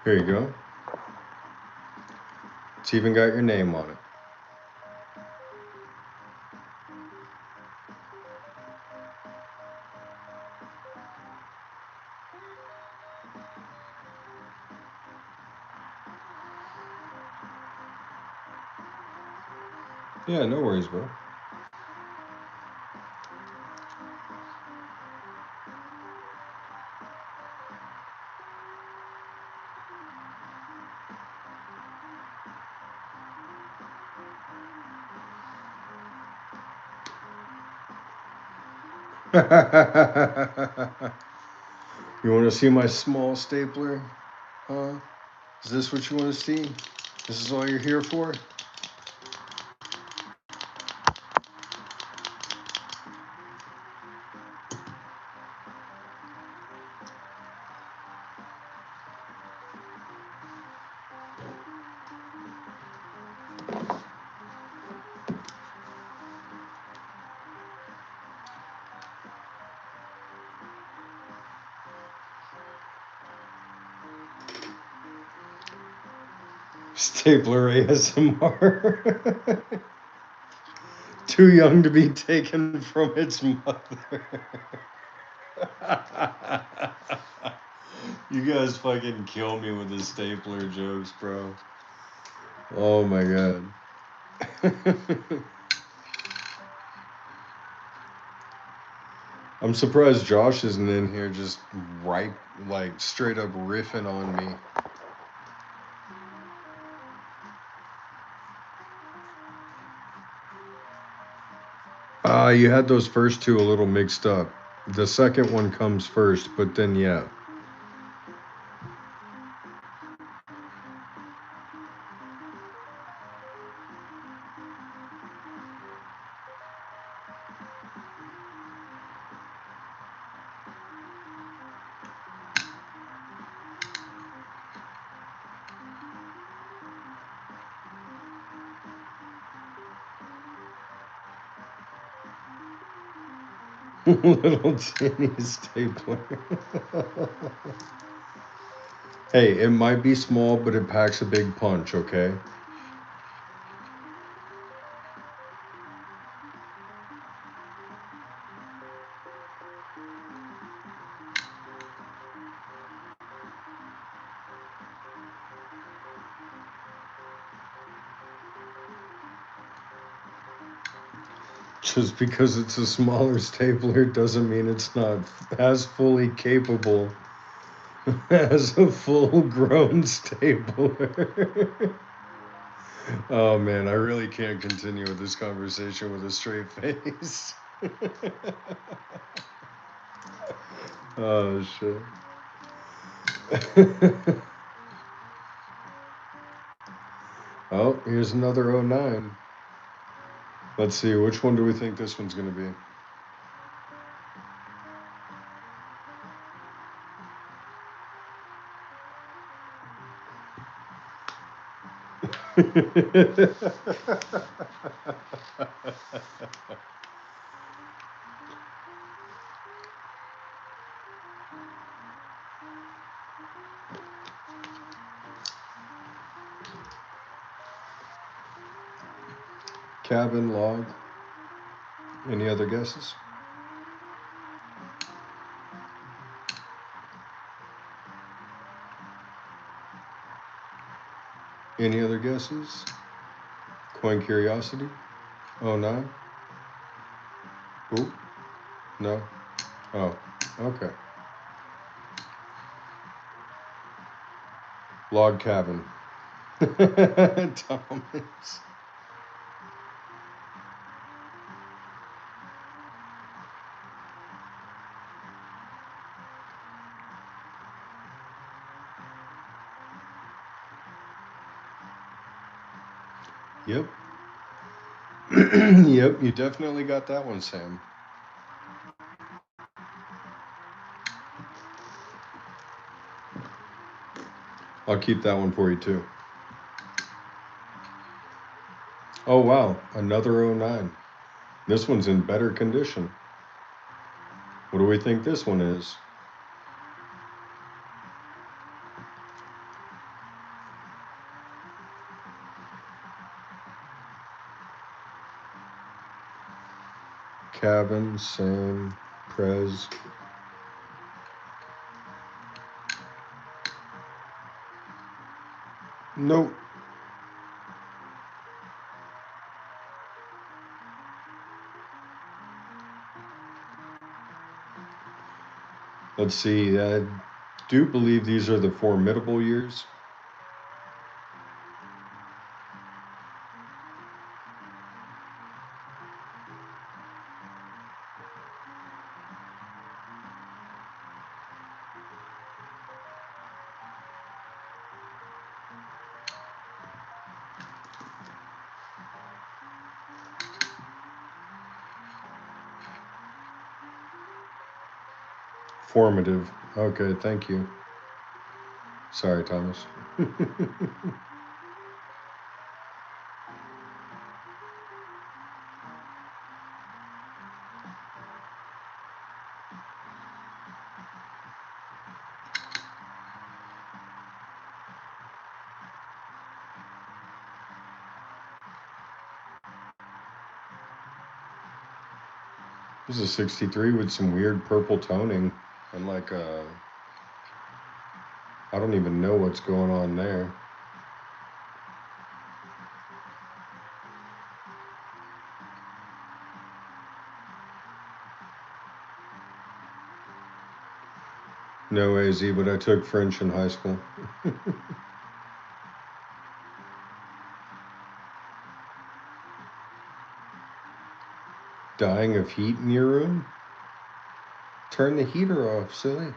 Here you go. It's even got your name on it. Yeah, no worries, bro. You want to see my small stapler? Huh? Is this what you want to see? This is all you're here for? Stapler ASMR. Too young to be taken from its mother. You guys fucking kill me with the stapler jokes, bro. Oh my god. I'm surprised Josh isn't in here just right, like straight up riffing on me. You had those first two a little mixed up. The second one comes first, but then yeah. Little tinny stapler. Hey, it might be small, but it packs a big punch, okay? Just because it's a smaller stapler doesn't mean it's not as fully capable as a full grown stapler. Oh man, I really can't continue with this conversation with a straight face. Oh shit. Oh, here's another '09. Let's see, which one do we think this one's gonna be? Cabin log. Any other guesses? Any other guesses? Coin curiosity? '09? Ooh, no. Oh, okay. Log cabin. Thomas. Yep. Yep, you definitely got that one, Sam. I'll keep that one for you too. Oh wow, another '09. This one's in better condition. What do we think this one is? cabin, same. Prez. Nope. Let's see. I do believe these are the formidable years. Formative. Okay, thank you. Sorry, Thomas. This is a 63 with some weird purple toning and like I don't even know what's going on there. No AZ, but I took French in high school. Dying of heat in your room? Turn the heater off, silly.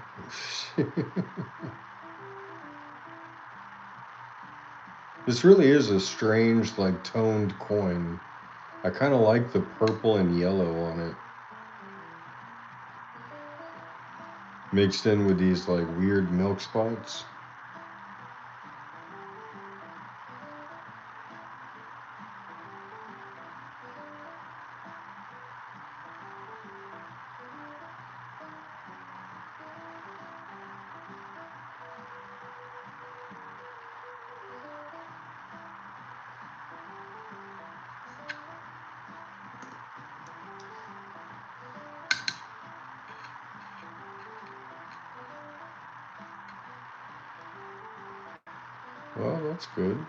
This really is a strange, like, toned coin. I kind of like the purple and yellow on it. Mixed in with these, like, weird milk spots. Well, that's good.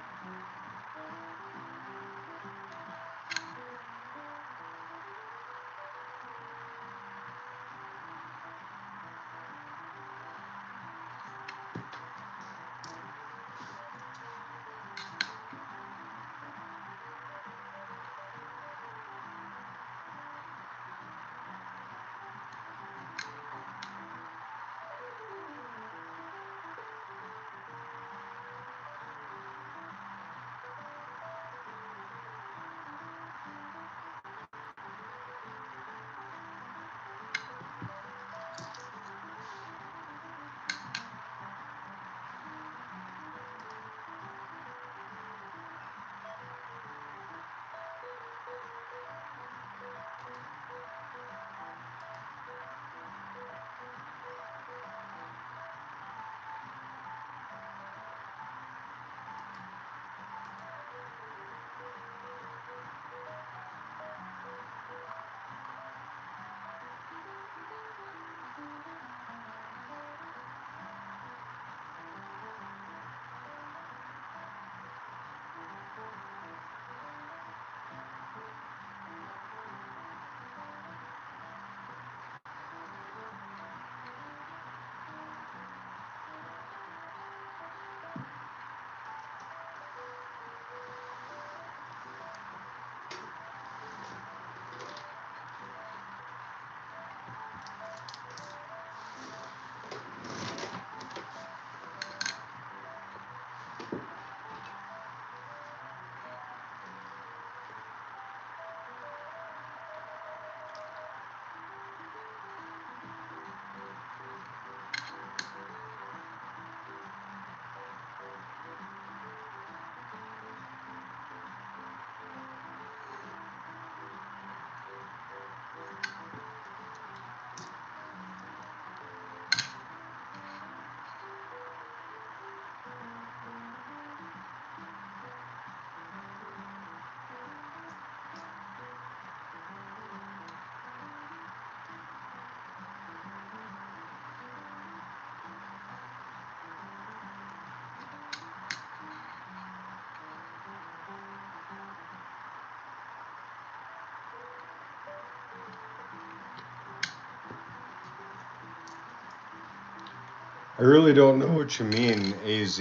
I really don't know what you mean, AZ,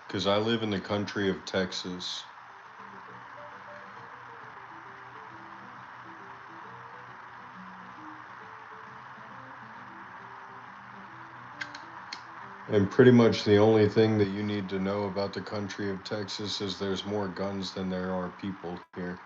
because I live in the country of Texas. And pretty much the only thing that you need to know about the country of Texas is there's more guns than there are people here.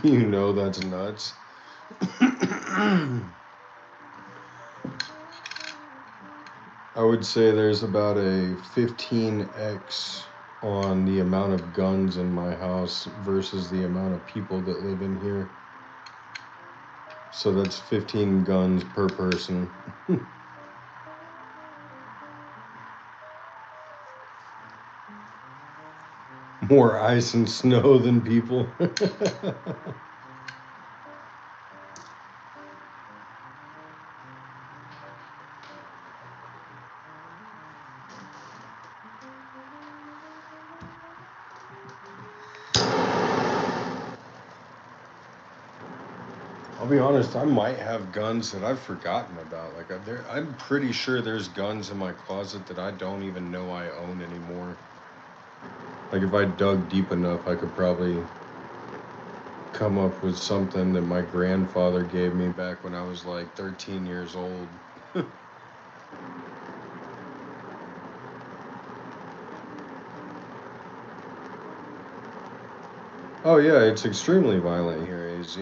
You know that's nuts. I would say there's about a 15x on the amount of guns in my house versus the amount of people that live in here. So that's 15 guns per person. More ice and snow than people. I'll be honest, I might have guns that I've forgotten about. Like I'm pretty sure there's guns in my closet that I don't even know I own anymore. Like if I dug deep enough, I could probably come up with something that my grandfather gave me back when I was like 13 years old. Oh yeah, it's extremely violent here, AZ.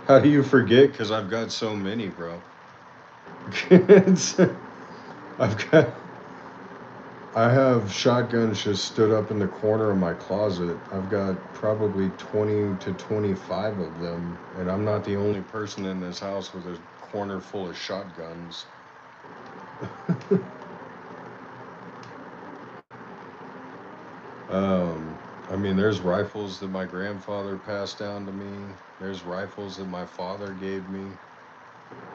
How do you forget? Because I've got so many, bro. It's, I've got I have shotguns just stood up in the corner of my closet. I've got probably 20 to 25 of them, and I'm not the only person in this house with a corner full of shotguns. um, I mean, there's rifles that my grandfather passed down to me. There's rifles that my father gave me.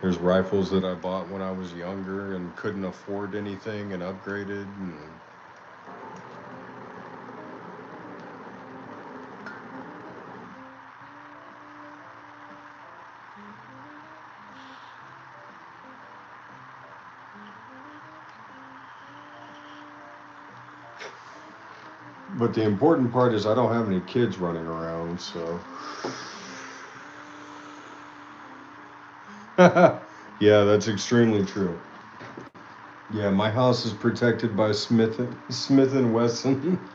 There's rifles that I bought when I was younger and couldn't afford anything and upgraded. And but the important part is I don't have any kids running around, so. Yeah, that's extremely true. Yeah, my house is protected by Smith and Wesson.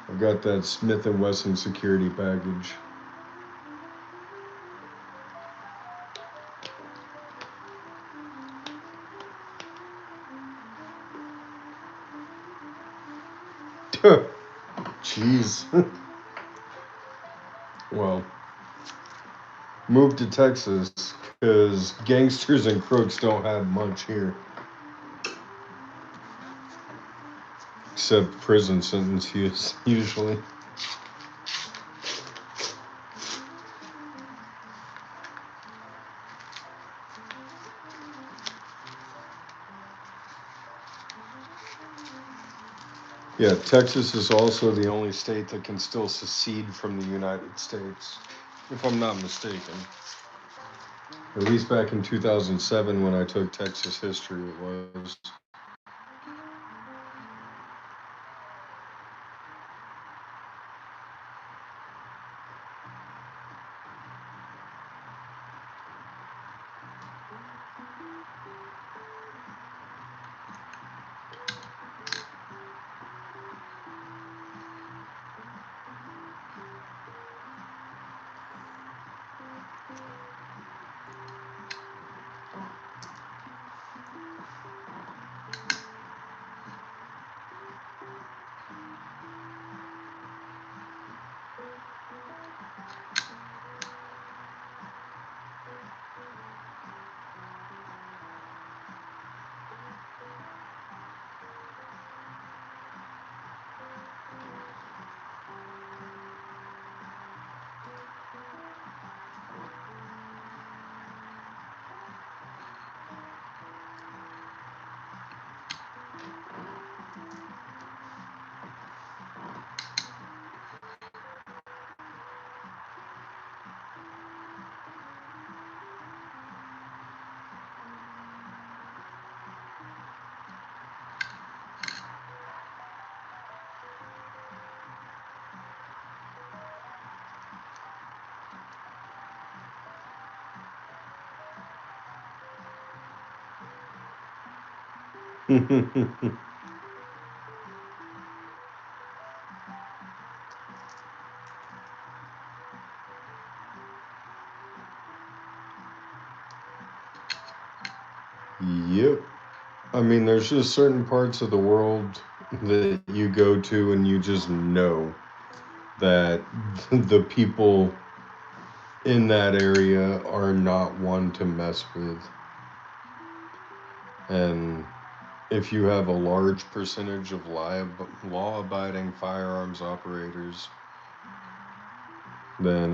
I got that Smith and Wesson security package. Jeez. Well, moved to Texas because gangsters and crooks don't have much here, except prison sentences usually. Yeah, Texas is also the only state that can still secede from the United States, if I'm not mistaken. At least back in 2007 when I took Texas history, it was. Yep. I mean, there's just certain parts of the world that you go to and you just know that the people in that area are not one to mess with. And if you have a large percentage of law abiding firearms operators, then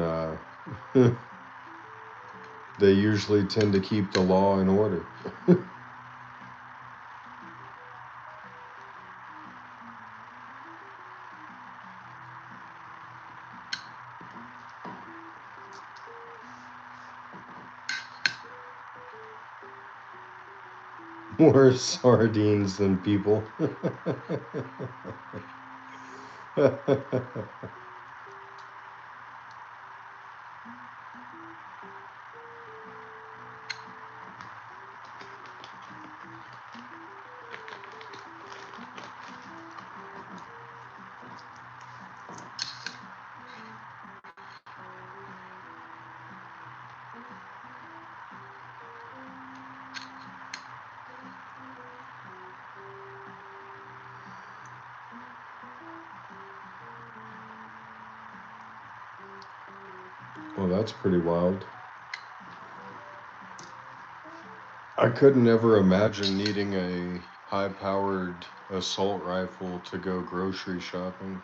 they usually tend to keep the law in order. More sardines than people. Well, that's pretty wild. I couldn't ever imagine needing a high powered assault rifle to go grocery shopping.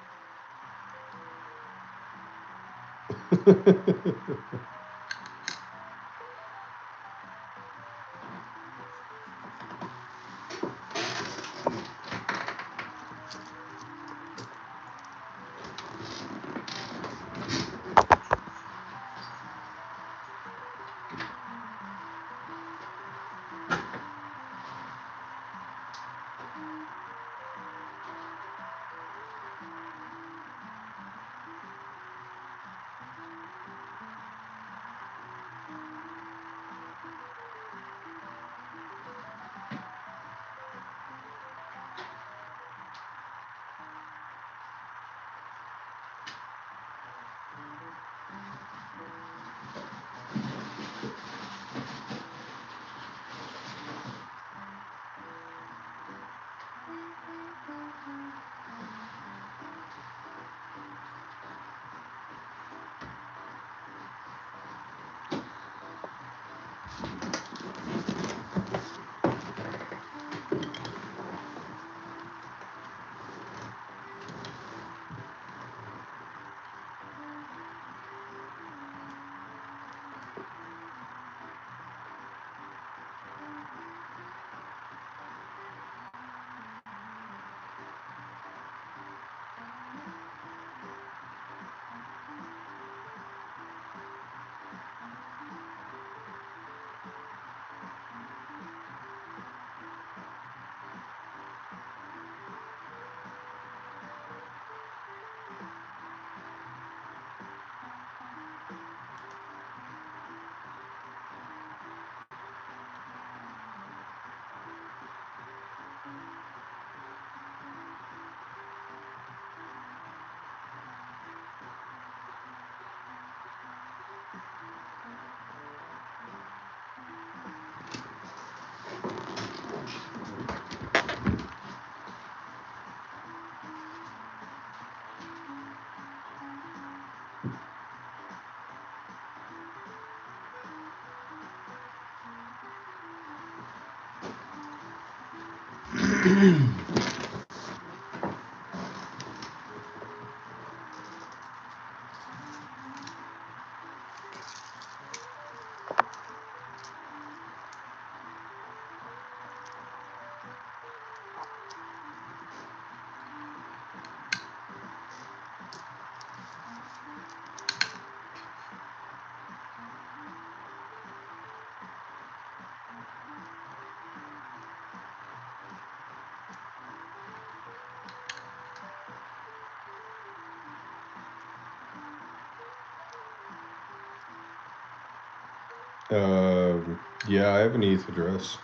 Yeah, I have an ETH address.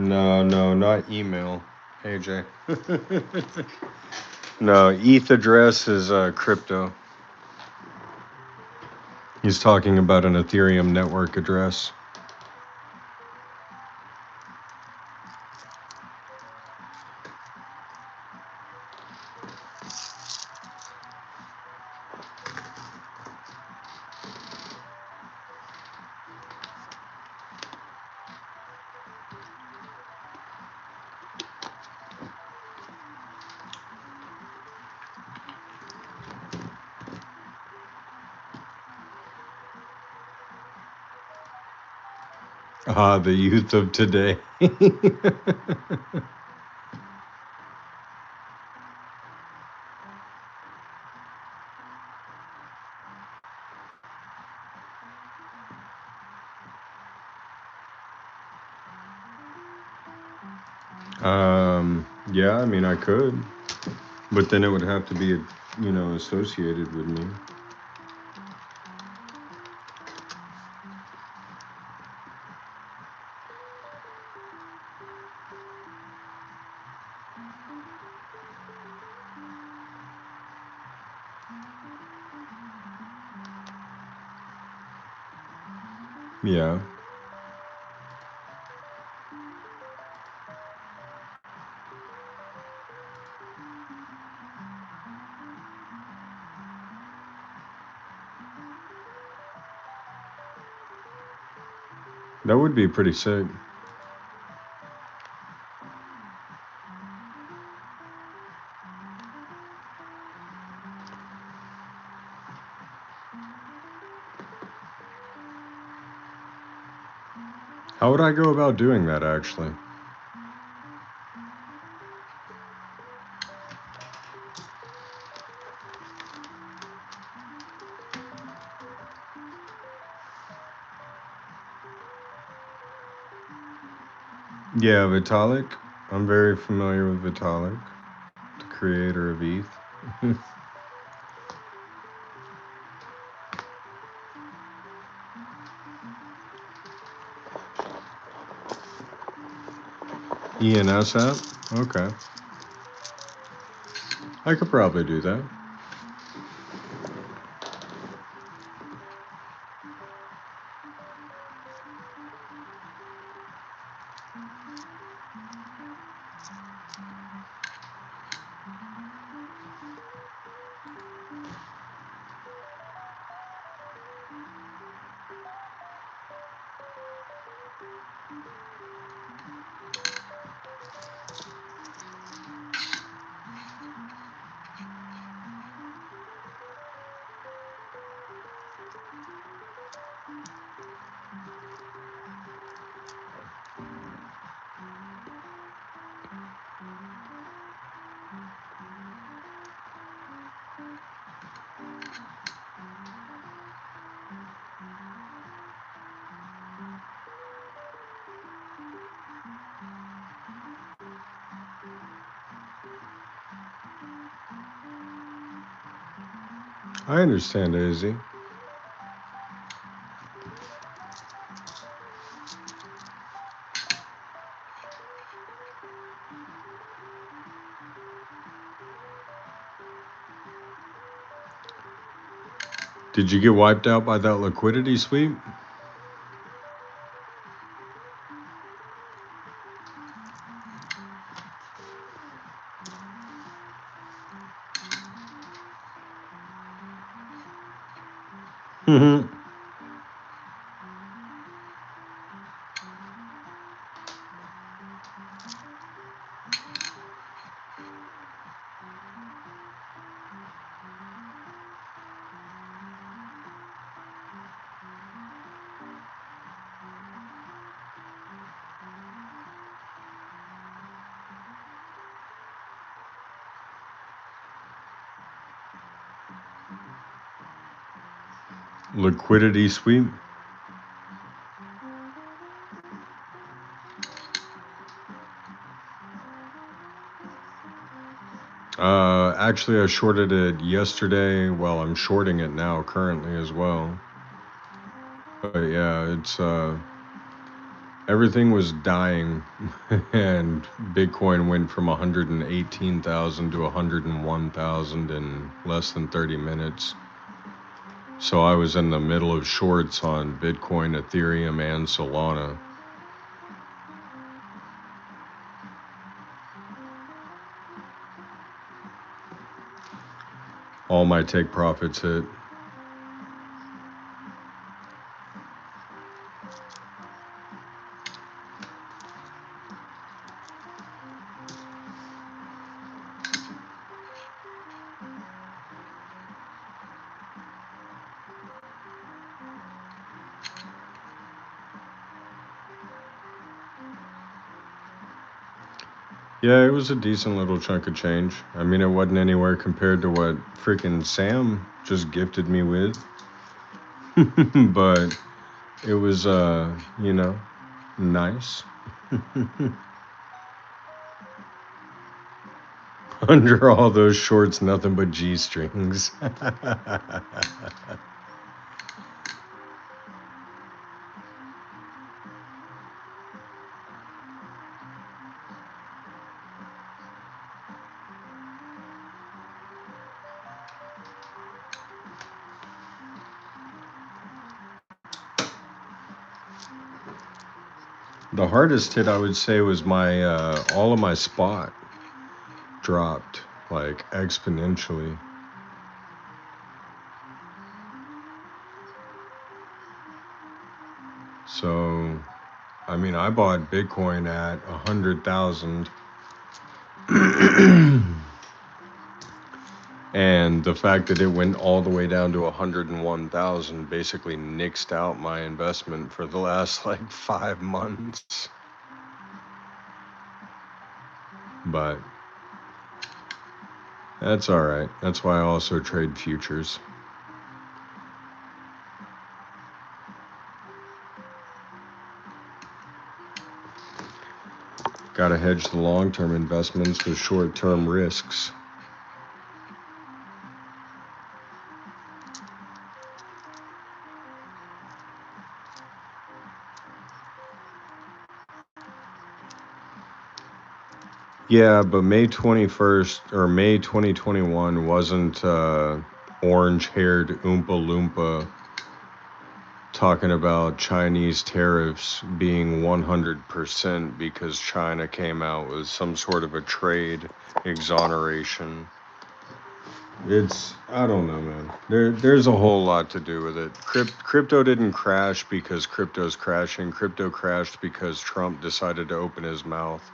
No, no, not email. Hey, Jay. No, ETH address is crypto. He's talking about an Ethereum network address. Ah, the youth of today. Yeah, I mean, I could, but then it would have to be, associated with me. Yeah, that would be pretty sick. How would I go about doing that, actually? Yeah, Vitalik. I'm very familiar with Vitalik, the creator of ETH. ENS app? Okay. I could probably do that. I understand, Daisy. Did you get wiped out by that liquidity sweep? Liquidity sweep? Actually, I shorted it yesterday. Well, I'm shorting it now currently as well. But yeah, it's everything was dying, and Bitcoin went from 118,000 to 101,000 in less than 30 minutes. So I was in the middle of shorts on Bitcoin, Ethereum, and Solana. All my take profits hit. Yeah, it was a decent little chunk of change. I mean, it wasn't anywhere compared to what freaking Sam just gifted me with. But it was, nice. Under all those shorts, nothing but G strings. The hardest hit I would say was my all of my spot dropped like exponentially. So, I mean, I bought Bitcoin at 100,000, and the fact that it went all the way down to 101,000 basically nixed out my investment for the last like 5 months. But that's all right. That's why I also trade futures. Got to hedge the long-term investments with short-term risks. Yeah, but May 21st or May 2021 wasn't orange-haired Oompa Loompa talking about Chinese tariffs being 100% because China came out with some sort of a trade exoneration. I don't know, man. There's a whole lot to do with it. Crypto didn't crash because crypto's crashing. Crypto crashed because Trump decided to open his mouth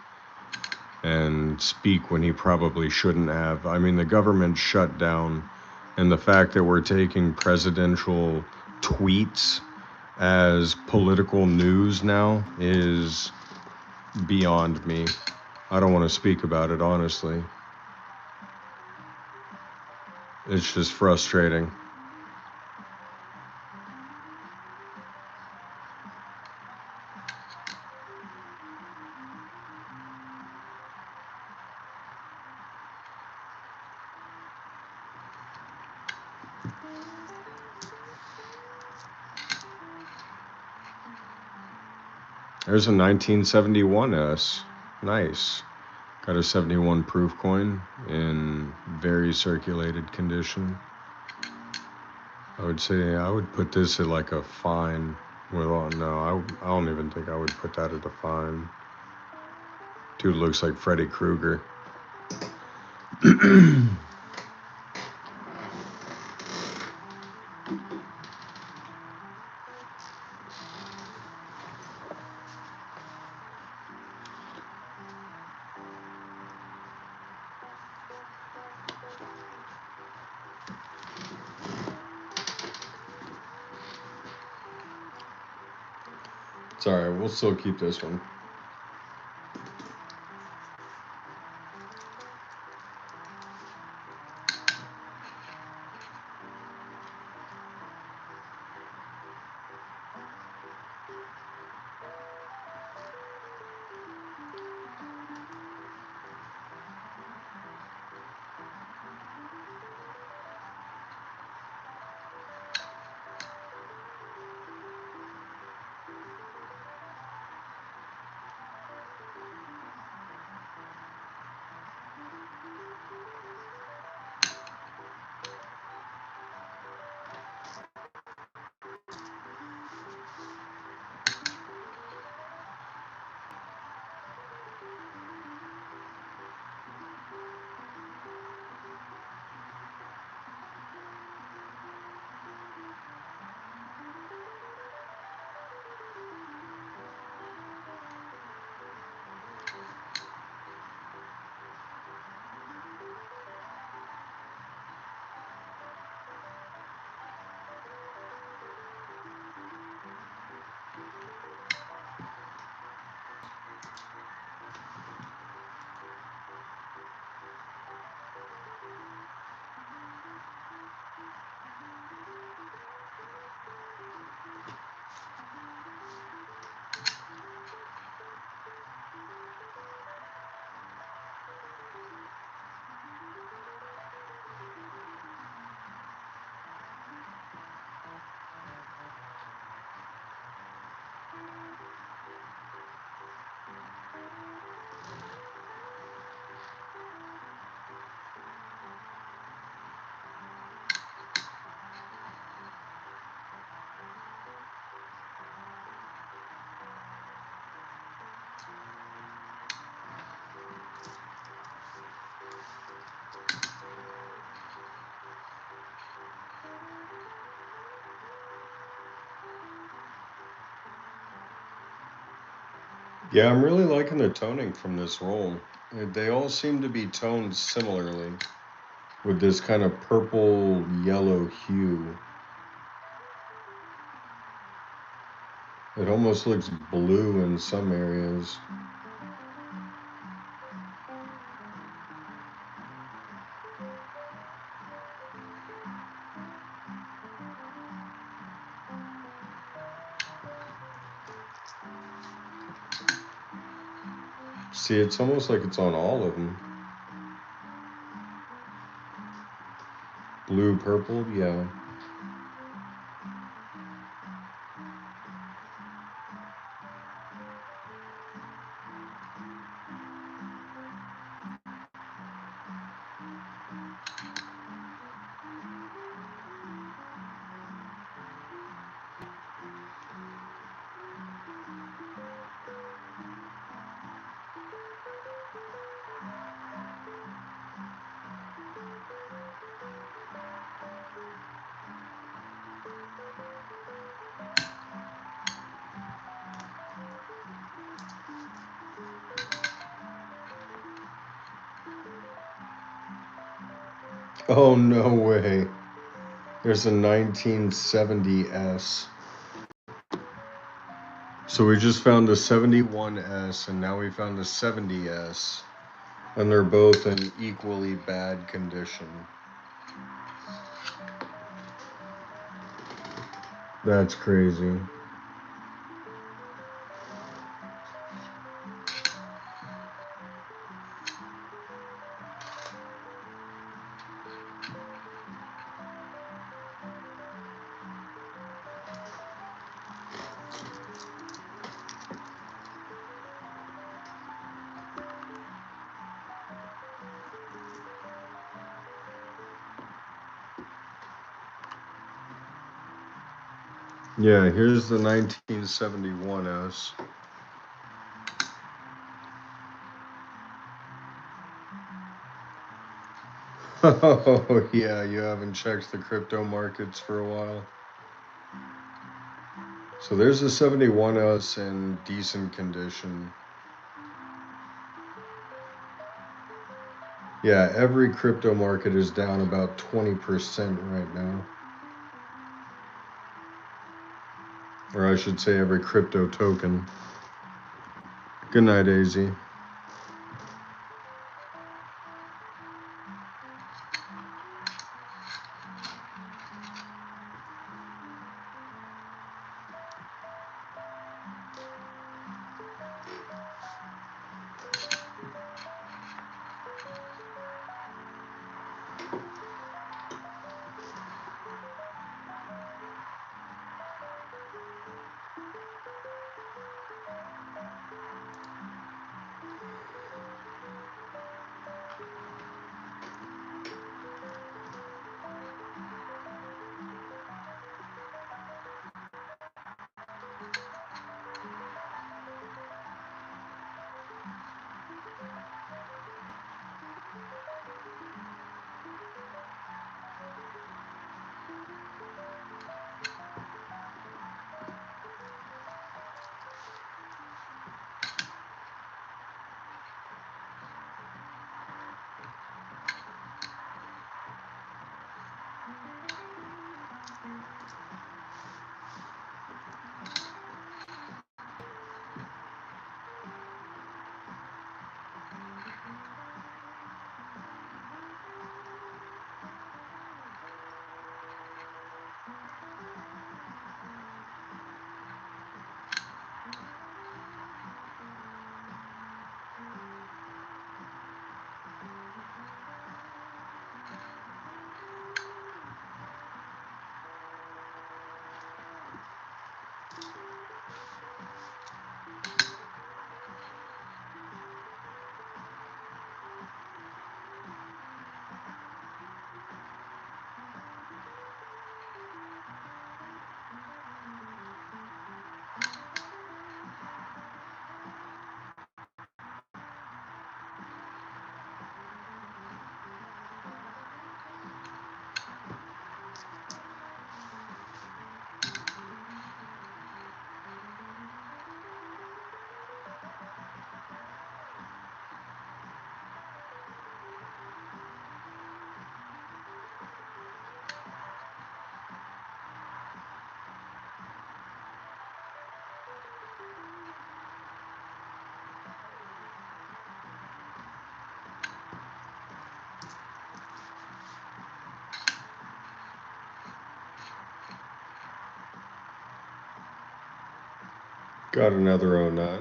and speak when he probably shouldn't have. I mean, the government shut down, and the fact that we're taking presidential tweets as political news now is beyond me. I don't want to speak about it, honestly. It's just frustrating. There's a 1971 S. Nice. Got a 71 proof coin in very circulated condition. I would say I would put this at like a fine. Well, no, I don't even think I would put that at a fine. Dude looks like Freddy Krueger. It's alright, we'll still keep this one. Yeah, I'm really liking the toning from this roll. They all seem to be toned similarly with this kind of purple yellow hue. It almost looks blue in some areas. See, it's almost like it's on all of them. Blue, purple, yeah. Oh, no way. There's a 1970S. So we just found the 71S and now we found the 70S. And they're both in equally bad condition. That's crazy. Yeah, here's the 1971S. Oh, yeah, you haven't checked the crypto markets for a while. So there's a 71S in decent condition. Yeah, every crypto market is down about 20% right now. Or I should say every crypto token. Good night, AZ. Got another 09.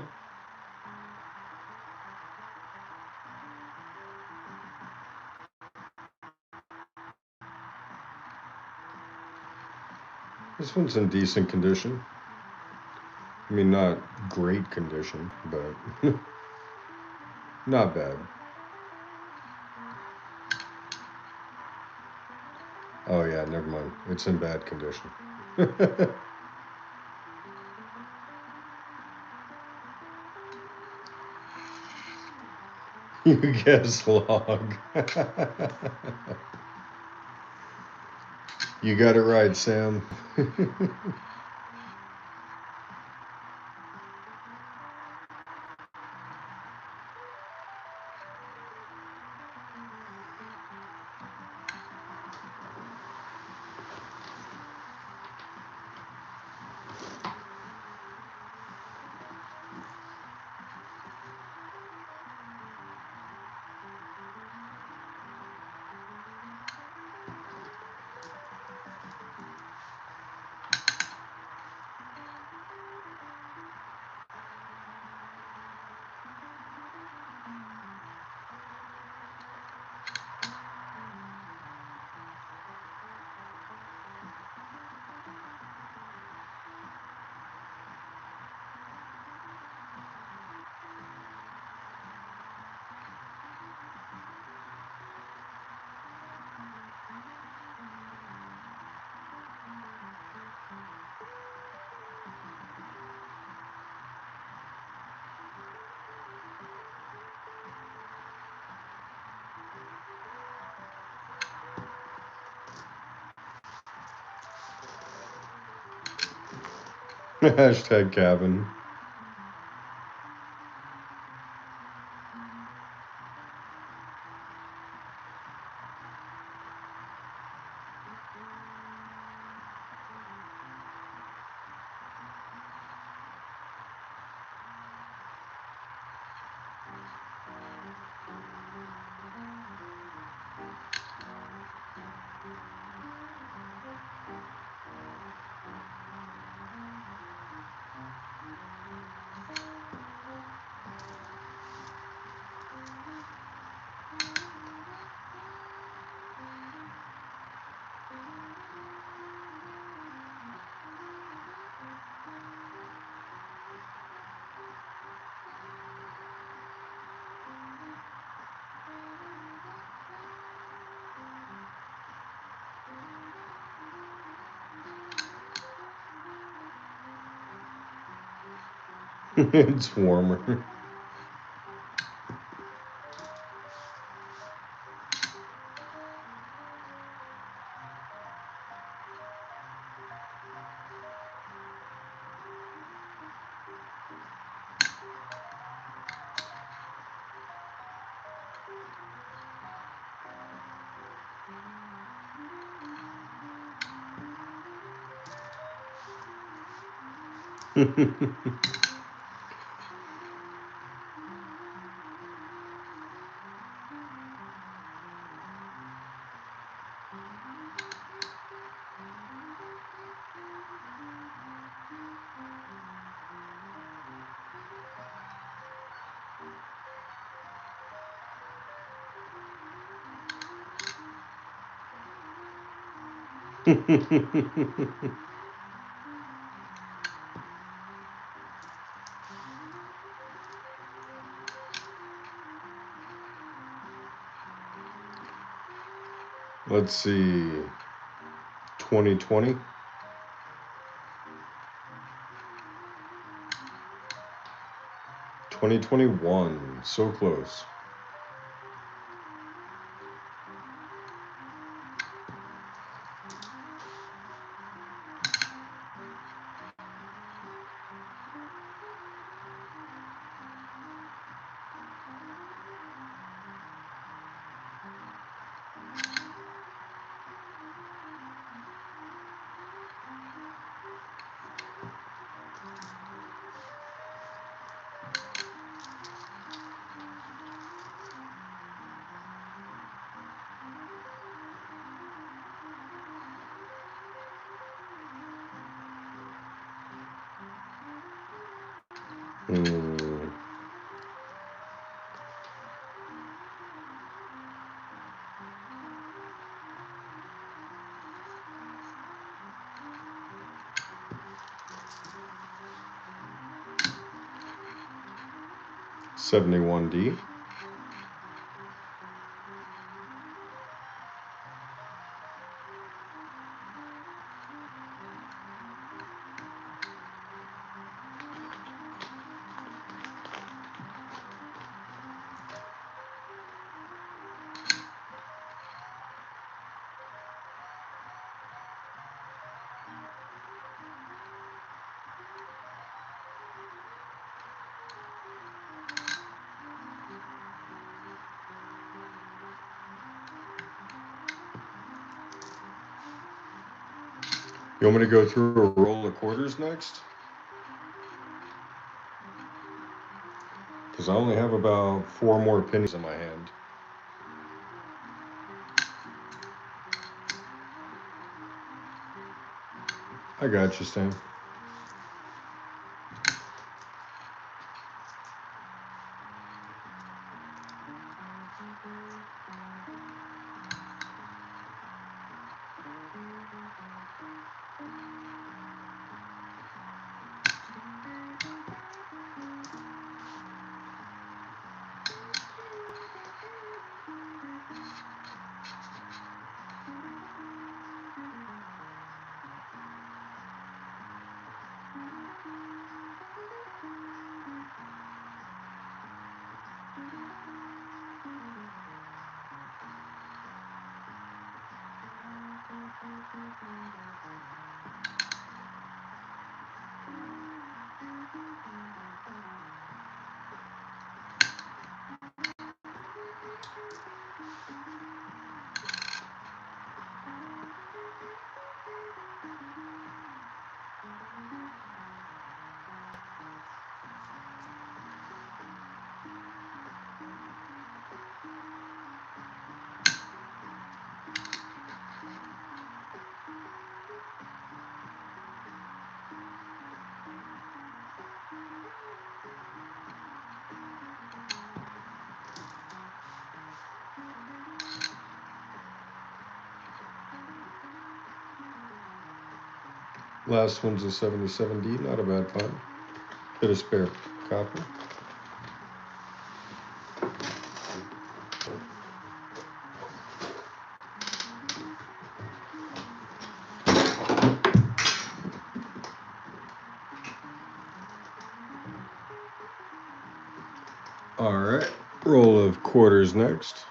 This one's in decent condition. I mean, not great condition, but not bad. Oh, yeah, never mind. It's in bad condition. You guess log. You got it right, Sam. Hashtag cabin. It's warmer. Let's see. 2020. 2021. So close. Hmm. $71D. You want me to go through a roll of quarters next? Because I only have about 4 more pennies in my hand. I got you, Stan. Last one's a 77D, not a bad find. Bit of spare copper. All right, roll of quarters next.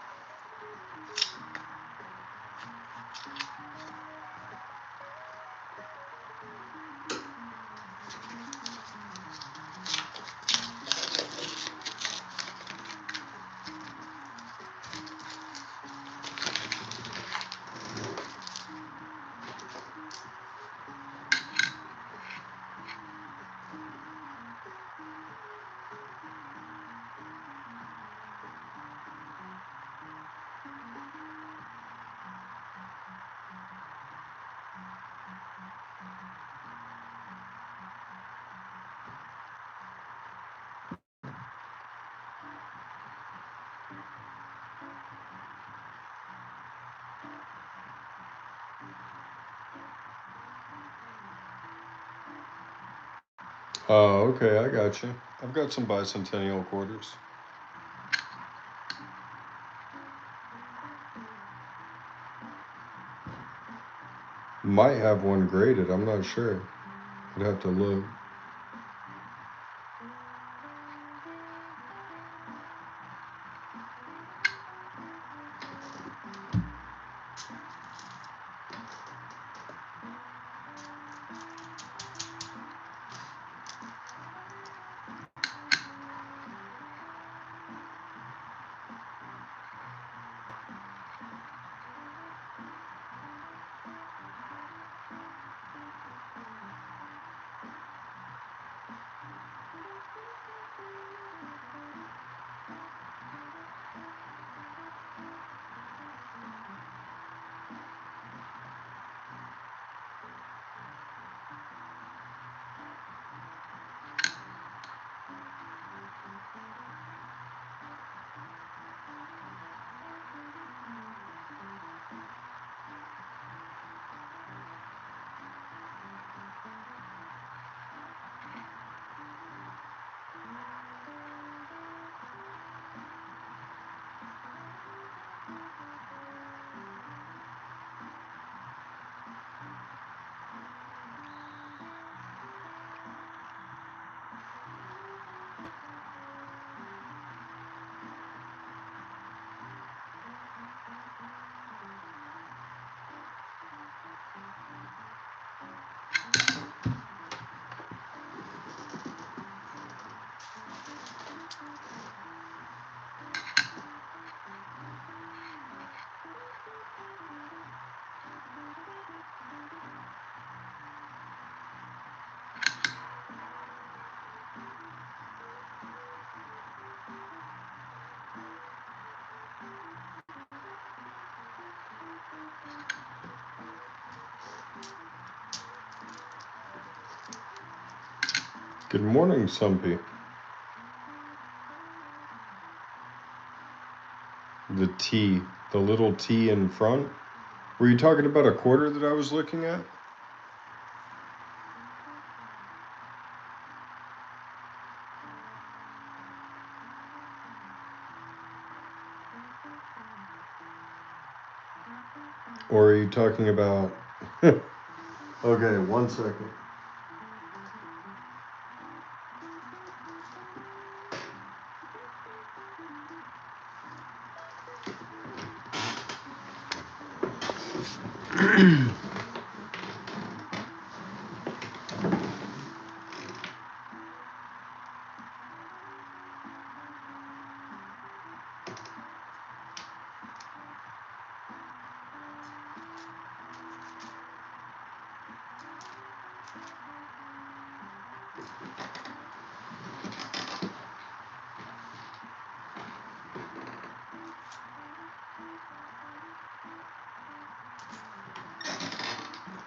Oh, okay, I got you. I've got some bicentennial quarters. Might have one graded, I'm not sure. I'd have to look. Good morning, Sumpy. The T, the little T in front. Were you talking about a quarter that I was looking at? Or are you talking about. Okay, 1 second.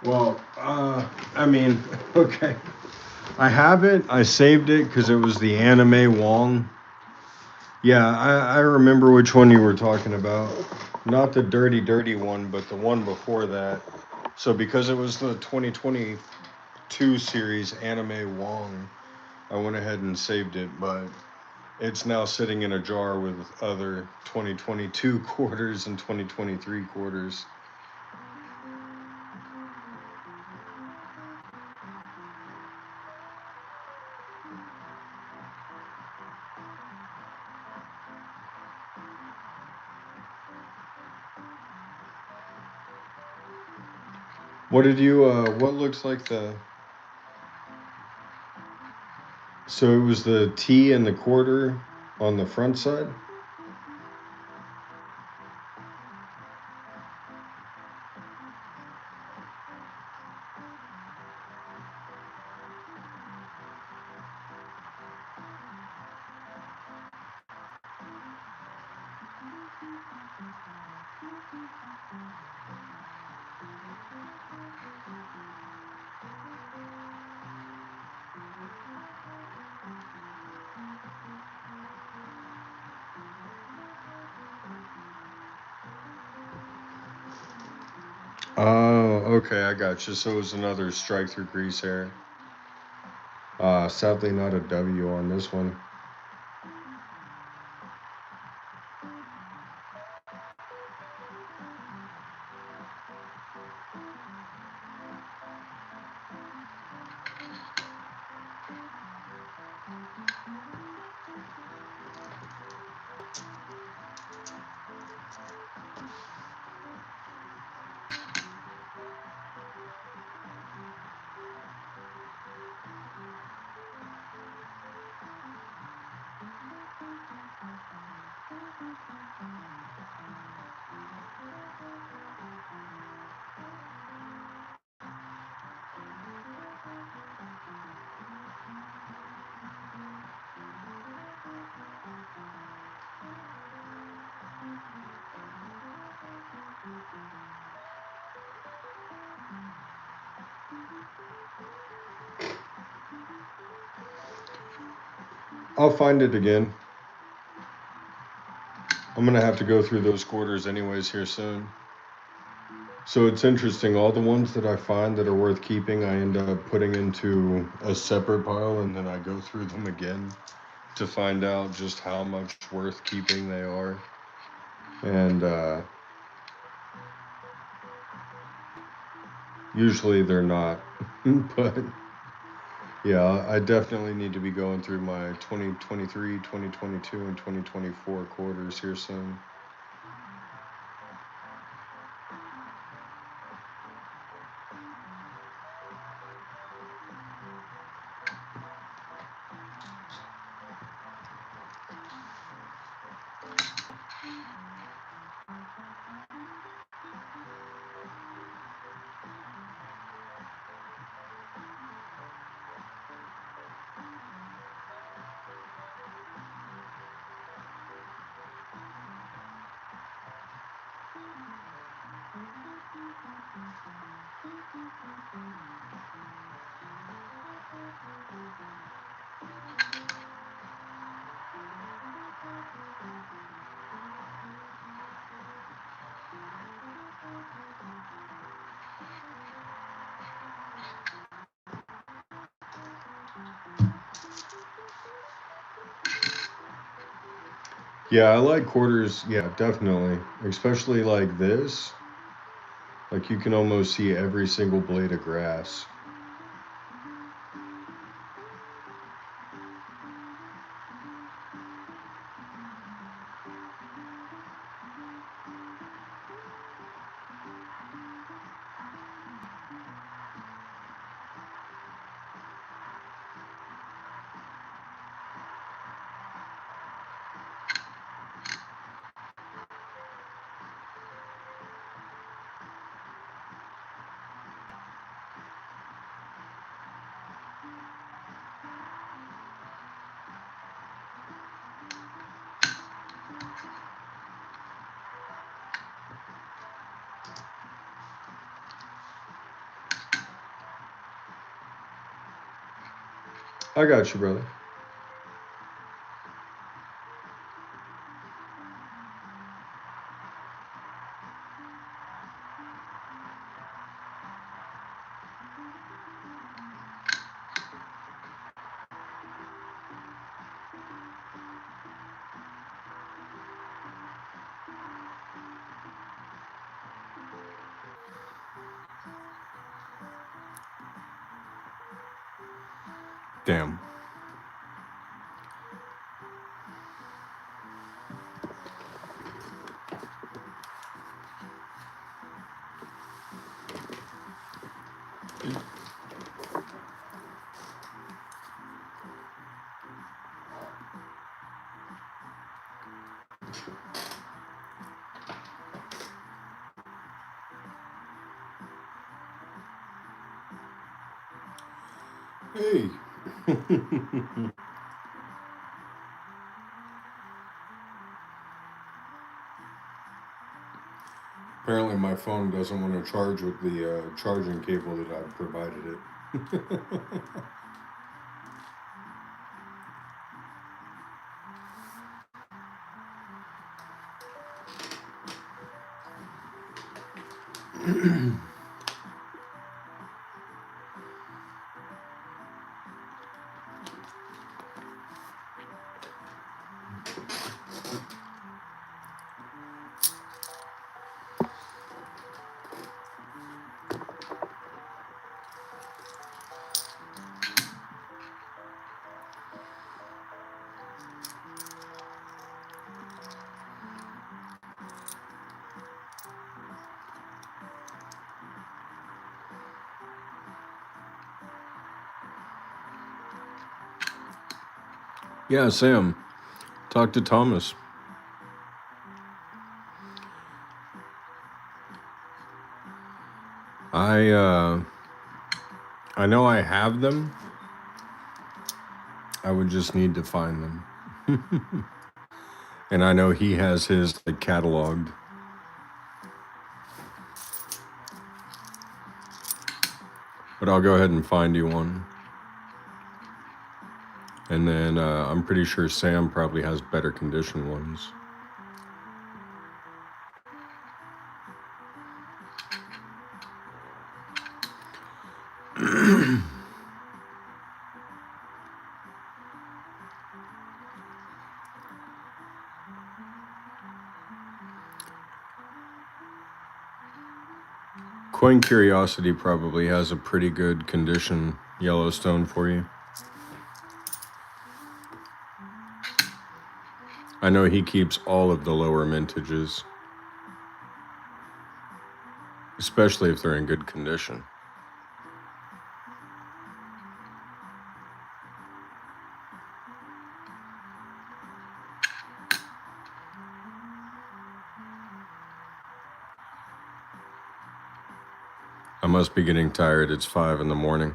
Well, I mean, okay. I have it. I saved it because it was the anime Wong. Yeah, I remember which one you were talking about. Not the dirty, dirty one, but the one before that. So because it was the 2022 series anime Wong, I went ahead and saved it, but it's now sitting in a jar with other 2022 quarters and 2023 quarters. What did you, what looks like the. So it was the T and the quarter on the front side? Oh, okay, I got you. So it was another strike through grease hair. Sadly, not a W on this one. I'll find it again. I'm gonna have to go through those quarters anyways here soon. So it's interesting. All the ones that I find that are worth keeping, I end up putting into a separate pile, and then I go through them again to find out just how much worth keeping they are. And usually they're not. But yeah, I definitely need to be going through my 2023, 2022, and 2024 quarters here soon. Yeah, I like quarters. Yeah, definitely. Especially like this. Like you can almost see every single blade of grass. I got you, brother. Damn. Hey. Apparently, my phone doesn't want to charge with the charging cable that I've provided it. Yeah, Sam, talk to Thomas. I uh, I know I have them. I would just need to find them. And I know he has his like cataloged. But I'll go ahead and find you one. And then I'm pretty sure Sam probably has better condition ones. Coin Curiosity probably has a pretty good condition Yellowstone for you. I know he keeps all of the lower mintages, especially if they're in good condition. I must be getting tired. It's 5 in the morning.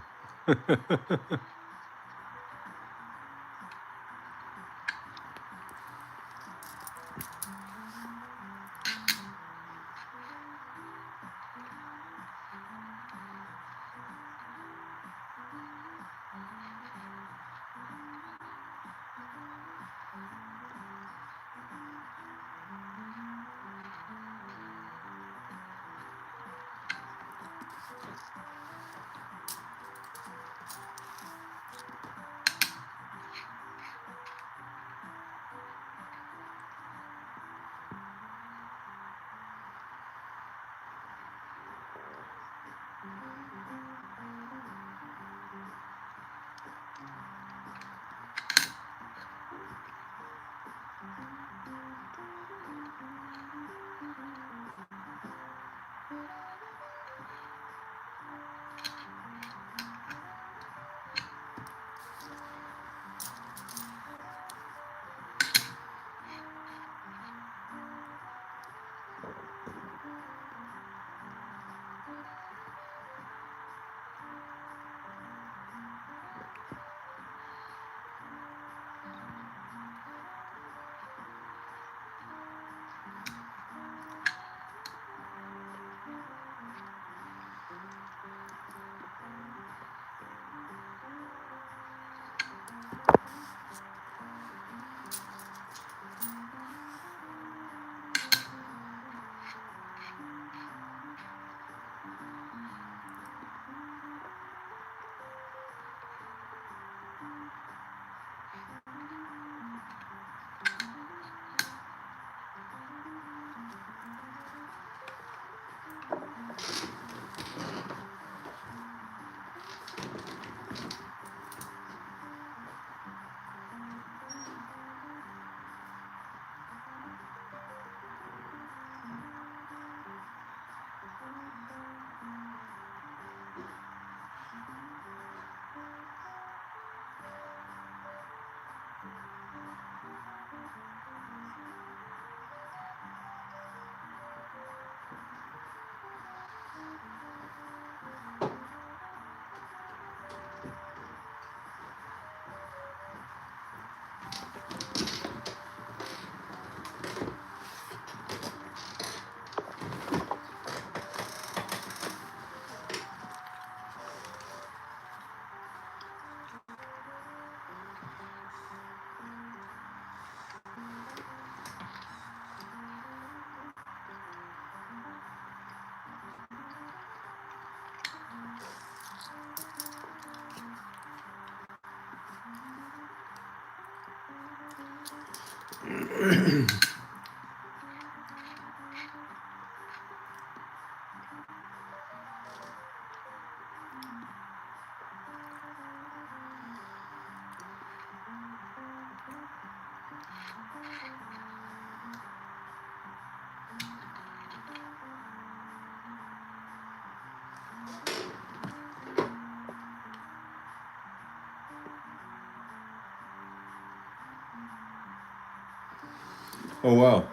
Oh wow,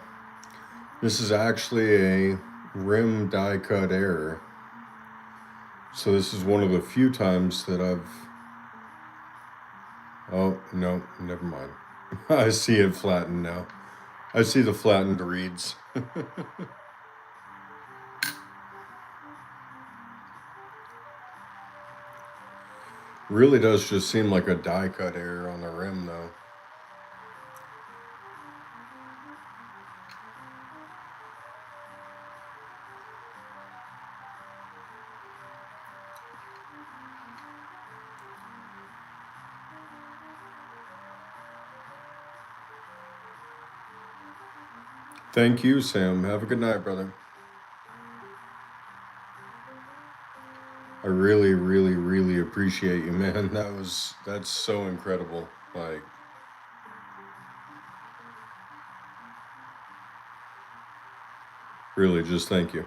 this is actually a rim die cut error. So this is one of the few times that I've. Oh no, never mind. I see it flattened now. I see the flattened reeds. Really does just seem like a die cut error on the rim though. Thank you, Sam. Have a good night, brother. I really, really, really appreciate you, man. That's so incredible. Like, really, just thank you.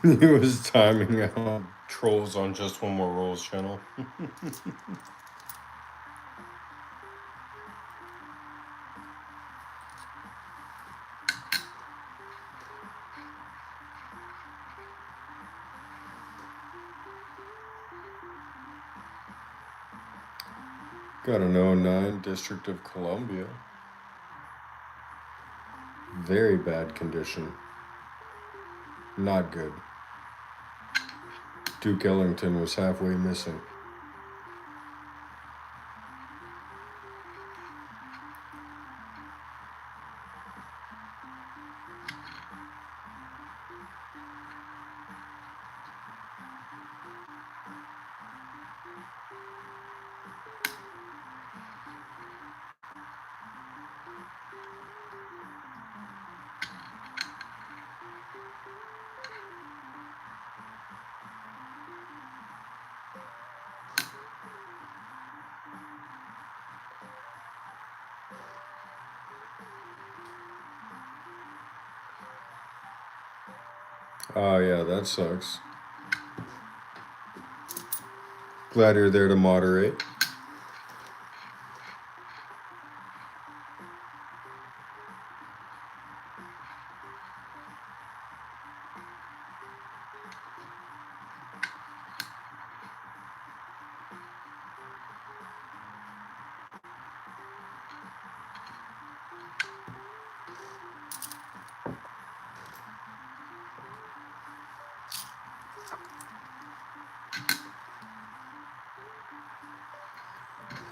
He was timing out trolls on Just One More Rolls channel. Got an 09 District of Columbia. Very bad condition. Not good. Duke Ellington was halfway missing. Oh, yeah, that sucks. Glad you're there to moderate.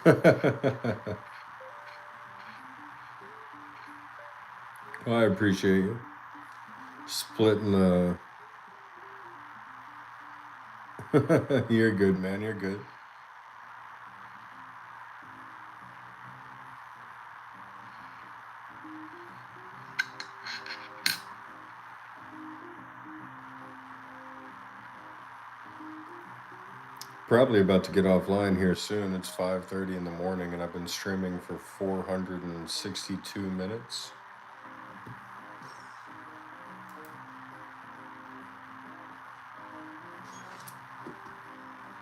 Well, I appreciate you splitting the. You're good, man. You're good. Probably about to get offline here soon. It's 5:30 in the morning, and I've been streaming for 462 minutes.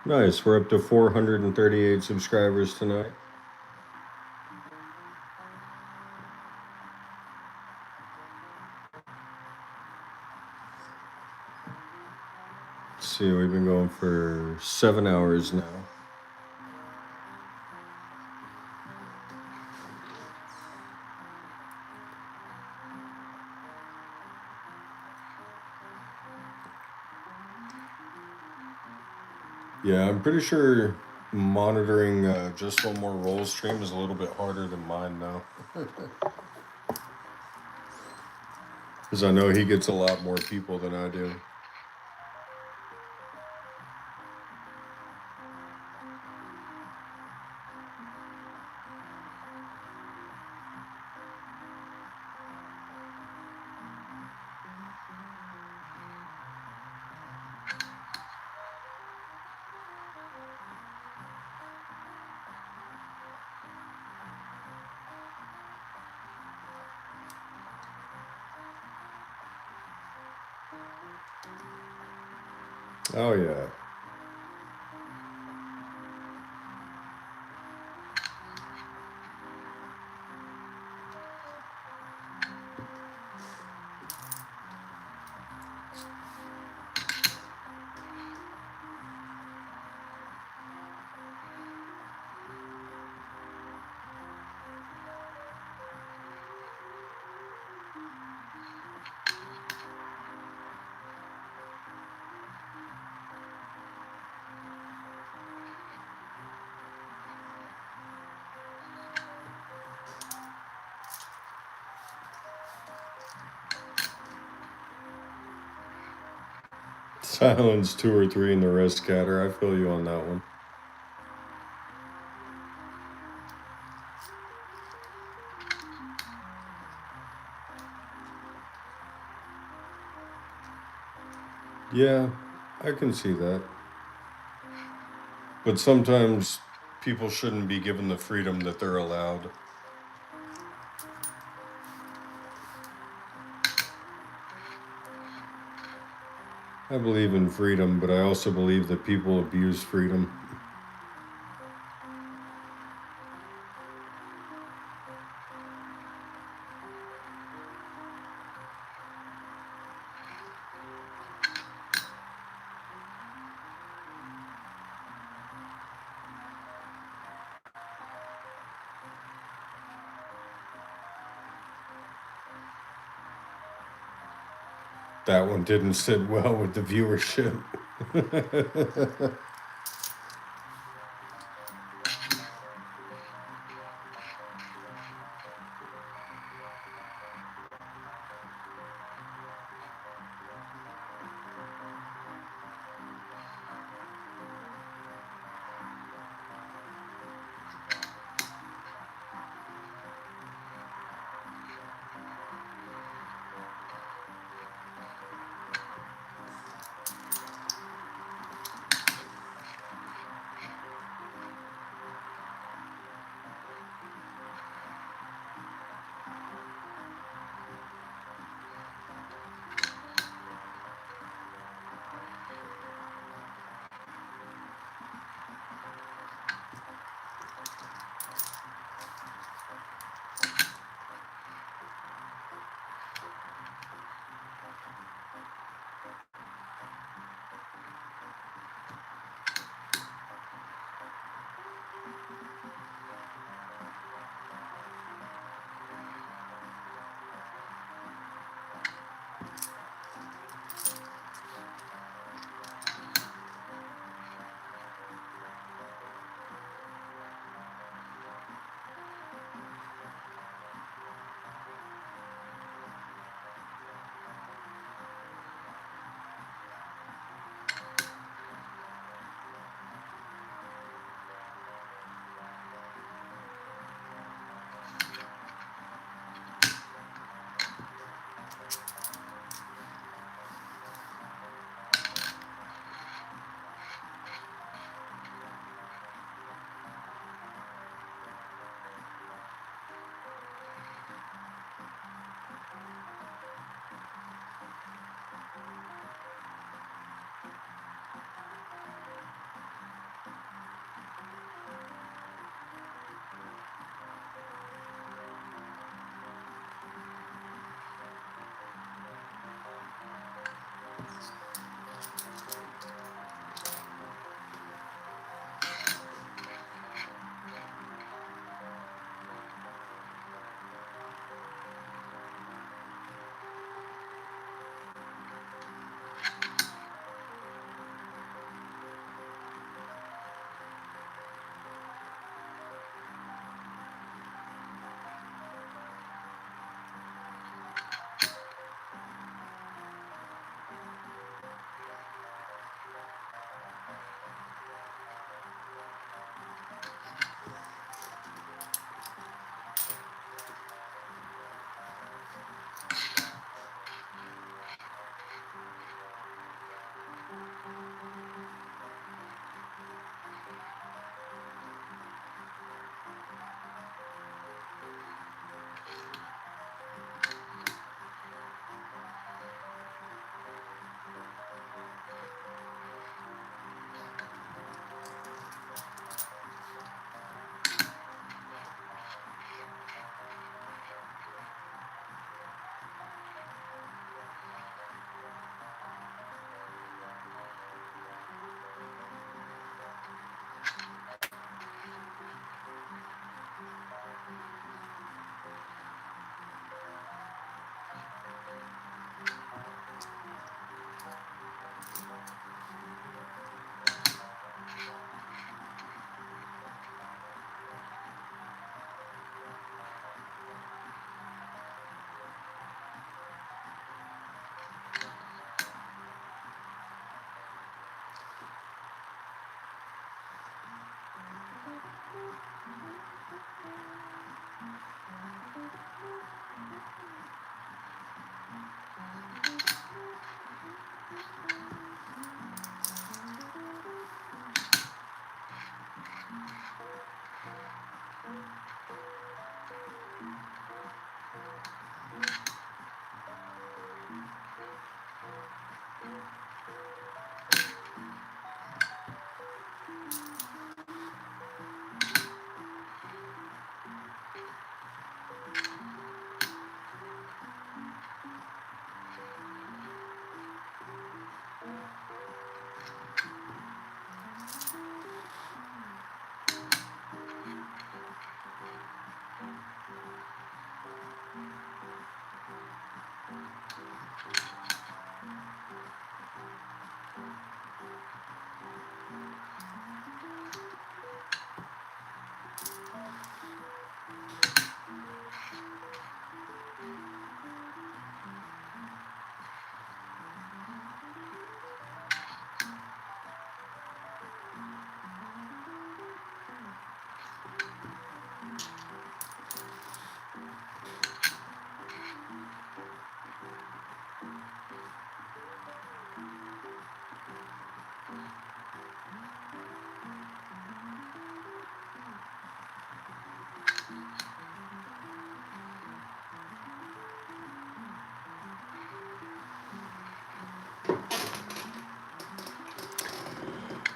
Nice. We're up to 438 subscribers tonight. Let's see, we've been going for 7 hours now. Yeah, I'm pretty sure monitoring just one more roll stream is a little bit harder than mine now. Because I know he gets a lot more people than I do. Oh, yeah. Silence two or three and the rest scatter. I feel you on that one. Yeah, I can see that. But sometimes people shouldn't be given the freedom that they're allowed. I believe in freedom, but I also believe that people abuse freedom. That one didn't sit well with the viewership.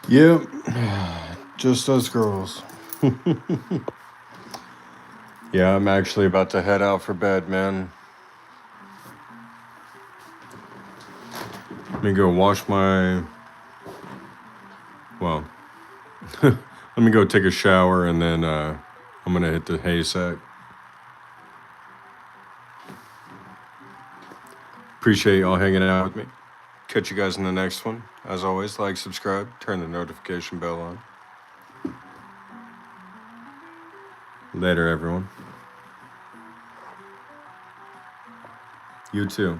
Yep, just us girls. Yeah, I'm actually about to head out for bed, man. Let me go wash my. Well, let me go take a shower and then I'm gonna hit the hay sack. Appreciate y'all hanging out with me. Catch you guys in the next one. As always, like, subscribe, turn the notification bell on. Later, everyone. You too.